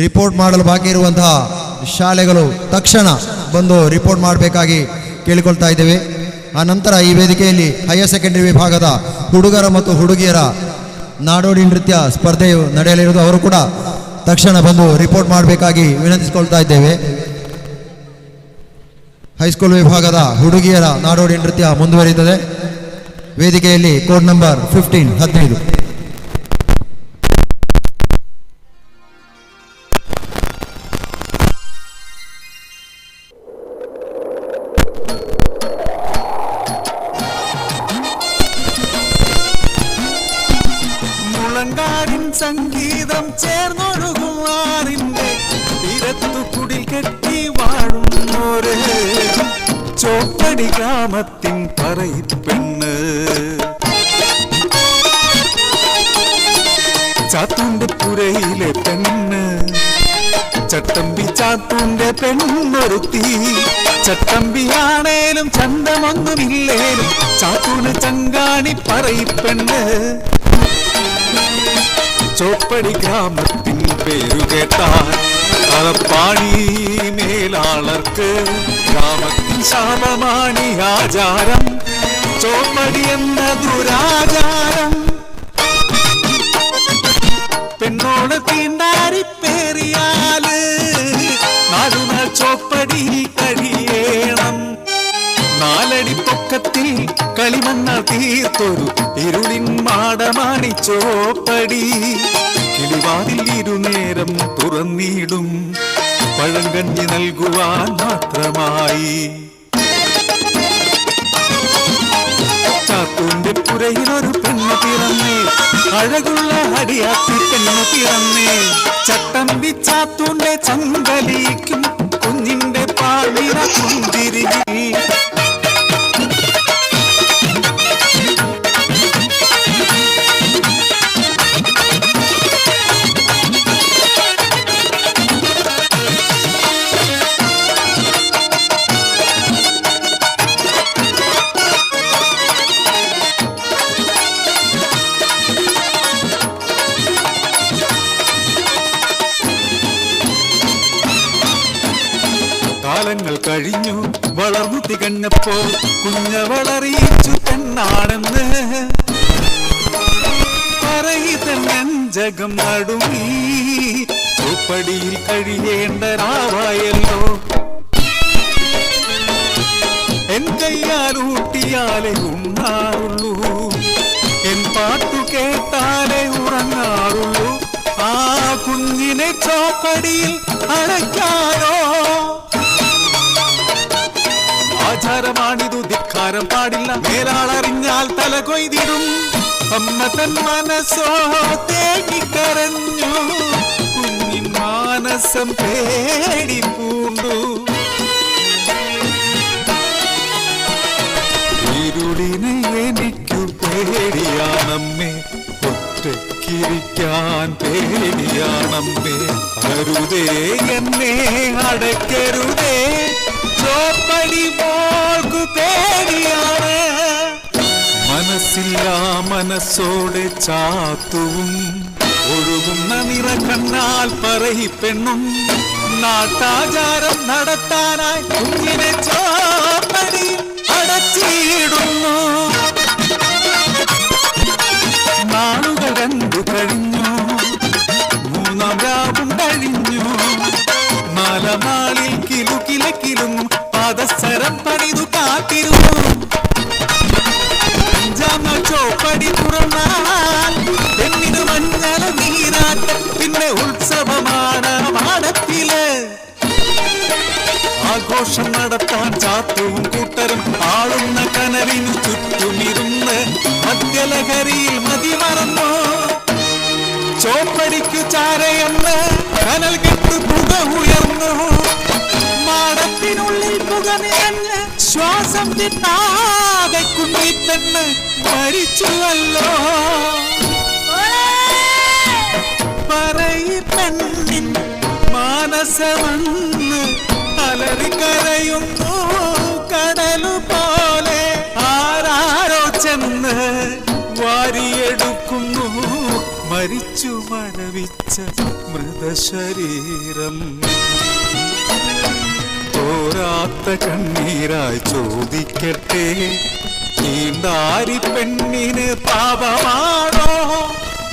ರಿಪೋರ್ಟ್ ಮಾಡಲು ಬಾಕಿ ಇರುವಂತಹ ಶಾಲೆಗಳು ತಕ್ಷಣ ಬಂದು ರಿಪೋರ್ಟ್ ಮಾಡಬೇಕಾಗಿ ಕೇಳಿಕೊಳ್ತಾ ಇದ್ದೇವೆ. ಆ ನಂತರ ಈ ವೇದಿಕೆಯಲ್ಲಿ ಹೈಯರ್ ಸೆಕೆಂಡರಿ ವಿಭಾಗದ ಹುಡುಗರ ಮತ್ತು ಹುಡುಗಿಯರ ನಾಡೋಡಿ ನೃತ್ಯ ಸ್ಪರ್ಧೆಯು ನಡೆಯಲಿರುವುದು. ಅವರು ಕೂಡ ತಕ್ಷಣ ಬಂದು ರಿಪೋರ್ಟ್ ಮಾಡಬೇಕಾಗಿ ವಿನಂತಿಸಿಕೊಳ್ತಾ ಇದ್ದೇವೆ. ಹೈಸ್ಕೂಲ್ ವಿಭಾಗದ ಹುಡುಗಿಯರ ನಾಡೋಡಿ ನೃತ್ಯ ಮುಂದುವರಿಯುತ್ತದೆ. ವೇದಿಕೆಯಲ್ಲಿ ಕೋಡ್ ನಂಬರ್ 15. മുളങ്കാടിൻ സംഗീതം ചേർന്നൊഴുകും ആറിന്റെ തീരത്തു കുടിൽ കെട്ടി വാഴുന്നോരേ ചോപ്പടി ഗ്രാമത്തിൻ പറയിപ്പെണ്ണ് ചാത്തൂന്റെ പുരയിലെ പെണ്ണ് ചട്ടമ്പി ചാത്തൂന്റെ പെണ്ണൊരുത്തി ചട്ടമ്പിയാണേലും ചന്തമൊന്നുമില്ലേലും ചാത്തൂന് ചങ്കാണി പറയിപ്പെണ്ണ് ചോപ്പടി ഗ്രാമത്തിൻ പേരു കേട്ടാൽ കളപ്പാണി മേലാളർക്ക് ഗ്രാമത്തിൻ ശാപമാണി ആചാരം ചോപ്പടി എന്ന ദുരാചാരം പെണ്ണോട് തീണ്ടാരിപ്പേറിയാല് നാടുനാൾ ചോപ്പടി കഴിയേണം. നാലടി പൊക്കത്തിൽ കളിമണ്ണ തീർത്തൊരു ഇരുളിൻ മാടമാണി ചോപ്പടി കിളിവാതിൽ ഇരുനേരം തുറന്നിടും പഴങ്കഞ്ഞി നൽകുവാൻ മാത്രമായി. ചാത്തൂന്റെ പുരയിലൊരു പെണ്ണ് പിറന്നേ അഴകുള്ള അടിയാത്തി പെണ്ണ് പിറന്നേ ചട്ടമ്പി ചാത്തൂന്റെ ചങ്കലിക്കും കുഞ്ഞിന്റെ പാളിന കുന്തിരികി കാലങ്ങൾ കഴിഞ്ഞു വളർന്നു തികഞ്ഞപ്പോൾ കുഞ്ഞവളറിയിച്ചു പെണ്ണാണെന്ന് പറയിതന്നെഞ്ചകം നടുങ്ങി ചോപ്പടിയിൽ കഴിയേണ്ട രാവായല്ലോ. എൻ കയ്യാലൂട്ടിയാലേ ഉണ്ണാറുള്ളൂ എൻ പാട്ടു കേട്ടാലേ ഉറങ്ങാറുള്ളൂ ആ കുഞ്ഞിനെ ചോപ്പടിയിൽ അടയ്ക്കാനോ. ആചാരമാണിതു ധിക്കാരം പാടില്ല മേലാളറിഞ്ഞാൽ തല കൊയ്തിടും. അമ്മ തൻ മനസ്സോ തേങ്ങിക്കരഞ്ഞു കുഞ്ഞിൻ മാനസം പേടി പൂണ്ടു. ഇരുളിനെ എനിക്കു പേടിയാണമ്മേ ഒറ്റയ്ക്ക് ചിരിക്കാൻ പേടിയാണമ്മേ. അരുതേ എന്നെ അടയ്ക്കരുതേ, ചോപ്പടി മോൾക്കു പേടിയാണ്. മനസ്സില്ലാ മനസ്സോടെ ചാത്തുവും ഒഴുകുന്ന നിറ കണ്ണാൽ പറയിപ്പെണ്ണും നാട്ടാചാരം നടത്താനായി കുഞ്ഞിനെ ചോപ്പടി അടച്ചിടുന്നു. നാളുകൾ കണ്ടു കഴിഞ്ഞു, മൂന്നാം രാവും കഴിഞ്ഞു. മാലമാളിൽ കിലുകിലക്കിലും പാദസരം പണിതു കാത്തിരുന്നു. അഞ്ചാം ചോപ്പടി തുറന്നാൽ പെണ്ണിന് മഞ്ഞള നീരാട്ടം, പിന്നെ ഉത്സവമാണ് മാടത്തില്. ആഘോഷം നടത്താൻ ചാത്തവും കൂട്ടരും ആളുന്ന കനവിനു ചുറ്റുമിരുന്ന് മദ്യലഹരിയിൽ മതിമറന്നു. ചോപ്പടിക്കു ചാരയെന്ന് കനൽ കെട്ടു പുക ഉയർന്നു. മാടത്തിനുള്ളിൽ പുക നിറഞ്ഞ് ശ്വാസം കിട്ടാതെ കുഞ്ഞിപ്പെണ്ണ് മരിച്ചുവല്ലോ. പറയി പെണ്ണിൻ മാനസമെന്ന് അലറിക്കരയുന്നു കടലു പോലെ. ആരാരോ ചെന്ന് വാരിയെടുക്കുന്നു മരിച്ചു മണവിച്ച മൃതശരീരം. തോരാത്ത കണ്ണീരായി ചോദിക്കട്ടെ, ഈണ്ടാരി പെണ്ണിന് പാപമാണോ?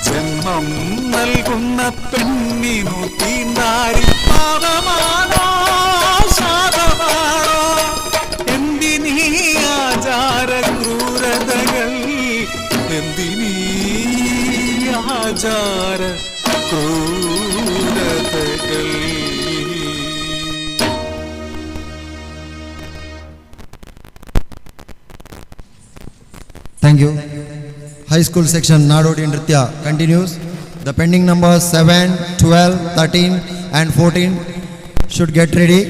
ജന്മം നൽകുന്ന പെണ്ണിനു തീണ്ടാരി പാപമാണോ ശാപമാണോ? എന്തിനീ ആചാര ക്രൂരതകൾ, എന്തിനീ ആചാര ക്രൂരതകൾ? Thank you. High school section Nadodi Nritya continues. The pending numbers 7, 12, 13 and 14 should get ready.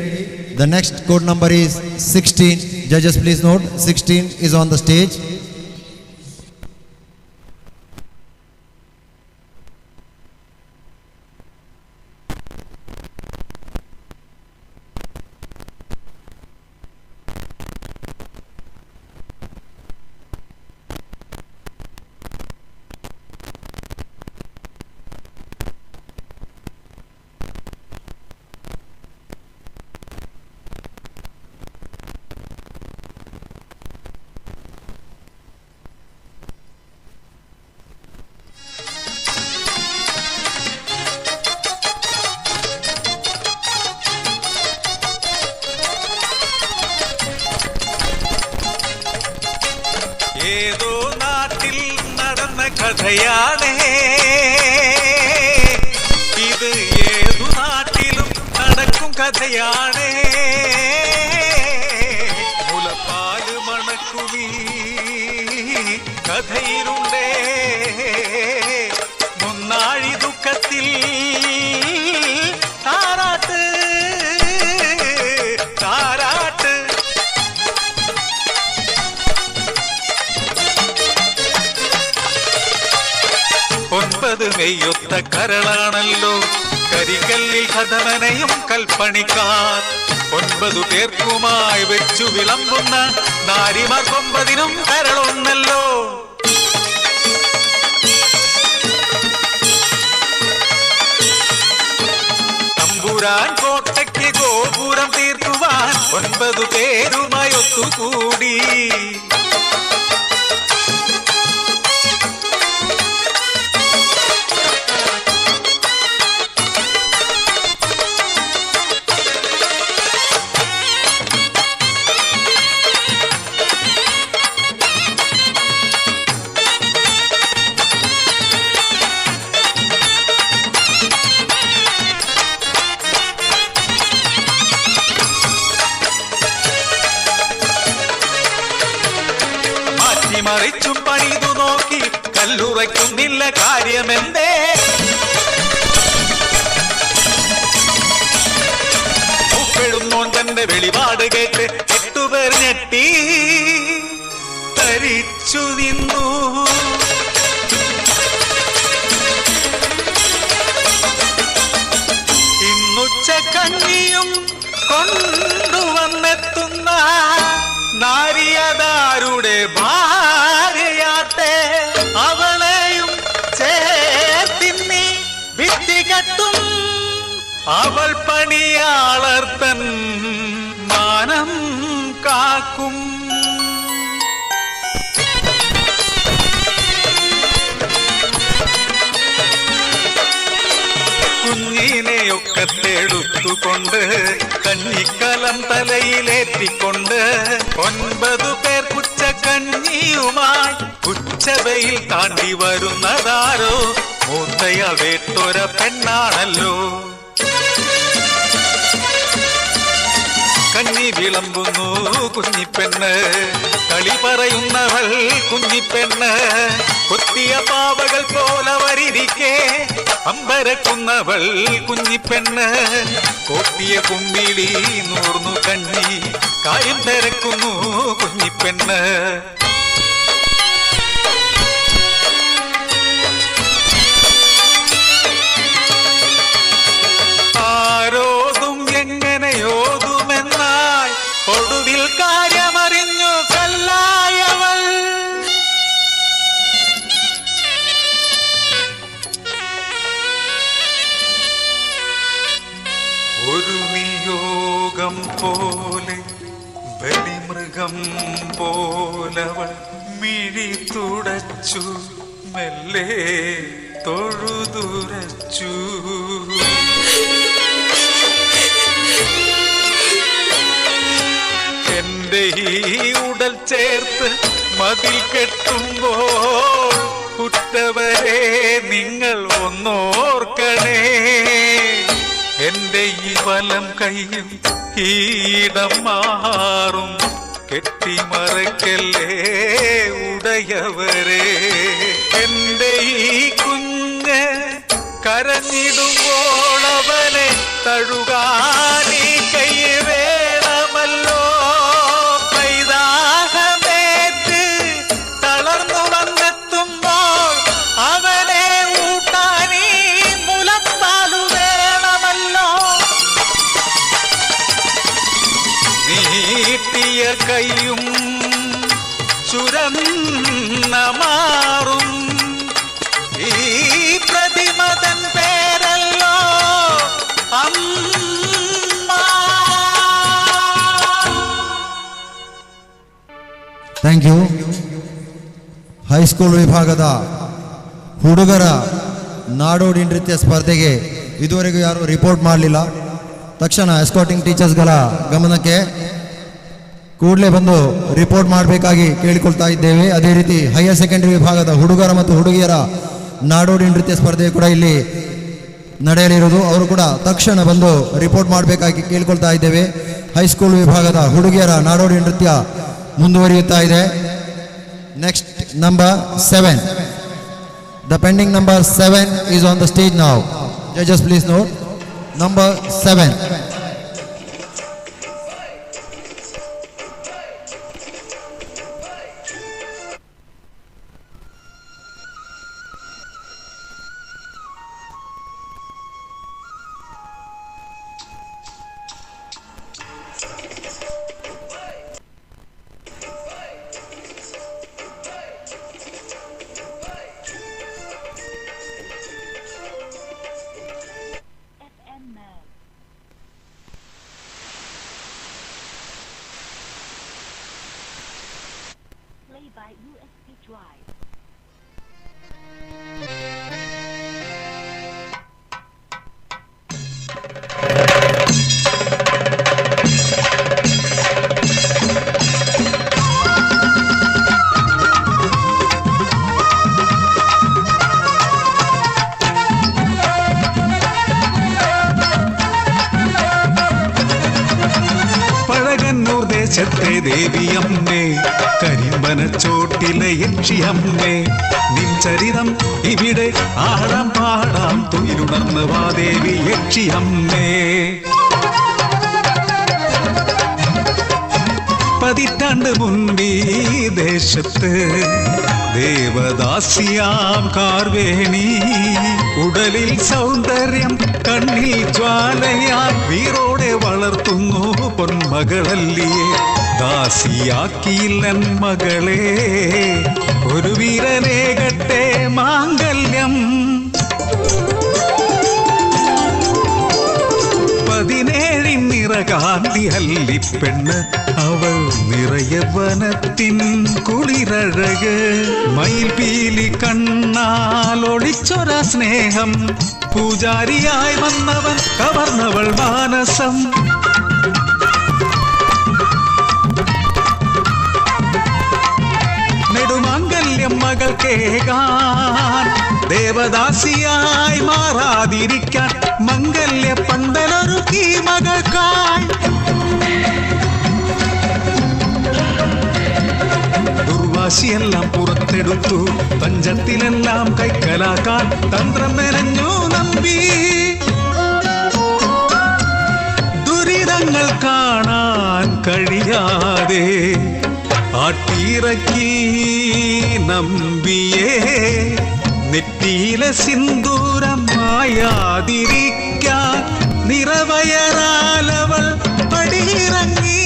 The next code number is 16. Judges, please note, 16 is on the stage. ഏതോ നാട്ടിൽ നടന്ന കഥയാണേ ഇത്, ഏതു നാട്ടിലും നടക്കും കഥയാണേ. മുലപ്പാല് മണക്കുമീ കഥയിലുണ്ടേ മുന്നാഴി ദുഃഖത്തിൽ താരാട്ട് താരാട്ട്. 9 മെയ്യൊത്ത കരളാണല്ലോ കരികല്ലിൽ കഥമനയും കൽപ്പണിക്കാർ. 9 പേർക്കുമായി വെച്ചു വിളമ്പുന്ന നാരിമാർ 9നും കരളൊന്നല്ലോ. തമ്പുരാൻ കോട്ടയ്ക്ക് ഗോപുരം തീർക്കുവാൻ 9 പേരുമായി ഒത്തുകൂടി. മറിച്ചും പണിതു നോക്കി കല്ലുറയ്ക്കുന്നില്ല കാര്യമെന്തേ? ഉപ്പെഴുന്നോൻ തന്റെ വെളിപാട് കേട്ട് 8 പേർ ഞെട്ടി തരിച്ചു നിന്നു. കഞ്ഞിയും കൊണ്ടുവന്നെത്തുന്ന നാരിയതാരുടെ ഭാര്യയാട്ടെ, അവളെയും ചേർത്തിന്നി ഭിത്തികെട്ടും അവൾ പണിയാളർത്തൻ മാനം കാക്കും. കുഞ്ഞിനെയൊക്കെ തെടുത്തുകൊണ്ട് കഞ്ഞിക്കലം തലയിലേറ്റിക്കൊണ്ട് 9 പേർ കുച്ചക്കഞ്ഞിയുമായി ഉച്ചവയിൽ താണ്ടി വരുന്നതാരോ മൂത്തയാൾ വേട്ടൊര പെണ്ണാണല്ലോ. കഞ്ഞി വിളമ്പുന്നു കുഞ്ഞിപ്പെണ്ണ്, കളി പറയുന്നവൾ കുഞ്ഞിപ്പെണ്ണ്. കൊത്തിയ പാവകൾ പോലെ വരിരിക്കെ അമ്പരക്കുന്നവൾ കുഞ്ഞിപ്പെണ്ണ്. കോട്ടിയ കുമ്മിളി നൂർന്നു കഞ്ഞി കാര്യം തിരക്കുന്നു കുഞ്ഞിപ്പെണ്ണ്. ആരോതും എങ്ങനെയോതുമെന്നായി ഒടുവിൽ കാര്യമറിഞ്ഞു കല്ലായവൾ. ഒരു നിയോഗം പോലെ ബലിമൃഗം പോലവൾ മിഴി തുടച്ചു മെല്ലെ തൊഴുതുരച്ചു. എന്റെ ഈ ഉടൽ ചേർത്ത് മതിൽ കെട്ടുമ്പോൾ കുറ്റവരെ നിങ്ങൾ ഒന്നോർക്കണേ. എന്റെ ഈ വലം കൈയും ഈടം മാറും കെട്ടിമറക്കല്ലേ ഉടയവരെ. എന്റെ ഈ കുഞ്ഞ് കരഞ്ഞിടുമ്പോൾ അവനെ തഴുകാനീ കൈ വേണമല്ലോ. പൈതാഹമേറ്റ് തളർന്നു വന്നെത്തുമ്പോൾ അവനെ ഊട്ടാനീ മുലപ്പാലു വേണമല്ലോ. നീട്ടിയ കൈയും ചുരന്ന മാറും ഈ പ്രതിമതൻ പേരല്ലോ അമ്മ. Thank you. ಹೈಸ್ಕೂಲ್ ವಿಭಾಗದ ಹುಡುಗರ ನಾಡೋಡಿ ನೃತ್ಯ ಸ್ಪರ್ಧೆಗೆ ಇದುವರೆಗೂ ಯಾರು ರಿಪೋರ್ಟ್ ಮಾಡಲಿಲ್ಲ. ತಕ್ಷಣ ಎಸ್ಕಾಟಿಂಗ್ ಟೀಚರ್ಸ್ಗಳ ಗಮನಕ್ಕೆ ಕೂಡಲೇ ಬಂದು ರಿಪೋರ್ಟ್ ಮಾಡಬೇಕಾಗಿ ಕೇಳಿಕೊಳ್ತಾ ಇದ್ದೇವೆ. ಅದೇ ರೀತಿ ಹೈಯರ್ ಸೆಕೆಂಡರಿ ವಿಭಾಗದ ಹುಡುಗರ ಮತ್ತು ಹುಡುಗಿಯರ ನಾಡೋಡಿ ನೃತ್ಯ ಸ್ಪರ್ಧೆ ಕೂಡ ಇಲ್ಲಿ ನಡೆಯಲಿರುವುದು. ಅವರು ಕೂಡ ತಕ್ಷಣ ಬಂದು ರಿಪೋರ್ಟ್ ಮಾಡಬೇಕಾಗಿ ಕೇಳಿಕೊಳ್ತಾ ಇದ್ದೇವೆ. ಹೈಸ್ಕೂಲ್ ವಿಭಾಗದ ಹುಡುಗಿಯರ ನಾಡೋಡಿ ನೃತ್ಯ ಮುಂದುವರಿಯುತ್ತಾ ಇದೆ. Next number 7. The pending number 7 is on the stage now. Judges, please note. Number 7. ദേശത്തെ ദേവിയമ്മേ, കരിമ്പനച്ചോട്ടിലെ യക്ഷിയമ്മേ, നിൻ ചരിതം ഇവിടെ ആടാം പാടാം, തുയിലുണർന്ന് വാ ദേവി യക്ഷിയമ്മേ. 13 കണ്ട് മുൻപീ ദേശത്ത് ദേവദാസിയാം കാർവേണി ഉടലിൽ സൗന്ദര്യം കണ്ണിൽ ജ്വാലയാൽ വീറോടെ വളർത്തുന്നു പൊന്മകളല്ലിയെ ദാസിയാക്കിയില്ലൻ മകളെ ഒരു വീരനേകട്ടെ മാംഗല്യം 17 നിറകാന്തി അല്ലിപ്പെണ്ണ് അവൾ നിറയവനത്തിൻ കുളിരഴക് മയിൽപീലി കണ്ണാൽ ഒളിച്ചൊര സ്നേഹം പൂജാരിയായി വന്നവൻ കവർന്നവൾ മാനസം നെടുമാംഗല്യം മകൾക്കേകാൻ ദേവദാസിയായി മാറാതിരിക്കാൻ മംഗല്യ പന്തലൊരുക്കി മകൾക്കായി ദുർവാശിയെല്ലാം പുറത്തെടുത്തു പഞ്ചത്തിലെല്ലാം കൈക്കലാക്കാൻ തന്ത്രം മെനഞ്ഞു നമ്പി ദുരിതങ്ങൾ കാണാൻ കഴിയാതെ ആട്ടിയിറക്കി നമ്പിയേ നെറ്റിയിലെ സിന്ദൂരം മായാതിരിക്കാൻ നിറവയറാലവൾ പടിയിറങ്ങി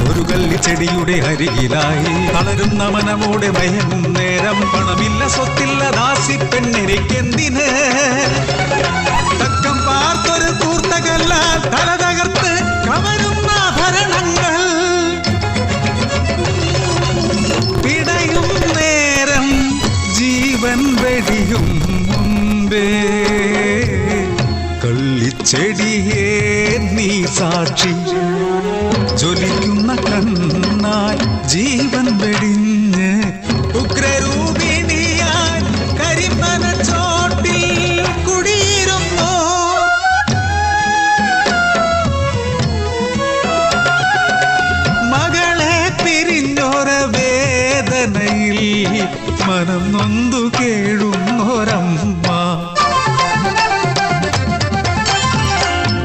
ഒരു കല്ലിച്ചെടിയുടെ അരികിലായി വളരുന്ന മനമോടെ മയങ്ങും നേരം പണമില്ല സ്വത്തില്ല ദാസി പെണ്ണിരിക്കെന്തിന് തക്കം പാർത്തൊരു കൂർത്തകല്ല തല തകർത്ത് കവരുന്ന ആഭരണങ്ങൾ പിടയും നേരം ജീവൻ വെടിയും മുൻപേ കള്ളിച്ചെടിയേ നീ സാക്ഷി ജ്വലിക്കുന്ന കണ്ണായി ജീവൻ വെടിഞ്ഞ് ഉഗ്രരൂപിണിയാൻ കരിമന ചോട്ടിൽ കുടിയിരുന്നു മകളെ പിരിഞ്ഞൊര വേദനയിൽ മനം നൊന്തു കേഴുന്നൊരമ്മ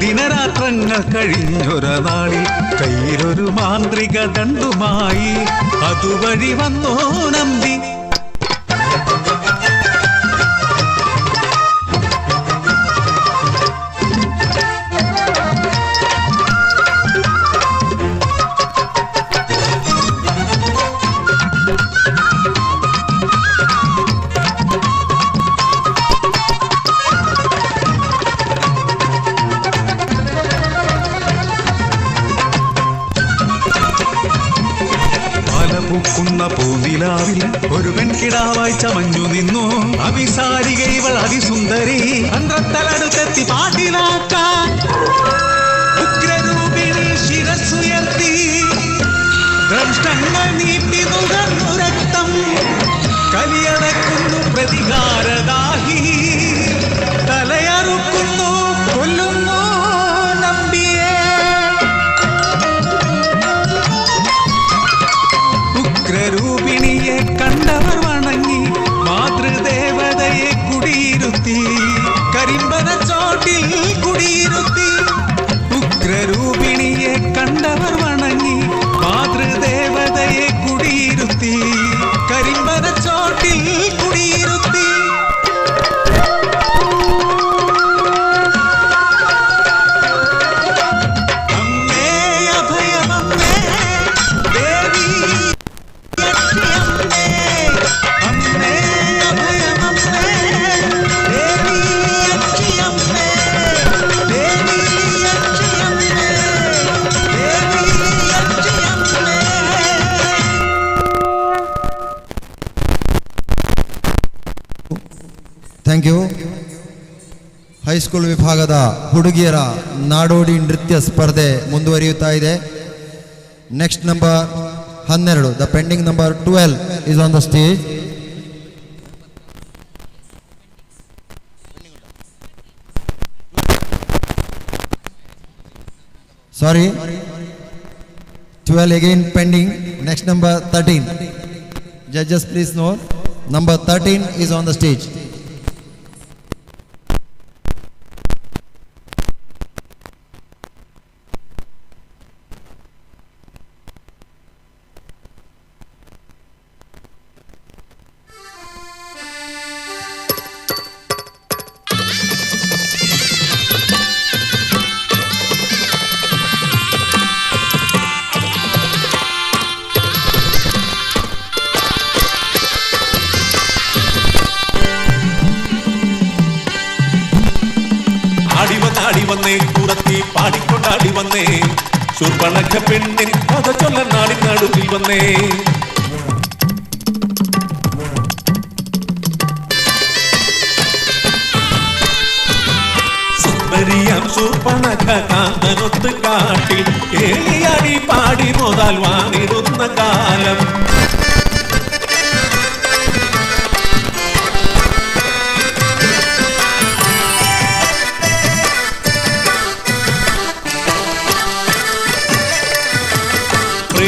ദിനരാത്രങ്ങൾ കഴിഞ്ഞൊര നാളിൽ കയ്യിലൊരു മാന്ത്രിക ദണ്ഡുമായി അതുവഴി വന്നോ നമ്പി പൂക്കുന്ന പൂനിലാവിൽ ഒരു പെൺകിടാവായി ചമഞ്ഞു നിന്നു അവിസാരിക ഇവൾ അതിസുന്ദരി അന്ത്രത്തലടുത്തെത്തി പാട്ടിലാക്കാൻ ഉഗ്രരൂപിണി ശിരസ്സുയർത്തി ദംഷ്ടങ്ങൾ നീട്ടി നുകർന്നു രക്തം കലിയടക്കുന്നു പ്രതികാരദാഹി തലയറുക്കുന്നു കൊല്ലുന്നു നമ്പിയേ ഉഗ്രരൂപിണിയെ കണ്ടവർ വണങ്ങി മാതൃദേവതയെ കുടിയിരുത്തി കരിമ്പന ചോട്ടിൽ കുടിയിരുത്തി ഉഗ്രരൂപിണിയെ കണ്ടവർ വണങ്ങി മാതൃദേവതയെ കുടിയിരുത്തി കരിമ്പന ചോട്ടിൽ കുടിയിരുത്തി ಥ್ಯಾಂಕ್ ಯು. ಹೈಸ್ಕೂಲ್ ವಿಭಾಗದ ಹುಡುಗಿಯರ ನಾಡೋಡಿ ನೃತ್ಯ ಸ್ಪರ್ಧೆ ಮುಂದುವರಿಯುತ್ತಾ ಇದೆ. Next number 12, the pending number 12 is on the stage. Sorry, 12 again pending. Next number 13. Judges, please note. Number 13 is on the stage. വന്നേ കുറത്തി പാടിക്കൊണ്ടാടി വന്നേ ശൂർപ്പണഖ പെണ്ണിൻ കഥ ചൊല്ല നാടിൻ നടുവിൽ വന്നേ സുന്ദരിയാം ശൂർപ്പണഖ കാന്തനൊത്ത് കാട്ടിൽ കേളിയാടി പാടി മുതൽ വാണിടുന്ന കാലം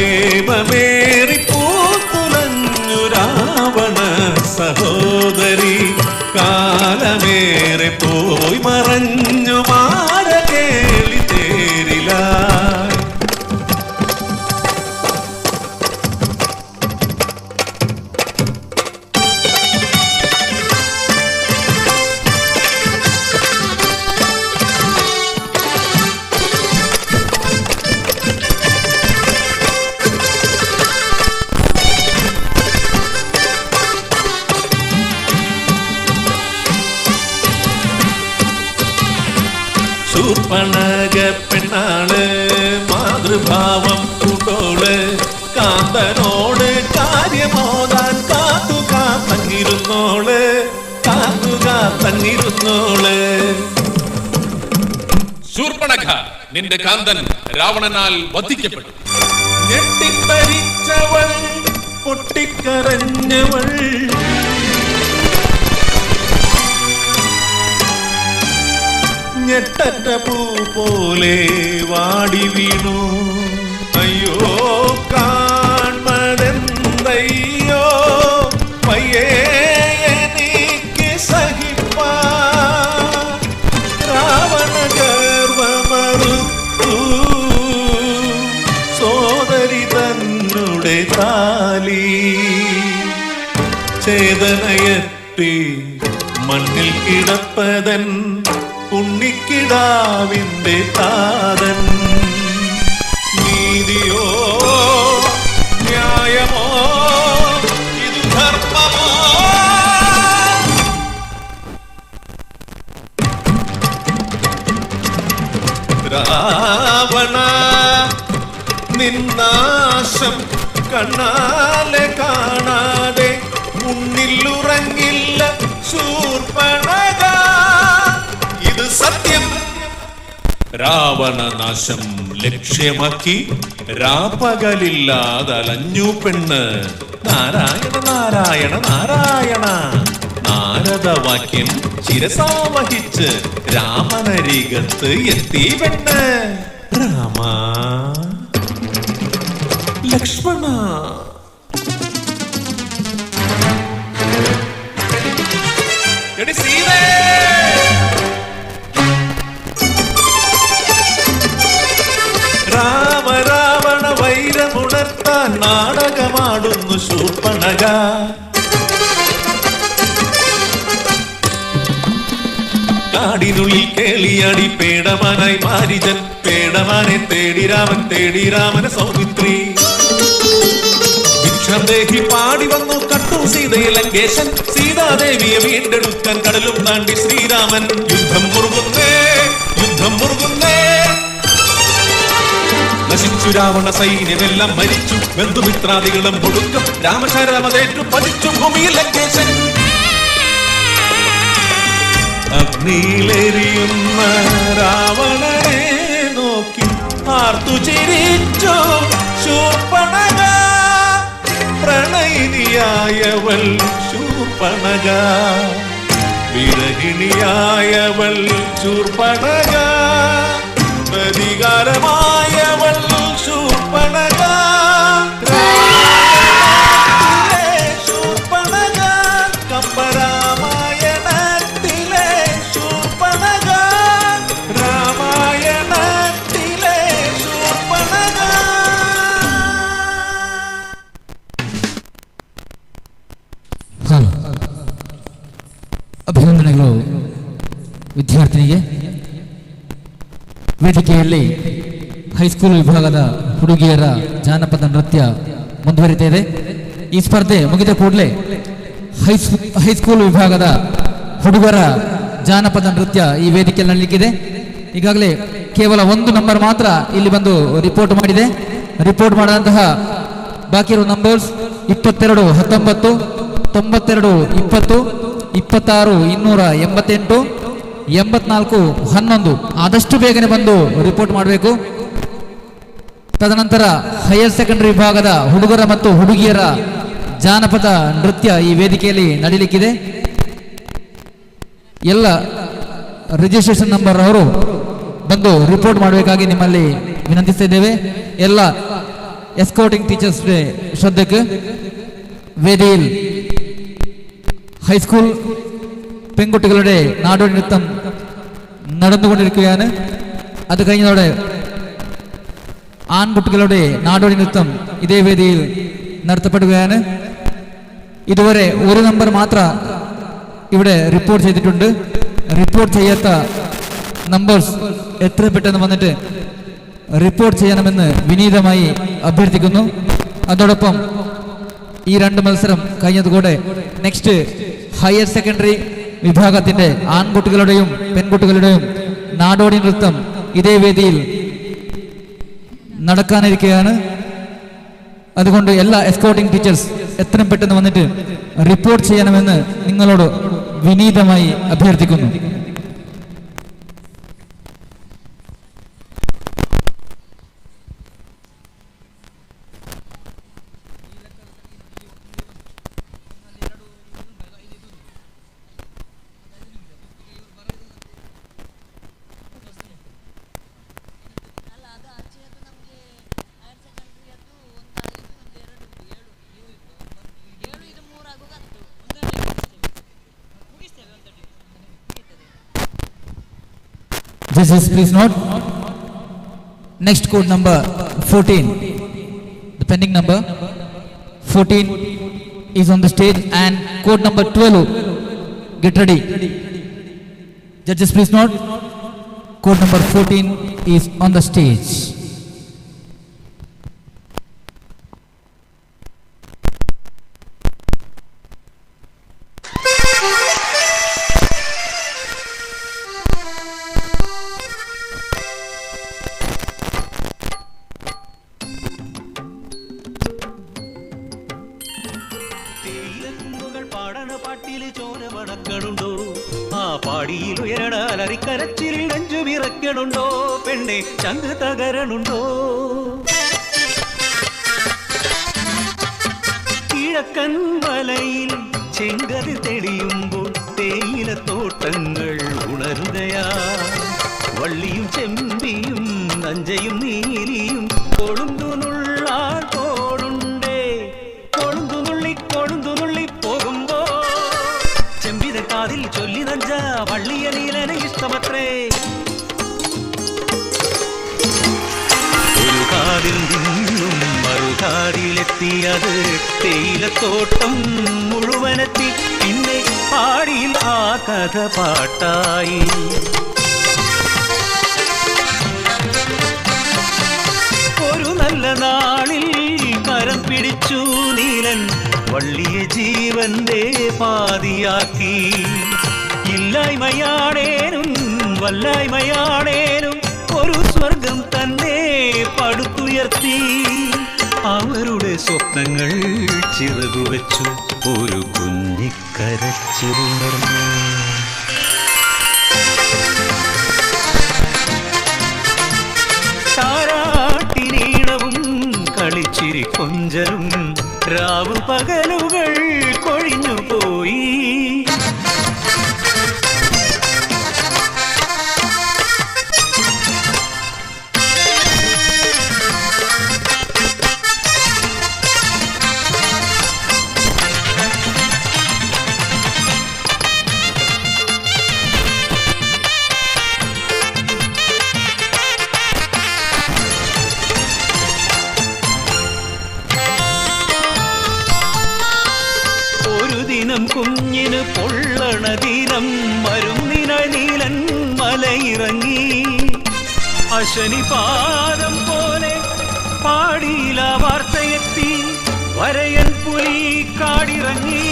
പ്രേമമേറി പൂത്തുലഞ്ഞു രാവണ സഹോദരി കാലമേറെ പോയി മറഞ്ഞു മാര കേളി തേരിലായി ശൂർപ്പണഖ പെണ്ണാള് മാതൃഭാവം കൂട്ടോള് കാന്തനോട് കാര്യമോതാൻ കാത്തുകാത്തങ്ങിരുന്നോള് ശൂർപ്പണഖ നിന്റെ കാന്തൻ രാവണനാൽ വധിക്കപ്പെട്ടു ഞെട്ടിത്തരിച്ചവൾ പൊട്ടിക്കരഞ്ഞവൾ ഞെട്ടറ്റ പൂ പോലെ വാടി വീണു അയ്യോ കാൺമതെന്തയ്യോ പയ്യേ എനിക്ക് സഹിപ്പാൻ രാവണ ഗർവമറുത്തു സോദരി തന്നുടെ താലി ചേതനയറ്റി മണ്ണിൽ കിടപ്പതൻ ഉണ്ണിക്കിടാവിന്റെ താതൻ നീതിയോ ന്യായമോ ഇത് ധർമ്മമോ രാവണ നിന്നാശം കണ്ണാലെ കാണാതെ ഉണ്ണിലുറങ്ങില്ല ശൂർപ്പണഖ ഇത് സത്യം രാവണനാശം ലക്ഷ്യമാക്കി രാപ്പകലില്ലാതലഞ്ഞു പെണ്ണ് നാരായണ നാരായണ നാരായണ നാരദവാക്യം ശിരസാവഹിച്ച് രാമനരികത്ത് എത്തി പെണ്ണ് രാമ ലക്ഷ്മണ എടി സീതേ രാമ രാവണ വൈരമുണർത്താൻ നാടകമാടുന്നു ശൂർപ്പണഖ കാടിനുള്ളിൽ കേളിയാടി പേടമാനായി മാരിജൻ പേടമാനെ തേടി രാമനെ സൗമിത്രി ഭിക്ഷാദേഹി പാടി വന്നു കട്ടു സീതയെ ലങ്കേശൻ സീതാദേവിയെ വീണ്ടെടുക്കാൻ കടലും താണ്ടി ശ്രീരാമൻ യുദ്ധം മുറുകുന്നേ നശിച്ചു രാവണ സൈന്യമെല്ലാം മരിച്ചു ബന്ധുമിത്രാദികളും ഒടുക്കം രാമശരമതേറ്റു പതിച്ചു ഭൂമിയിൽ ലങ്കേശൻ അഗ്നിയിലെരിയുന്ന രാവണനെ നോക്കി ആർത്തു ചിരിച്ചു ശൂർപ്പണഖ പ്രണയിനിയായവൾ ശൂർപ്പണഖ വിരഹിണിയായവൾ ശൂർപ്പണഖ പ്രതികാരമായവൾ ശൂർപ്പണഖ ശൂർപ്പണഖ കമ്പരാമായണത്തിലെ ശൂർപ്പണഖ രാമായണത്തിലെ ശൂർപ്പണഖ ಅಭಿನಂದನೆಗಳು ವಿದ್ಯಾರ್ಥಿನಿಗೆ. ವೇದಿಕೆಯಲ್ಲಿ ಹೈಸ್ಕೂಲ್ ವಿಭಾಗದ ಹುಡುಗಿಯರ ಜಾನಪದ ನೃತ್ಯ ಮುಂದುವರಿತಾ ಇದೆ. ಈ ಸ್ಪರ್ಧೆ ಮುಗಿದ ಕೂಡಲೇ ಹೈಸ್ಕೂಲ್ ವಿಭಾಗದ ಹುಡುಗರ ಜಾನಪದ ನೃತ್ಯ ಈ ವೇದಿಕೆಯಲ್ಲಿ ನಡೆಯಲಿಕ್ಕಿದೆ. ಈಗಾಗಲೇ ಕೇವಲ ಒಂದು ನಂಬರ್ ಮಾತ್ರ ಇಲ್ಲಿ ಬಂದು ರಿಪೋರ್ಟ್ ಮಾಡಿದೆ. ರಿಪೋರ್ಟ್ ಮಾಡಿದಂತಹ ಬಾಕಿ ಇರುವ ನಂಬರ್ಸ್ 22 19, 92 20, 26 288, 84 11. ಆದಷ್ಟು ಬೇಗನೆ ಬಂದು ರಿಪೋರ್ಟ್ ಮಾಡಬೇಕು. ತದನಂತರ ಹೈಯರ್ ಸೆಕೆಂಡರಿ ವಿಭಾಗದ ಹುಡುಗರ ಮತ್ತು ಹುಡುಗಿಯರ ಜಾನಪದ ನೃತ್ಯ ಈ ವೇದಿಕೆಯಲ್ಲಿ ನಡೆಯಲಿಕ್ಕಿದೆ. ಎಲ್ಲ ರಿಜಿಸ್ಟ್ರೇಷನ್ ನಂಬರ್ ಅವರು ಬಂದು ರಿಪೋರ್ಟ್ ಮಾಡಬೇಕಾಗಿ ನಿಮ್ಮಲ್ಲಿ ವಿನಂತಿಸ್ತಾ ಇದ್ದೇವೆ. ಎಲ್ಲ എസ്കോർട്ടിംഗ് ടീച്ചേഴ്സിന്റെ ശ്രദ്ധയ്ക്ക് വേദിയിൽ ഹൈസ്കൂൾ പെൺകുട്ടികളുടെ നാടോടി നൃത്തം നടന്നുകൊണ്ടിരിക്കുകയാണ്. അത് കഴിഞ്ഞതോടെ ആൺകുട്ടികളുടെ നാടോടി നൃത്തം ഇതേ വേദിയിൽ നടത്തപ്പെടുകയാണ്. ഇതുവരെ ഒരു നമ്പർ മാത്രം ഇവിടെ റിപ്പോർട്ട് ചെയ്തിട്ടുണ്ട്. റിപ്പോർട്ട് ചെയ്യാത്ത നമ്പേഴ്സ് എത്ര പെട്ടെന്ന് വന്നിട്ട് റിപ്പോർട്ട് ചെയ്യണമെന്ന് വിനീതമായി അഭ്യർത്ഥിക്കുന്നു. അതോടൊപ്പം ഈ രണ്ട് മത്സരം കഴിഞ്ഞതുകൂടെ നെക്സ്റ്റ് ഹയർ സെക്കൻഡറി വിഭാഗത്തിന്റെ ആൺകുട്ടികളുടെയും പെൺകുട്ടികളുടെയും നാടോടി നൃത്തം ഇതേ വേദിയിൽ നടക്കാനിരിക്കുകയാണ്. അതുകൊണ്ട് എല്ലാ എസ്കോർട്ടിംഗ് ടീച്ചേഴ്സ് എത്രയും പെട്ടെന്ന് വന്നിട്ട് റിപ്പോർട്ട് ചെയ്യണമെന്ന് നിങ്ങളോട് വിനീതമായി അഭ്യർത്ഥിക്കുന്നു. Judges, please note. Next code number 14. The pending number 14 is on the stage, and code number 12. Get ready. Judges, please note. Code number 14 is on the stage. പാട്ടില് ചോര വടക്കണുണ്ടോ? ആ പാടിയിൽ ഉയരണാലറിക്കരച്ചിൽ നെഞ്ചു വിറക്കണുണ്ടോ? പെണ്ണെ ചങ്ക് തകരണുണ്ടോ? കിഴക്കൻ മലയിൽ ചെങ്കതി തെളിയുമ്പോൾ തേയിലത്തോട്ടങ്ങൾ ഉണരുകയാ. വള്ളിയും ചെമ്പിയും നഞ്ചയും നീലിയും കൊളുന്തുനുള്ളാൻ തോടുണ്ടേ. കൊളുന്തുനുള്ളി പോകുമ്പോ ചെമ്പിത കാതിൽ ചൊല്ലി നഞ്ച വള്ളിയ നീലന് ഇഷ്ടമത്രേ. ഒരു കാതിൽ നിന്നും മറുകാതിലെത്തിയത് തേയിലത്തോട്ടം മുഴുവനെത്തി. പിന്നെ പാടിയിൽ ആ കഥ പാട്ടായി. ഒരു നല്ല നാളിൽ കരം പിടിച്ചു നീലൻ വള്ളിയ ജീവന്റെ പാതിയാക്കി. ഇല്ലായ്മയാണേനും വല്ലായ്മയാണേനും ഒരു സ്വർഗം തന്നെ പടുത്തുയർത്തി. അവരുടെ സ്വപ്നങ്ങൾ ചിറകുവെച്ചു ഒരു കുഞ്ഞിക്കരച്ചിലുണർന്നു. താരാട്ടിനീണവും കളിച്ചിരി കൊഞ്ചലും രാവു പകലുകൾ കൊഴിഞ്ഞു പോയി. കുഞ്ഞിന് പൊള്ളണ ദിനം മരുന്നിനായി നീലൻ മലയിറങ്ങി. അശനിപാദം പോലെ പാടിയില വാർത്തയെത്തി. വരയൻ പുലി കാടിറങ്ങി.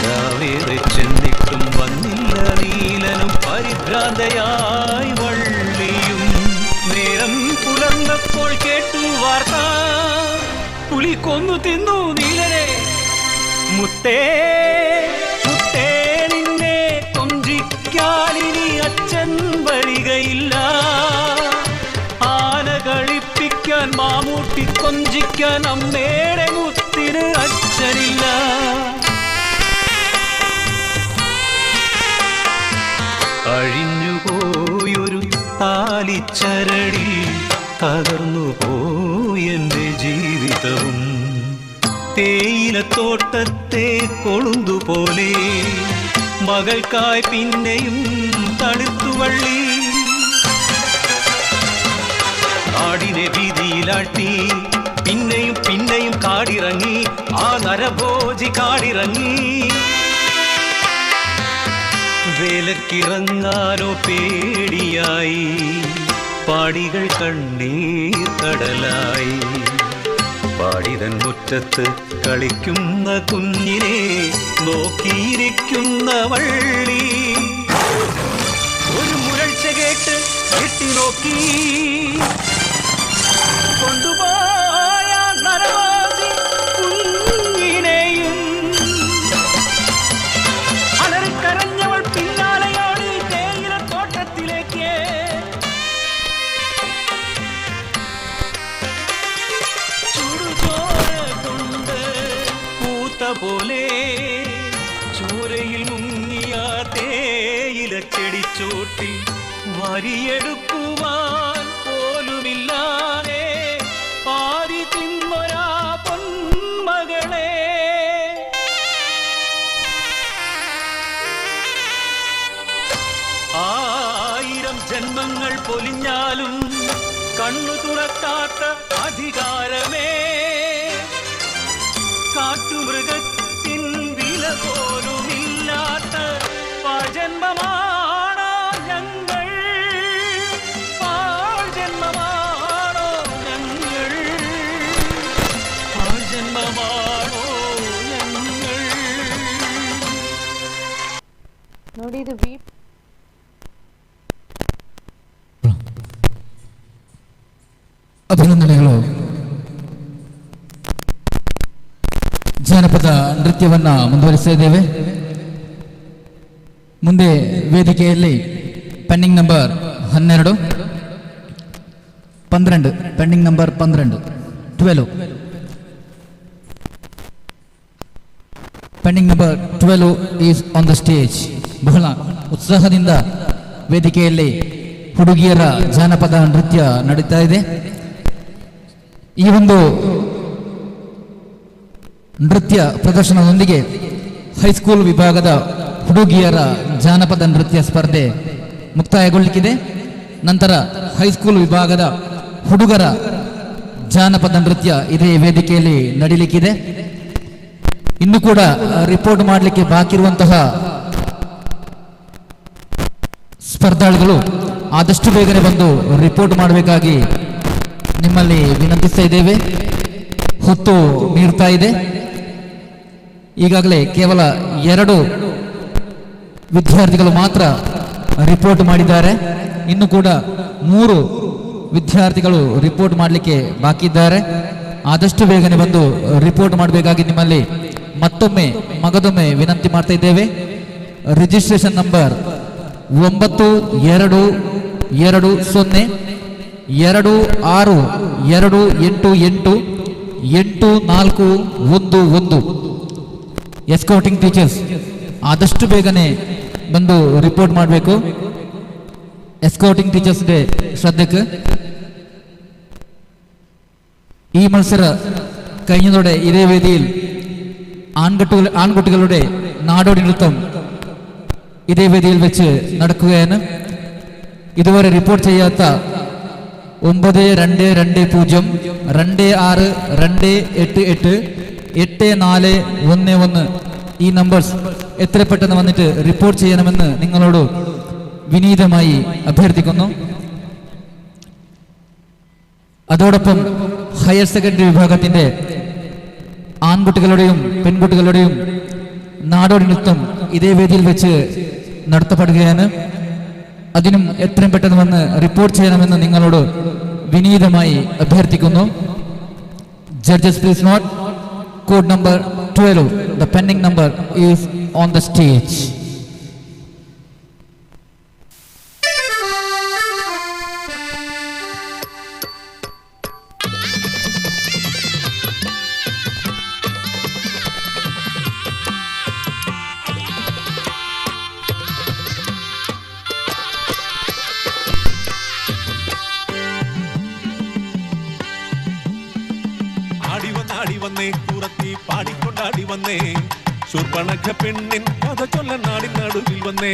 രാവേറെ ചെന്നിട്ടും ഭാര്യയായി വള്ളിയും. നേരം പുലർന്നപ്പോൾ കേട്ടു വാർത്ത, പുലി കൊന്നു തിന്നു നീലനെ. മുത്തേ മുത്തേ നിന്നെ കൊഞ്ചിക്കാനിനി അച്ഛൻ വരികയില്ല. ആന കളിപ്പിക്കാൻ മാമൂട്ടി കൊഞ്ചിക്കാൻ അമ്മയുടെ മുത്തിന് അച്ഛനില്ല. അഴിഞ്ഞുപോയൊരു താലിച്ചരടി തകർന്നു പോയെന്റെ ജീവിതവും. തേയിലത്തോട്ടത്തെ കൊളുന്തുപോലെ മകൾക്കായി പിന്നെയും തളിർത്തുവള്ളി. കാടിനെ വീതിയിലാട്ടി പിന്നെയും പിന്നെയും കാടിറങ്ങി, ആ നരഭോജി കാടിറങ്ങി. വേലക്കിറങ്ങാനോ പേടിയായി, പാടികൾ കണ്ണീർ കടലായി. പാടിതൻ മുറ്റത്ത് കളിക്കുന്ന കുഞ്ഞിനെ നോക്കിയിരിക്കുന്ന വള്ളി. ഒരു മുരൾച്ച കേട്ട് എട്ടി നോക്കി, കൊണ്ടുപോയ നരവാസി കുഞ്ഞിനെയും. അലറിക്കരഞ്ഞവൾ പിന്നാലെയോടി തേയിലത്തോട്ടത്തിലേക്ക്. ചുടുചോര കൊണ്ട് പൂത്ത പോലെ ചോരയിൽ മുങ്ങിയ തേയില ചെടിച്ചോട്ടി വരിയെടുക്കുവാൻ പോലുമില്ലാതെ പാരി തിന്നൊരാ പൊന്മകളെ. ആയിരം ജന്മങ്ങൾ പൊലിഞ്ഞാലും കണ്ണു തുറക്കാത്ത അധികാരമേ, കാട്ടുമൃഗത്തിൻ വില പോലുമില്ലാത്ത പാഴ്ജന്മമാണോ ഞങ്ങൾ, പാഴ്ജന്മമാണോ ഞങ്ങൾ, പാഴ്ജന്മമാണോ ഞങ്ങൾ. ನೋಡಿ ಇದು ಅಭಿನಂದನೆಗಳು. ಜಾನಪದ ನೃತ್ಯವನ್ನ ಮುಂದುವರಿಸ್ತಾ ಇದ್ದೇವೆ. ಮುಂದೆ ವೇದಿಕೆಯಲ್ಲಿ pending number 12 pending number 12 pending number 12 is on the stage. ಬಹಳ ಉತ್ಸಾಹದಿಂದ ವೇದಿಕೆಯಲ್ಲಿ ಹುಡುಗಿಯರ ಜಾನಪದ ನೃತ್ಯ ನಡೀತಾ ಇದೆ. ಈ ಒಂದು ನೃತ್ಯ ಪ್ರದರ್ಶನದೊಂದಿಗೆ ಹೈಸ್ಕೂಲ್ ವಿಭಾಗದ ಹುಡುಗಿಯರ ಜಾನಪದ ನೃತ್ಯ ಸ್ಪರ್ಧೆ ಮುಕ್ತಾಯಗೊಳ್ಳಲಿಕ್ಕಿದೆ. ನಂತರ ಹೈಸ್ಕೂಲ್ ವಿಭಾಗದ ಹುಡುಗರ ಜಾನಪದ ನೃತ್ಯ ಇದೇ ವೇದಿಕೆಯಲ್ಲಿ ನಡೀಲಿಕ್ಕಿದೆ. ಇನ್ನು ಕೂಡ ರಿಪೋರ್ಟ್ ಮಾಡಲಿಕ್ಕೆ ಬಾಕಿ ಇರುವಂತಹ ಸ್ಪರ್ಧಾಳುಗಳು ಆದಷ್ಟು ಬೇಗನೆ ಬಂದು ರಿಪೋರ್ಟ್ ಮಾಡಬೇಕಾಗಿ ನಿಮ್ಮಲ್ಲಿ ವಿನಂತಿಸ್ತಾ ಇದ್ದೇವೆ. ಹೊತ್ತು ಮೀರ್ತಾ ಇದೆ. ಈಗಾಗಲೇ ಕೇವಲ 2 ವಿದ್ಯಾರ್ಥಿಗಳು ಮಾತ್ರ ರಿಪೋರ್ಟ್ ಮಾಡಿದ್ದಾರೆ. ಇನ್ನು ಕೂಡ 3 ವಿದ್ಯಾರ್ಥಿಗಳು ರಿಪೋರ್ಟ್ ಮಾಡಲಿಕ್ಕೆ ಬಾಕಿ ಇದ್ದಾರೆ. ಆದಷ್ಟು ಬೇಗನೆ ಬಂದು ರಿಪೋರ್ಟ್ ಮಾಡಬೇಕಾಗಿ ನಿಮ್ಮಲ್ಲಿ ಮತ್ತೊಮ್ಮೆ ಮಗದೊಮ್ಮೆ ವಿನಂತಿ ಮಾಡ್ತಾ ಇದ್ದೇವೆ. Registration number 9262888411. ಎಸ್ಕೌಟಿಂಗ್ ಟೀಚರ್ಸ್ ಆದಷ್ಟು ಬೇಗನೆ ಬಂದು ರಿಪೋರ್ಟ್ ಮಾಡಬೇಕು. ಎಸ್ಕೌಟಿಂಗ್ ടീച്ചേഴ്സിന്റെ ശ്രദ്ധയ്ക്ക്. ഈ മത്സര കഴിഞ്ഞതോടെ ഇതേ വേദിയിൽ ആൺകുട്ടികളുടെ നാടോടി നൃത്തം ഇതേ വേദിയിൽ വെച്ച് നടക്കുകയാണ്. ഇതുവരെ റിപ്പോർട്ട് ചെയ്യാത്ത 9220 26 288 8411 ഈ നമ്പേഴ്സ് എത്ര പെട്ടെന്ന് വന്നിട്ട് റിപ്പോർട്ട് ചെയ്യണമെന്ന് നിങ്ങളോട് വിനീതമായി അഭ്യർത്ഥിക്കുന്നു. അതോടൊപ്പം ഹയർ സെക്കൻഡറി വിഭാഗത്തിന്റെ ആൺകുട്ടികളുടെയും പെൺകുട്ടികളുടെയും നാടോടി നൃത്തം ഇതേ വേദിയിൽ വെച്ച് നടത്തപ്പെടുകയാണ്. അതിനും എത്രയും പെട്ടെന്ന് വന്ന് റിപ്പോർട്ട് ചെയ്യണമെന്ന് നിങ്ങളോട് വിനീതമായി അഭ്യർത്ഥിക്കുന്നു. Judges, please note code number 12. The pending number is on the stage. ആടി വന്നേ കുറത്തി പാടിക്കൊണ്ടാടി വന്നേ ശൂർപ്പണഖ പെണ്ണിൻ കഥ ചൊല്ല നാടിൻ നടുവിൽ വന്നേ.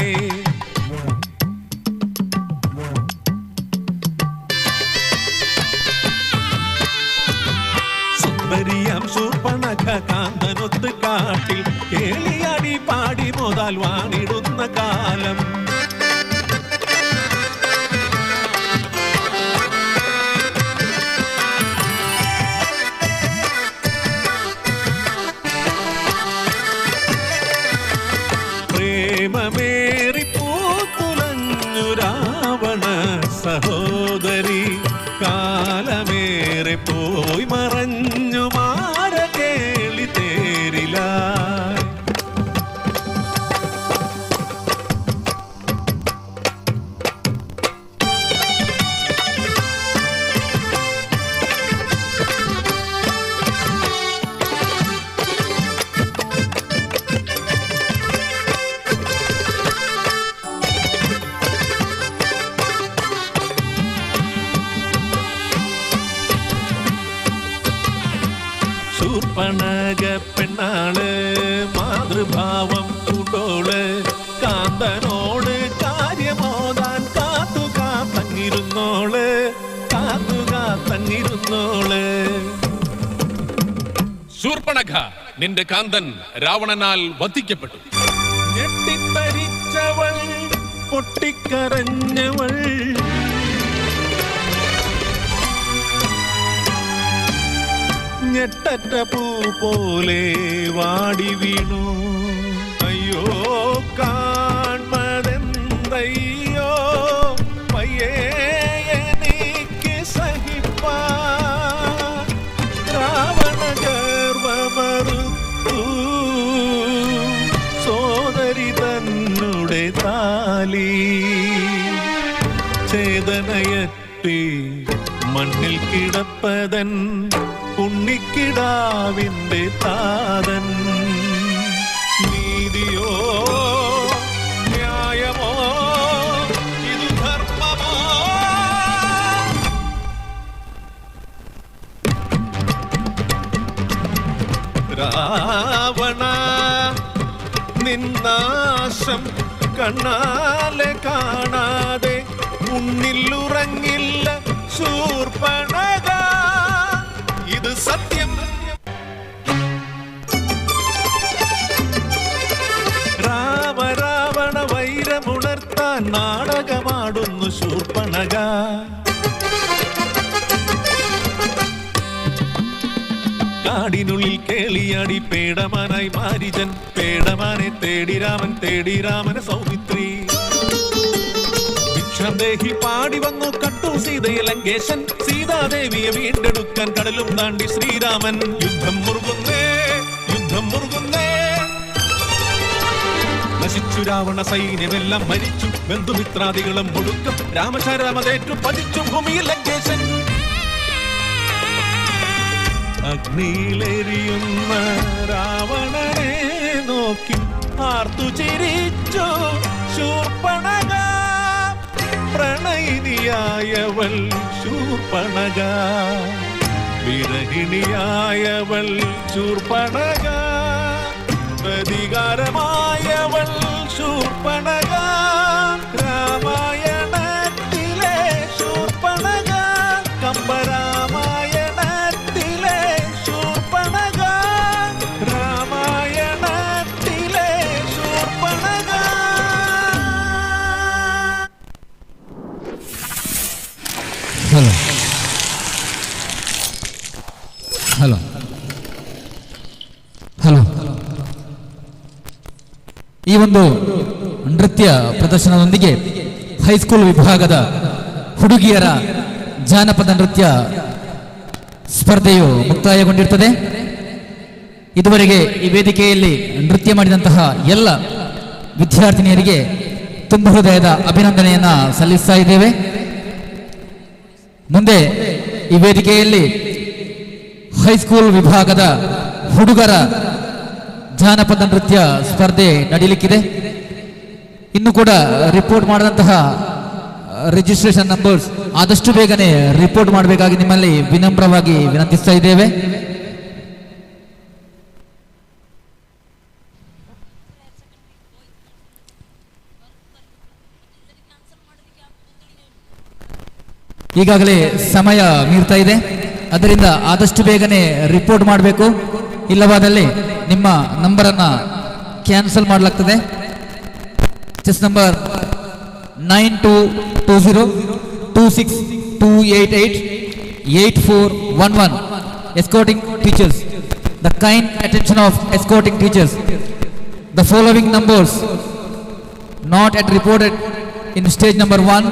സുന്ദരിയാം ശൂർപ്പണഖ കാന്തനൊത്ത് കാട്ടിൽ കേളിയാടി പാടി മോതാൽ വാണിടുന്ന കാലം. പ്രേമമേറി പൂത്തുലഞ്ഞു രാവണ സഹോദരി കാലമേറെ പോയി മറഞ്ഞു മാര കേളി തേരില. ശൂർപ്പണഖ പെണ്ണാള് മാതൃഭാവം പൂണ്ടോള് കാന്തനോട് കാര്യമോതാൻ കാത്തുകാത്തങ്ങിരുന്നോള്. ശൂർപ്പണഖ, നിന്റെ കാന്തൻ രാവണനാൽ വധിക്കപ്പെട്ടു. ഞെട്ടിത്തരിച്ചവൾ പൊട്ടിക്കരഞ്ഞവൾ ഞെട്ടറ്റ പൂ പോലെ വാടി വീണു. അയ്യോ കാൺമതെന്തയ്യോ പയ്യേ എനിക്ക് സഹിപ്പാൻ. രാവണ ഗർവമറുത്തു സോദരി തന്നുടെ താലി. ചേതനയറ്റി മണ്ണിൽ കിടപ്പതൻ ഉണ്ണിക്കിടാവിന്റെ താതൻ. നീതിയോ ന്യായമോ ഇതു ധർമ്മമോ? രാവണ നിന്നാശം കണ്ണാലെ കാണാതെ ഉണ്ണിലുറങ്ങില്ല ശൂർപ്പണഖ. ഇത് സത്യം. രാവണ വൈരമുണർത്താൻ നാടകമാടുന്നു ശൂർപ്പണഖ. കാടിനുള്ളിൽ കേളിയാടി പേടമാനായി മാരിജൻ പേടമാനെ തേടി രാമനെ സൗമിത്രി. ഭിക്ഷാന്തേഹി പാടി വന്നു കട്ടു സീതയെ ലങ്കേശൻ സീതാദേവിയെ വീണ്ടെടുക്കാൻ കടലും താണ്ടി ശ്രീരാമൻ. യുദ്ധം മുറുകുന്നേ നശിച്ചു രാവണ സൈന്യമെല്ലാം മരിച്ചു ബന്ധുമിത്രാദികളും ഒടുക്കം രാമശരമതേറ്റു പതിച്ചു ഭൂമിയിൽ ലങ്കേശൻ. അഗ്നിയിലെരിയുന്ന രാവണനെ നോക്കി ആർത്തു ചിരിച്ചു ശൂർപ്പണഖ. പ്രണയിനിയായവൾ ശൂർപ്പണഖ, വിരഹിണിയായവൾ ശൂർപ്പണഖ, പ്രതികാരമായവൾ ശൂർപ്പണഖ. രാമായണത്തിലെ ശൂർപ്പണഖ, കമ്പരാമായണത്തിലെ ശൂർപ്പണഖ, രാമായണത്തിലെ ശൂർപ്പണഖ. ಹಲೋ ಹಲೋ ಈ ಒಂದು ನೃತ್ಯ ಪ್ರದರ್ಶನದೊಂದಿಗೆ ಹೈಸ್ಕೂಲ್ ವಿಭಾಗದ ಹುಡುಗಿಯರ ಜಾನಪದ ನೃತ್ಯ ಸ್ಪರ್ಧೆಯು ಮುಕ್ತಾಯಗೊಂಡಿರುತ್ತದೆ. ಇದುವರೆಗೆ ಈ ವೇದಿಕೆಯಲ್ಲಿ ನೃತ್ಯ ಮಾಡಿದಂತಹ ಎಲ್ಲ ವಿದ್ಯಾರ್ಥಿನಿಯರಿಗೆ ತುಂಬ ಹೃದಯದ ಅಭಿನಂದನೆಯನ್ನು ಸಲ್ಲಿಸ್ತಾ ಇದ್ದೇವೆ. ಮುಂದೆ ಈ ವೇದಿಕೆಯಲ್ಲಿ ಹೈಸ್ಕೂಲ್ ವಿಭಾಗದ ಹುಡುಗರ ಜಾನಪದ ನೃತ್ಯ ಸ್ಪರ್ಧೆ ನಡೆಯಲಿಕ್ಕಿದೆ. ಇನ್ನು ಕೂಡ ರಿಪೋರ್ಟ್ ಮಾಡಿದಂತಹ ರಿಜಿಸ್ಟ್ರೇಷನ್ ನಂಬರ್ಸ್ ಆದಷ್ಟು ಬೇಗನೆ ರಿಪೋರ್ಟ್ ಮಾಡಬೇಕಾಗಿ ನಿಮ್ಮಲ್ಲಿ ವಿನಮ್ರವಾಗಿ ವಿನಂತಿಸ್ತಾ ಇದ್ದೇವೆ. ಈಗಾಗಲೇ ಸಮಯ ಮೀರ್ತಾ ಇದೆ, ಅದರಿಂದ ಆದಷ್ಟು ಬೇಗನೆ ರಿಪೋರ್ಟ್ ಮಾಡಬೇಕು. ಇಲ್ಲವಾದಲ್ಲಿ ನಿಮ್ಮ ನಂಬರನ್ನು ಕ್ಯಾನ್ಸಲ್ ಮಾಡಲಾಗ್ತದೆ. Chess number 92202628888411. Escorting teachers. The kind attention of escorting teachers. The following numbers not yet reported in stage number 1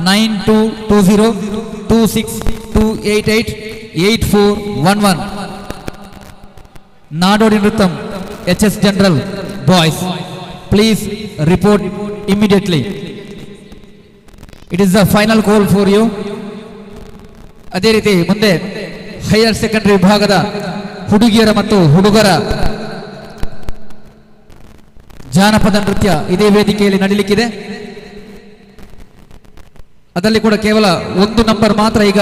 92202628888411. Nadodi Nritam HS General Boys. Please report immediately. It is the final call for you. ಅದೇ ರೀತಿ ಮುಂದೆ ಹೈಯರ್ ಸೆಕೆಂಡರಿ ವಿಭಾಗದ ಹುಡುಗಿಯರ ಮತ್ತು ಹುಡುಗರ ಜಾನಪದ ನೃತ್ಯ ಇದೇ ವೇದಿಕೆಯಲ್ಲಿ ನಡೆಯಲಿಕ್ಕಿದೆ. ಅದರಲ್ಲಿ ಕೂಡ ಕೇವಲ ಒಂದು ನಂಬರ್ ಮಾತ್ರ ಈಗ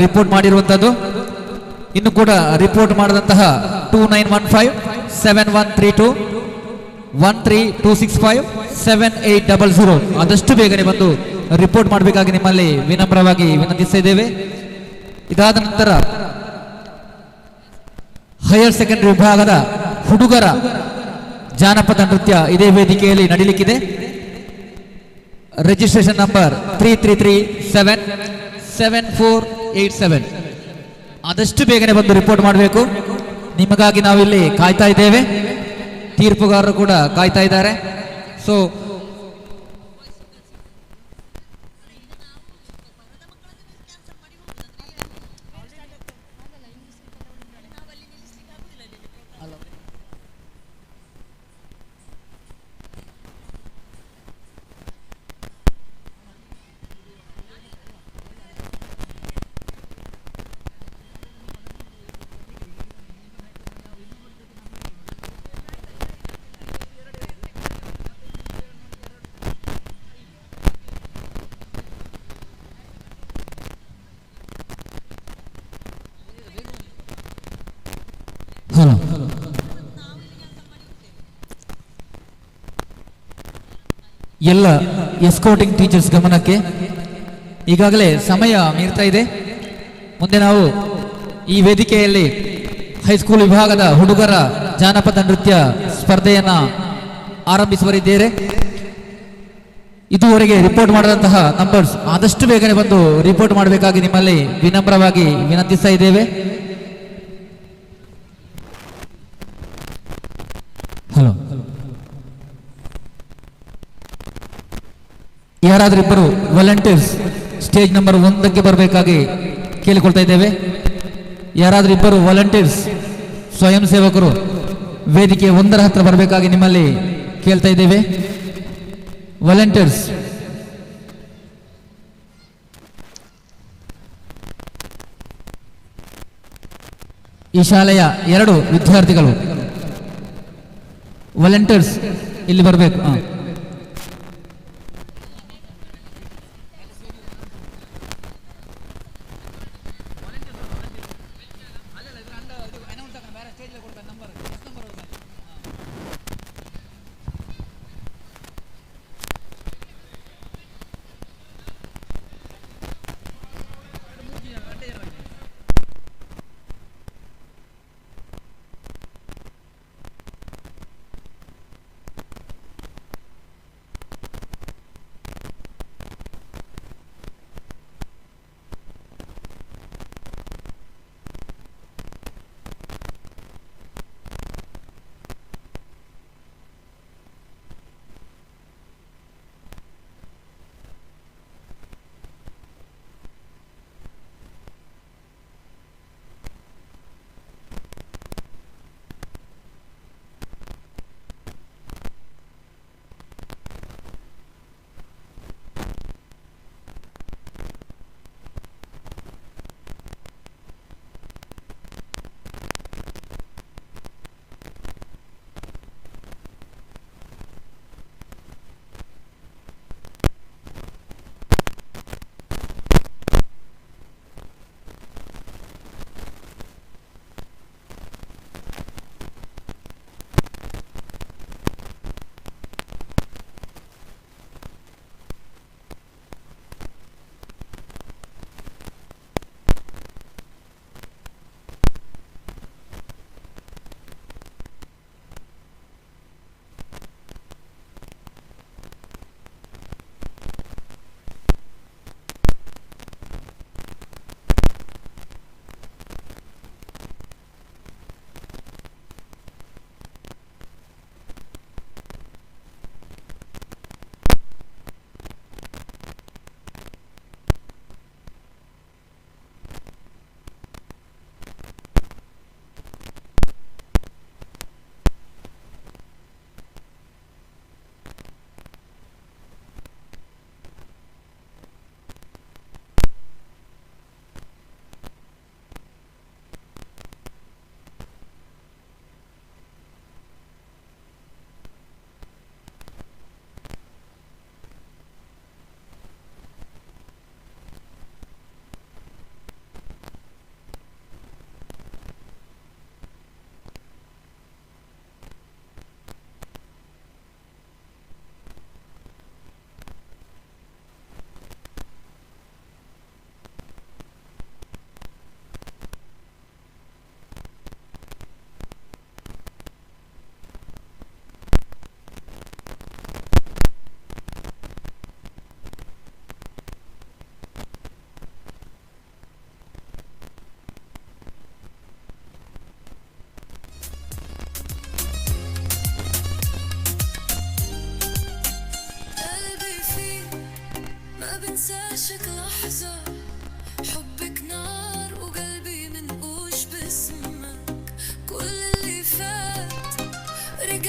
ರಿಪೋರ್ಟ್ ಮಾಡಿರುವಂತದ್ದು. ಇನ್ನು ಕೂಡ ರಿಪೋರ್ಟ್ ಮಾಡಿದಂತಹ 29157132 132657800 ಆದಷ್ಟು ಬೇಗನೆ ಬಂದು ರಿಪೋರ್ಟ್ ಮಾಡಬೇಕಾಗಿ ನಿಮ್ಮಲ್ಲಿ ವಿನಮ್ರವಾಗಿ ವಿನಂತಿಸ್ತಾ ಇದ್ದೇವೆ. ಇದಾದ ನಂತರ ಹೈಯರ್ ಸೆಕೆಂಡರಿ ವಿಭಾಗದ ಹುಡುಗರ ಜಾನಪದ ನೃತ್ಯ ಇದೇ ವೇದಿಕೆಯಲ್ಲಿ ನಡೆಯಲಿಕ್ಕಿದೆ. Registration number 33377487. ಆದಷ್ಟು ಬೇಗನೆ ಬಂದು ರಿಪೋರ್ಟ್ ಮಾಡಬೇಕು. ನಿಮಗಾಗಿ ನಾವಿಲ್ಲಿ ಕಾಯ್ತಾ ಇದ್ದೇವೆ, ತೀರ್ಪುಗಾರರು ಕೂಡ ಕಾಯ್ತಾ ಇದ್ದಾರೆ. ಸೊ ಎಲ್ಲ ಎಸ್ಕೋಟಿಂಗ್ ಟೀಚರ್ಸ್ ಗಮನಕ್ಕೆ, ಈಗಾಗಲೇ ಸಮಯ ಮೀರ್ತಾ ಇದೆ. ಮುಂದೆ ನಾವು ಈ ವೇದಿಕೆಯಲ್ಲಿ ಹೈಸ್ಕೂಲ್ ವಿಭಾಗದ ಹುಡುಗರ ಜಾನಪದ ನೃತ್ಯ ಸ್ಪರ್ಧೆಯನ್ನು ಆರಂಭಿಸುವರಿದ್ದೇವೆ. ಇದುವರೆಗೆ ರಿಪೋರ್ಟ್ ಮಾಡಿದಂತಹ ನಂಬರ್ಸ್ ಆದಷ್ಟು ಬೇಗನೆ ಬಂದು ರಿಪೋರ್ಟ್ ಮಾಡಬೇಕಾಗಿ ನಿಮ್ಮಲ್ಲಿ ವಿನಮ್ರವಾಗಿ ವಿನಂತಿಸ್ತಾ ಇದ್ದೇವೆ. ಹಲೋ, ಯಾರಾದ್ರೂ ಇಬ್ಬರು ವಾಲಂಟಿಯರ್ಸ್ ಸ್ಟೇಜ್ ನಂಬರ್ 1ಕ್ಕೆ ಬರಬೇಕಾಗಿ ಕೇಳಿಕೊಳ್ತಾ ಇದ್ದೇವೆ. ಯಾರಾದ್ರೂ ಇಬ್ಬರು ವಾಲಂಟಿಯರ್ಸ್ ಸ್ವಯಂ ಸೇವಕರು ವೇದಿಕೆ 1ರ ಹತ್ರ ಬರಬೇಕಾಗಿ ನಿಮ್ಮಲ್ಲಿ ಕೇಳ್ತಾ ಇದ್ದೇವೆ. ವಾಲಂಟಿಯರ್ಸ್ ಈ ಶಾಲೆಯ 2 ವಿದ್ಯಾರ್ಥಿಗಳು ವಾಲಂಟಿಯರ್ಸ್ ಇಲ್ಲಿ ಬರಬೇಕು.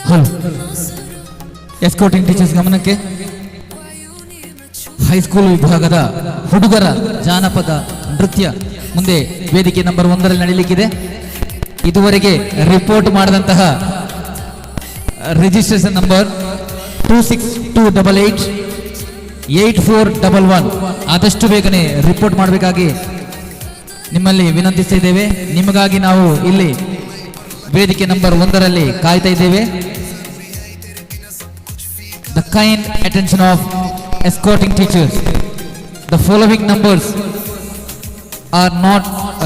ಹಲೋ, ಎಸ್ಕೋಟಿಂಗ್ ಟೀಚರ್ಸ್ ಗಮನಕ್ಕೆ. ಹೈಸ್ಕೂಲ್ ವಿಭಾಗದ ಹುಡುಗರ ಜಾನಪದ ನೃತ್ಯ ಮುಂದೆ ವೇದಿಕೆ ನಂಬರ್ 1ರಲ್ಲಿ ನಡೆಯಲಿಕ್ಕಿದೆ. ಇದುವರೆಗೆ ರಿಪೋರ್ಟ್ ಮಾಡಿದಂತಹ ರಿಜಿಸ್ಟ್ರೇಷನ್ ನಂಬರ್ 26288 8411 ಆದಷ್ಟು ಬೇಗನೆ ರಿಪೋರ್ಟ್ ಮಾಡಬೇಕಾಗಿ ನಿಮ್ಮಲ್ಲಿ ವಿನಂತಿಸ್ತಾ ಇದ್ದೇವೆ. ನಿಮಗಾಗಿ ನಾವು ಇಲ್ಲಿ ವೇದಿಕೆ ನಂಬರ್ 1ರಲ್ಲಿ ಕಾಯ್ತಾ ಇದ್ದೇವೆ. The kind attention of escorting teachers. The following numbers are not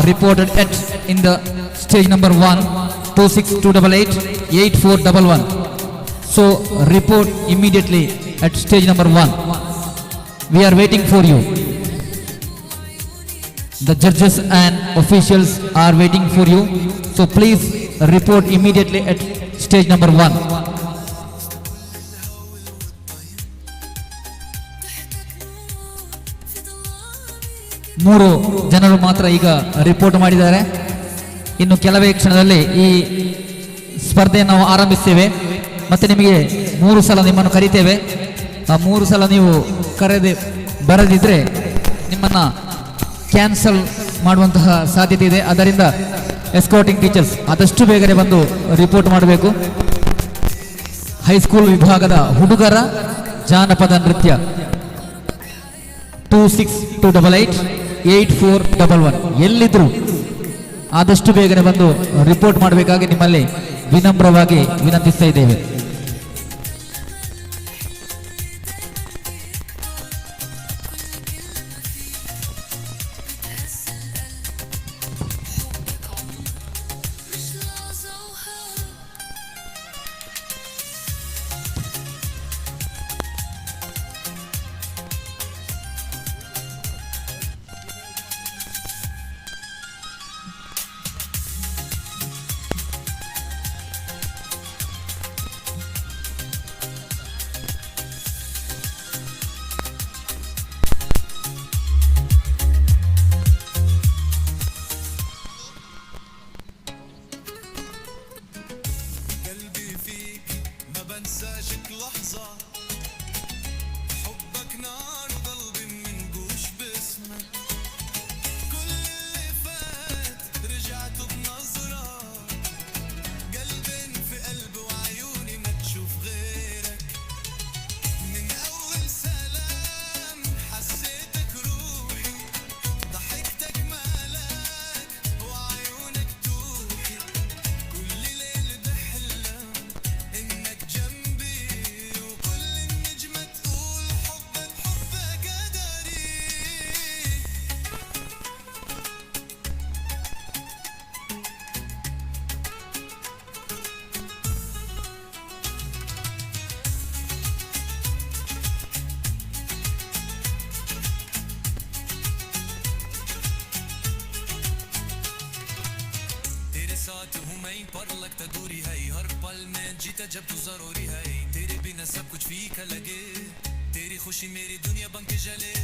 reported at in the stage number 1 26288 8411. So report immediately at stage number 1. We are waiting for you. The judges and officials are waiting for you. So please report immediately at stage number 1. ಮೂರು ಜನರು ಮಾತ್ರ ಈಗ ರಿಪೋರ್ಟ್ ಮಾಡಿದ್ದಾರೆ. ಇನ್ನು ಕೆಲವೇ ಕ್ಷಣದಲ್ಲಿ ಈ ಸ್ಪರ್ಧೆಯನ್ನು ನಾವು ಆರಂಭಿಸ್ತೇವೆ. ಮತ್ತೆ ನಿಮಗೆ 3 ಸಲ ನಿಮ್ಮನ್ನು ಕರೀತೇವೆ. ಆ 3 ಸಲ ನೀವು ಬರದಿದ್ರೆ ನಿಮ್ಮನ್ನು ಕ್ಯಾನ್ಸಲ್ ಮಾಡುವಂತಹ ಸಾಧ್ಯತೆ ಇದೆ. ಆದ್ದರಿಂದ ಎಸ್ಕಾರ್ಟಿಂಗ್ ಟೀಚರ್ಸ್ ಆದಷ್ಟು ಬೇಗನೆ ಬಂದು ರಿಪೋರ್ಟ್ ಮಾಡಬೇಕು. ಹೈಸ್ಕೂಲ್ ವಿಭಾಗದ ಹುಡುಗರ ಜಾನಪದ ನೃತ್ಯ 26288 8411 ಎಲ್ಲಿದ್ರು ಆದಷ್ಟು ಬೇಗನೆ ಬಂದು ರಿಪೋರ್ಟ್ ಮಾಡಬೇಕಾಗಿ ನಿಮ್ಮಲ್ಲಿ ವಿನಮ್ರವಾಗಿ ವಿನಂತಿಸ್ತಾ ಇದ್ದೇವೆ. जब तू जरूरी है तेरे बिना सब कुछ फीका लगे तेरी खुशी मेरी दुनिया बन के जले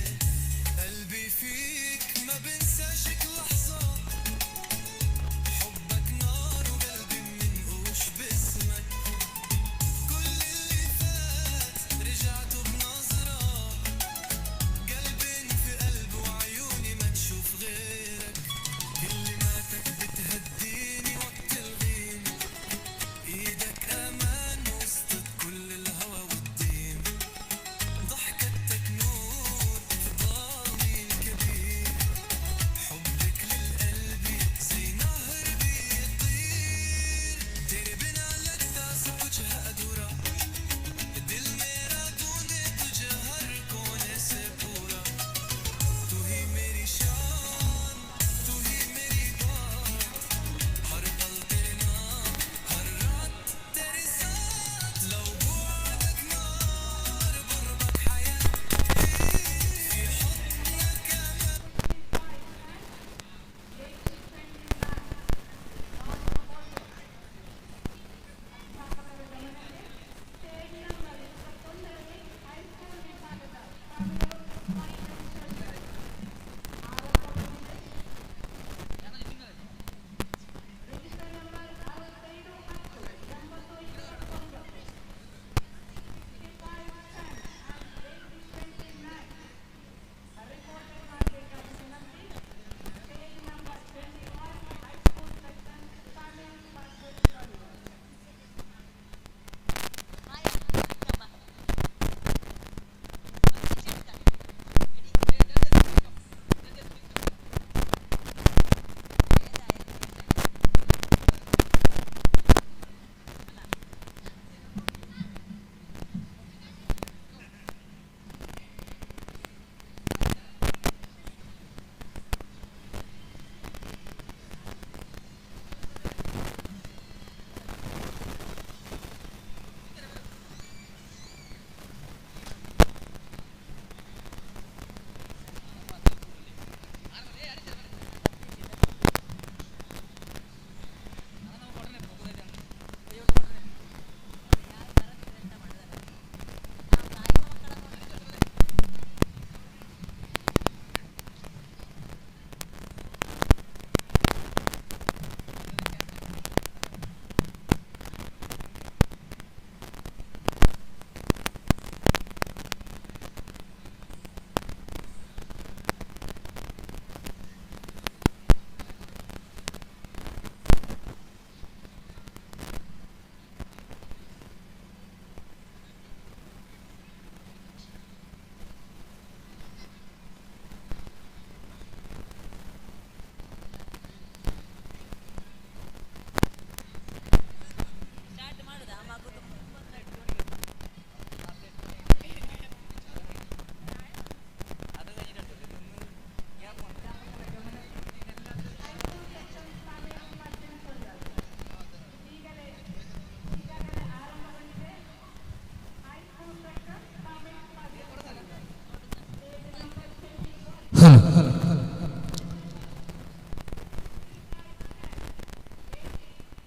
قلبي فيك ما بنساشك لحظة حبك نار وقلبي منقوش باسمك كل اللي فات رجعته بنظرة قلبي في قلب وعيوني ما تشوف غيرك كلماتك بتهديني وقت الغيم ايدك امان وسط كل الهوى والدين ضحكتك نور في ظلمي الكبير حبك للقلب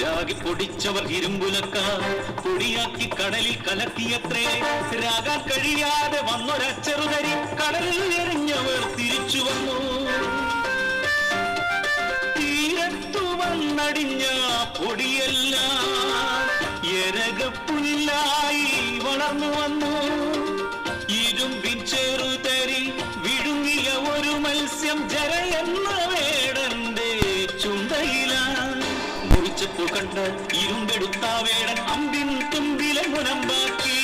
രാഗി പൊടിച്ചവർ ഇരുമ്പുലക്കാർ പൊടിയാക്കി കടലിൽ കലക്കിയത്രേ. രാഗാൻ കഴിയാതെ വന്നൊരച്ചറുതരി കടലിൽ എറിഞ്ഞവർ തിരിച്ചു വന്നു. തീരത്തു വന്നടിഞ്ഞ പൊടിയെല്ലാം എരകപ്പുല്ലായി വളർന്നു വന്നു. ഇരുമ്പിൻ ചെറുതരി വിഴുങ്ങിയ ഒരു മത്സ്യം ജരയെന്ന വേടന്റെ ചുണ്ടയിലാണ്. മുറിച്ചപ്പോ കണ്ട് ഇരുമ്പെടുത്ത വേടൻ അമ്പിൻ തുമ്പിലെ മുനമ്പാക്കി.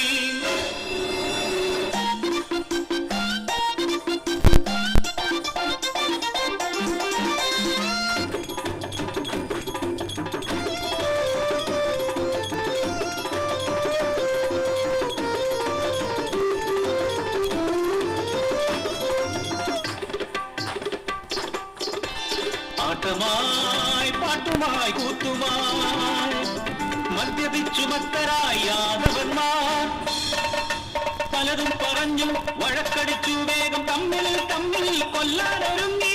ആട്ടമായി പാട്ടുമായി കൂത്തുമായി മദ്യപിച്ചു മത്തരായി യാദവന്മാർ പലതും പറഞ്ഞു വഴക്കടിച്ചു വേഗം തമ്മിൽ തമ്മിൽ കൊല്ലാനൊരുങ്ങി.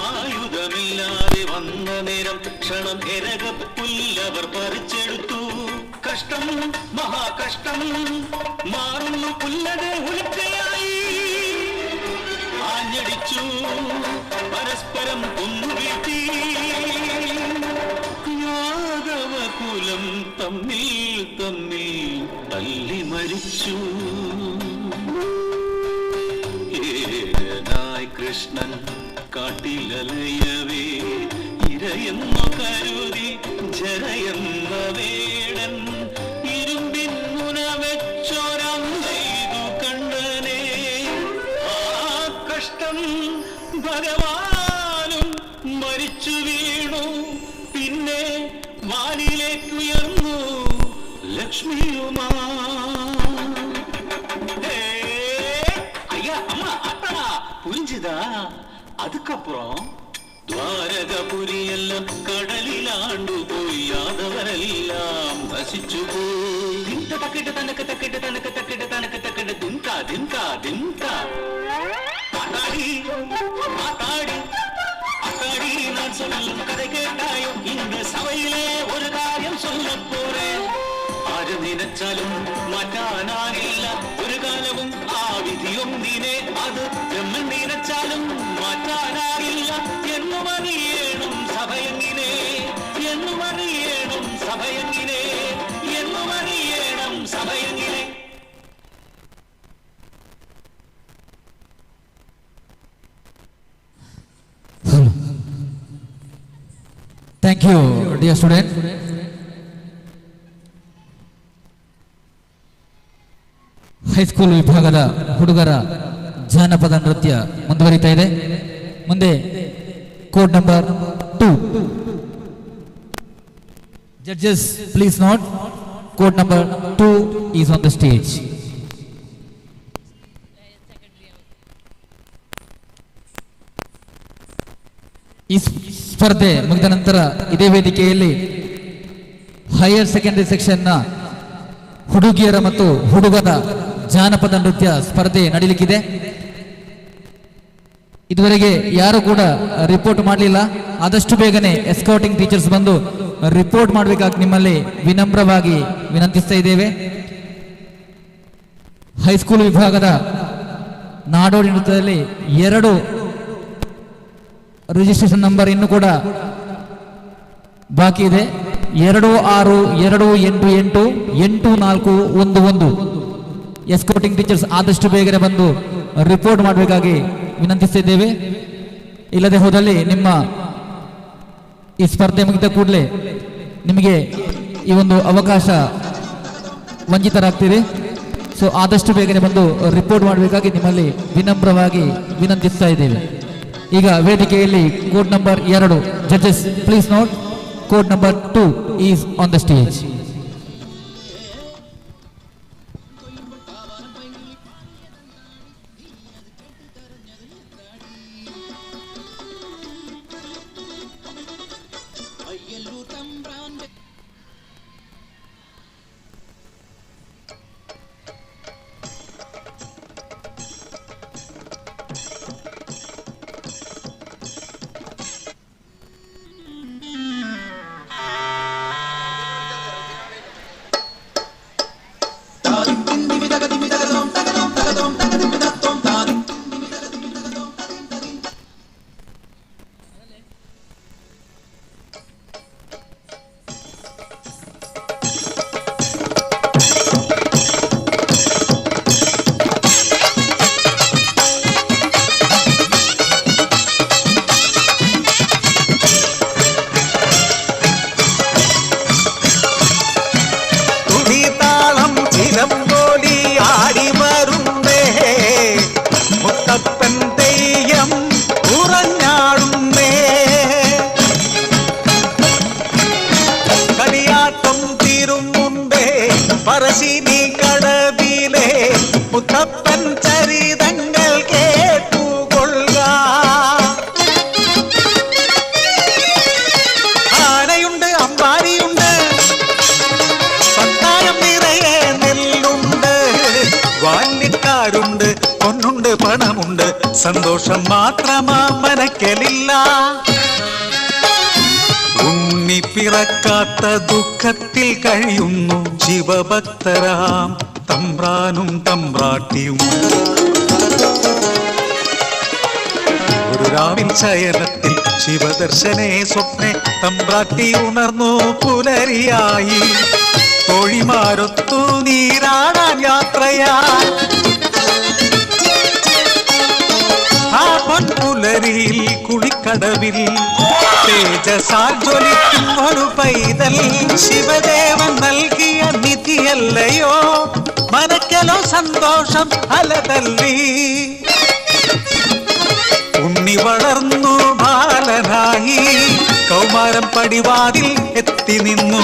ആയുധമില്ലാതെ വന്ന നേരം ക്ഷണം എരകപ്പുല്ലവർ പറിച്ചെടുത്തു. കഷ്ടം മഹാകഷ്ടം മാറുന്നു പുല്ലതെ ഉൽക്കയായി. ആഞ്ഞടിച്ചു പരസ്പരം കൊന്നുവീഴ്ത്തി. യാദവകുലം തമ്മിൽ തമ്മിൽ തല്ലി മരിച്ചു. ഏനായി കൃഷ്ണൻ കാട്ടിലലയവേ ഇരയെന്നു കരുതി ജരയെന്ന വേടൻ ഇരുമ്പിൻ മുന വെച്ചോരം ചെയ്തു കണ്ടനെ. ആ കഷ്ടം ഭഗവാനും മരിച്ചു വീണു. പിന്നെ വാനിലേക്കുയർന്നു ലക്ഷ്മിയുമാ. ஐயா அம்மா அத்தா புரிஞ்சுதா? அதுக்கப்புறம் ദ്വാരകപുരിയെല്ലാം കടലിലാണ്ടു പോയി. യാദവരെല്ലാം നശിച്ചു പോയി. തക്കിട്ട് തനക്ക് തക്കിട്ട് തനക്ക് തക്കിട്ട് തനക്ക് തക്കിട്ട് ദിൻക ദിൻക ദിൻക. ஆத்தாடி ஆத்தாடி ஆத்தாடி நான் சொல்லும் கதை கேட்டாயோ? இந்த சபையிலே ஒரு காரியம் சொல்ல போறேன். ആര് നിനച്ചാലും മാറ്റാനാകില്ല ഒരു കാലവും ആ വിധിയൊന്നിനെ. അത് ബ്രഹ്മൻ നിനച്ചാലും മാറ്റാനാകില്ല. എന്നുമറിയേണം സഭയെങ്ങിനെ എന്നുമറിയേണം സഭയെങ്ങിനെ എന്നുമറിയേണം സഭയെങ്ങിനെ. Thank you, dear student. High school ವಿಭಾಗದ ಹುಡುಗರ ಜಾನಪದ ನೃತ್ಯ ಮುಂದುವರಿತಾ ಇದೆ. ಮುಂದೆ code number 2. Judges, please note, code number 2 is on the stage. ಈ ಸ್ಪರ್ಧೆ ಮುಗಿದ ನಂತರ ಇದೇ ವೇದಿಕೆಯಲ್ಲಿ ಹೈಯರ್ ಸೆಕೆಂಡರಿ ಸೆಕ್ಷನ್ನ ಹುಡುಗಿಯರ ಮತ್ತು ಹುಡುಗರ ಜಾನಪದ ನೃತ್ಯ ಸ್ಪರ್ಧೆ ನಡೆಯಲಿಕ್ಕಿದೆ. ಇದುವರೆಗೆ ಯಾರು ಕೂಡ ರಿಪೋರ್ಟ್ ಮಾಡಲಿಲ್ಲ. ಆದಷ್ಟು ಬೇಗನೆ ಎಸ್ಕಾಟಿಂಗ್ ಟೀಚರ್ಸ್ ಬಂದು ರಿಪೋರ್ಟ್ ಮಾಡಬೇಕಾಗಿ ನಿಮ್ಮಲ್ಲಿ ವಿನಮ್ರವಾಗಿ ವಿನಂತಿಸ್ತಾ ಇದ್ದೇವೆ. ಹೈಸ್ಕೂಲ್ ವಿಭಾಗದ ನಾಡೋಡಿ ನೃತ್ಯದಲ್ಲಿ 2 ರಿಜಿಸ್ಟ್ರೇಷನ್ ನಂಬರ್ ಇನ್ನೂ ಕೂಡ ಬಾಕಿ ಇದೆ. 2628888411. ಎಸ್ಕಾಟಿಂಗ್ ಟೀಚರ್ಸ್ ಆದಷ್ಟು ಬೇಗನೆ ಬಂದು ರಿಪೋರ್ಟ್ ಮಾಡಬೇಕಾಗಿ ವಿನಂತಿಸಿದ್ದೇವೆ. ಇಲ್ಲದೆ ಹೋದಲ್ಲಿ ನಿಮ್ಮ ಈ ಸ್ಪರ್ಧೆ ಮುಗಿದ ಕೂಡಲೇ ನಿಮಗೆ ಈ ಒಂದು ಅವಕಾಶ ವಂಚಿತರಾಗ್ತೀರಿ. ಸೊ ಆದಷ್ಟು ಬೇಗನೆ ಬಂದು ರಿಪೋರ್ಟ್ ಮಾಡಬೇಕಾಗಿ ನಿಮ್ಮಲ್ಲಿ ವಿನಮ್ರವಾಗಿ ವಿನಂತಿಸ್ತಾ ಇದ್ದೇವೆ. ಈಗ ವೇದಿಕೆಯಲ್ಲಿ code number 2. Judges please note, code number 2 is on the stage. Parassini കടവിലെ മുത്തപ്പൻ ചരിതങ്ങൾ കേട്ടുകൊള്ളുക. ആനയുണ്ട്, അമ്പാരിയുണ്ട്, പത്തായം നിറയെ നെല്ലുണ്ട്, വാല്യക്കാരുണ്ട്, പൊന്നുണ്ട്, പണമുണ്ട്, സന്തോഷം മാത്രമാ മനക്കലില്ല. ഉണ്ണി പിറക്കാത്ത ദുഃഖത്തിൽ കഴിയുന്നു ശിവഭക്തരാം തമ്പ്രാനും തമ്പ്രാട്ടിയും. ഒരു രാവിൽ ശയനത്തിൽ ശിവദർശനേ സ്വപ്നെ തമ്പ്രാട്ടി ഉണർന്നു പുലരിയായി. തോഴിമാരൊത്തു നീരാടാൻ യാത്രയായി. ആ പൊൻപുലരിയിൽ കുളിക്കടവിൽ തേജസാൽ ജ്വലിക്കുന്നൊരു പൈതൽ ശിവദേവൻ നൽകിയ നിധിയല്ലയോ. മനക്കലോ സന്തോഷം അലതല്ലി. ഉണ്ണി വളർന്നു ബാലനായി കൗമാരം പടിവാതിൽ എത്തി നിന്നു.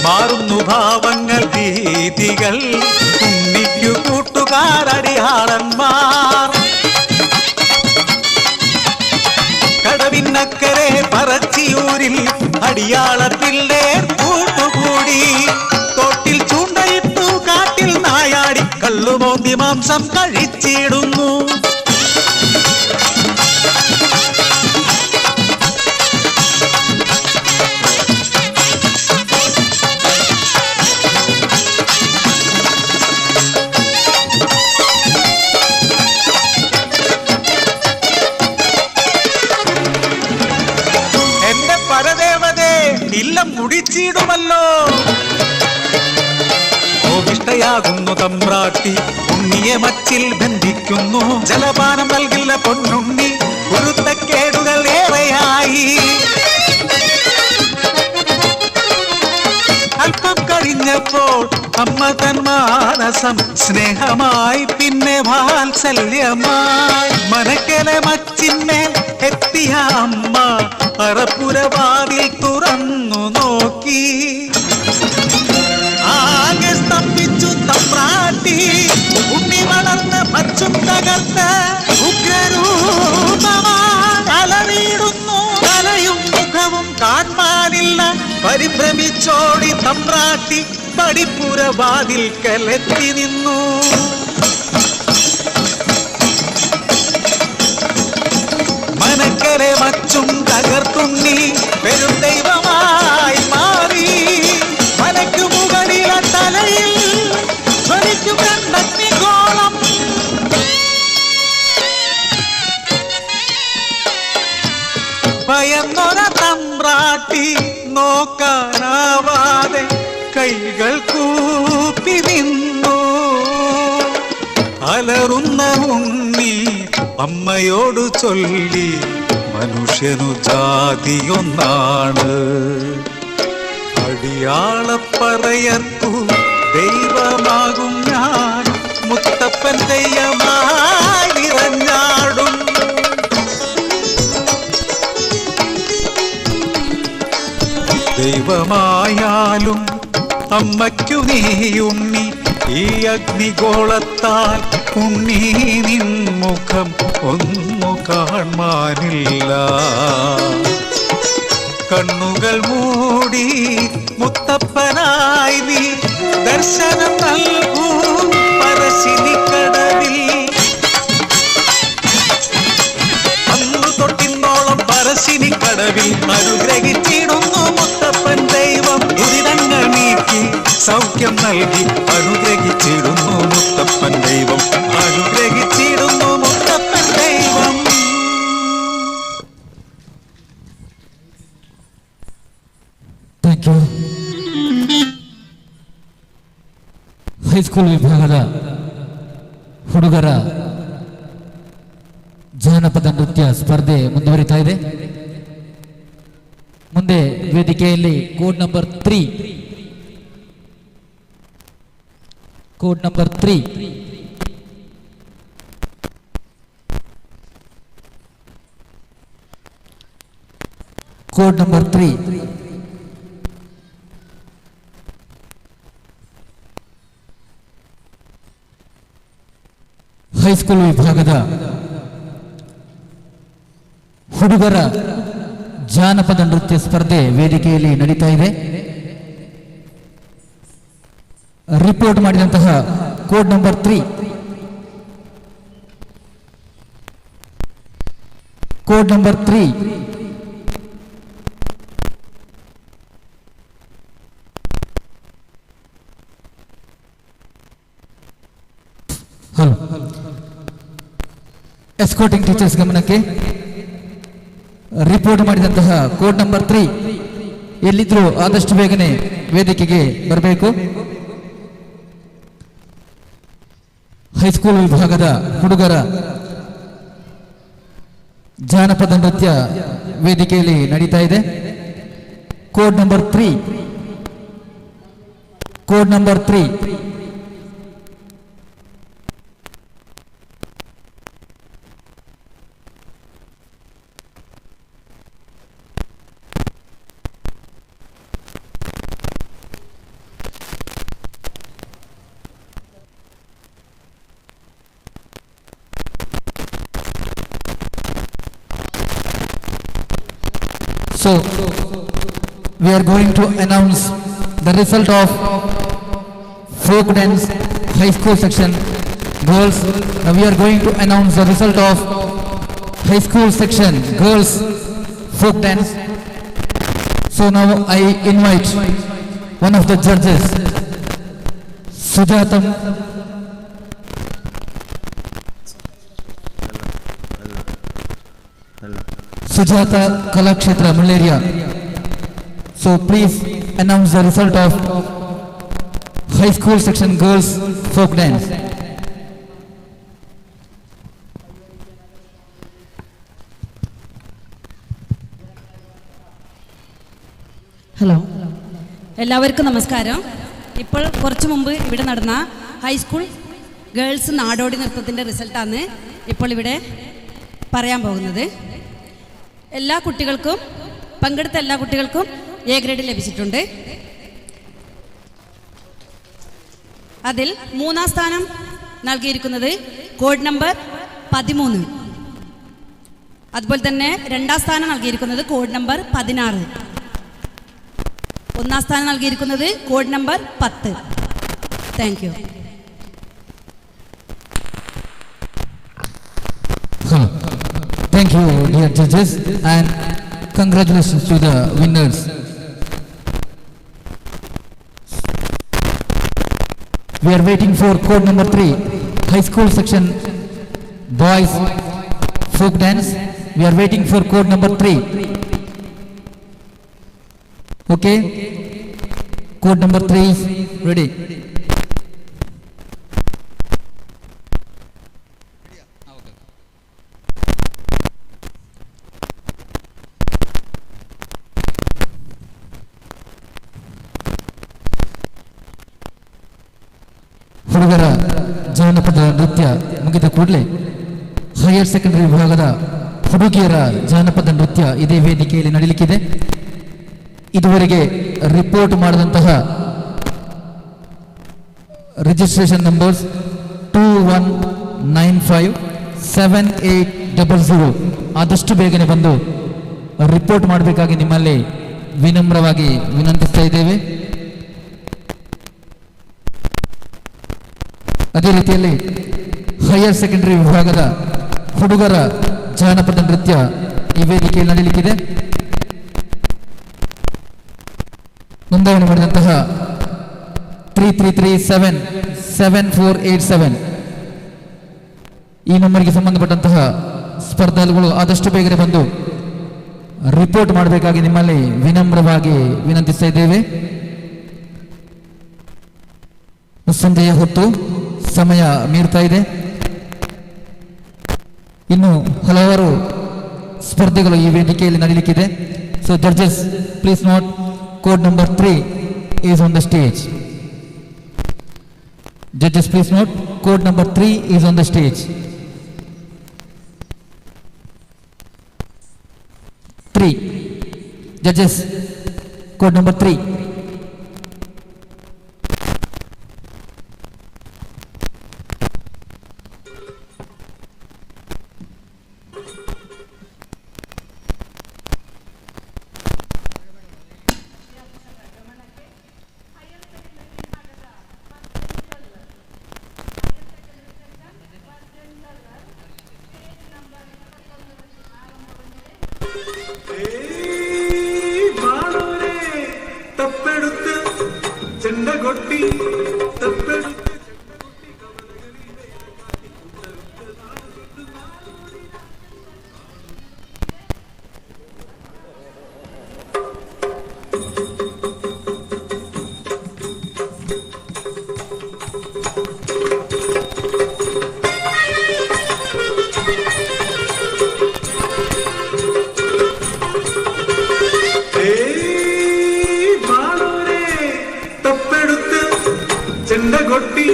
മാറുന്നു ഭാവങ്ങൾ രീതികൾ, ഉണ്ണിക്കു കൂട്ടുകാരടിയാളന്മാർ. കടവിനക്കരെ പറച്ചിയൂരിൽ അടിയാള പിള്ളേർ കൂട്ടുകൂടി. തോട്ടിൽ ചൂണ്ടയിട്ടു കാട്ടിൽ നായാടി കള്ളുമോന്തി മാംസം കഴിച്ചിടുന്നു. ഇല്ലം മുടിച്ചിടുമല്ലോ. കോപിഷ്ടയാകുന്നു തമ്പ്രാട്ടി, ഉണ്ണിയെ മച്ചിൽ ബന്ധിക്കുന്നു. ജലപാനം നൽകില്ല പൊന്നുണ്ണി, കുരുത്തക്കേടുകൾ ഏറെയായി. അല്പം കഴിഞ്ഞപ്പോൾ അമ്മ തൻ മാനസം സ്നേഹമായി, പിന്നെ വാത്സല്യമായി. മനക്കലെ മച്ചിന്മേൽ എത്തിയ അമ്മ അറപ്പുരവാതിൽ തുറന്നു നോക്കി. ആകെ സ്തംഭിച്ചു തമ്പ്രാട്ടി. ഉണ്ണി വളർന്ന് മച്ചും തകർന്ന് ഉഗ്രരൂപമായി അലറിയിടുന്നു. തലയും മുഖവും കാണാനില്ല. പരിഭ്രമിച്ചോടി തമ്പ്രാട്ടി പടിപ്പുരവാതിൽക്കലെത്തി നിന്നു. മനക്കരെ മച്ചും തകർത്തുണ്ണി പെരും ദൈവമായി മാറി. മലയ്ക്കു മുകളിലെ തലയിൽ ജ്വലിക്കും രണ്ടഗ്നിഗോളം. ഭയന്നൊര തമ്പ്രാട്ടി നോക്കാനാവാതെ കൈകൾ കൂപ്പി നിന്നു. അലറുന്ന ഉണ്ണി അമ്മയോടു ചൊല്ലി, മനുഷ്യനു ജാതിയൊന്നാണ്. അടിയാളപ്പറയത്തു ദൈവമാകും ഞാൻ, മുത്തപ്പൻ തെയ്യമായി നിറഞ്ഞാടും. ദൈവമായാലും അമ്മയ്ക്കു നീയുണ്ണി, ഈ അഗ്നിഗോളത്താൽ ഉണ്ണി നിൻ മുഖം ഒന്നു കാണാനില്ല. കണ്ണുകൾ മൂടി മുത്തപ്പനായി നീ ദർശനം നൽകൂ പറശ്ശിനി കടവിൽ. അന്നു തൊട്ടിന്നോളം പറശ്ശിനി കടവിൽ അനുഗ്രഹിച്ചിടുന്നു മുത്തപ്പൻ ദൈവം. ദുരിതങ്ങൾ നീക്കി സൗഖ്യം നൽകി അനുഗ്രഹിച്ചിടുന്നു മുത്തപ്പൻ ദൈവം. അനുഗ്രഹിച്ചിടുന്നു മുത്തപ്പൻ ദൈവം. Thank you. ಹೈಸ್ಕೂಲ್ ವಿಭಾಗದ ಹುಡುಗರ ಜಾನಪದ ನೃತ್ಯ ಸ್ಪರ್ಧೆ ಮುಂದುವರಿತಾ ಇದೆ. ಮುಂದೆ ವೇದಿಕೆಯಲ್ಲಿ code number 3 code number 3 code number 3 high school ವಿಭಾಗದ ಹುಡುಗರ ಜಾನಪದ ನೃತ್ಯ ಸ್ಪರ್ಧೆ ವೇದಿಕೆಯಲ್ಲಿ ನಡೀತಾ ಇದೆ. ರಿಪೋರ್ಟ್ ಮಾಡಿದಂತಹ code number 3 code number 3 hello escorting teachers ಗಮನಕ್ಕೆ ರಿಪೋರ್ಟ್ ಮಾಡಿದಂತಹ ಕೋಡ್ ನಂಬರ್ 3 ಎಲ್ಲಿದ್ರೂ ಆದಷ್ಟು ಬೇಗನೆ ವೇದಿಕೆಗೆ ಬರಬೇಕು. ಹೈಸ್ಕೂಲ್ ವಿಭಾಗದ ಹುಡುಗರ ಜಾನಪದ ನೃತ್ಯ ವೇದಿಕೆಯಲ್ಲಿ ನಡೀತಾ ಇದೆ. Code number 3 code number 3 So, we are going to announce the result of folk dance high school section girls. Now we are going to announce the result of high school section girls folk dance. So now I invite one of the judges, Sujatam. Sujata Kalakshetra Malaria. So please announce the result of high school section girls folk dance. Hello, എല്ലാവർക്കും നമസ്കാരം. ഇപ്പോൾ കുറച്ച് മുമ്പ് ഇവിടെ നടന്ന ഹൈസ്കൂൾ ഗേൾസ് നാടോടി നൃത്തത്തിൻ്റെ റിസൾട്ടാണ് ഇപ്പോൾ ഇവിടെ പറയാൻ പോകുന്നത്. എല്ലാ കുട്ടികൾക്കും പങ്കെടുത്ത എല്ലാ കുട്ടികൾക്കും എ ഗ്രേഡ് ലഭിച്ചിട്ടുണ്ട്. അതിൽ 3-ാം സ്ഥാനം നൽകിയിരിക്കുന്നത് കോഡ് നമ്പർ 13. അതുപോലെ തന്നെ 2-ാം സ്ഥാനം നൽകിയിരിക്കുന്നത് കോഡ് നമ്പർ 16. 1-ാം സ്ഥാനം നൽകിയിരിക്കുന്നത് code number 10. Thank you. Thank you, dear judges, and congratulations to the winners. We are waiting for code number 3, high school section boys folk dance. We are waiting for code number 3. Okay, code number 3 is ready. ಹುಡುಗರ ಜಾನಪದ ನೃತ್ಯ ಮುಗಿದ ಕೂಡಲೇ ಹೈಯರ್ ಸೆಕೆಂಡರಿ ವಿಭಾಗದ ಹುಡುಗಿಯರ ಜಾನಪದ ನೃತ್ಯ ಇದೇ ವೇದಿಕೆಯಲ್ಲಿ ನಡೆಯಲಿಕ್ಕಿದೆ. ಇದುವರೆಗೆ ರಿಪೋರ್ಟ್ ಮಾಡಿದಂತಹ ರಿಜಿಸ್ಟ್ರೇಷನ್ ನಂಬರ್ಸ್ 21957800 ಆದಷ್ಟು ಬೇಗನೆ ಬಂದು ರಿಪೋರ್ಟ್ ಮಾಡಬೇಕಾಗಿ ನಿಮ್ಮಲ್ಲಿ ವಿನಮ್ರವಾಗಿ ವಿನಂತಿಸ್ತಾ ಇದ್ದೇವೆ. ಅದೇ ರೀತಿಯಲ್ಲಿ ಹೈಯರ್ ಸೆಕೆಂಡರಿ ವಿಭಾಗದ ಹುಡುಗರ ಜಾನಪದ ನೃತ್ಯ ಈ ವೇದಿಕೆಯಲ್ಲಿ ನಡೆಯಲಿಕ್ಕಿದೆ. ನೋಂದಣಿ ಮಾಡಿದಂತಹ 33377487 ಈ ನಂಬರ್ಗೆ ಸಂಬಂಧಪಟ್ಟಂತಹ ಸ್ಪರ್ಧಾಳುಗಳು ಆದಷ್ಟು ಬೇಗನೆ ಬಂದು ರಿಪೋರ್ಟ್ ಮಾಡಬೇಕಾಗಿ ನಿಮ್ಮಲ್ಲಿ ವಿನಮ್ರವಾಗಿ ವಿನಂತಿಸ್ತಾ ಇದ್ದೇವೆ. ಮುಸ್ಸಂಜೆಯ ಹೊತ್ತು ಸಮಯ ಮೀರ್ತಾ ಇದೆ. ಇನ್ನು ಹಲವಾರು ಸ್ಪರ್ಧೆಗಳು ಈ ವೇದಿಕೆಯಲ್ಲಿ ನಡೆಯಲಿಕ್ಕಿದೆ. So judges, please note, code number 3 is on the stage. Judges, please note, code number 3 is on the stage. 3. Judges, code number 3. തപ്പെടുത്ത് ചെണ്ട കൊട്ടി തപ്പെടുത്ത് ചെണ്ടകൊട്ടി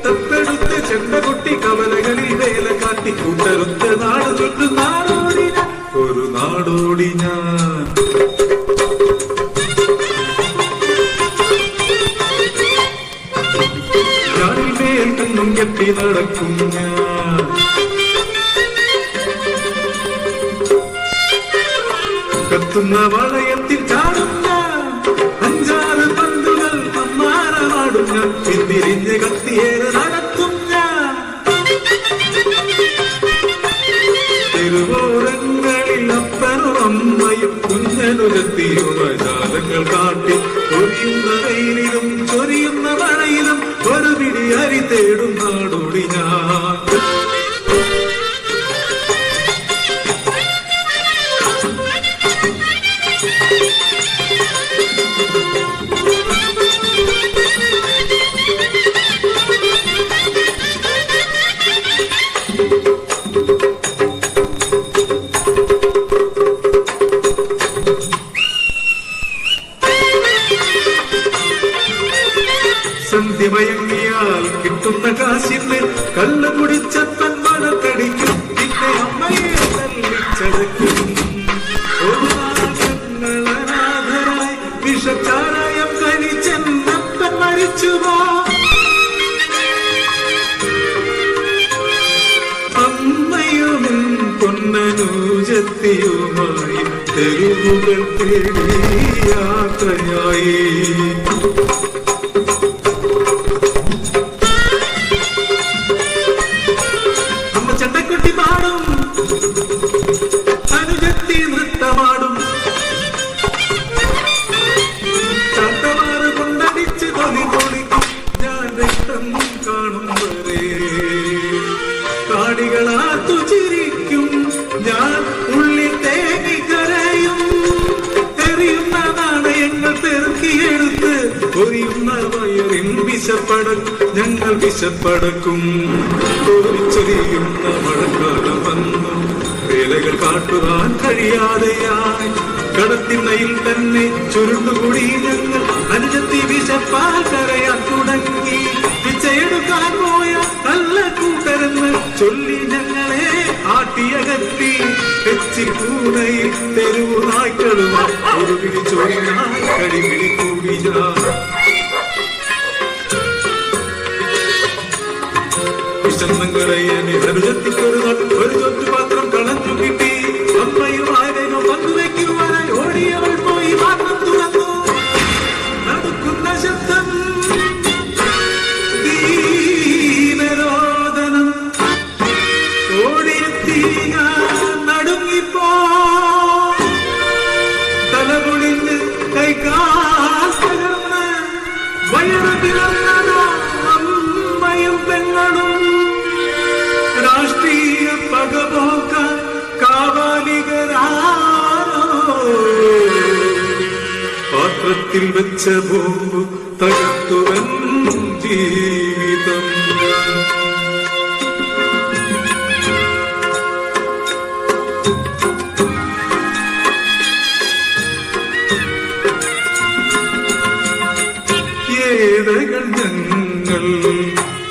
തപ്പെടുത്ത് ചെണ്ടകൊട്ടി കവലകളിൽ വേല കാട്ടി കൂട്ടറുത്ത് നാട് ചുറ്റും നാടോടി ഒരു നാടോടി ഞാൻ മേൽ കണ്ണും കെട്ടി നടക്കും ഞാൻ കത്തുന്ന വളയത്തിൽ ചാടുന്ന അഞ്ചാറ് പന്തുകൾ അമ്മാനമാടും ഞാൻ പിന്തിരിഞ്ഞ് കത്തിയേറെ നടത്തും ഞാൻ തിരുവോരങ്ങളിൽ അപ്പനും അമ്മയും കുഞ്ഞനുരത്തിയുമായി ജാലങ്ങൾ കാട്ടി ചൊരിയുന്ന വെയിലിലും ചൊരിയുന്ന മഴയിലും ഒരു പിടി അരി തേടും നാടോടി ഞാൻ സന്ധ്യമയങ്ങിയാൽ കിട്ടുന്ന കാശിന് കള്ളു കുടിച്ചപ്പൻ മഴക്കടിക്കും പിന്നെ അമ്മയെ തല്ലിച്ചതയ്ക്കും ഒരു നാളനാഥരായി വിഷച്ചാരായം കഴിച്ചെന്നപ്പൻ മരിച്ചുപോ അമ്മയും പൊന്നനൂജത്തിയുമായി തെരുവുകൾ തേടി യാത്രയായി ചെണ്ടക്കൊട്ടി പാടും അനുജത്തി നൃത്തമാടും ചാത്തമാറ് കൊണ്ടടിച്ച് തൊലി പൊളിക്കും ഞാൻ രക്തം കാണും വരെ കാടികളാത്തു ചിരിക്കും ഞാൻ ഉള്ളിൽ തേങ്ങി കരയും എറിയുന്ന നാണയങ്ങൾ പെറുക്കിയെടുത്ത് പൊരിയുന്ന വയറിൻ വിശപ്പടക്കും ഞങ്ങൾ വിശപ്പടക്കും കോരിച്ചൊരിയുന്ന മഴക്കാലം വന്നു വേലകൾ കാട്ടുവാൻ കഴിയാതെയായി കടത്തിണ്ണയിൽ തന്നെ ചുരുണ്ടുകൂടി ഞങ്ങൾ അനുജത്തി വിശപ്പാൽ കരയാൻ തുടങ്ങി പിച്ചയെടുക്കാൻ പോയ നല്ല കൂട്ടരെന്ന് ചൊല്ലി ഞങ്ങളെ ആട്ടിയകത്തി തെച്ചിക്കൂടയിൽ തെരുവു നായ്ക്കളുമായി ഒരു പിടിച്ചൊരിഞ്ഞാൽ കരിപിടി കൂടി വിഷമങ്ങളെന്നെ അനുജത്തിക്കൊരു ഒരു ചൊറ്റുപാത്രം കളഞ്ഞു കിട്ടി അമ്മയുമായി വേഗം പങ്കുവയ്ക്കുവാനായി ഓടിയവൾ പോയി പാത്രം തുറന്നു നടക്കുന്ന ശബ്ദം ദീനരോദനം ഓടിയെത്തി നടുങ്ങിപ്പോ തലപൊളിഞ്ഞ് കൈകാലർന്ന് വയറ് പിറന്നതോ അമ്മയും പെങ്ങളും രാഷ്ട്രീയ പകപോക്ക കാവാലികരാണോ പാത്രത്തിൽ വെച്ച ബോംബ് തകർത്തുവൻ ജീവിതം ഏതകൾ ഞങ്ങൾ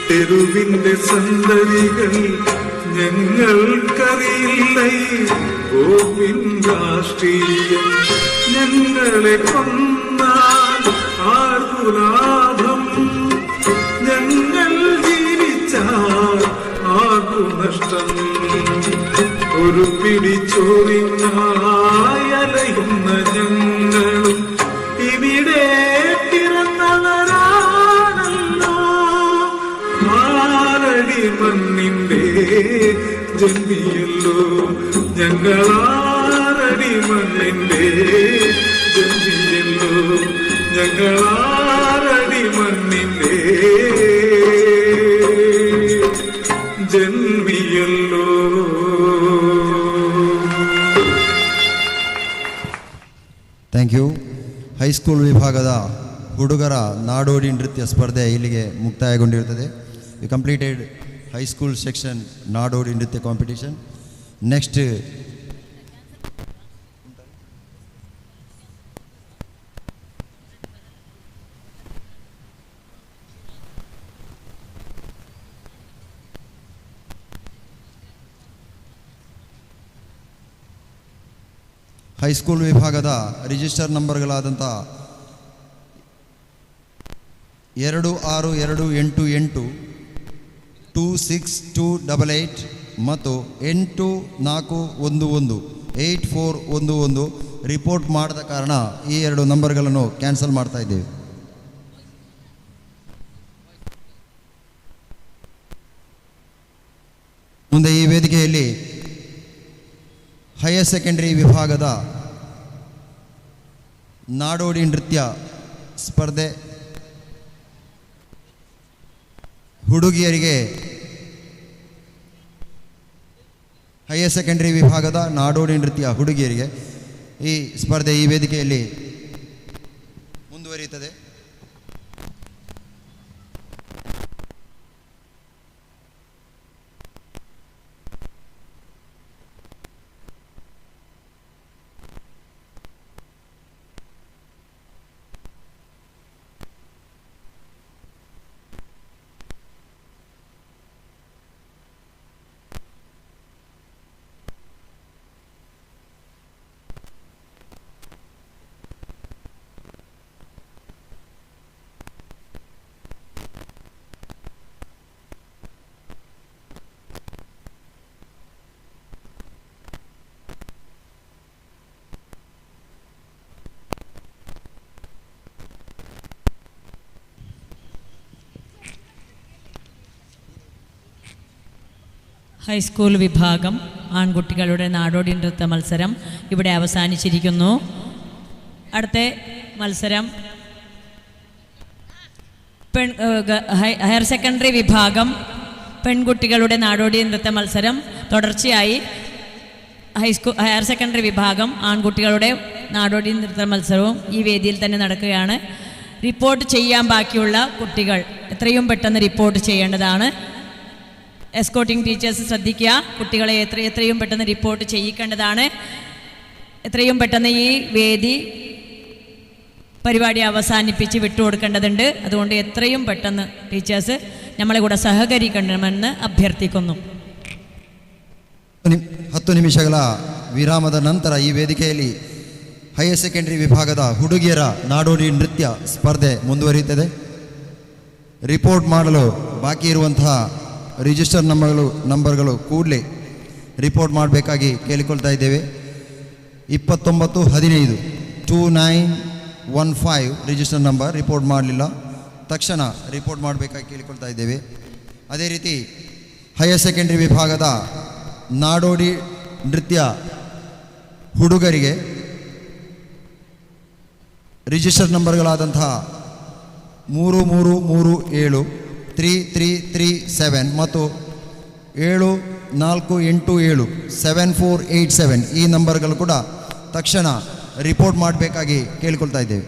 തെരുവിന്റെ സന്തതികൾ ഞങ്ങൾക്കറിയില്ല ഗോവിൻ രാഷ്ട്രീയം ഞങ്ങളെ കൊന്നാൽ ആർക്കു ലാഭം ഞങ്ങൾ ജീവിച്ചാൽ ആർക്കു നഷ്ടം ഒരു പിടിച്ചോറിനായലയുന്ന ഞങ്ങളും ഇവിടെ പിറന്നവരാണല്ലോ. ആരടി മണ്ണിന്റെ ജന്മിയല്ലോ ഞങ്ങളാരടി മണ്ണിന്റെ ജന്മിയല്ലോ ഞങ്ങളാരടി മണ്ണിന്റെ ജന്മിയല്ലോ. Thank you. ಹೈಸ್ಕೂಲ್ ವಿಭಾಗದ ಹುಡುಗರ ನಾಡೋಡಿ ನೃತ್ಯ ಸ್ಪರ್ಧೆ ಇಲ್ಲಿಗೆ ಮುಕ್ತಾಯಗೊಂಡಿರುತ್ತದೆ. ವಿ ಕಂಪ್ಲೀಟೆಡ್ ಹೈಸ್ಕೂಲ್ ಸೆಕ್ಷನ್ ನಾಡೋಡಿ ನೃತ್ಯ ಕಾಂಪಿಟಿಷನ್. ನೆಕ್ಸ್ಟ್ ಹೈಸ್ಕೂಲ್ ವಿಭಾಗದ ರಿಜಿಸ್ಟರ್ ನಂಬರ್ಗಳಾದಂಥ 2628 26288 ಮತ್ತು 8411 8411 ರಿಪೋರ್ಟ್ ಮಾಡದ ಕಾರಣ ಈ ಎರಡು ನಂಬರ್ಗಳನ್ನು ಕ್ಯಾನ್ಸಲ್ ಮಾಡ್ತಾ ಇದ್ದೇವೆ. ಮುಂದೆ ಈ ವೇದಿಕೆಯಲ್ಲಿ ಹೈಯರ್ ಸೆಕೆಂಡರಿ ವಿಭಾಗದ ನಾಡೋಡಿ ನೃತ್ಯ ಸ್ಪರ್ಧೆ ಹುಡುಗಿಯರಿಗೆ ಹೈಯರ್ ಸೆಕೆಂಡರಿ ವಿಭಾಗದ ನಾಡೋಡಿ ನೃತ್ಯ ಹುಡುಗಿಯರಿಗೆ ಈ ಸ್ಪರ್ಧೆ ಈ ವೇದಿಕೆಯಲ್ಲಿ ಮುಂದುವರಿಯುತ್ತದೆ. ഹൈസ്കൂൾ വിഭാഗം ആൺകുട്ടികളുടെ നാടോടി നൃത്ത മത്സരം ഇവിടെ അവസാനിച്ചിരിക്കുന്നു. അടുത്ത മത്സരം ഹയർ സെക്കൻഡറി വിഭാഗം പെൺകുട്ടികളുടെ നാടോടി നൃത്ത മത്സരം തുടർച്ചയായി ഹയർ സെക്കൻഡറി വിഭാഗം ആൺകുട്ടികളുടെ നാടോടി നൃത്ത മത്സരവും ഈ വേദിയിൽ തന്നെ നടക്കുകയാണ്. റിപ്പോർട്ട് ചെയ്യാൻ ബാക്കിയുള്ള കുട്ടികൾ എത്രയും പെട്ടെന്ന് റിപ്പോർട്ട് ചെയ്യേണ്ടതാണ്. എസ്കോർട്ടിംഗ് ടീച്ചേഴ്സ് ശ്രദ്ധിക്കുക, കുട്ടികളെ എത്രയും പെട്ടെന്ന് റിപ്പോർട്ട് ചെയ്യിക്കേണ്ടതാണ്. എത്രയും പെട്ടെന്ന് ഈ വേദി പരിപാടി അവസാനിപ്പിച്ച് വിട്ടുകൊടുക്കേണ്ടതുണ്ട്. അതുകൊണ്ട് എത്രയും പെട്ടെന്ന് ടീച്ചേഴ്സ് നമ്മളെ കൂടെ സഹകരിക്കണമെന്ന് അഭ്യർത്ഥിക്കുന്നു. 10 ನಿಮಿಷಗಳ ವಿರಾಮದ ನಂತರ ಈ ವೇದಿಕೆಯಲ್ಲಿ ಹೈಯರ್ ಸೆಕೆಂಡರಿ ವಿಭಾಗದ ಹುಡುಗಿಯರ ನಾಡೋಡಿ ನೃತ್ಯ ಸ್ಪರ್ಧೆ ಮುಂದುವರಿಯುತ್ತದೆ. ರಿಪೋರ್ಟ್ ಮಾಡಲು ಬಾಕಿ ಇರುವಂತಹ ರಿಜಿಸ್ಟರ್ ನಂಬರ್ಗಳು ಕೂಡಲೇ ರಿಪೋರ್ಟ್ ಮಾಡಬೇಕಾಗಿ ಕೇಳಿಕೊಳ್ತಾ ಇದ್ದೇವೆ. 2915 2915 ರಿಜಿಸ್ಟರ್ ನಂಬರ್ ರಿಪೋರ್ಟ್ ಮಾಡಲಿಲ್ಲ, ತಕ್ಷಣ ರಿಪೋರ್ಟ್ ಮಾಡಬೇಕಾಗಿ ಕೇಳಿಕೊಳ್ತಾ ಇದ್ದೇವೆ. ಅದೇ ರೀತಿ ಹೈಯರ್ ಸೆಕೆಂಡರಿ ವಿಭಾಗದ ನಾಡೋಡಿ ನೃತ್ಯ ಹುಡುಗರಿಗೆ ರಿಜಿಸ್ಟರ್ ನಂಬರ್ಗಳಾದಂತಹ 3337 3337 ಮತ್ತು 7487 7487 ಈ ನಂಬರ್ಗಳು ಕೂಡ ತಕ್ಷಣ ರಿಪೋರ್ಟ್ ಮಾಡಬೇಕಾಗಿ ಕೇಳಿಕೊಳ್ತಾ ಇದ್ದೇವೆ.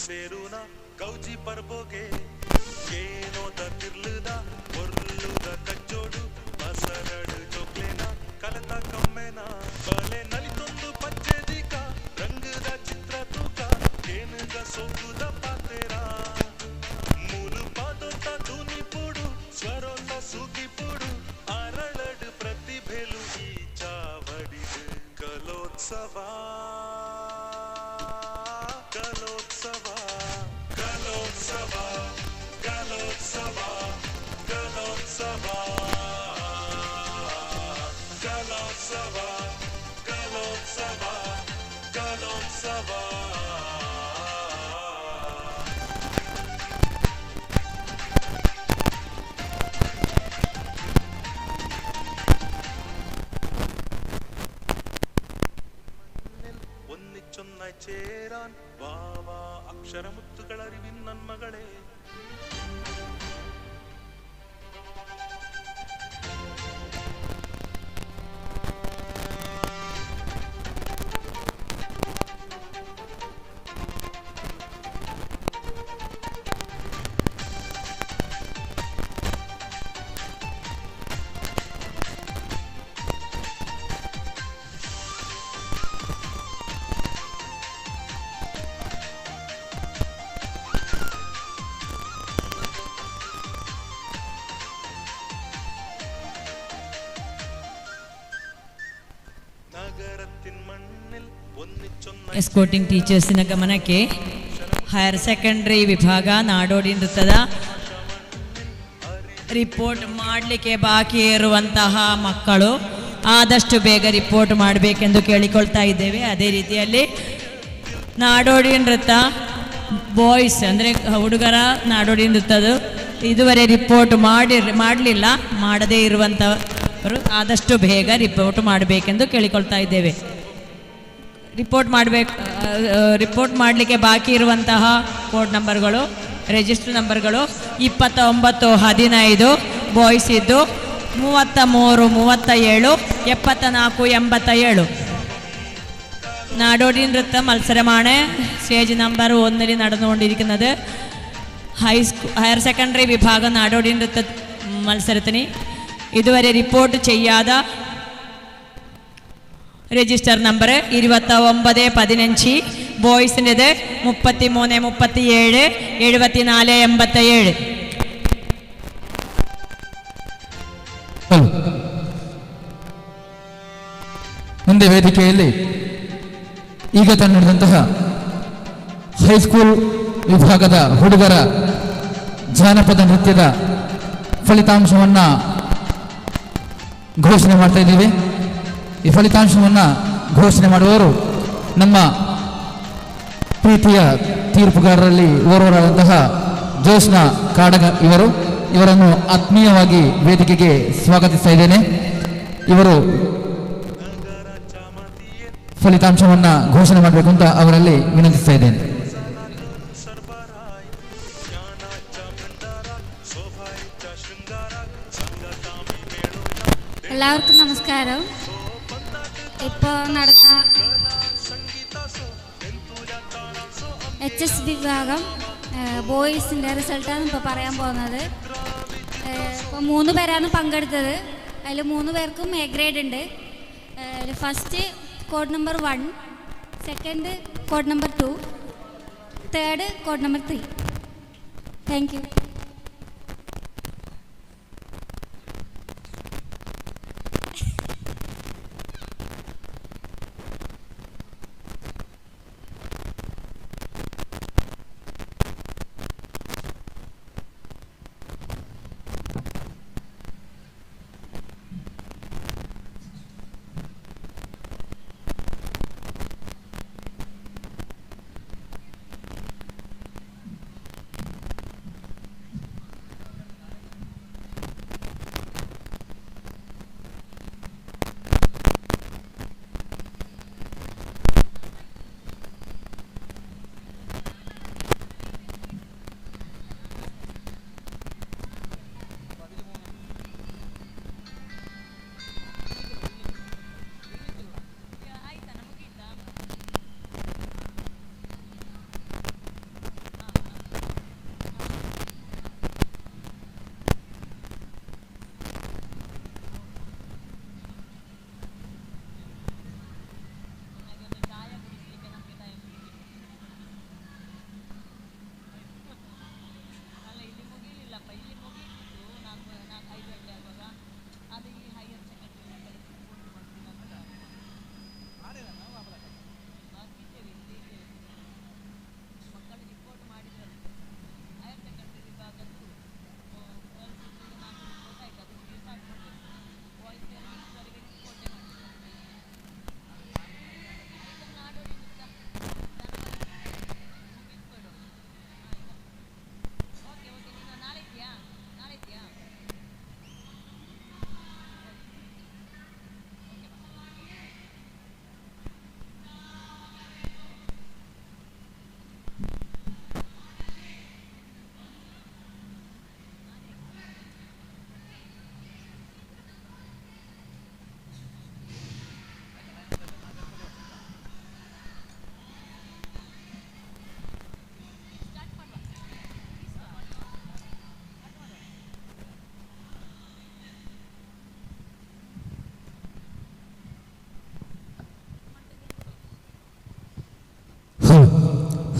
ಸೇರುನ ಗೌಜಿ ಪರ್ಬೋಗೆ ಏನೋದ ತಿರ್ಲುದ ಒರ್ಲುದ ಕಚ್ಚೋಡು ಬಸರಡು ಜೋಕ್ಲೇನ ಕಲತ ಕಮ್ಮೆನ ಬಲೆ ನಲಿತೊಂದು ಪಚ್ಚೆದಿಕ ರಂಗದ ಚಿತ್ರ ತೂಕ ಏನುಗ ಸೋಗುದ ಪಾತೆರ ಮೂಲು ಪಾದೋತ ಧೂನಿ ಪೂಡು ಸ್ವರೋತ ಸೂಗಿ ಪೂಡು ಅರಳಡು ಪ್ರತಿಭೆಲು ಈ ಚಾವಡಿದು ಕಲೋತ್ಸವ ಕಲೋತ್ಸವ ಕಲೋತ್ಸವ ಕಲೋತ್ಸವ ಕಲೋತ್ಸವ ಕಲೋತ್ಸವ ಕಲೋತ್ಸವ ಕಲೋತ್ಸವ ഒന്നിച്ചൊന്നായി ചേരാൻ വാവാ അക്ഷരമുത്തുകൾ അറിവിൻ നന്മകളെ ಎಸ್ಕೋಟಿಂಗ್ ಟೀಚರ್ಸಿನ ಗಮನಕ್ಕೆ ಹೈಯರ್ ಸೆಕೆಂಡ್ರಿ ವಿಭಾಗ ನಾಡೋಡಿ ನೃತ್ಯದ ರಿಪೋರ್ಟ್ ಮಾಡಲಿಕ್ಕೆ ಬಾಕಿ ಇರುವಂತಹ ಮಕ್ಕಳು ಆದಷ್ಟು ಬೇಗ ರಿಪೋರ್ಟ್ ಮಾಡಬೇಕೆಂದು ಕೇಳಿಕೊಳ್ತಾ ಇದ್ದೇವೆ. ಅದೇ ರೀತಿಯಲ್ಲಿ ನಾಡೋಡಿ ನೃತ್ಯ ಬಾಯ್ಸ್ ಅಂದರೆ ಹುಡುಗರ ನಾಡೋಡಿ ನೃತ್ಯದು ಇದುವರೆ ರಿಪೋರ್ಟ್ ಮಾಡಲಿಲ್ಲ, ಮಾಡದೇ ಇರುವಂಥವರು ಆದಷ್ಟು ಬೇಗ ರಿಪೋರ್ಟ್ ಮಾಡಬೇಕೆಂದು ಕೇಳಿಕೊಳ್ತಾ ಇದ್ದೇವೆ. ರಿಪೋರ್ಟ್ ಮಾಡಲಿಕ್ಕೆ ಬಾಕಿ ಇರುವಂತಹ ಕೋಡ್ ನಂಬರ್ಗಳು, ರಿಜಿಸ್ಟರ್ ನಂಬರ್ಗಳು 29 15 ಬಾಯ್ಸ್ ಇದ್ದು 33 37 74 87. നാടോടി നൃത്ത മത്സരമാണ് സ്റ്റേജ് നമ്പർ 1 നടന്നുകൊണ്ടിരിക്കുന്നത്. ഹയർ സെക്കൻഡറി വിഭാഗം നാടോടി നൃത്ത മത്സരത്തിന് ഇതുവരെ റിപ്പോർട്ട് ചെയ്യാതെ രജിസ്റ്റർ നമ്പർ 29 15, ബോയ്സിൻ്റെത് 33 37 74 87. ಮುಂದೆ ವೇದಿಕೆಯಲ್ಲಿ ಈಗ ತಂದಿರುವಂತಹ ಹೈಸ್ಕೂಲ್ ವಿಭಾಗದ ಹುಡುಗರ ಜಾನಪದ ನೃತ್ಯದ ಫಲಿತಾಂಶವನ್ನು ಘೋಷಣೆ ಮಾಡ್ತಾ ಇದ್ದೀವಿ. ಈ ಫಲಿತಾಂಶವನ್ನು ಘೋಷಣೆ ಮಾಡುವವರು ನಮ್ಮ ಪ್ರೀತಿಯ ತೀರ್ಪುಗಾರರಲ್ಲಿ ಓರ್ವರಾದಂತಹ ಜೋಸ್ನಾ ಕಾಡಗ ಇವರನ್ನು ಆತ್ಮೀಯವಾಗಿ ವೇದಿಕೆಗೆ ಸ್ವಾಗತಿಸ್ತಾ ಇದ್ದೇನೆ. ಇವರು ಫಲಿತಾಂಶವನ್ನು ಘೋಷಣೆ ಮಾಡಬೇಕು ಅಂತ ಅವರಲ್ಲಿ ವಿನಂತಿಸ್ತಾ ಇದ್ದೇನೆ. എല്ലാവർക്കും നമസ്കാരം. ഇപ്പോൾ നടന്ന HS വിഭാഗം ബോയ്സിൻ്റെ റിസൾട്ടാണ് ഇപ്പോൾ പറയാൻ പോകുന്നത്. ഇപ്പോൾ 3 പേരാണ് പങ്കെടുത്തത്. അതിൽ 3 പേർക്കും A ഗ്രേഡ് ഉണ്ട്. First code number 1, second code number 2, third code number 3. Thank you.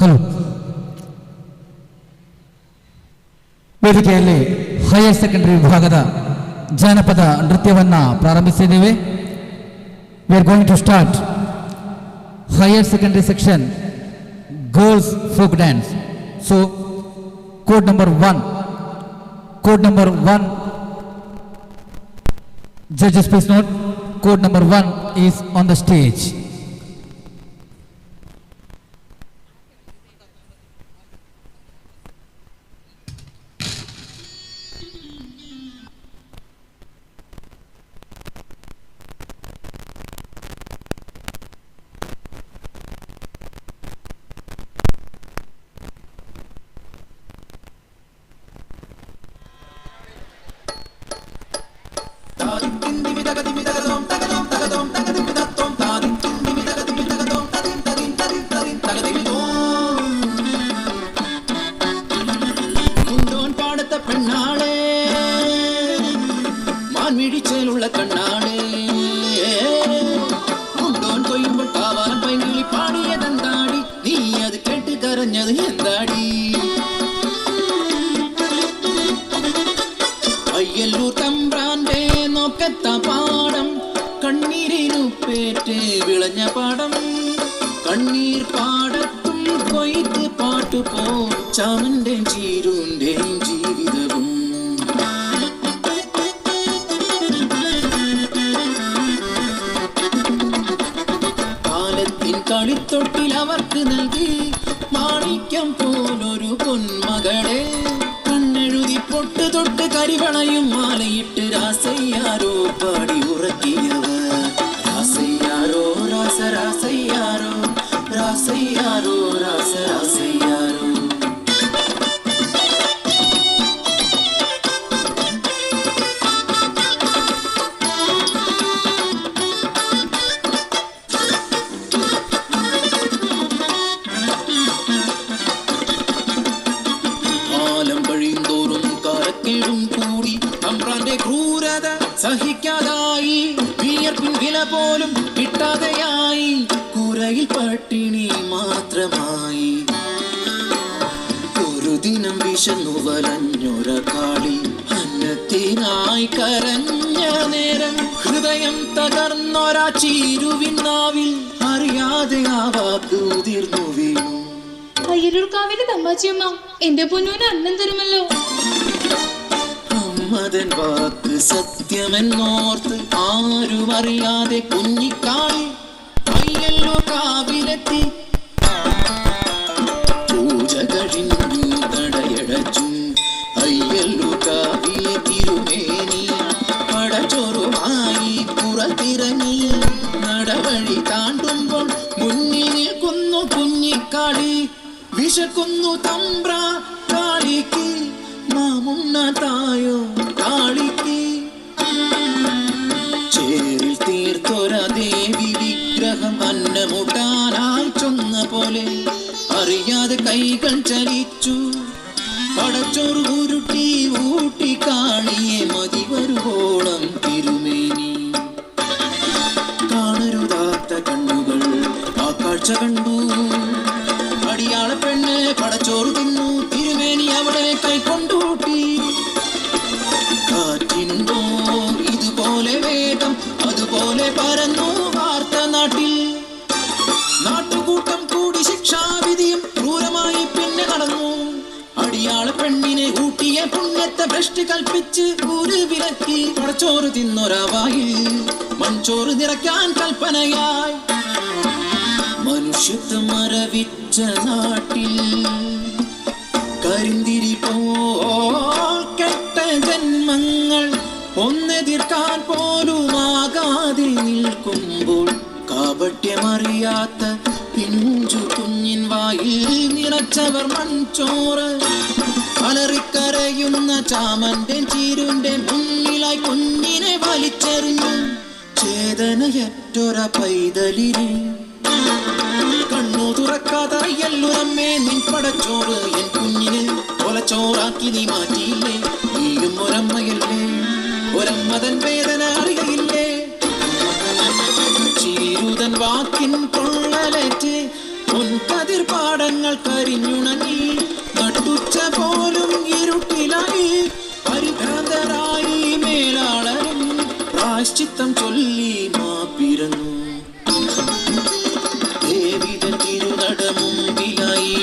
Hello. ವೇದಿಕೆಯಲ್ಲಿ ಹೈಯರ್ ಸೆಕೆಂಡರಿ ವಿಭಾಗದ ಜಾನಪದ ನೃತ್ಯವನ್ನು ಪ್ರಾರಂಭಿಸಿದ್ದೇವೆ. We are going to start higher secondary section girls folk dance. So code number 1 judges please note, code number 1 is on the stage. അയ്യരൂർക്കാവിലെ തമ്പാച്ചിയമ്മ എന്റെ പൊന്നൂന് അന്നം തരുമല്ലോ. അമ്മതൻ വാക്ക് സത്യമെന്നോർത്ത് ആരും അറിയാതെ കുഞ്ഞിക്കാളി അയ്യല്ലോ കാവിലെത്തി. പൂജ കഴിഞ്ഞു നടയടച്ചു അയ്യല്ലോ കാവിലെ തിരുമേനി പടച്ചോറുമായി പുറത്തിറങ്ങി. നടവഴി താണ്ടുമ്പോൾ മുന്നിൽ നിൽക്കുന്നു കുഞ്ഞിക്കാളി. വിശക്കുന്നു തമ്പ്ര കാളിക്ക് മാമുണ്ണ തായോ കാളിക്ക്. ചേരിൽ തീർത്തൊര ദേവി വിഗ്രഹം അന്നമുട്ടാനായി ചൊന്ന പോലെ അറിയാതെ കൈകൾ ചലിച്ചു. പടച്ചോറ് ഉരുട്ടി ഊട്ടി കാളിയെ മതി വരുവോളം തിരുമേനി. കാണരുതാത്ത കണ്ണുകൾ ആ കാഴ്ച കണ്ടു. അടിയാള പെണ്ണ് പടച്ചോറ് തിന്നു. തിരുമേനി അവളെ കൈക്കൊണ്ടൂട്ടി. കാറ്റിനുണ്ടോ ഇതുപോലെ വേഗം അതുപോലെ പരന്നു വാർത്ത നാട്ടിൽ. നാട്ടുകൂട്ടം കൂടി ശിക്ഷാവിധിയും ക്രൂരമായി പിന്നെ നടന്നു. അടിയാള പെണ്ണിനെ ഊട്ടിയ പുണ്യത്തെ ഭ്രഷ്ടി കൽപ്പിച്ച് ഒരു വിലക്കി. പടച്ചോറ് തിന്നൊരാവായിൽ മൺചോറ് നിറയ്ക്കാൻ കൽപ്പനയായി. മനുഷ്യത്വം മരവിച്ച നാട്ടിൽ കരിന്തിരി പോൽ കെട്ട ജന്മങ്ങൾ ഒന്നെതിർക്കാൻ പോലുമാകാതെ നിൽക്കുമ്പോൾ കാപട്യമറിയാത്ത പിഞ്ചു കുഞ്ഞിൻ വായിൽ നിറച്ചവർ മൺചോറ്. അലറിക്കരയുന്ന ചാമന്റെ ചീരുന്റെ മുന്നിലായി കുഞ്ഞിനെ വലിച്ചെറിഞ്ഞു. ചേതനയറ്റൊര പൈതലിനെ കണ്ണു തുറക്കാതറിയല്ലുറമ്മേ നിൻ പടച്ചോറ് എൻ കുഞ്ഞിന് കൊലച്ചോറാക്കി നീ മാറ്റിയില്ലേ. നീയും ഒരമ്മയല്ലേ, ഒരമ്മതൻ വേദന അറിയയില്ലേ. ചീരുതൻ വാക്കിൻ കൊള്ളലേറ്റ് പൊൻകതിർ പാടങ്ങൾക്ക് പ്രായശ്ചിത്തം ചൊല്ലി മാപ്പിരന്നു. ദേവിതൻ തിരുനടമുമ്പിലായി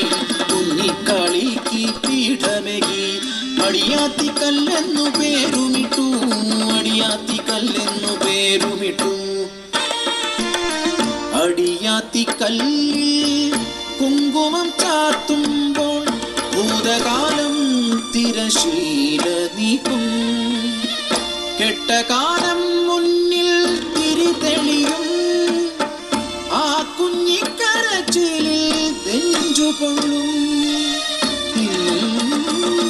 കുഞ്ഞിക്കാളിക്ക് പീഠമേകി അടിയാത്തിക്കല്ലെന്നു പേരുമിട്ടു, അടിയാത്തിക്കല്ലെന്നു പേരുമിട്ടു. അടിയാത്തിക്കല്ലിൽ കുങ്കുമം ചാർത്തുമ്പോൾ ഭൂതകാലം തിരശീല നീക്കും. കെട്ടകാലം മുന്നിൽ തിരിതെളിയും. ആ കുഞ്ഞിക്കരച്ചിലിൽ നെഞ്ചു പൊള്ളും,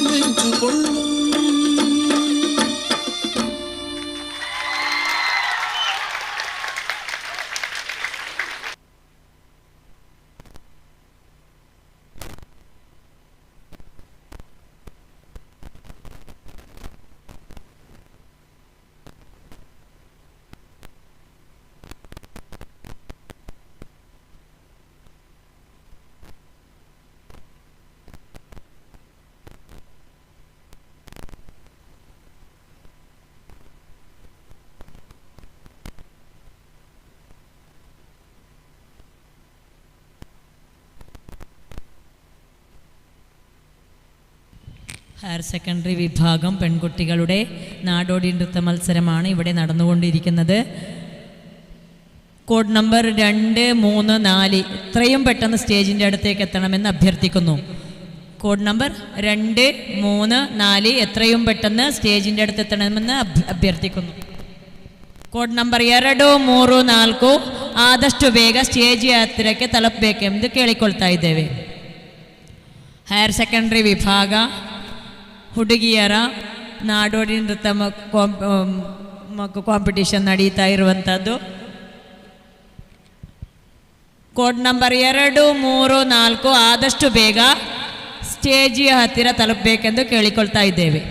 നെഞ്ചു പൊള്ളും. ഹയർ സെക്കൻഡറി വിഭാഗം പെൺകുട്ടികളുടെ നാടോടി നൃത്ത മത്സരമാണ് ഇവിടെ നടന്നുകൊണ്ടിരിക്കുന്നത്. കോഡ് നമ്പർ 2, 3, 4 എത്രയും പെട്ടെന്ന് സ്റ്റേജിൻ്റെ അടുത്തേക്ക് എത്തണമെന്ന് അഭ്യർത്ഥിക്കുന്നു. കോഡ് നമ്പർ 2, 3, 4 എത്രയും പെട്ടെന്ന് സ്റ്റേജിൻ്റെ അടുത്ത് എത്തണമെന്ന് ಅಭ್ಯರ್ಥಿക്കുന്നു. ಕೋಡ್ ನಂಬರ್ 2, 3, 4 ಆದಷ್ಟು ಬೇಗ ಸ್ಟೇಜ್ ಹತ್ತಿರಕ್ಕೆ ತಲುಪಬೇಕೆಂದು ಕೇಳಿಕೊಳ್ತಾ ಇದ್ದೇವೆ. ಹೈಯರ್ ಸೆಕೆಂಡರಿ ವಿಭಾಗ ಹುಡುಗಿಯರ ನಾಡೋಡಿ ನೃತ್ಯ ಕಾಂಪಿಟೇಷನ್ ನಡೀತಾ ಇರುವಂಥದ್ದು. ಕೋಡ್ ನಂಬರ್ 2, 3, 4 ಆದಷ್ಟು ಬೇಗ ಸ್ಟೇಜಿಯ ಹತ್ತಿರ ತಲುಪಬೇಕೆಂದು ಕೇಳಿಕೊಳ್ತಾ ಇದ್ದೇವೆ.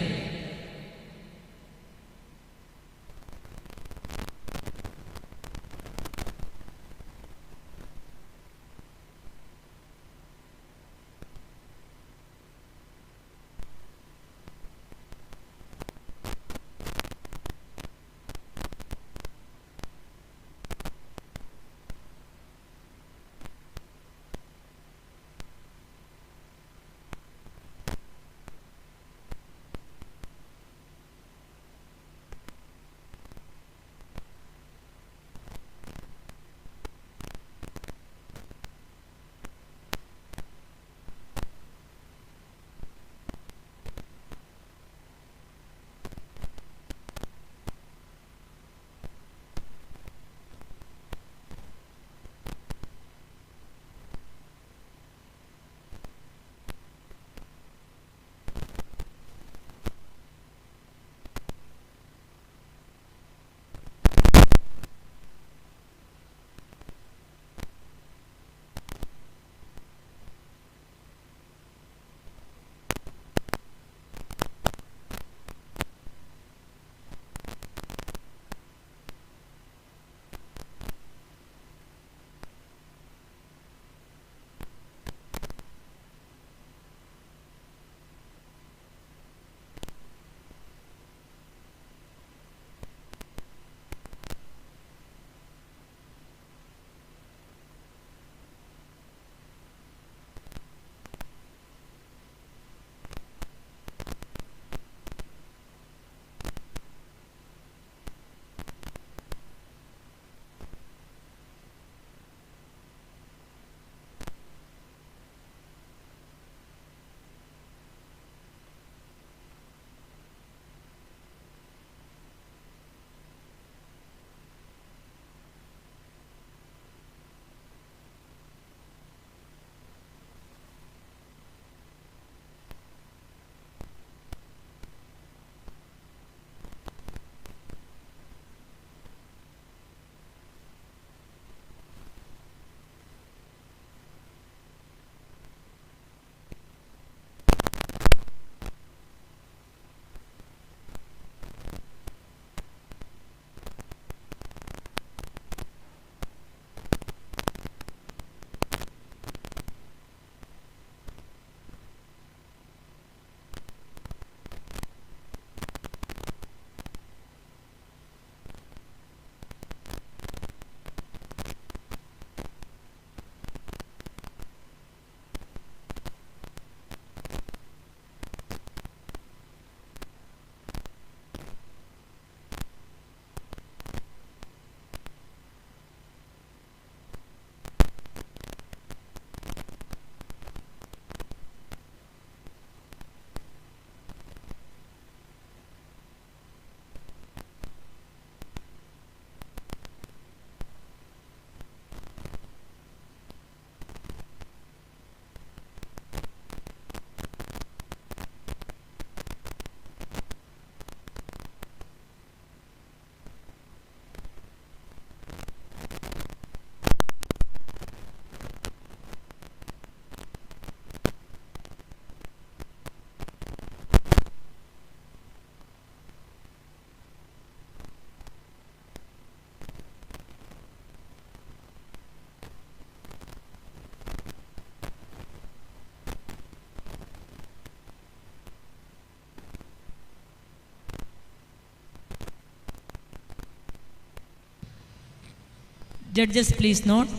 Judges, please note.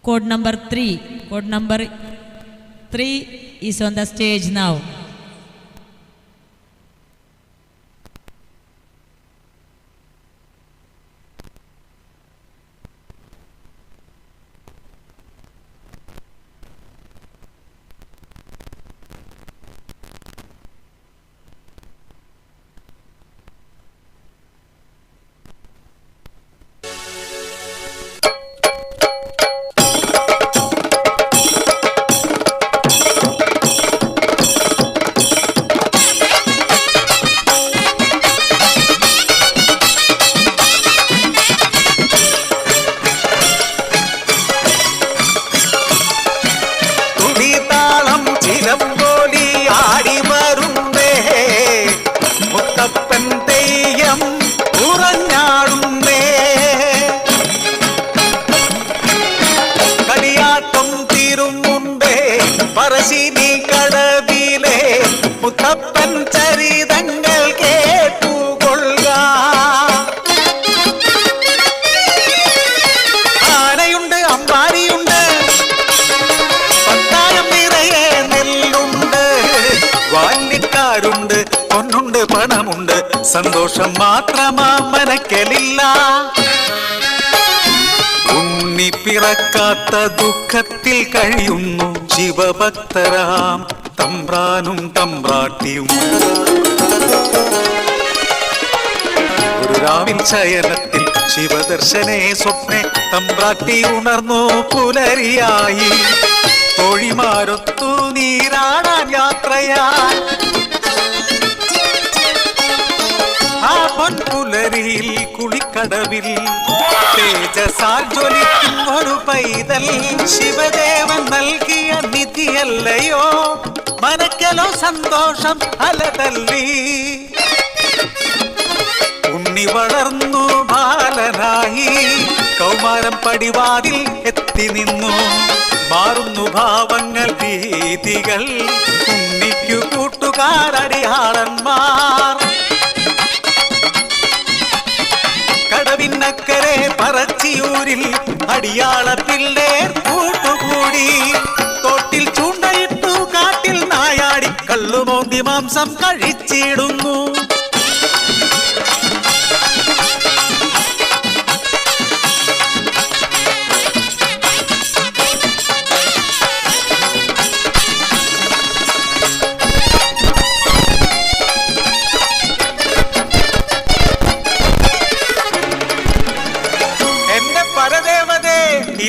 Code number 3. Code number 3 is on the stage now. സന്തോഷം മാത്രമാ മനക്കലില്ല. ഉണ്ണി പിറക്കാത്ത ദുഃഖത്തിൽ കഴിയുന്നു ശിവഭക്തരാം തമ്പ്രാനും തമ്പ്രാട്ടിയും. ഒരു രാവിൽ ശയനത്തിൽ ശിവദർശനേ സ്വപ്നെ തമ്പ്രാട്ടി ഉണർന്നു പുലരിയായി. തോഴിമാരൊത്തു നീരാടാൻ യാത്രയായി. ആ പൊൻപുലരിയിൽ കുളിക്കടവിൽ തേജസാൽ ജ്വലിക്കും ഒരു പൈതൽ ശിവദേവൻ നൽകിയ നിധിയല്ലയോ. മനക്കലോ സന്തോഷം അലതല്ലി. ഉണ്ണി വളർന്നു ബാലനായി കൗമാരം പടിവാതിൽ എത്തി നിന്നു. മാറുന്നു ഭാവങ്ങൾ രീതികൾ ഉണ്ണിക്കു കൂട്ടുകാരടിയാളന്മാർ. കടവിനക്കരെ പറച്ചിയൂരിൽ അടിയാള പിള്ളേർ കൂട്ടുകൂടി. തോട്ടിൽ ചൂണ്ടയിട്ടു കാട്ടിൽ നായാടി കള്ളുമോന്തി മാംസം കഴിച്ചിടുന്നു.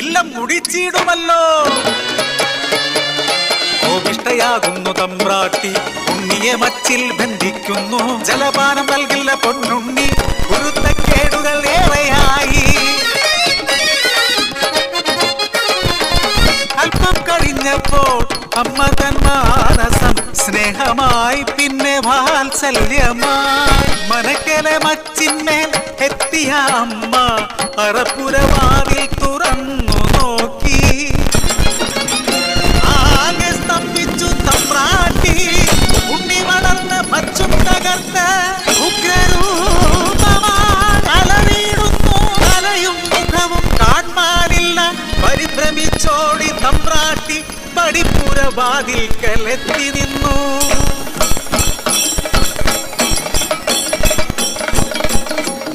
ഇല്ലം മുടിച്ചിടുമല്ലോ. കോപിഷ്ടയാകുന്നു തമ്പ്രാട്ടി ഉണ്ണിയെ മച്ചിൽ ബന്ധിക്കുന്നു. ജലപാനം നൽകില്ല പൊന്നുണ്ണി ഗുരുത്തക്കേടുകൾ ഏറെയായി. അല്പം കഴിഞ്ഞപ്പോൾ അമ്മ തൻ മാനസം സ്നേഹമായി പിന്നെ വാത്സല്യമായി. മനക്കലെ മച്ചിന്മേൽ എത്തിയ അമ്മ അറപ്പുരവാതിൽ തുറന്നു നോക്കി. ആകെ സ്തംഭിച്ചു തമ്പ്രാട്ടി. ഉണ്ണി വളർന്ന് മച്ചും തകർത്ത് ഉഗ്രരൂപമാലവീടുന്നു. തലയും മുഖവും കാൺമാനില്ല. പരിഭ്രമിച്ചോടി തമ്പ്രാട്ടി പടിപ്പുരവാതിൽക്കലെത്തി നിന്നു.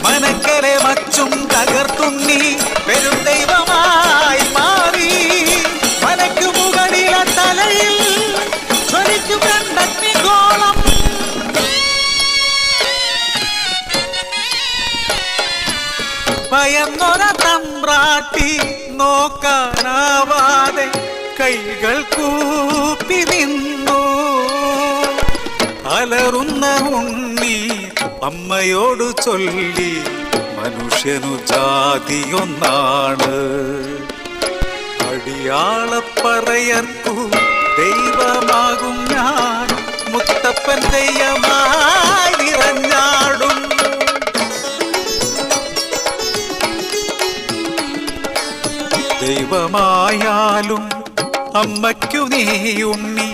മനക്കരെ മച്ചും തകർത്തുണ്ണി പെരും ദൈവമായി മാറി. മലയ്ക്കു മുകളിലെ തലയിൽ ജ്വലിക്കും രണ്ടഗ്നിഗോളം. ഭയന്നൊര തമ്പ്രാട്ടി നോക്കാനാവാതെ കൈകൾ കൂപ്പി നിന്നു. അലറുന്ന ഉണ്ണി അമ്മയോട് ചൊല്ലി മനുഷ്യനു ജാതിയൊന്നാണ്. അടിയാളപ്പറയർക്കു ദൈവമാകും ഞാൻ. മുത്തപ്പൻ ദൈവമായി നിറഞ്ഞാടും. ദൈവമായാലും അമ്മയ്ക്കു നീ ഉണ്ണി.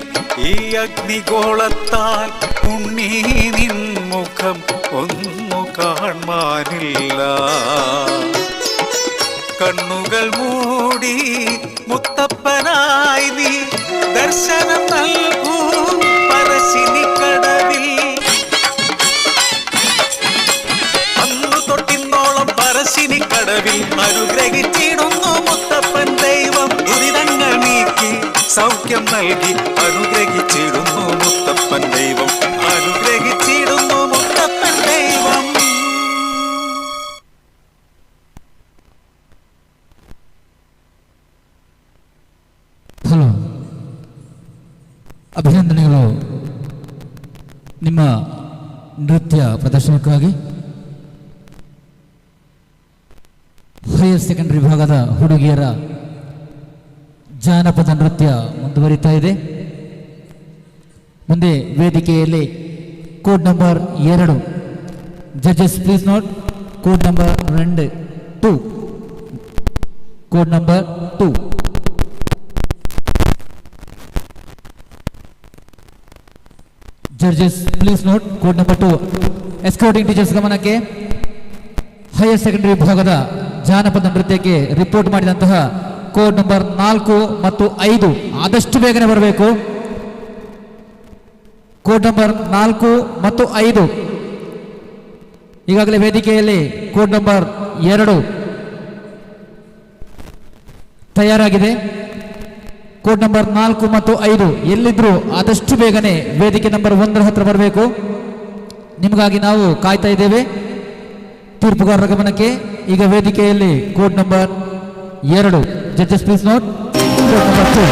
ഈ അഗ്നിഗോളത്താൽ ഉണ്ണി നിൻ മുഖം ഒന്നു കാണാനില്ല. കണ്ണുകൾ മൂടി മുത്തപ്പനായി നീ ദർശനം നൽകൂ പറശ്ശിനിക്കടവിൽ. അന്നു തൊട്ടിന്നോളം പറശ്ശിനിക്കടവിൽ അനുഗ്രഹിച്ചിടുന്നു മുത്തപ്പൻ ദൈവം. ദുരിതങ്ങൾ നീക്കി സൗഖ്യം നൽകി അനുഗ്രഹിച്ചിടുന്നു മുത്തപ്പൻ ദൈവം. അനുഗ്രഹിച്ചിടുന്നു മുത്തപ്പൻ ദൈവം. ಹಲೋ, ಅಭಿನಂದನೆಗಳು ನಿಮ್ಮ ನೃತ್ಯ ಪ್ರದರ್ಶನಕ್ಕಾಗಿ. ಹೈಯರ್ ಸೆಕೆಂಡರಿ ವಿಭಾಗದ ಹುಡುಗಿಯರ ಜಾನಪದ ನೃತ್ಯ ಮುಂದುವರಿತಾ ಇದೆ. ಮುಂದೆ ವೇದಿಕೆಯಲ್ಲಿ code number 2 judges please note code number 2 code number 2 judges please note code number 2. Escorting teachers ಗಮನಕ್ಕೆ, ಹೈಯರ್ ಸೆಕೆಂಡರಿ ವಿಭಾಗದ ಜಾನಪದ ನೃತ್ಯಕ್ಕೆ ರಿಪೋರ್ಟ್ ಮಾಡಿದಂತಹ ಕೋಡ್ ನಂಬರ್ 4 ಮತ್ತು 5 ಆದಷ್ಟು ಬೇಗನೆ ಬರಬೇಕು. ಕೋಡ್ ನಂಬರ್ 4 ಮತ್ತು 5 ಈಗಾಗಲೇ ವೇದಿಕೆಯಲ್ಲಿ ಕೋಡ್ ನಂಬರ್ 2 ತಯಾರಾಗಿದೆ. ಕೋಡ್ ನಂಬರ್ 4 ಮತ್ತು 5 ಎಲ್ಲಿದ್ರು ಆದಷ್ಟು ಬೇಗನೆ ವೇದಿಕೆ ನಂಬರ್ 1 ಹತ್ರ ಬರಬೇಕು. ನಿಮಗಾಗಿ ನಾವು ಕಾಯ್ತಾ ಇದ್ದೇವೆ. ತೀರ್ಪುಗಾರರ ಗಮನಕ್ಕೆ, ಈಗ ವೇದಿಕೆಯಲ್ಲಿ code number 2 judges please note code number 2.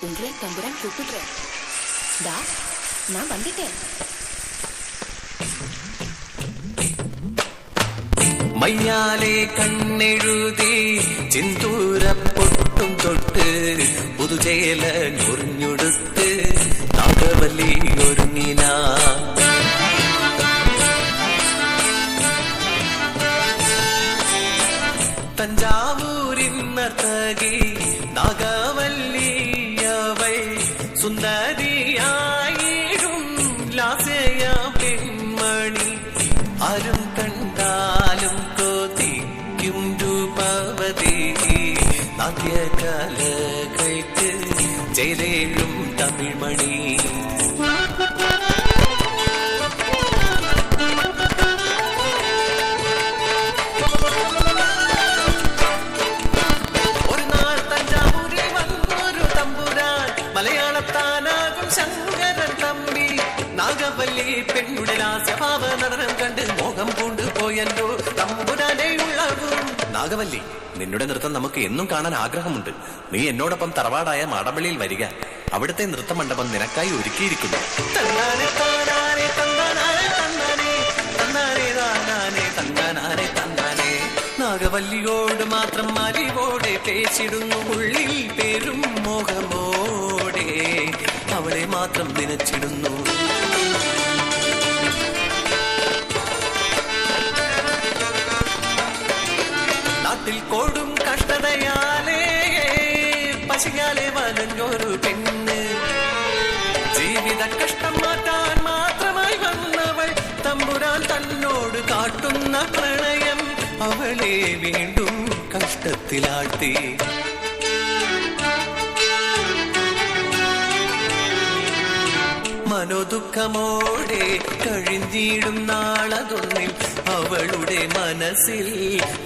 உங்களை தம்புரான் கூப்பிடுறேன். டா, நான் வந்துட்டேன். മയ്യാലെ കണ്ണെഴുതി ചിന്തൂരപ്പൊട്ടും തൊട്ട് പുതുചേല ഞൊറിഞ്ഞൊടുത്ത് നാഗവല്ലി ഒരുങ്ങിന. തഞ്ചാവൂരിൻ നർത്തകി നാഗവല്ലിയവൾ സുന്ദരിയായിടും ലാസ്യ പെൺമണി. ആരും കണ്ടാലും കൊതിക്കും രൂപവതി. നാട്യകലകൾക്ക് ജയിലേഴും തമിഴ്മണി. ഒരു നാൾ തഞ്ചാവൂരിൽ വന്നൊരു തമ്പുരാൻ, മലയാളത്താനാകും ശങ്കരൻ തമ്പി. നാഗവല്ലി പെണ്ണുടെ ലാസ്യഭാവ നടനം കണ്ട് മോഹം കൊണ്ടുപോയല്ലോ തമ്പുരാനെ ഉള്ളവും. നാഗവല്ലി, നിന്നുടെ നൃത്തം നമുക്ക് എന്നും കാണാൻ ആഗ്രഹമുണ്ട്. നീ എന്നോടൊപ്പം തറവാടായ മാടമ്പള്ളിയിൽ വരിക. അവിടുത്തെ നൃത്തമണ്ഡപം നിനക്കായി ഒരുക്കിയിരിക്കുന്നു. തന്നാനെ താനാനെ തന്നാനെ തന്നാനെ തന്നാനെ താനാനെ തന്നാനെ തന്നാനെ. നാഗവല്ലിയോട് മാത്രം അലിവോടെ പേച്ചിടുന്നു ഉള്ളിൽ പേരും മോഹമോടെ. അവളെ മാത്രം നനച്ചിടുന്നു. നാട്ടിൽ കോടും കഷ്ടതയാലേ പശിയാലെ വലഞ്ഞൊരു പെണ്ണ്. ജീവിത കഷ്ടം മാറ്റാൻ മാത്രമായി വന്നവൾ തമ്പുരാൻ തന്നോട് കാട്ടുന്ന പ്രണയം അവളെ വീണ്ടും കഷ്ടത്തിലാഴ്ത്തി. മനോദുഃഖമോടെ കഴിഞ്ഞിടും നാളതൊന്നിൽ അവളുടെ മനസ്സിൽ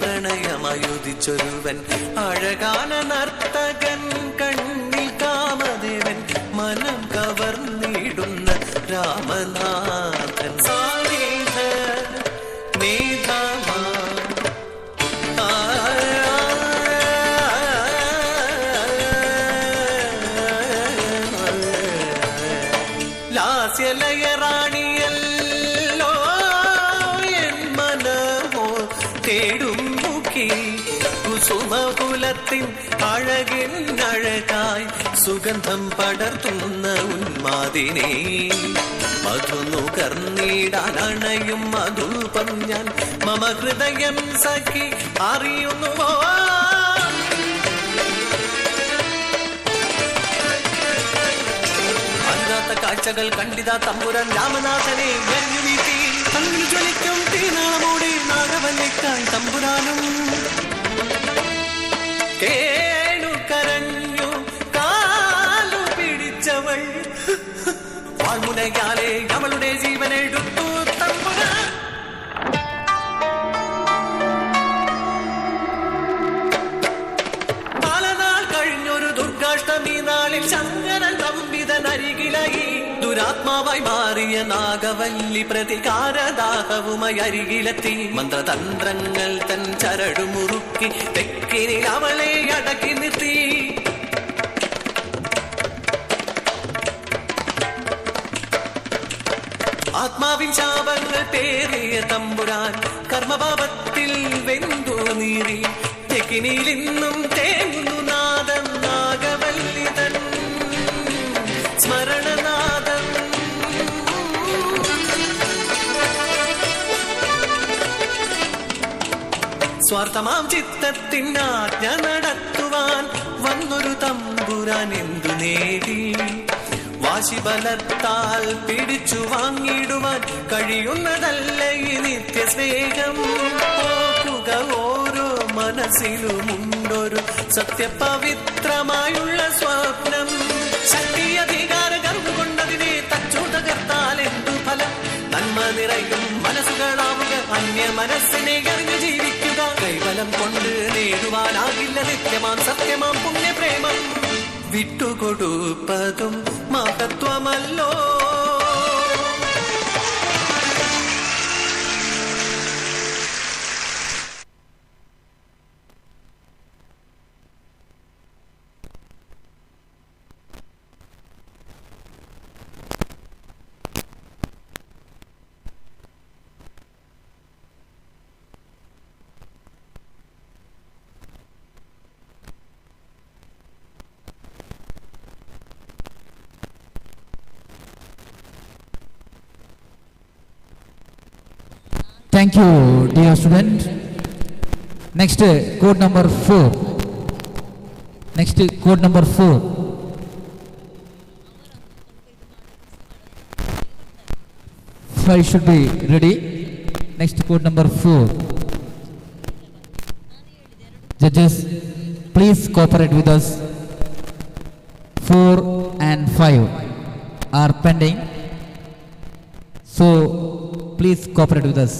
പ്രണയമായുദിച്ചൊരുവൻ. അഴകാന നർത്തകൻ, കണ്ണിൽ കാമദേവൻ, മനം കവർന്നിടുന്ന രാമനാഥൻ. സാനിധ മേധാമ ലാസ്യലയ റാണിയല്ലോ എൻ മനമോ തേടും മുഖി കുസുമകുലത്തിൻ അഴകിൻ അഴകായി സുഗന്ധം പടർത്തുന്ന ഉന്മാദിനെ മധുനുകർന്നിടാൻ അണയും മധുപം ഞാൻ മമ ഹൃദയം സഖി അറിയുന്നുവോ അല്ലാത്ത കാഴ്ചകൾ കണ്ടിതാ തമ്പുരാൻ രാമനാഥനെ വെല്ലുവീട്ടി തമ്മിൽ ജ്വലിക്കും തീനാളമോടെ നാഗവല്ലിക്കായി തമ്പുരാനും കേണു കരഞ്ഞു കാലു പിടിച്ചവൾ വാൾമുനയാലെ അവളുടെ ജീവനെടുത്തു തമ്പുരാൻ. പലനാൾ കഴിഞ്ഞൊരു ദുർഗാഷ്ടമി നാളിൽ ശങ്കരൻ തമ്പിതനരികിലായി ദുരാത്മാവായി മാറിയ നാഗവല്ലി പ്രതികാരദാഹവുമായി അരികിലെത്തി മന്ത്രതന്ത്രങ്ങൾ തൻ ചരടുമുറുക്കി തെക്കിനിൽ അവളെ അടക്കി നിർത്തി. ആത്മാവിൻ ശാപങ്ങൾ പേറിയ തമ്പുരാൻ കർമ്മപാപത്തിൽ വെന്തു നീറി തെക്കിനിൽ ഇന്നും തേങ്ങുന്നു നാദം നാഗവല്ലി തൻ സ്മരണനാദം. സ്വാർത്ഥമാം ചിത്തത്തിൻ ആജ്ഞ നടത്തുവാൻ വന്നൊരു തമ്പുരാൻ എന്തു നേടി വാശി ബലത്താൽ പിടിച്ചു വാങ്ങിടുവാൻ കഴിയുന്നതല്ല ഈ നിത്യസ്നേഹം. പോക്കുക ഓരോ മനസ്സിലുമുണ്ടൊരു സത്യപവിത്രമായുള്ള സ്വപ്നം. ശക്തി അധികാര ഗർവുകൊണ്ടതിനെ തച്ചു തകർത്താൽ എന്തു ഫലം? നന്മ നിറയും മനസ്സുകളാവുക, അന്യ മനസ്സിനെ അറിഞ്ഞു ജീവിക്കുക. കൈബലം കൊണ്ട് നേടുവാനാകില്ല നിത്യമാം സത്യമാം പുണ്യപ്രേമം. വിട്ടുകൊടുപ്പതും മഹത്വമല്ലോ. Thank you, dear student. Next, code number 4. Next, code number 4. Five should be ready. Next, code number 4. Judges, please cooperate with us. 4 and 5 are pending. So, please cooperate with us.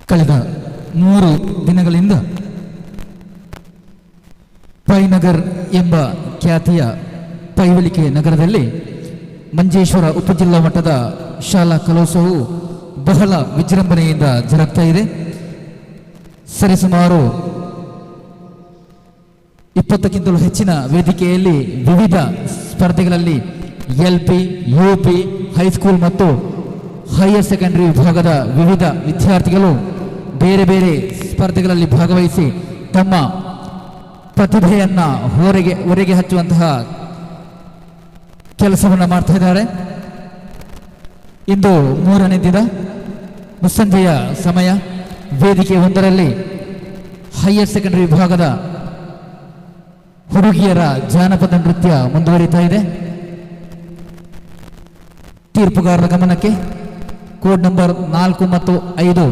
ಕಳೆದ 3 ದಿನಗಳಿಂದ ಪೈನಗರ್ ಎಂಬ ಖ್ಯಾತಿಯ ಪೈವಲಿಕೆ ನಗರದಲ್ಲಿ ಮಂಜೇಶ್ವರ ಉಪಜಿಲ್ಲಾ ಮಟ್ಟದ ಶಾಲಾ ಕಲೋತ್ಸವವು ಬಹಳ ವಿಜೃಂಭಣೆಯಿಂದ ಜರುಗ್ತಾ ಇದೆ. ಸರಿಸುಮಾರು 20ಕ್ಕಿಂತಲೂ ಹೆಚ್ಚಿನ ವೇದಿಕೆಯಲ್ಲಿ ವಿವಿಧ ಸ್ಪರ್ಧೆಗಳಲ್ಲಿ LP, UP, ಹೈಸ್ಕೂಲ್ ಮತ್ತು ಹೈಯರ್ ಸೆಕೆಂಡರಿ ವಿಭಾಗದ ವಿವಿಧ ವಿದ್ಯಾರ್ಥಿಗಳು ಬೇರೆ ಬೇರೆ ಸ್ಪರ್ಧೆಗಳಲ್ಲಿ ಭಾಗವಹಿಸಿ ತಮ್ಮ ಪ್ರತಿಭೆಯನ್ನು ಹೊರಗೆ ಹಚ್ಚುವಂತಹ ಕೆಲಸವನ್ನು ಮಾಡ್ತಾ ಇದ್ದಾರೆ. ಇಂದು 3ನೇ ದಿನ ಮುಸ್ಸಂಜೆಯ ಸಮಯ. ವೇದಿಕೆ 1ರಲ್ಲಿ ಹೈಯರ್ ಸೆಕೆಂಡರಿ ವಿಭಾಗದ ಹುಡುಗಿಯರ ಜಾನಪದ ನೃತ್ಯ ಮುಂದುವರಿತಾ ಇದೆ. ತೀರ್ಪುಗಾರರ ಗಮನಕ್ಕೆ ಕೋಡ್ ನಂಬರ್ 4 ಮತ್ತು 5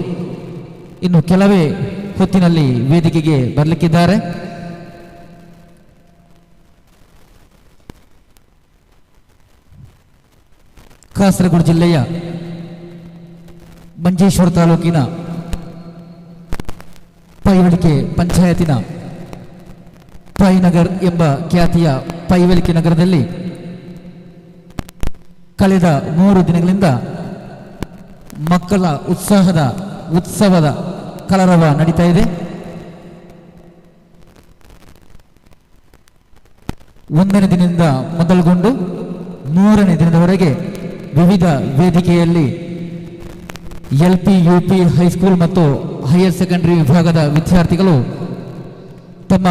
ಇನ್ನು ಕೆಲವೇ ಹೊತ್ತಿನಲ್ಲಿ ವೇದಿಕೆಗೆ ಬರಲಿಕ್ಕಿದ್ದಾರೆ. ಕಾಸರಗೋಡು ಜಿಲ್ಲೆಯ ಮಂಜೇಶ್ವರ ತಾಲೂಕಿನ ಪೈವಳಿಕೆ ಪಂಚಾಯತಿನ ಪೈನಗರ್ ಎಂಬ ಖ್ಯಾತಿಯ ಪೈವಳಿಕೆ ನಗರದಲ್ಲಿ ಕಳೆದ 3 ದಿನಗಳಿಂದ ಮಕ್ಕಳ ಉತ್ಸವದ ಕಲರವ ನಡೀತಾ ಇದೆ. 1ನೇ ದಿನದಿಂದ ಮೊದಲುಗೊಂಡು 3ನೇ ದಿನದವರೆಗೆ ವಿವಿಧ ವೇದಿಕೆಯಲ್ಲಿ LP, UP, ಹೈಸ್ಕೂಲ್ ಮತ್ತು ಹೈಯರ್ ಸೆಕೆಂಡರಿ ವಿಭಾಗದ ವಿದ್ಯಾರ್ಥಿಗಳು ತಮ್ಮ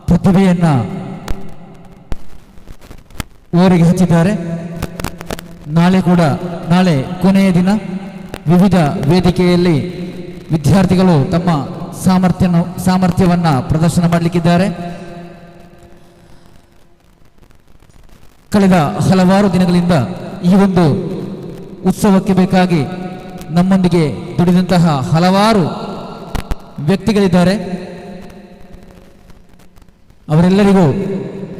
ಪ್ರತಿಭೆಯನ್ನು ಓರಿಗೆ ಹಚ್ಚಿದ್ದಾರೆ. ನಾಳೆ ಕೊನೆಯ ದಿನ ವಿವಿಧ ವೇದಿಕೆಯಲ್ಲಿ ವಿದ್ಯಾರ್ಥಿಗಳು ತಮ್ಮ ಸಾಮರ್ಥ್ಯವನ್ನು ಪ್ರದರ್ಶನ ಮಾಡಲಿಕ್ಕಿದ್ದಾರೆ. ಕಳೆದ ಹಲವಾರು ದಿನಗಳಿಂದ ಈ ಒಂದು ಉತ್ಸವಕ್ಕೆ ಬೇಕಾಗಿ ನಮ್ಮೊಂದಿಗೆ ದುಡಿದಂತಹ ಹಲವಾರು ವ್ಯಕ್ತಿಗಳಿದ್ದಾರೆ. ಅವರೆಲ್ಲರಿಗೂ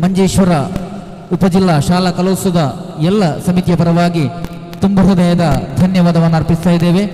ಮಂಜೇಶ್ವರ ಉಪಜಿಲ್ಲಾ ಶಾಲಾ ಕಲೋತ್ಸವದ ಎಲ್ಲ ಸಮಿತಿಯ ಪರವಾಗಿ ತುಂಬ ಹೃದಯದ ಧನ್ಯವಾದವನ್ನು ಅರ್ಪಿಸ್ತಾ ಇದ್ದೇವೆ.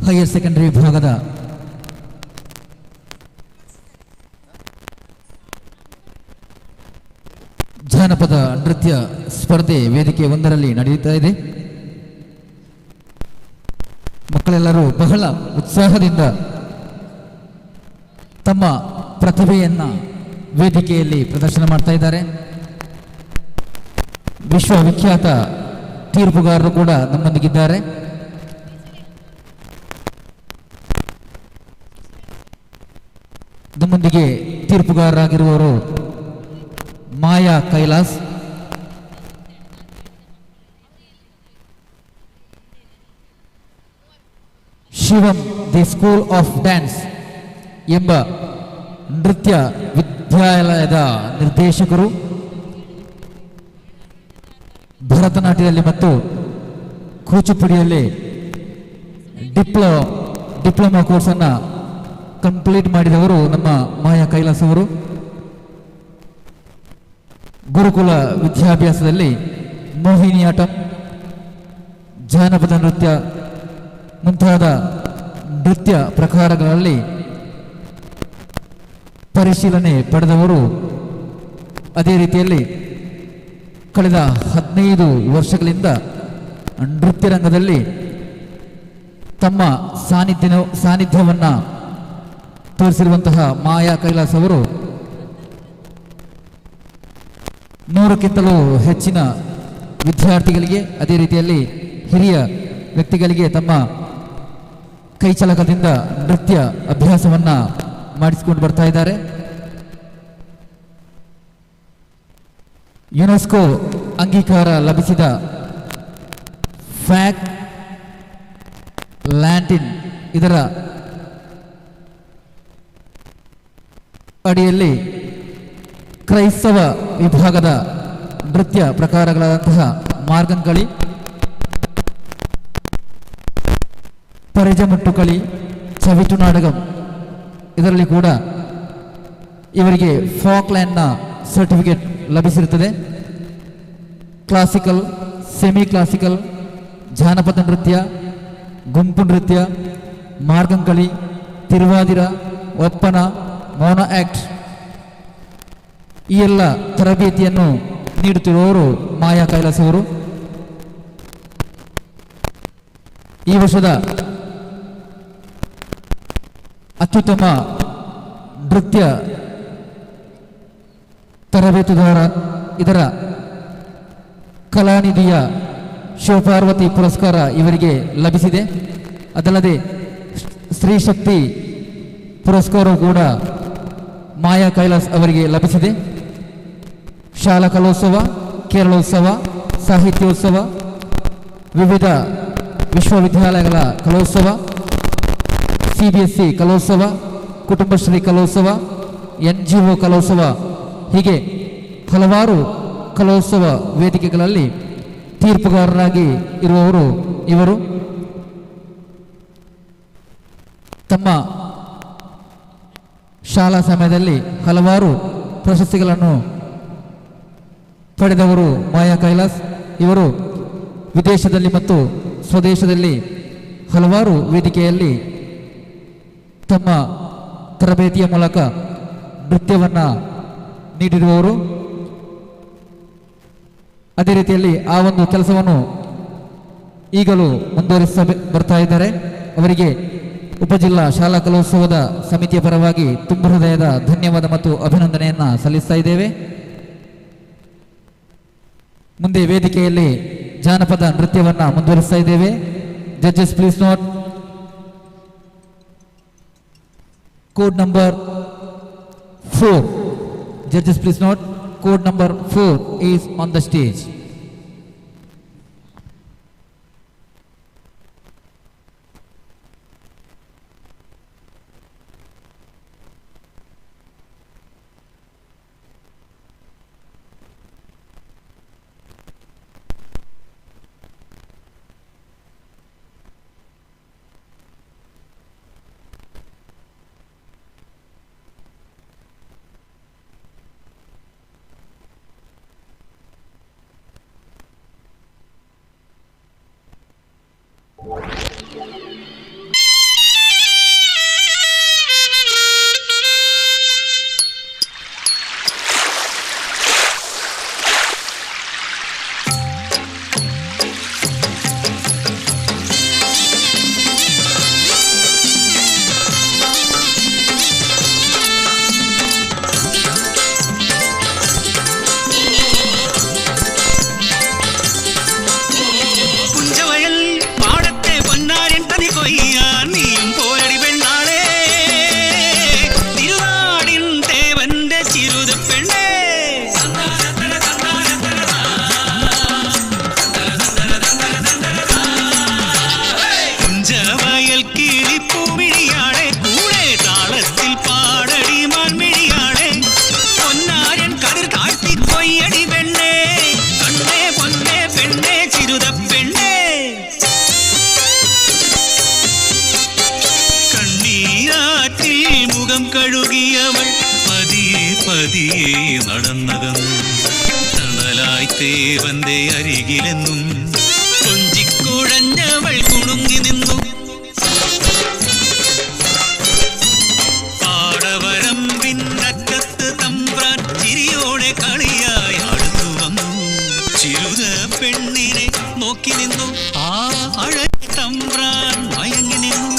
ಹೈಯರ್ ಸೆಕೆಂಡರಿ ವಿಭಾಗದ ಜಾನಪದ ನೃತ್ಯ ಸ್ಪರ್ಧೆ ವೇದಿಕೆ 1ರಲ್ಲಿ ನಡೆಯುತ್ತಾ ಇದೆ. ಮಕ್ಕಳೆಲ್ಲರೂ ಬಹಳ ಉತ್ಸಾಹದಿಂದ ತಮ್ಮ ಪ್ರತಿಭೆಯನ್ನು ವೇದಿಕೆಯಲ್ಲಿ ಪ್ರದರ್ಶನ ಮಾಡ್ತಾ ಇದ್ದಾರೆ. ವಿಶ್ವವಿಖ್ಯಾತ ತೀರ್ಪುಗಾರರು ಕೂಡ ನಮ್ಮೊಂದಿಗಿದ್ದಾರೆ. ನಮ್ಮೊಂದಿಗೆ ತೀರ್ಪುಗಾರರಾಗಿರುವವರು ಮಾಯಾ ಕೈಲಾಸ್, ಶಿವಂ ದಿ ಸ್ಕೂಲ್ ಆಫ್ ಡ್ಯಾನ್ಸ್ ಎಂಬ ನೃತ್ಯ ವಿದ್ಯಾಲಯದ ನಿರ್ದೇಶಕರು. ಭರತನಾಟ್ಯದಲ್ಲಿ ಮತ್ತು ಕೂಚಿಪುಡಿಯಲ್ಲಿ ಡಿಪ್ಲೊಮಾ ಕೋರ್ಸನ್ನು ಕಂಪ್ಲೀಟ್ ಮಾಡಿದವರು ನಮ್ಮ ಮಾಯಾ ಕೈಲಾಸ್ ಅವರು. ಗುರುಕುಲ ವಿದ್ಯಾಭ್ಯಾಸದಲ್ಲಿ ಮೋಹಿನಿಯಾಟಂ, ಜಾನಪದ ನೃತ್ಯ ಮುಂತಾದ ನೃತ್ಯ ಪ್ರಕಾರಗಳಲ್ಲಿ ಪರಿಶೀಲನೆ ಪಡೆದವರು. ಅದೇ ರೀತಿಯಲ್ಲಿ ಕಳೆದ 15 ವರ್ಷಗಳಿಂದ ನೃತ್ಯ ರಂಗದಲ್ಲಿ ತಮ್ಮ ಸಾನ್ನಿಧ್ಯವನ್ನು ತೋರಿಸಿರುವಂತಹ ಮಾಯಾ ಕೈಲಾಸ್ ಅವರು 100ಕ್ಕಿಂತಲೂ ಹೆಚ್ಚಿನ ವಿದ್ಯಾರ್ಥಿಗಳಿಗೆ, ಅದೇ ರೀತಿಯಲ್ಲಿ ಹಿರಿಯ ವ್ಯಕ್ತಿಗಳಿಗೆ ತಮ್ಮ ಕೈಚಳಕದಿಂದ ನೃತ್ಯ ಅಭ್ಯಾಸವನ್ನು ಮಾಡಿಸಿಕೊಂಡು ಬರ್ತಾ ಇದ್ದಾರೆ. ಯುನೆಸ್ಕೋ ಅಂಗೀಕಾರ ಲಭಿಸಿದ ಫ್ಯಾಕ್ ಲ್ಯಾಂಟಿನ್ ಇದರ ಅಡಿಯಲ್ಲಿ ಕ್ರೈಸ್ತವ ವಿಭಾಗದ ನೃತ್ಯ ಪ್ರಕಾರಗಳಾದಂತಹ ಮಾರ್ಗಂಕಳಿ, ಪರಿಜಮುಟ್ಟುಕಳಿ, ಚವಿಟು ನಾಡಗಂ ಇದರಲ್ಲಿ ಕೂಡ ಇವರಿಗೆ ಫಾಕ್ಲ್ಯಾಂಡ್ನ ಸರ್ಟಿಫಿಕೇಟ್ ಲಭಿಸಿರುತ್ತದೆ. ಕ್ಲಾಸಿಕಲ್, ಸೆಮಿ ಕ್ಲಾಸಿಕಲ್, ಜಾನಪದ ನೃತ್ಯ, ಗುಂಪು ನೃತ್ಯ, ಮಾರ್ಗಂಕಳಿ, ತಿರುವಾದಿರ, ಒಪ್ಪನ, ಮೋನೋ ಆಕ್ಟ್ ಈ ಎಲ್ಲ ತರಬೇತಿಯನ್ನು ನೀಡುತ್ತಿರುವವರು ಮಾಯಾ ಕೈಲಾಸ್ ಅವರು. ಈ ವರ್ಷದ ಅತ್ಯುತ್ತಮ ನೃತ್ಯ ತರಬೇತುದಾರ ಇದರ ಕಲಾನಿಧಿಯ ಶಿವಪಾರ್ವತಿ ಪುರಸ್ಕಾರ ಇವರಿಗೆ ಲಭಿಸಿದೆ. ಅದಲ್ಲದೆ ಸ್ತ್ರೀ ಶಕ್ತಿ ಪುರಸ್ಕಾರವು ಕೂಡ ಮಾಯಾ ಕೈಲಾಸ್ ಅವರಿಗೆ ಲಭಿಸಿದೆ. ಶಾಲಾ ಕಲೋತ್ಸವ, ಕೇರಳೋತ್ಸವ, ಸಾಹಿತ್ಯೋತ್ಸವ, ವಿವಿಧ ವಿಶ್ವವಿದ್ಯಾಲಯಗಳ ಕಲೋತ್ಸವ, CBSE ಕಲೋತ್ಸವ, ಕುಟುಂಬಶ್ರೀ ಕಲೋತ್ಸವ, NGO ಕಲೋತ್ಸವ, ಹೀಗೆ ಹಲವಾರು ಕಲೋತ್ಸವ ವೇದಿಕೆಗಳಲ್ಲಿ ತೀರ್ಪುಗಾರರಾಗಿ ಇರುವವರು ಇವರು. ತಮ್ಮ ಶಾಲಾ ಸಮಯದಲ್ಲಿ ಹಲವಾರು ಪ್ರಶಸ್ತಿಗಳನ್ನು ಪಡೆದವರು ಮಾಯಾ ಕೈಲಾಸ್. ಇವರು ವಿದೇಶದಲ್ಲಿ ಮತ್ತು ಸ್ವದೇಶದಲ್ಲಿ ಹಲವಾರು ವೇದಿಕೆಯಲ್ಲಿ ತಮ್ಮ ತರಬೇತಿಯ ಮೂಲಕ ನೃತ್ಯವನ್ನು ನೀಡಿರುವವರು. ಅದೇ ರೀತಿಯಲ್ಲಿ ಆ ಒಂದು ಕೆಲಸವನ್ನು ಈಗಲೂ ಮುಂದುವರಿಸ ಬರ್ತಾ ಇದ್ದಾರೆ. ಅವರಿಗೆ ಉಪಜಿಲ್ಲಾ ಶಾಲಾ ಕಲೋತ್ಸವದ ಸಮಿತಿಯ ಪರವಾಗಿ ತುಂಬ ಹೃದಯದ ಧನ್ಯವಾದ ಮತ್ತು ಅಭಿನಂದನೆಯನ್ನು ಸಲ್ಲಿಸ್ತಾ ಇದ್ದೇವೆ. ಮುಂದೆ ವೇದಿಕೆಯಲ್ಲಿ ಜಾನಪದ ನೃತ್ಯವನ್ನು ಮುಂದುವರಿಸ್ತಾ ಇದ್ದೇವೆ. Judges please note code number 4. Judges please note, code number 4 is on the stage. ദേവന്റെ അരികിലെന്നും കൊഞ്ചിക്കുഴഞ്ഞവൾ കുണുങ്ങി നിന്നു. പാടവരമ്പിന്നറ്റത്ത് തമ്പ്രാൻ ചിരിയോടെ കളിയായി അടുത്തു വന്നു. ചിരുത പെണ്ണിനെ നോക്കി നിന്നു. ആ അഴ തമ്പ്രാൻ മയങ്ങി നിന്നു.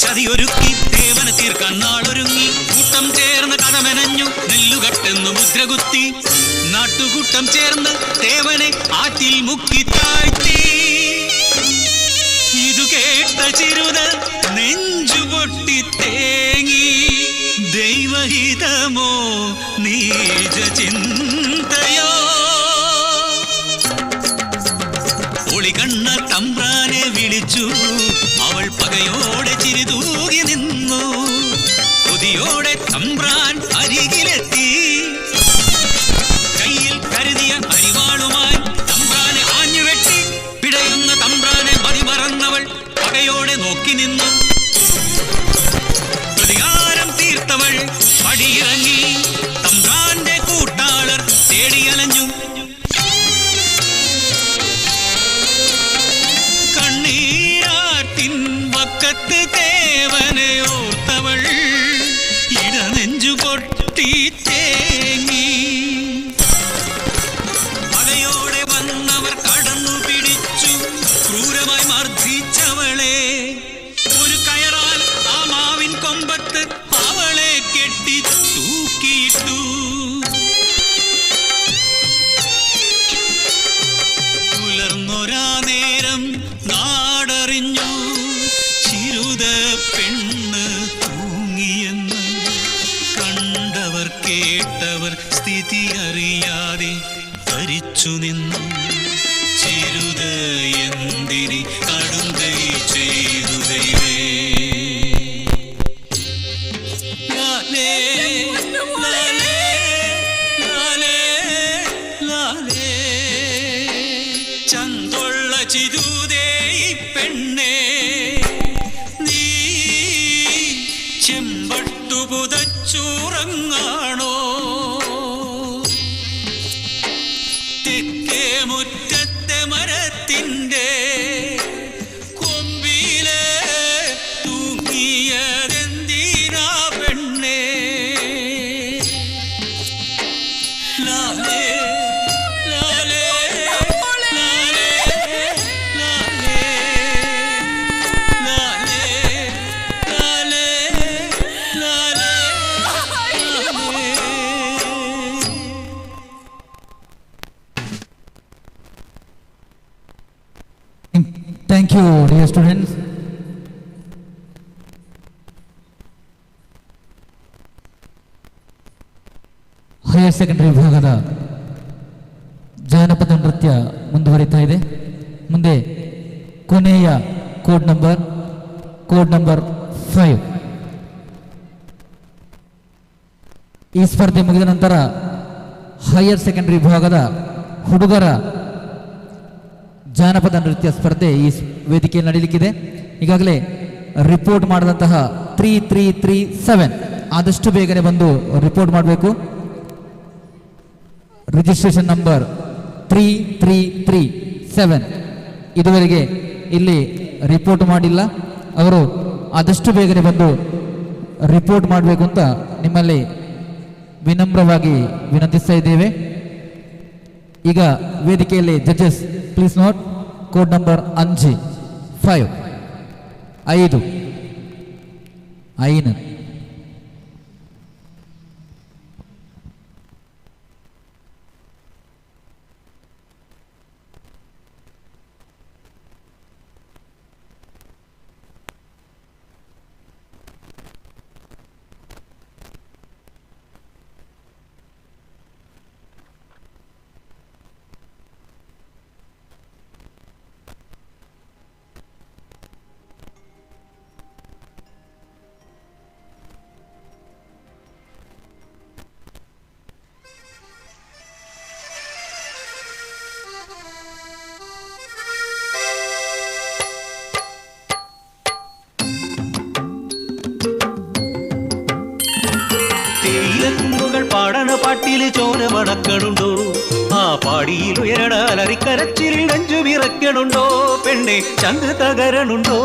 ചതിയൊരുക്കി ദേവനെ തീർക്കാൻ നാളൊരുങ്ങി. കൂട്ടം ചേർന്ന് കഥമെനഞ്ഞു നെല്ലുകട്ടെന്നു മുദ്രകുത്തി. നാട്ടുകൂട്ടം ചേർന്ന് ദേവനെ ആറ്റിൽ മുക്കി താഴ്ത്തി. ഇതു കേട്ട ചിരുത നെഞ്ചുപൊട്ടി തേങ്ങി. ദൈവഹിതമോ നീച ചിന്തയോ. ഒളികണ്ണ തമ്പ്രാനെ വിളിച്ചു. അവൾ പകയോടെ ചിരിതൂകി നിന്നു. കൊതിയോടെ തമ്പ്രാൻ അരികിലെത്തി. കയ്യിൽ കരുതിയ അരിവാളുമായി തമ്പ്രാനെ ആഞ്ഞുവെട്ടി. പിടയുന്ന തമ്പ്രാനെ മതിമറന്നവൾ പകയോടെ നോക്കി നോക്കി നിന്നു. പ്രതികാരം തീർത്തവൾ പടിയിറങ്ങി തമ്പ്രാന്റെ കൂട്ടാളർ തേടിയലഞ്ഞു. കണ്ണീരാറ്റിൻ വക്കത്ത് തേവനെ ഓർത്തവൾ ഇടനെഞ്ചു പൊട്ടി തേങ്ങി. പകയോടെ വന്നവർ കടന്നു പിടിച്ചു ക്രൂരമായി മർദ്ദിച്ചവളെ. ഒരു കയറാൽ ആ മാവിൻ കൊമ്പത്ത് അവളെ കെട്ടി തൂക്കിയിട്ടു. പുലർന്നൊരാ നേരം നാടറിഞ്ഞു ചിരുത പെണ്ണ് തൂങ്ങിയെന്ന്. കണ്ടവർ കേട്ടവർ സ്ഥിതി അറിയാതെ ധരിച്ചു നിന്നു. ചിരുത എന്തിരി കടുങ്കൈ ചെയ്തു ദൈവേ. ലാലേ ലാലേ ലാലേ ലാലേ ചന്തുള്ള ചിരുതേ ഈ പെണ്ണേ, നീ ചെമ്പട്ടു പുതച്ചുറങ്ങാണോ? തെക്കേ മുറ്റത്തെ മരത്തിൻ്റെ കൊമ്പിലെ തൂങ്ങിയതെന്തിനാ പെണ്ണേ? ലാലേ ലാലേ ലാലേ ലാലേ ലാലേ ലാലേ ലാലേ. Thank you, dear students. Higher secondary ವಿಭಾಗದ ಜಾನಪದ ನೃತ್ಯ ಮುಂದುವರಿತಾ ಇದೆ. ಮುಂದೆ ಕೊನೆಯ ಕೋಡ್ ನಂಬರ್ 5. ಈ ಸ್ಪರ್ಧೆ ಮುಗಿದ ನಂತರ ಹೈಯರ್ ಸೆಕೆಂಡರಿ ವಿಭಾಗದ ಹುಡುಗರ ಜಾನಪದ ನೃತ್ಯ ಸ್ಪರ್ಧೆ ಈ ವೇದಿಕೆಯಲ್ಲಿ ನಡೆಯಲಿಕ್ಕಿದೆ. ಈಗಾಗಲೇ ರಿಪೋರ್ಟ್ ಮಾಡಿದಂತಹ 3337 ಆದಷ್ಟು ಬೇಗನೆ ಬಂದು ರಿಪೋರ್ಟ್ ಮಾಡಬೇಕು. ರಿಜಿಸ್ಟ್ರೇಷನ್ ನಂಬರ್ 3337 ಇದುವರೆಗೆ ಇಲ್ಲಿ ರಿಪೋರ್ಟ್ ಮಾಡಿಲ್ಲ. ಅವರು ಆದಷ್ಟು ಬೇಗನೆ ಬಂದು ರಿಪೋರ್ಟ್ ಮಾಡಬೇಕು ಅಂತ ನಿಮ್ಮಲ್ಲಿ ವಿನಮ್ರವಾಗಿ ವಿನಂತಿಸ್ತಾ ಇದ್ದೇವೆ. ಈಗ ವೇದಿಕೆಯಲ್ಲಿ judges please note code number 5 5 കുന്നുകൾ പാടണ പാട്ടില് ചോര മണക്കണുണ്ടോ? ആ പാടിയിൽ ഉയരണാൽ അരിക്കരച്ചിൽ നെഞ്ചു വിറക്കണുണ്ടോ? പെണ്ണെ ചങ്ക് തകരണുണ്ടോ?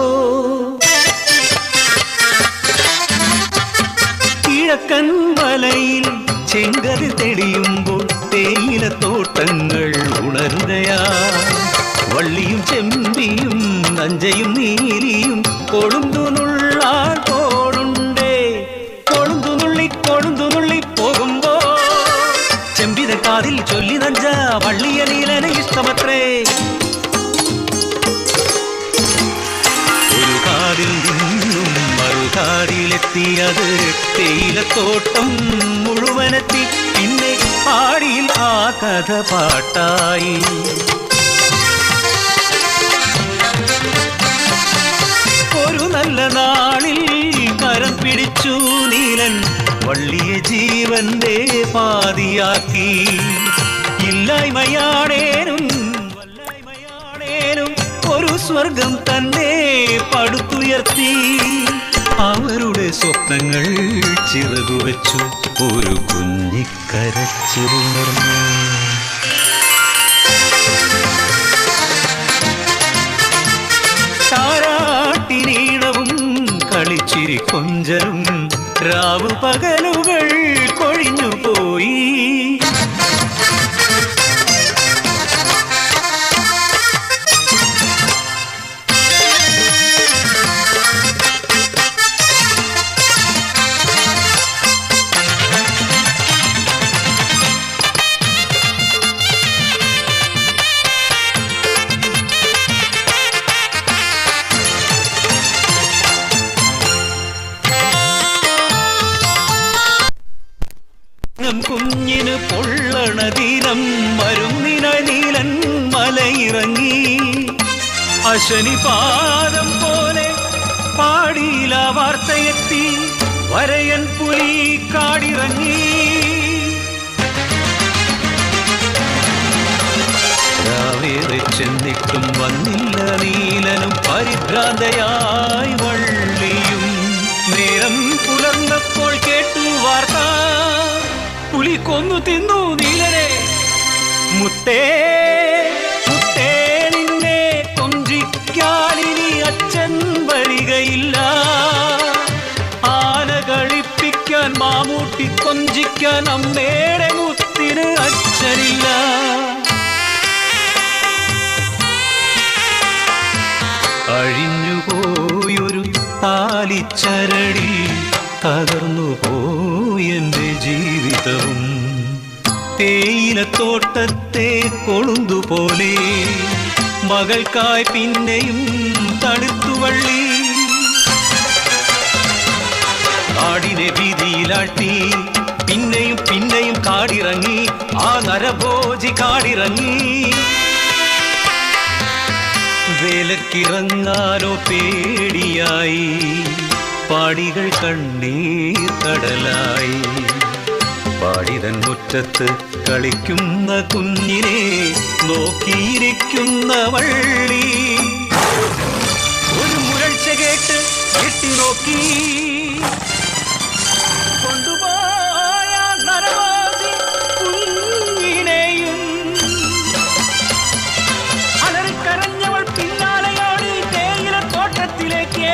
കിഴക്കൻ മലയിൽ ചെങ്കതിർ തെളിയുമ്പോൾ തേയിലത്തോട്ടങ്ങൾ ഉണരുകയാ. വള്ളിയും ചെമ്പിയും നഞ്ചയും നീലിയും കൊളുന്തുനുള്ളാൾ പോടുണ്ടേ. കൊളുന്തുനുള്ളി പോകുമ്പോ ചെമ്പിത കാതിൽ ചൊല്ലി നഞ്ച വള്ളിയ നീലന ഇഷ്ടമത്രേ. ഒരു കാതിൽ നിന്നും മറുകാതിലെത്തിയത് തേയിലത്തോട്ടം മുഴുവനെത്തി. പിന്നെ പാടിയിൽ ആ കഥ പാട്ടായി. ഒരു നല്ല നാളിൽ കരം പിടിച്ചു നീലൻ വള്ളിയെ ജീവന്റെ പാതിയാക്കി. ഇല്ലായ്മയാണേനും വല്ലായ്മയാണേനും ഒരു സ്വർഗം തന്നെ പടുത്തുയർത്തി അവരുടെ സ്വപ്നങ്ങൾ ചിറകുവെച്ചു ഒരു കുഞ്ഞിക്കരച്ചിലുണർന്നു. താരാട്ടിനീണവും കളിച്ചിരി കൊഞ്ചലും രാവു പകലുകൾ കൊഴിഞ്ഞുപോയി. കുഞ്ഞിന് പൊള്ളണ ദിനം മരുന്നിനായി നീലൻ മലയിറങ്ങി. അശനിപാദം പോലെ പാടിയില വാർത്തയെത്തി വരയൻ പുലി കാടിറങ്ങി. രാവേറെ ചെന്നിട്ടും വന്നില്ല നീലനും പരിഭ്രാന്തയായി വള്ളിയും. നേരം പുലർന്നപ്പോൾ കേട്ടു വാർത്ത പുലി കൊന്നു തിന്നു നീലനെ. മുത്തേ മുത്തേ നിന്നെ കൊഞ്ചിക്കാനിനി അച്ഛൻ വരികയില്ല. ആന കളിപ്പിക്കാൻ മാമൂട്ടി കൊഞ്ചിക്കാൻ അമ്മയുടെ മുത്തിന് അച്ഛനില്ല. അഴിഞ്ഞുപോയൊരു താലിച്ചരടി തകർന്നു പോയെന്റെ ജീവിതവും. തേയിലത്തോട്ടത്തെ കൊളുന്തുപോലെ മകൾക്കായി പിന്നെയും തണുത്തുവള്ളി. കാടിനെ വീതിയിലാട്ടി പിന്നെയും പിന്നെയും കാടിറങ്ങി. ആ നരഭോജി കാടിറങ്ങി. വേലക്കിറങ്ങാനോ പേടിയായി പാടികൾ കണ്ണീർ കടലായി. പാടിതൻ മുറ്റത്ത് കളിക്കുന്ന കുഞ്ഞിനെ നോക്കിയിരിക്കുന്ന വള്ളി ഒരു മുരൾച്ച കേട്ട് എട്ടി നോക്കി. കൊണ്ടുപോയ നരവാസി കുഞ്ഞിനെയും അലറിക്കരഞ്ഞവൾ പിന്നാലെയോടി തേയില തോട്ടത്തിലേക്ക്.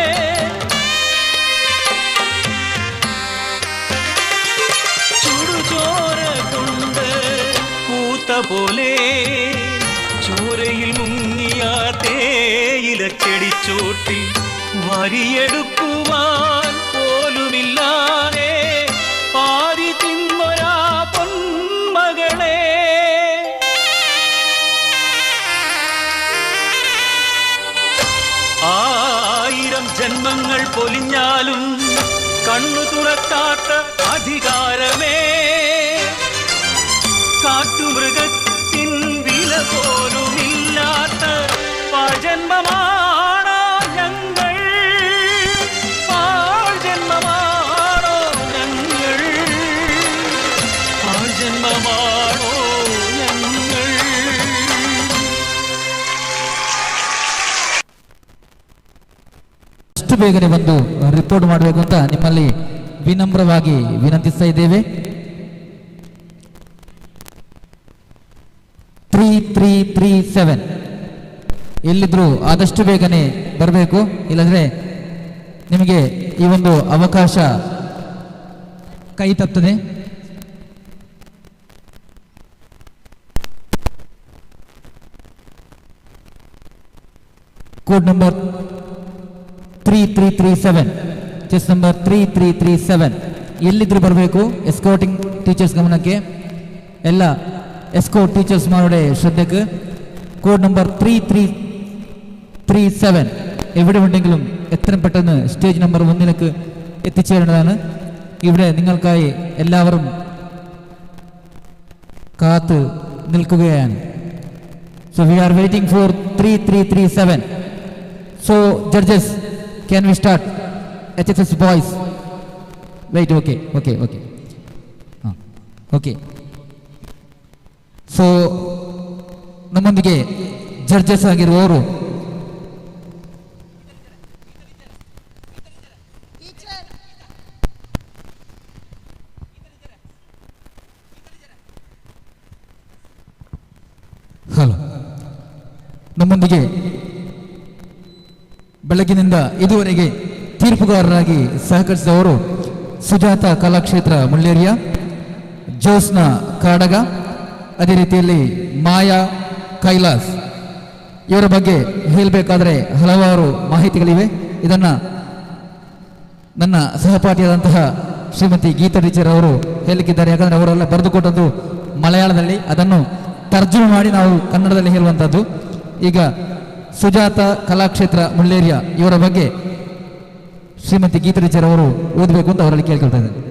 പോലെ ചോരയിൽ മുങ്ങിയ തേയില ചെടിച്ചോട്ടി വരിയെടുക്കുവാൻ പോലുമില്ലാതെ പാരി തിന്നൊരാ പൊന്മകളെ. ആയിരം ജന്മങ്ങൾ പൊലിഞ്ഞാലും കണ്ണു തുറക്കാത്ത അധികാരമേ. കാട്ടുമൃഗത്തിൻ വില പോലുമില്ലാത്ത പാഴ്ജന്മമാണോ ഞങ്ങൾ. പാഴ്ജന്മമാണോ ഞങ്ങൾ. പാഴ്ജന്മമാണോ ഞങ്ങൾ. ಅಷ್ಟು ಬೇಗನೆ ಬಂದು ರಿಪೋರ್ಟ್ ಮಾಡಬೇಕು ಅಂತ ನಿಮ್ಮಲ್ಲಿ ವಿನಮ್ರವಾಗಿ ವಿನಂತಿಸ್ತಾ ಇದ್ದೇವೆ. 3337 ಎಲ್ಲಿದ್ರು ಆದಷ್ಟು ಬೇಗನೆ ಬರಬೇಕು, ಇಲ್ಲಂದ್ರೆ ನಿಮಗೆ ಈ ಒಂದು ಅವಕಾಶ ಕೈ ತಪ್ಪುತ್ತದೆ. ಕೋಡ್ ನಂಬರ್ 3337 ಚೆಸ್ ನಂಬರ್ 3337 ಎಲ್ಲಿದ್ರು ಬರಬೇಕು. ಎಸ್ಕೌಟಿಂಗ್ ಟೀಚರ್ಸ್ ಗಮನಕ್ಕೆ, ಎಲ್ಲ എസ്കോർട്ട് ടീച്ചേഴ്സ്മാരുടെ ശ്രദ്ധയ്ക്ക് കോഡ് നമ്പർ 3337 എവിടെ ഉണ്ടെങ്കിലും എത്രയും പെട്ടെന്ന് സ്റ്റേജ് നമ്പർ 1 എത്തിച്ചേരേണ്ടതാണ്. ഇവിടെ നിങ്ങൾക്കായി എല്ലാവരും കാത്ത് നിൽക്കുകയാണ്. So we are waiting for 3337. So judges, can we start? HSS boys wait. Okay okay okay okay. So ನಮ್ಮೊಂದಿಗೆ ಜಡ್ಜಸ್ ಆಗಿರುವವರು ನಮ್ಮೊಂದಿಗೆ ಬೆಳಗಿನಿಂದ ಇದುವರೆಗೆ ತೀರ್ಪುಗಾರರಾಗಿ ಸಹಕರಿಸಿದವರು ಸುಜಾತ ಕಲಾಕ್ಷೇತ್ರ ಮುಳ್ಳೇರಿಯ, ಜೋಸ್ನ ಕಾಡಗ, ಅದೇ ರೀತಿಯಲ್ಲಿ ಮಾಯಾ ಕೈಲಾಸ್. ಇವರ ಬಗ್ಗೆ ಹೇಳಬೇಕಾದ್ರೆ ಹಲವಾರು ಮಾಹಿತಿಗಳಿವೆ. ಇದನ್ನು ನನ್ನ ಸಹಪಾಠಿಯಾದಂತಹ ಶ್ರೀಮತಿ ಗೀತಾ ಟೀಚರ್ ಅವರು ಹೇಳಲಿಕ್ಕಿದ್ದಾರೆ. ಯಾಕಂದರೆ ಅವರೆಲ್ಲ ಬರೆದುಕೊಟ್ಟದ್ದು ಮಲಯಾಳದಲ್ಲಿ, ಅದನ್ನು ತರ್ಜುಮೆ ಮಾಡಿ ನಾವು ಕನ್ನಡದಲ್ಲಿ ಹೇಳುವಂಥದ್ದು. ಈಗ ಸುಜಾತ ಕಲಾಕ್ಷೇತ್ರ ಮುಳ್ಳೇರಿಯ ಇವರ ಬಗ್ಗೆ ಶ್ರೀಮತಿ ಗೀತಾ ಟೀಚರ್ ಅವರು ಓದಬೇಕು ಅಂತ ಅವರಲ್ಲಿ ಕೇಳ್ಕೊಳ್ತಾ ಇದ್ದಾರೆ.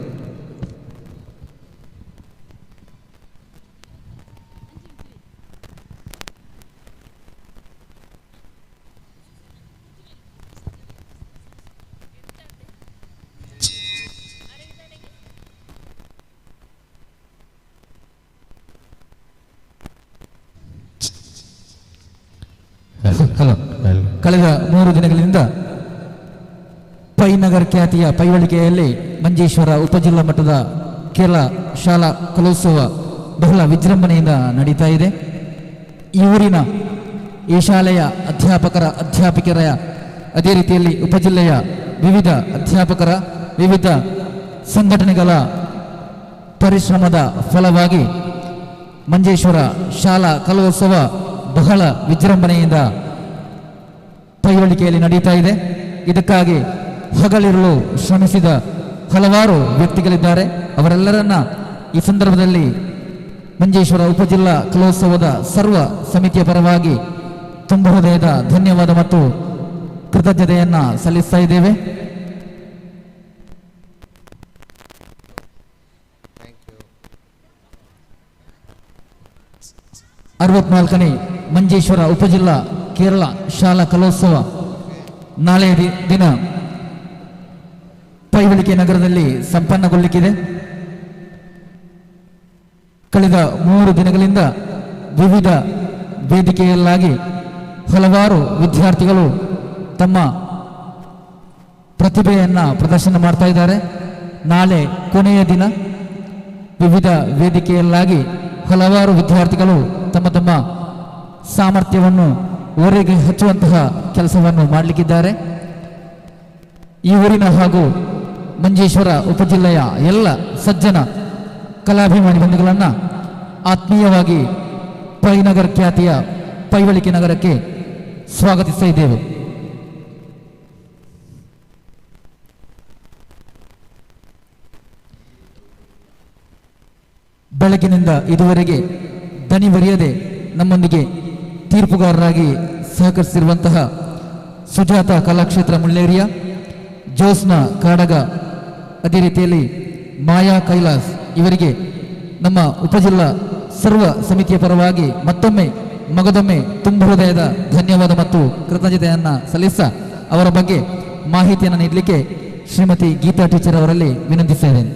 ಹಲೋ. ಕಳೆದ 3 ದಿನಗಳಿಂದ ಪೈನಗರ್ ಖ್ಯಾತಿಯ ಪೈವಳಿಕೆಯಲ್ಲಿ ಮಂಜೇಶ್ವರ ಉಪಜಿಲ್ಲಾ ಮಟ್ಟದ ಕೇರಳ ಶಾಲಾ ಕಲೋತ್ಸವ ಬಹಳ ವಿಜೃಂಭಣೆಯಿಂದ ನಡೀತಾ ಇದೆ. ಈ ಊರಿನ ಈ ಶಾಲೆಯ ಅಧ್ಯಾಪಕರ ಅದೇ ರೀತಿಯಲ್ಲಿ ಉಪಜಿಲ್ಲೆಯ ವಿವಿಧ ಅಧ್ಯಾಪಕರ ವಿವಿಧ ಸಂಘಟನೆಗಳ ಪರಿಶ್ರಮದ ಫಲವಾಗಿ ಮಂಜೇಶ್ವರ ಶಾಲಾ ಕಲೋತ್ಸವ ಬಹಳ ವಿಜೃಂಭಣೆಯಿಂದ ಪೈವಳಿಕೆಯಲ್ಲಿ ನಡೀತಾ ಇದೆ. ಇದಕ್ಕಾಗಿ ಹಗಲಿರುಳು ಶ್ರಮಿಸಿದ ಹಲವಾರು ವ್ಯಕ್ತಿಗಳಿದ್ದಾರೆ. ಅವರೆಲ್ಲರನ್ನ ಈ ಸಂದರ್ಭದಲ್ಲಿ ಮಂಜೇಶ್ವರ ಉಪಜಿಲ್ಲಾ ಕಲೋತ್ಸವದ ಸರ್ವ ಸಮಿತಿಯ ಪರವಾಗಿ ತುಂಬ ಹೃದಯದ ಧನ್ಯವಾದ ಮತ್ತು ಕೃತಜ್ಞತೆಯನ್ನ ಸಲ್ಲಿಸ್ತಾ ಇದ್ದೇವೆ. ಅರವತ್ನಾಲ್ಕನೇ ಮಂಜೇಶ್ವರ ಉಪಜಿಲ್ಲಾ ಕೇರಳ ಶಾಲಾ ಕಲೋತ್ಸವ ನಾಳೆಯ ದಿನ ಪೈವಳಿಕೆ ನಗರದಲ್ಲಿ ಸಂಪನ್ನಗೊಳ್ಳಲಿಕ್ಕಿದೆ. ಕಳೆದ 3 ದಿನಗಳಿಂದ ವಿವಿಧ ವೇದಿಕೆಯಲ್ಲಾಗಿ ಹಲವಾರು ವಿದ್ಯಾರ್ಥಿಗಳು ತಮ್ಮ ಪ್ರತಿಭೆಯನ್ನು ಪ್ರದರ್ಶನ ಮಾಡ್ತಾ ಇದ್ದಾರೆ. ನಾಳೆ ಕೊನೆಯ ದಿನ ವಿವಿಧ ವೇದಿಕೆಯಲ್ಲಾಗಿ ಹಲವಾರು ವಿದ್ಯಾರ್ಥಿಗಳು ತಮ್ಮ ತಮ್ಮ ಸಾಮರ್ಥ್ಯವನ್ನು ಹೊರಗೆ ಹಚ್ಚುವಂತಹ ಕೆಲಸವನ್ನು ಮಾಡಲಿಕ್ಕಿದ್ದಾರೆ. ಈ ಊರಿನ ಹಾಗೂ ಮಂಜೇಶ್ವರ ಉಪಜಿಲ್ಲೆಯ ಎಲ್ಲ ಸಜ್ಜನ ಕಲಾಭಿಮಾನಿ ಬಂಧುಗಳನ್ನು ಆತ್ಮೀಯವಾಗಿ ಪೈನಗರ್ ಖ್ಯಾತಿಯ ಪೈವಳಿಕೆ ನಗರಕ್ಕೆ ಸ್ವಾಗತಿಸ್ತಾ ಇದ್ದೇವೆ. ಬೆಳಗಿನಿಂದ ಇದುವರೆಗೆ ದನಿ ಬರೆಯದೆ ನಮ್ಮೊಂದಿಗೆ ತೀರ್ಪುಗಾರರಾಗಿ ಸಹಕರಿಸಿರುವಂತಹ ಸುಜಾತ ಕಲಾಕ್ಷೇತ್ರ ಮುಳ್ಳೇರಿಯ, ಜೋಸ್ನ ಕಾಡಗ, ಅದೇ ರೀತಿಯಲ್ಲಿ ಮಾಯಾ ಕೈಲಾಸ್ ಇವರಿಗೆ ನಮ್ಮ ಉಪಜಿಲ್ಲಾ ಸರ್ವ ಸಮಿತಿಯ ಪರವಾಗಿ ಮತ್ತೊಮ್ಮೆ ಮಗದೊಮ್ಮೆ ತುಂಬ ಹೃದಯದ ಧನ್ಯವಾದ ಮತ್ತು ಕೃತಜ್ಞತೆಯನ್ನು ಸಲ್ಲಿಸ ಅವರ ಬಗ್ಗೆ ಮಾಹಿತಿಯನ್ನು ನೀಡಲಿಕ್ಕೆ ಶ್ರೀಮತಿ ಗೀತಾ ಟೀಚರ್ ಅವರಲ್ಲಿ ವಿನಂತಿಸ್ತಾ ಇದ್ದೇನೆ.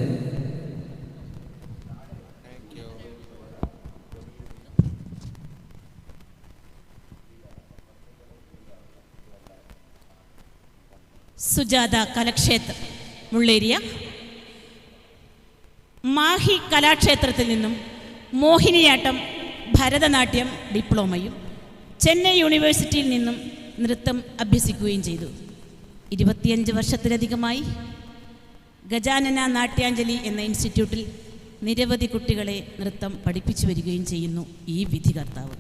സുജാത കലാക്ഷേത്ര മുള്ളേരിയ മാഹി കലാക്ഷേത്രത്തിൽ നിന്നും മോഹിനിയാട്ടം, ഭരതനാട്യം ഡിപ്ലോമയും ചെന്നൈ യൂണിവേഴ്സിറ്റിയിൽ നിന്നും നൃത്തം അഭ്യസിക്കുകയും ചെയ്തു. 25 വർഷത്തിലധികമായി ഗജാനന നാട്യാഞ്ജലി എന്ന ഇൻസ്റ്റിറ്റ്യൂട്ടിൽ നിരവധി കുട്ടികളെ നൃത്തം പഠിപ്പിച്ചു വരികയും ചെയ്യുന്നു ഈ വിധികർത്താവ്.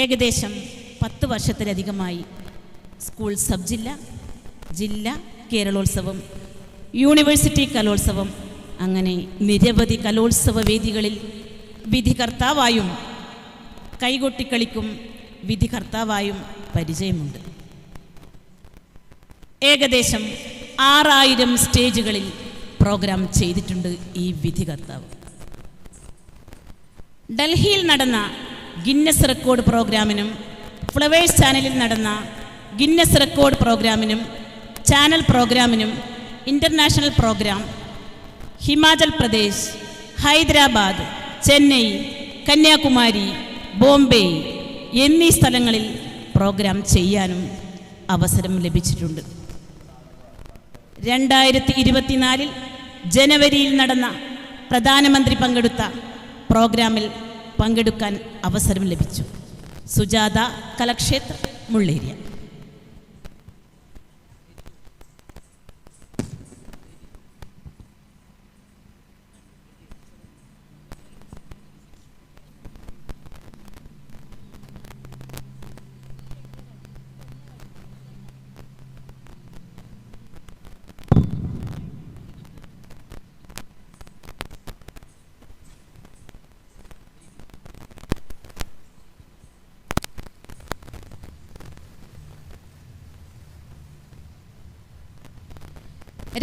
ഏകദേശം 10 വർഷത്തിലധികമായി സ്കൂൾ സബ് ജില്ല, ജില്ല കേരളോത്സവം, യൂണിവേഴ്സിറ്റി കലോത്സവം, അങ്ങനെ നിരവധി കലോത്സവ വേദികളിൽ വിധികർത്താവായും കൈകൊട്ടിക്കളിക്കും വിധികർത്താവായും പരിചയമുണ്ട്. ഏകദേശം 6000 സ്റ്റേജുകളിൽ പ്രോഗ്രാം ചെയ്തിട്ടുണ്ട് ഈ വിധികർത്താവ്. ഡൽഹിയിൽ നടന്ന ഗിന്നസ് റെക്കോർഡ് പ്രോഗ്രാമിനും ഫ്ലവേഴ്സ് ചാനലിൽ നടന്ന ഗിന്നസ് റെക്കോർഡ് പ്രോഗ്രാമിനും ചാനൽ പ്രോഗ്രാമിനും ഇൻ്റർനാഷണൽ പ്രോഗ്രാം ഹിമാചൽ പ്രദേശ്, ഹൈദരാബാദ്, ചെന്നൈ, കന്യാകുമാരി, ബോംബെ എന്നീ സ്ഥലങ്ങളിൽ പ്രോഗ്രാം ചെയ്യാനും അവസരം ലഭിച്ചിട്ടുണ്ട്. 2024 ജനുവരിയിൽ നടന്ന പ്രധാനമന്ത്രി പങ്കെടുത്ത പ്രോഗ്രാമിൽ പങ്കെടുക്കാൻ അവസരം ലഭിച്ചു. സുജാത കലാക്ഷേത്ര മുള്ളേരിയ.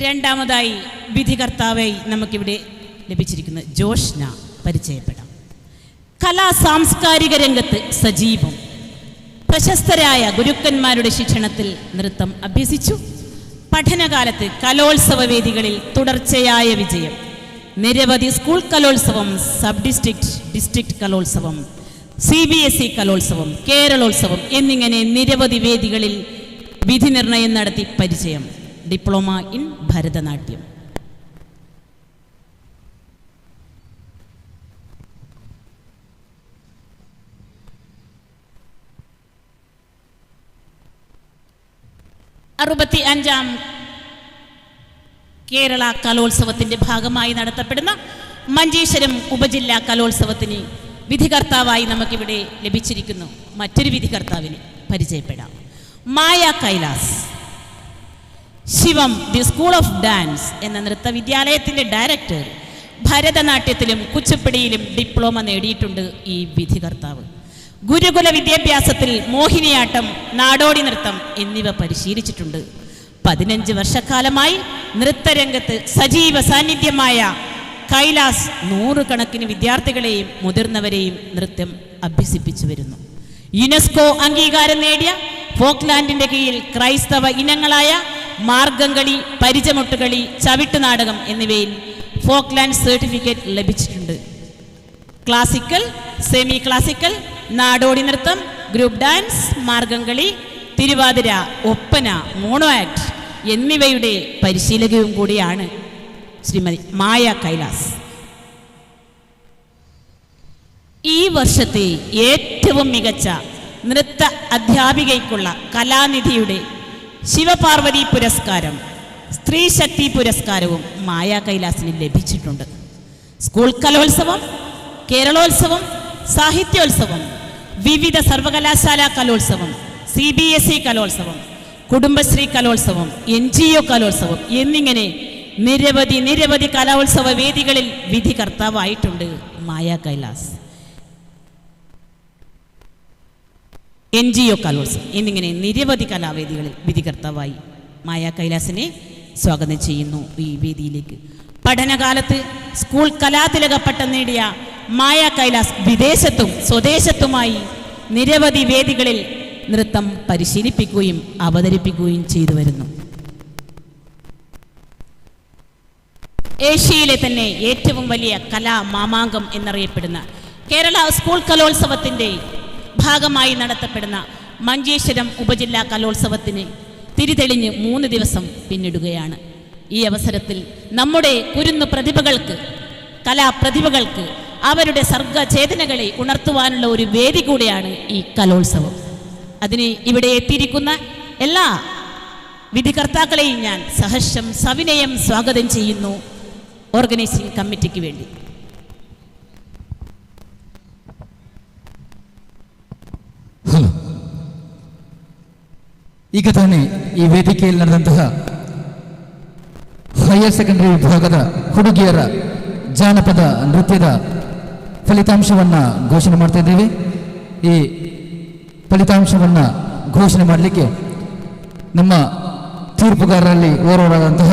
രണ്ടാമതായി വിധികർത്താവായി നമുക്കിവിടെ ലഭിച്ചിരിക്കുന്നത് ജോഷ്ന. പരിചയപ്പെടാം. കലാ സാംസ്കാരിക രംഗത്ത് സജീവം. പ്രശസ്തരായ ഗുരുക്കന്മാരുടെ ശിക്ഷണത്തിൽ നൃത്തം അഭ്യസിച്ചു. പഠനകാലത്ത് കലോത്സവ വേദികളിൽ തുടർച്ചയായ വിജയം. നിരവധി സ്കൂൾ കലോത്സവം, സബ് ഡിസ്ട്രിക്ട്, ഡിസ്ട്രിക്ട് കലോത്സവം, CBSE കലോത്സവം, കേരളോത്സവം എന്നിങ്ങനെ നിരവധി വേദികളിൽ വിധി നിർണയം നടത്തി പരിചയം. Diploma in Bharatanatyam. അറുപത്തിയഞ്ചാം കേരള കലോത്സവത്തിൻ്റെ ഭാഗമായി നടത്തപ്പെടുന്ന മഞ്ചേശ്വരം ഉപജില്ലാ കലോത്സവത്തിന് വിധികർത്താവായി നമുക്കിവിടെ ലഭിച്ചിരിക്കുന്നു. മറ്റൊരു വിധികർത്താവിനെ പരിചയപ്പെടാം. മായ കൈലാസ്. ശിവം ദി സ്കൂൾ ഓഫ് ഡാൻസ് എന്ന നൃത്ത വിദ്യാലയത്തിൻ്റെ ഡയറക്ടർ. ഭരതനാട്യത്തിലും കുച്ചിപ്പുടിയിലും ഡിപ്ലോമ നേടിയിട്ടുണ്ട് ഈ വിധികർത്താവ്. ഗുരുകുല വിദ്യാഭ്യാസത്തിൽ മോഹിനിയാട്ടം, നാടോടി നൃത്തം എന്നിവ പരിശീലിച്ചിട്ടുണ്ട്. 15 വർഷക്കാലമായി നൃത്തരംഗത്ത് സജീവ സാന്നിധ്യമായ കൈലാസ് നൂറുകണക്കിന് വിദ്യാർത്ഥികളെയും മുതിർന്നവരെയും നൃത്തം അഭ്യസിപ്പിച്ചു വരുന്നു. യുനെസ്കോ അംഗീകാരം നേടിയ ഫോക്ലാൻഡിൻ്റെ കീഴിൽ ക്രൈസ്തവ ഇനങ്ങളായ മാർഗംകളി, പരിചമുട്ടുകളി, ചവിട്ടുനാടകം എന്നിവയിൽ ഫോക്ലാൻഡ് സർട്ടിഫിക്കറ്റ് ലഭിച്ചിട്ടുണ്ട്. ക്ലാസിക്കൽ, സെമി ക്ലാസിക്കൽ, നാടോടി നൃത്തം, group dance, Margamkali, Thiruvathira, Oppana, mono act എന്നിവയുടെ പരിശീലകയും കൂടിയാണ് ശ്രീമതി മായ കൈലാസ്. ഈ വർഷത്തെ ഏറ്റവും മികച്ച നൃത്ത അധ്യാപികയ്ക്കുള്ള കലാനിധിയുടെ ശിവപാർവതി പുരസ്കാരം, സ്ത്രീ ശക്തി പുരസ്കാരവും മായ കൈലാസിന് ലഭിച്ചിട്ടുണ്ട്. സ്കൂൾ കലോത്സവം, കേരളോത്സവം, സാഹിത്യോത്സവം, വിവിധ സർവകലാശാല കലോത്സവം, CBSE കലോത്സവം, കുടുംബശ്രീ കലോത്സവം, NGO കലോത്സവം എന്നിങ്ങനെ നിരവധി കലോത്സവ വേദികളിൽ വിധികർത്താവായിട്ടുണ്ട് മായ കൈലാസ്. NGO കലോത്സവം എന്നിങ്ങനെ നിരവധി കലാവേദികളിൽ വിധികർത്താവായി മായ കൈലാസിനെ സ്വാഗതം ചെയ്യുന്നു ഈ വേദിയിലേക്ക്. പഠനകാലത്ത് സ്കൂൾ കലാതിലക പട്ടം നേടിയ മായ കൈലാസ് വിദേശത്തും സ്വദേശത്തുമായി നിരവധി വേദികളിൽ നൃത്തം പരിശീലിപ്പിക്കുകയും അവതരിപ്പിക്കുകയും ചെയ്തു വരുന്നു. ഏഷ്യയിലെ തന്നെ ഏറ്റവും വലിയ കലാ മാമാങ്കം എന്നറിയപ്പെടുന്ന കേരള സ്കൂൾ കലോത്സവത്തിൻ്റെ ഭാഗമായി നടത്തപ്പെടുന്ന മഞ്ചേശ്വരം ഉപജില്ലാ കലോത്സവത്തിന് തിരിതെളിഞ്ഞ് 3 ദിവസം പിന്നിടുകയാണ്. ഈ അവസരത്തിൽ നമ്മുടെ കുരുന്നു പ്രതിഭകൾക്ക്, കലാപ്രതിഭകൾക്ക് അവരുടെ സർഗചേതനകളെ ഉണർത്തുവാനുള്ള ഒരു വേദി കൂടിയാണ് ഈ കലോത്സവം. അതിന് ഇവിടെ എത്തിയിരിക്കുന്ന എല്ലാ വിധികർത്താക്കളെയും ഞാൻ സഹർഷം സവിനയം സ്വാഗതം ചെയ്യുന്നു ഓർഗനൈസിംഗ് കമ്മിറ്റിക്ക് വേണ്ടി. ಈಗ ತಾನೇ ಈ ವೇದಿಕೆಯಲ್ಲಿ ನಡೆದಂತಹ ಹೈಯರ್ ಸೆಕೆಂಡರಿ ವಿಭಾಗದ ಹುಡುಗಿಯರ ಜಾನಪದ ನೃತ್ಯದ ಫಲಿತಾಂಶವನ್ನು ಘೋಷಣೆ ಮಾಡ್ತಾ ಇದ್ದೇವೆ. ಈ ಫಲಿತಾಂಶವನ್ನು ಘೋಷಣೆ ಮಾಡಲಿಕ್ಕೆ ನಮ್ಮ ತೀರ್ಪುಗಾರರಲ್ಲಿ ಓರ್ವರಾದಂತಹ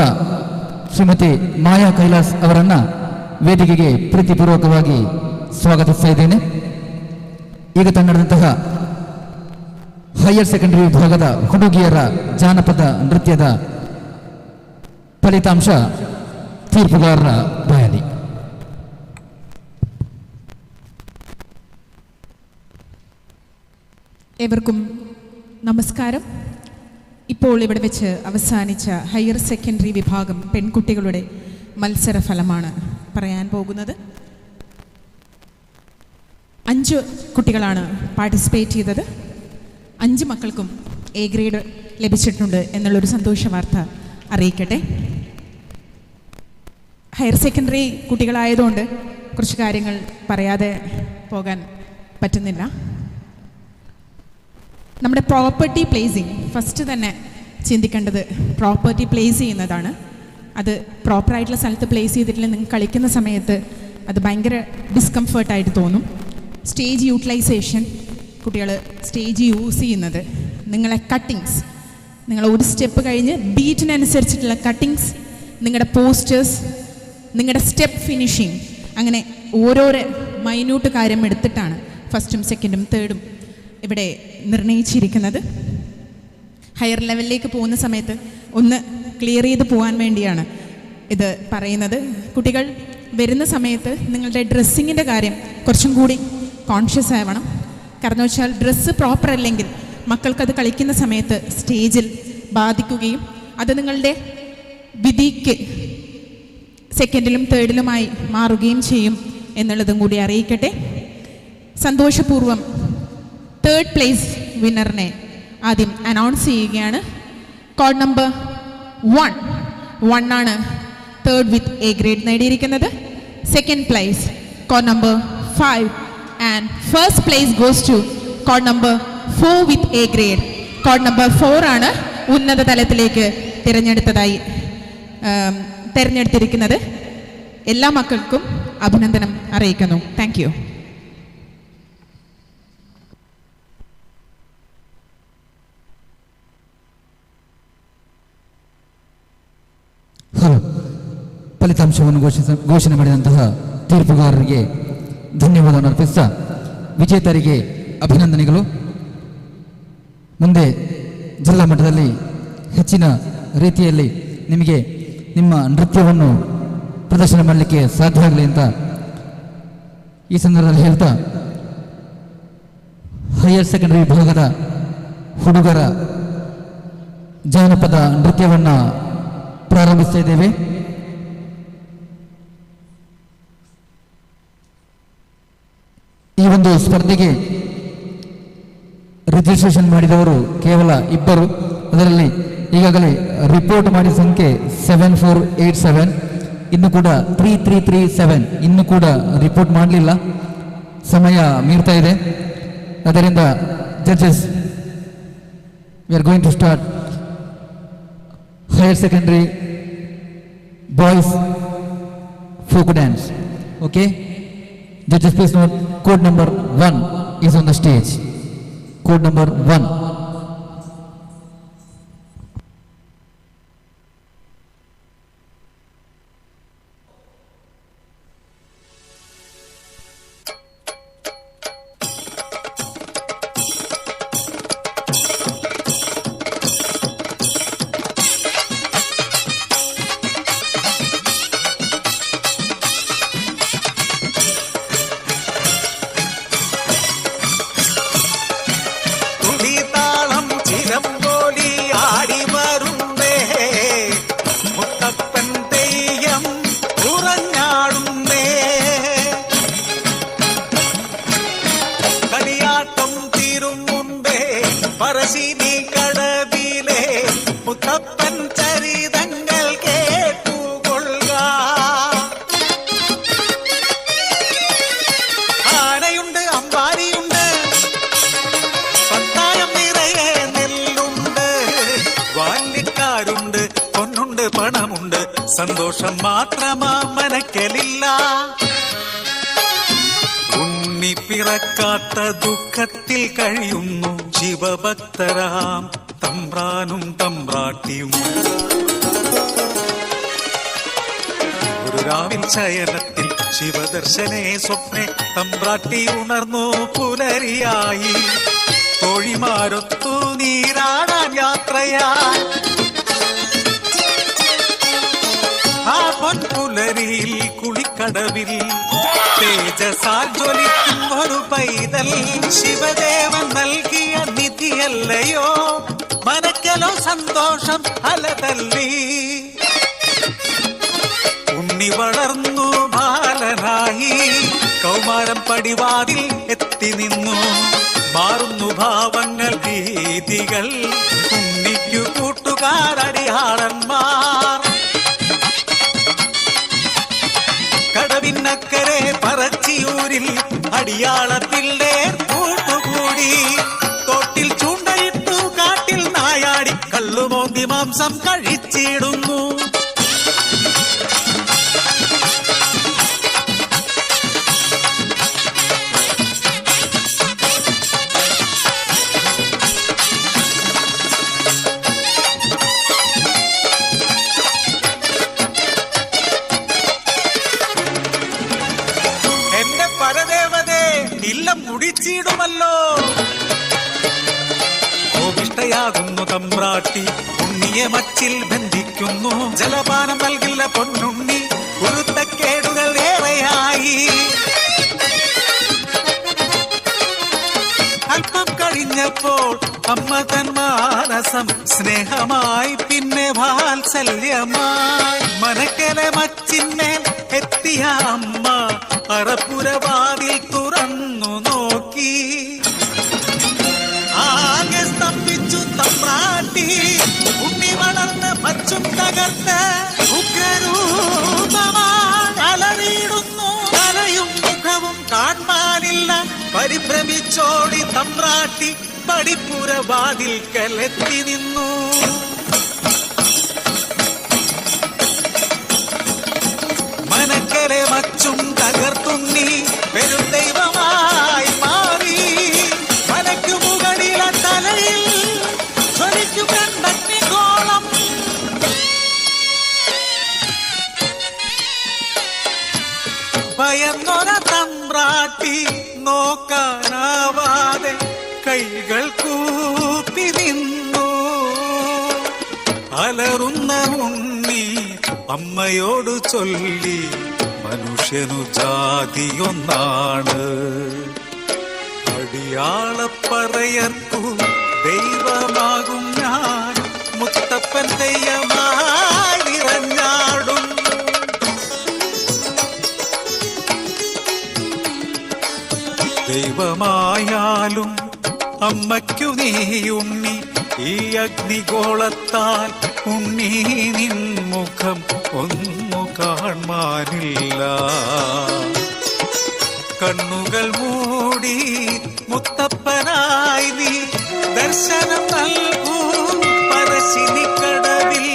ಶ್ರೀಮತಿ ಮಾಯಾ ಕೈಲಾಸ್ ಅವರನ್ನು ವೇದಿಕೆಗೆ ಪ್ರೀತಿಪೂರ್ವಕವಾಗಿ ಸ್ವಾಗತಿಸ್ತಾ ಇದ್ದೇನೆ. ಈಗ ತಾನೇ ನಡೆದಂತಹ ಹೈಯರ್ ಸೆಕೆಂಡರಿ ವಿಭಾಗದ ಹುಡುಗಿಯರ ಜಾನಪದ ನೃತ್ಯದ ಫಲಿತಾಂಶ ತೀರ್ಪುಗಾರರ ಬಾಯಲ್ಲಿ. ഏവർക്കും നമസ്കാരം. ഇപ്പോൾ ഇവിടെ വെച്ച് അവസാനിച്ച ഹയർ സെക്കൻഡറി വിഭാഗം പെൺകുട്ടികളുടെ മത്സരഫലമാണ് പറയാൻ പോകുന്നത്. 5 കുട്ടികളാണ് പാർട്ടിസിപ്പേറ്റ് ചെയ്തത്. 5 മക്കൾക്കും എ ഗ്രേഡ് ലഭിച്ചിട്ടുണ്ട് എന്നുള്ളൊരു സന്തോഷ വാർത്ത അറിയിക്കട്ടെ. ഹയർ സെക്കൻഡറി കുട്ടികളായതുകൊണ്ട് കുറച്ച് കാര്യങ്ങൾ പറയാതെ പോകാൻ പറ്റുന്നില്ല. നമ്മുടെ പ്രോപ്പർട്ടി പ്ലേസിങ് ഫസ്റ്റ് തന്നെ ചിന്തിക്കേണ്ടത് പ്രോപ്പർട്ടി പ്ലേസ് ചെയ്യുന്നതാണ്. അത് പ്രോപ്പറായിട്ടുള്ള സ്ഥലത്ത് പ്ലേസ് ചെയ്തിട്ടില്ല നിങ്ങൾ കളിക്കുന്ന സമയത്ത് അത് ഭയങ്കര ഡിസ്കംഫേർട്ടായിട്ട് തോന്നും. സ്റ്റേജ് യൂട്ടിലൈസേഷൻ, കുട്ടികൾ സ്റ്റേജ് യൂസ് ചെയ്യുന്നത്, നിങ്ങളെ കട്ടിങ്സ്, നിങ്ങൾ ഒരു സ്റ്റെപ്പ് കഴിഞ്ഞ് ബീറ്റിനനുസരിച്ചിട്ടുള്ള കട്ടിങ്സ്, നിങ്ങളുടെ പോസ്റ്റേഴ്സ്, നിങ്ങളുടെ സ്റ്റെപ്പ് ഫിനിഷിങ്, അങ്ങനെ ഓരോരോ മൈന്യൂട്ട് കാര്യം എടുത്തിട്ടാണ് ഫസ്റ്റും സെക്കൻഡും തേർഡും ഇവിടെ നിർണയിച്ചിരിക്കുന്നത്. ഹയർ ലെവലിലേക്ക് പോകുന്ന സമയത്ത് ഒന്ന് ക്ലിയർ ചെയ്ത് പോകാൻ വേണ്ടിയാണ് ഇത് പറയുന്നത്. കുട്ടികൾ വരുന്ന സമയത്ത് നിങ്ങളുടെ ഡ്രസ്സിങ്ങിൻ്റെ കാര്യം കുറച്ചും കൂടി കോൺഷ്യസ് ആവണം. കാരണം വെച്ചാൽ ഡ്രസ്സ് പ്രോപ്പർ അല്ലെങ്കിൽ മക്കൾക്കത് കളിക്കുന്ന സമയത്ത് സ്റ്റേജിൽ ബാധിക്കുകയും അത് നിങ്ങളുടെ വിധിക്ക് സെക്കൻഡിലും തേർഡിലുമായി മാറുകയും ചെയ്യും എന്നുള്ളതും കൂടി അറിയിക്കട്ടെ. സന്തോഷപൂർവ്വം 3rd പ്ലേസ് വിന്നറിനെ ആദ്യം അനൗൺസ് ചെയ്യുകയാണ്. കോഡ് നമ്പർ 1 ആണ് 3rd വിത്ത് എ ഗ്രേഡ് നേടിയിരിക്കുന്നത്. Second place code number 5 and first place goes to code number 4 with A grade. Code number 4 ആണ് ഉന്നത തലത്തിലേക്ക് തിരഞ്ഞെടുത്തിരിക്കുന്നത്. എല്ലാ മക്കൾക്കും അഭിനന്ദനം അറിയിക്കുന്നു. Thank you. ಫಲಿತಾಂಶವನ್ನು ಘೋಷಣೆ ಮಾಡಿದಂತಹ ತೀರ್ಪುಗಾರರಿಗೆ ಧನ್ಯವಾದವನ್ನು ಅರ್ಪಿಸ್ತಾ ವಿಜೇತರಿಗೆ ಅಭಿನಂದನೆಗಳು. ಮುಂದೆ ಜಿಲ್ಲಾ ಮಟ್ಟದಲ್ಲಿ ಹೆಚ್ಚಿನ ರೀತಿಯಲ್ಲಿ ನಿಮಗೆ ನಿಮ್ಮ ನೃತ್ಯವನ್ನು ಪ್ರದರ್ಶನ ಮಾಡಲಿಕ್ಕೆ ಸಾಧ್ಯ ಆಗಲಿ ಅಂತ ಈ ಸಂದರ್ಭದಲ್ಲಿ ಹೇಳ್ತಾ ಹೈಯರ್ ಸೆಕೆಂಡರಿ ವಿಭಾಗದ ಹುಡುಗರ ಜಾನಪದ ನೃತ್ಯವನ್ನು ಪ್ರಾರಂಭಿಸ್ತಾ ಇದ್ದೇವೆ. ಈ ಒಂದು ಸ್ಪರ್ಧೆಗೆ ರಿಜಿಸ್ಟ್ರೇಷನ್ ಮಾಡಿದವರು ಕೇವಲ 2. ಅದರಲ್ಲಿ ಈಗಾಗಲೇ ರಿಪೋರ್ಟ್ ಮಾಡಿದ ಸಂಖ್ಯೆ 7487, ಇನ್ನು ಕೂಡ 3337 ಇನ್ನೂ ಕೂಡ ರಿಪೋರ್ಟ್ ಮಾಡಲಿಲ್ಲ. ಸಮಯ ಮೀರ್ತಾ ಇದೆ. ಅದರಿಂದ judges, we are going to start higher secondary boys folk dance. Okay, judges please note, code number 1 is on the stage. Code number 1. സന്തോഷം മാത്രമാ മനക്കലില്ല. ഉണ്ണി പിറക്കാത്ത ദുഃഖത്തിൽ കഴിയുന്നു ശിവഭക്തരാം തമ്പ്രാനും തമ്പ്രാട്ടിയും. ഒരു രാവിൽ ശയനത്തിൽ ശിവദർശനേ സ്വപ്നെ തമ്പ്രാട്ടി ഉണർന്നു പുലരിയായി. തോഴിമാരൊത്തു നീരാടാൻ യാത്രയായി. ആ പൊൻപുലരിയിൽ കുളിക്കടവിൽ തേജസാൽ ജ്വലിക്കും ഒരു പൈതൽ ശിവദേവൻ നൽകിയ നിധിയല്ലയോ. മനക്കലോ സന്തോഷം അലതല്ലി. ഉണ്ണി വളർന്നു ബാലനായി കൗമാരം പടിവാതിൽ എത്തി നിന്നു. മാറുന്നു ഭാവങ്ങൾ രീതികൾ, ഉണ്ണിക്കു കൂട്ടുകാരടിയാളന്മാർ. കടവിനക്കരെ പറച്ചിയൂരിൽ അടിയാളത്തിൻ്റെ കൂട്ടുകൂടി. തോട്ടിൽ ചൂണ്ടയിട്ടു കാട്ടിൽ നായാടി കള്ളുമോന്തി മാംസം കഴിച്ചിടുന്നു. ഇല്ലം മുടിച്ചിടുമല്ലോ. കോപിഷ്ടയാകുന്നു തമ്പ്രാട്ടി, ഉണ്ണിയെ മച്ചിൽ ബന്ധിക്കുന്നു. ജലപാനം നൽകില്ല പൊന്നുണ്ണി, കുരുത്തക്കേടുകൾ ഏറെയായി. അല്പം കഴിഞ്ഞപ്പോൾ അമ്മ തൻ മാനസം സ്നേഹമായി, പിന്നെ വാത്സല്യമായി. മനക്കലെ മച്ചിന്മേൽ എത്തിയ അമ്മ അറപ്പുരവാതിൽ തുറന്നു നോക്കി. ആകെ സ്തംഭിച്ചു തമ്പ്രാട്ടി, ഉണ്ണി വളർന്ന് മച്ചും തകർത്ത് ഉഗ്രരൂപമായി അലറിയിടുന്നു. തലയും മുഖവും കാണാനില്ല. പരിഭ്രമിച്ചോടി തമ്പ്രാട്ടി പടിപ്പുരവാതിൽക്കലെത്തി നിന്നു. മനക്കരെ മച്ചും തകർത്തുണ്ണി പെരുദൈവമായി മാറി. മലയ്ക്കു മുകളിലെ തലയിൽ ജ്വലിക്കും രണ്ടഗ്നിഗോളം. ഭയന്നൊര തമ്പ്രാട്ടി നോക്കാനാവാതെ കൈകൾ കൂപ്പി നിന്നു. അലറുന്ന ഉണ്ണി അമ്മയോട് ചൊല്ലി, മനുഷ്യനു ജാതിയൊന്നാണ്. അടിയാളപ്പറയർക്കു ദൈവമാകും ഞാൻ, മുത്തപ്പൻ തെയ്യമായി നിറഞ്ഞാടും. ദൈവമായാലും അമ്മയ്ക്കു നീ ഉണ്ണി, ഈ അഗ്നിഗോളത്താൽ ഉണ്ണി നിൻ മുഖം ഒന്നു കാണാനില്ല. കണ്ണുകൾ മൂടി മുത്തപ്പനായി നീ ദർശനം നൽകൂ പറശ്ശിനിക്കടവിൽ.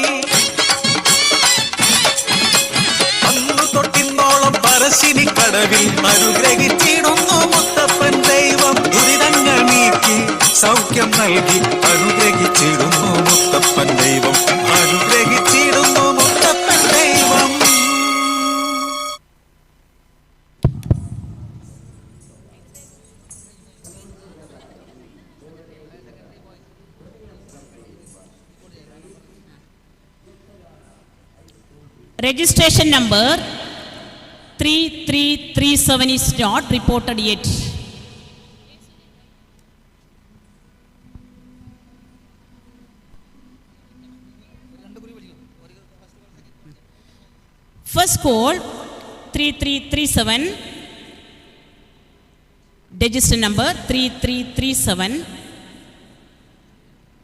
അന്നു തൊട്ടിന്നോളം പറശ്ശിനിക്കടവിൽ അനുഗ്രഹിച്ചിടുന്നു മുത്തപ്പൻ ദൈവം. ദുരിതങ്ങൾ നീക്കി സൗഖ്യം നൽകി അനുഗ്രഹിച്ചിടുന്നു മുത്തപ്പൻ ദൈവം. അനുഗ്രഹിച്ചിടുന്നു മുത്തപ്പൻ ദൈവം. Registration number 3337 is not reported yet. First call 3337, register number 3337,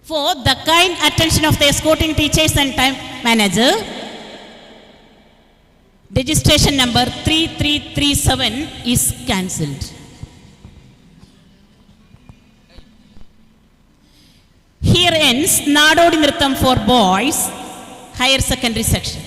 for the kind attention of the escorting teachers and time manager. Registration number 3337 is cancelled. Here ends Nadodi Nirtham for boys, higher secondary section.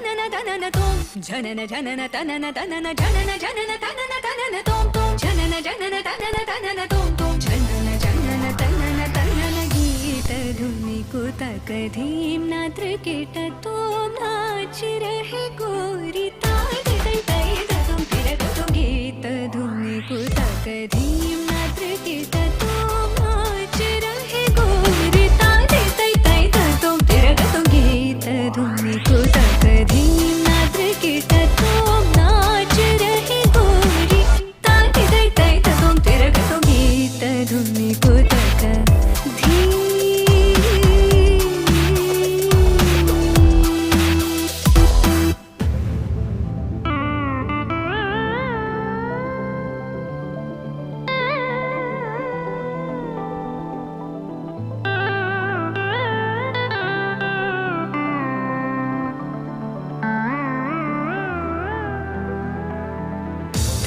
തനന തനന തോം ജനന ജനന തനന തനന ജനന ജനന തനന തനന തോം തോം ജനന ജനന തനന തനന തോം തോം ജനന ജനന തനന തനന ഗീത ധുനി കുതക ധീം നാത്ര കേട്ട തോം നാच रहे गोरी ताई तै तै तुम तिरक तुम गीत ധുനി കുതക ധീം നാത്ര കേട്ട തോം നാच रहे गोरी ताई तै तै तुम तिरक तुम गीत ധുനി കുതക ധീം നാത്ര കേട്ട തോം നാच रहे गोरी ताई तै तै तुम तिरक तुम गीत ധുനി കുതക ധീം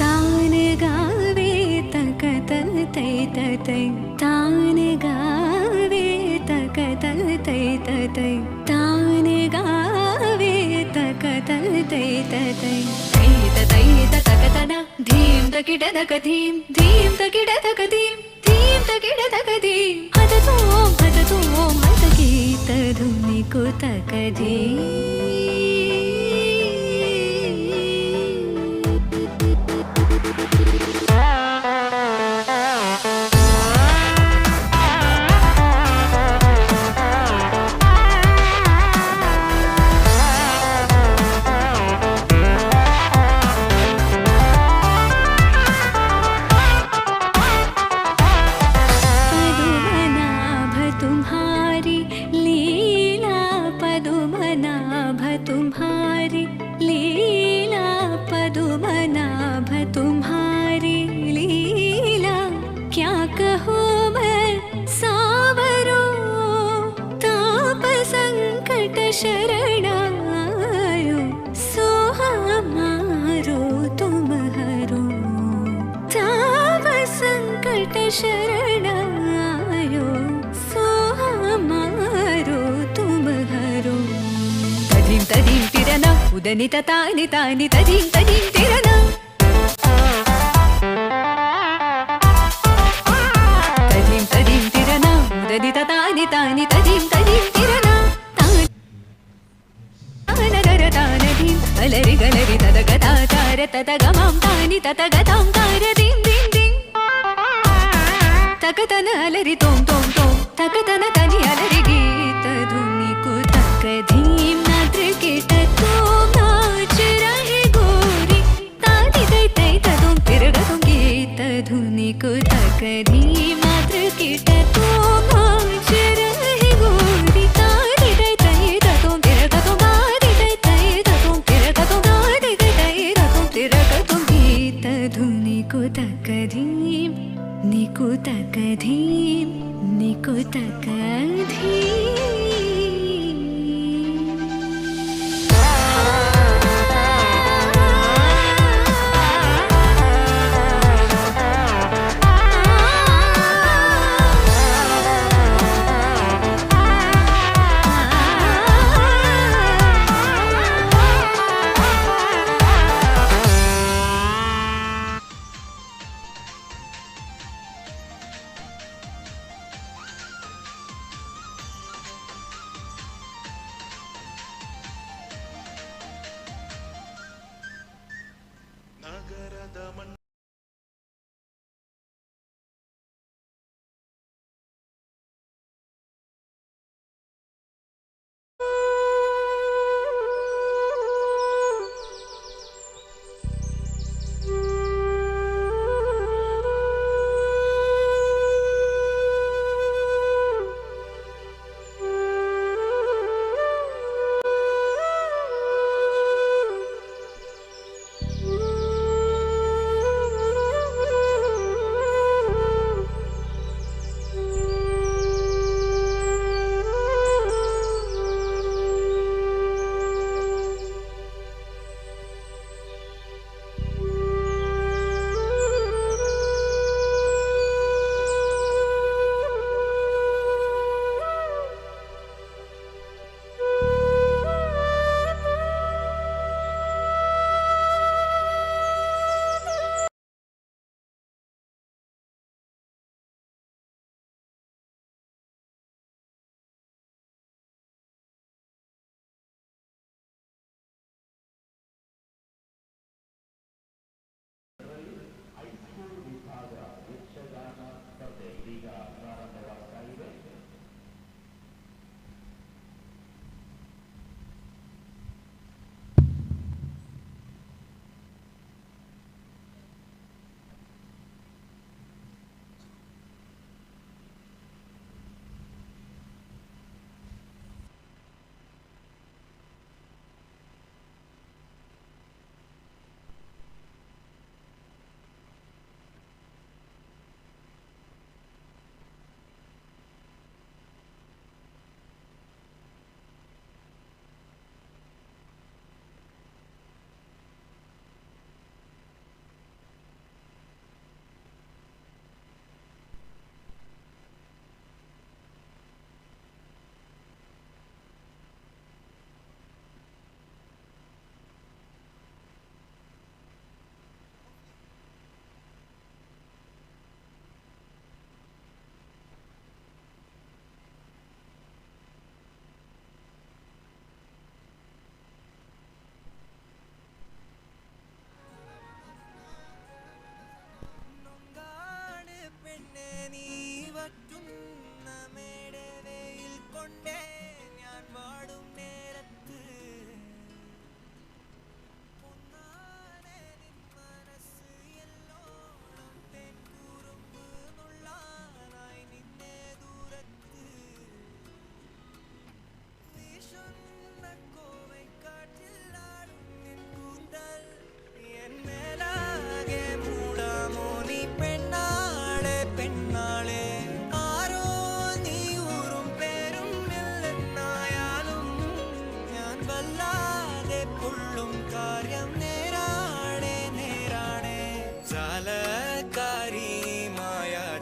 താന ഗാവേ തക തൈ തൈ താന ഗാവേ തക തൈ തൈ താന ഗാവേ തക തൈ തൈ തൈ തക തന ധീം തകിട തക ധീം ധീം തകിട തക ധീം ധീം തകിട തക ധീം ഹത തോം ഹത ഗീത ധുനി കുതക ധീം तुम्हारी लीला पदुमनाभ तुम्हारी लीला क्या कहूँ मैं सावरो ताप संकट शरणायो सो हमारो तुम हरो ताप संकट शरणायो सो हमारो तुम हरो तदीं तदीं तिरन उदनित तानि तानि तदीं तदीं तिरन तदीं तदीं तिरन उदनित तानि तानि तदीं तदीं तिरन तानगर तानदीं अलरि गलरि तदगता तार तदगमां तानि तदगतां तार दीं दीं दीं तकतन अलरि तों तों तों तकतन तनि अलरि गीत धुनि कुतक धीं नात्र केट तों नाच रहे गोरी तानि तै तै तदों तिरगतों गीत धुनि कुतक धीं नात्र केट तों नाच रहे गोरी तानि तै तै तदों तिरगतों गादि तै तै तदों तिरगतों गादि तै तै तदों तिरगतों गीत धुनि कुतक धीं निकुतक धीं निकुतक धीं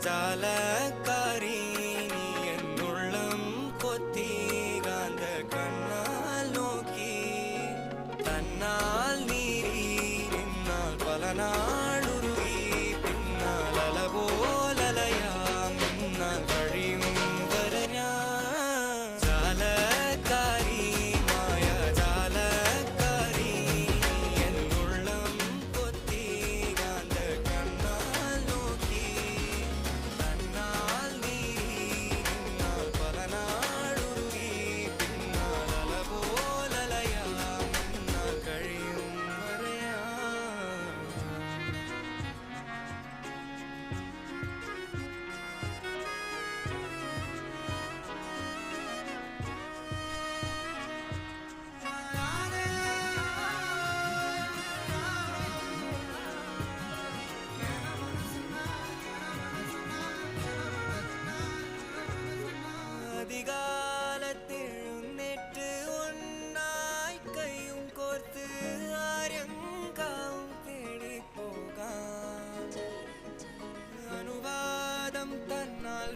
മായാജാലക്കാരി നീ എന്നുള്ളം കൊത്തി കാന്ത കണ്ണാൽ നോക്കി തന്നാൽ നീരി നിന്നാൽ പല നാളുരുകി പിന്നാൽ അല പോലലയാം നിന്നാൽ കഴിയും വരെ ഞാൻ ജാലക്കാരി മായാജാലക്കാരി നീ എന്നുള്ളം കൊത്തി കാന്ത കണ്ണാൽ നോക്കി തന്നാൽ നീരി നിന്നാൽ പല നാളുരുകി പിന്നാൽ അല പോലലയാം നിന്നാൽ കഴിയും വരെയാ அதிகாலத்தெழுന്നേറ്റ് ഒന്നായി കൈയും കോർത്ത് ആര്യങ്കാവും തേടി പോകാം അനുവാദം തന്നാൽ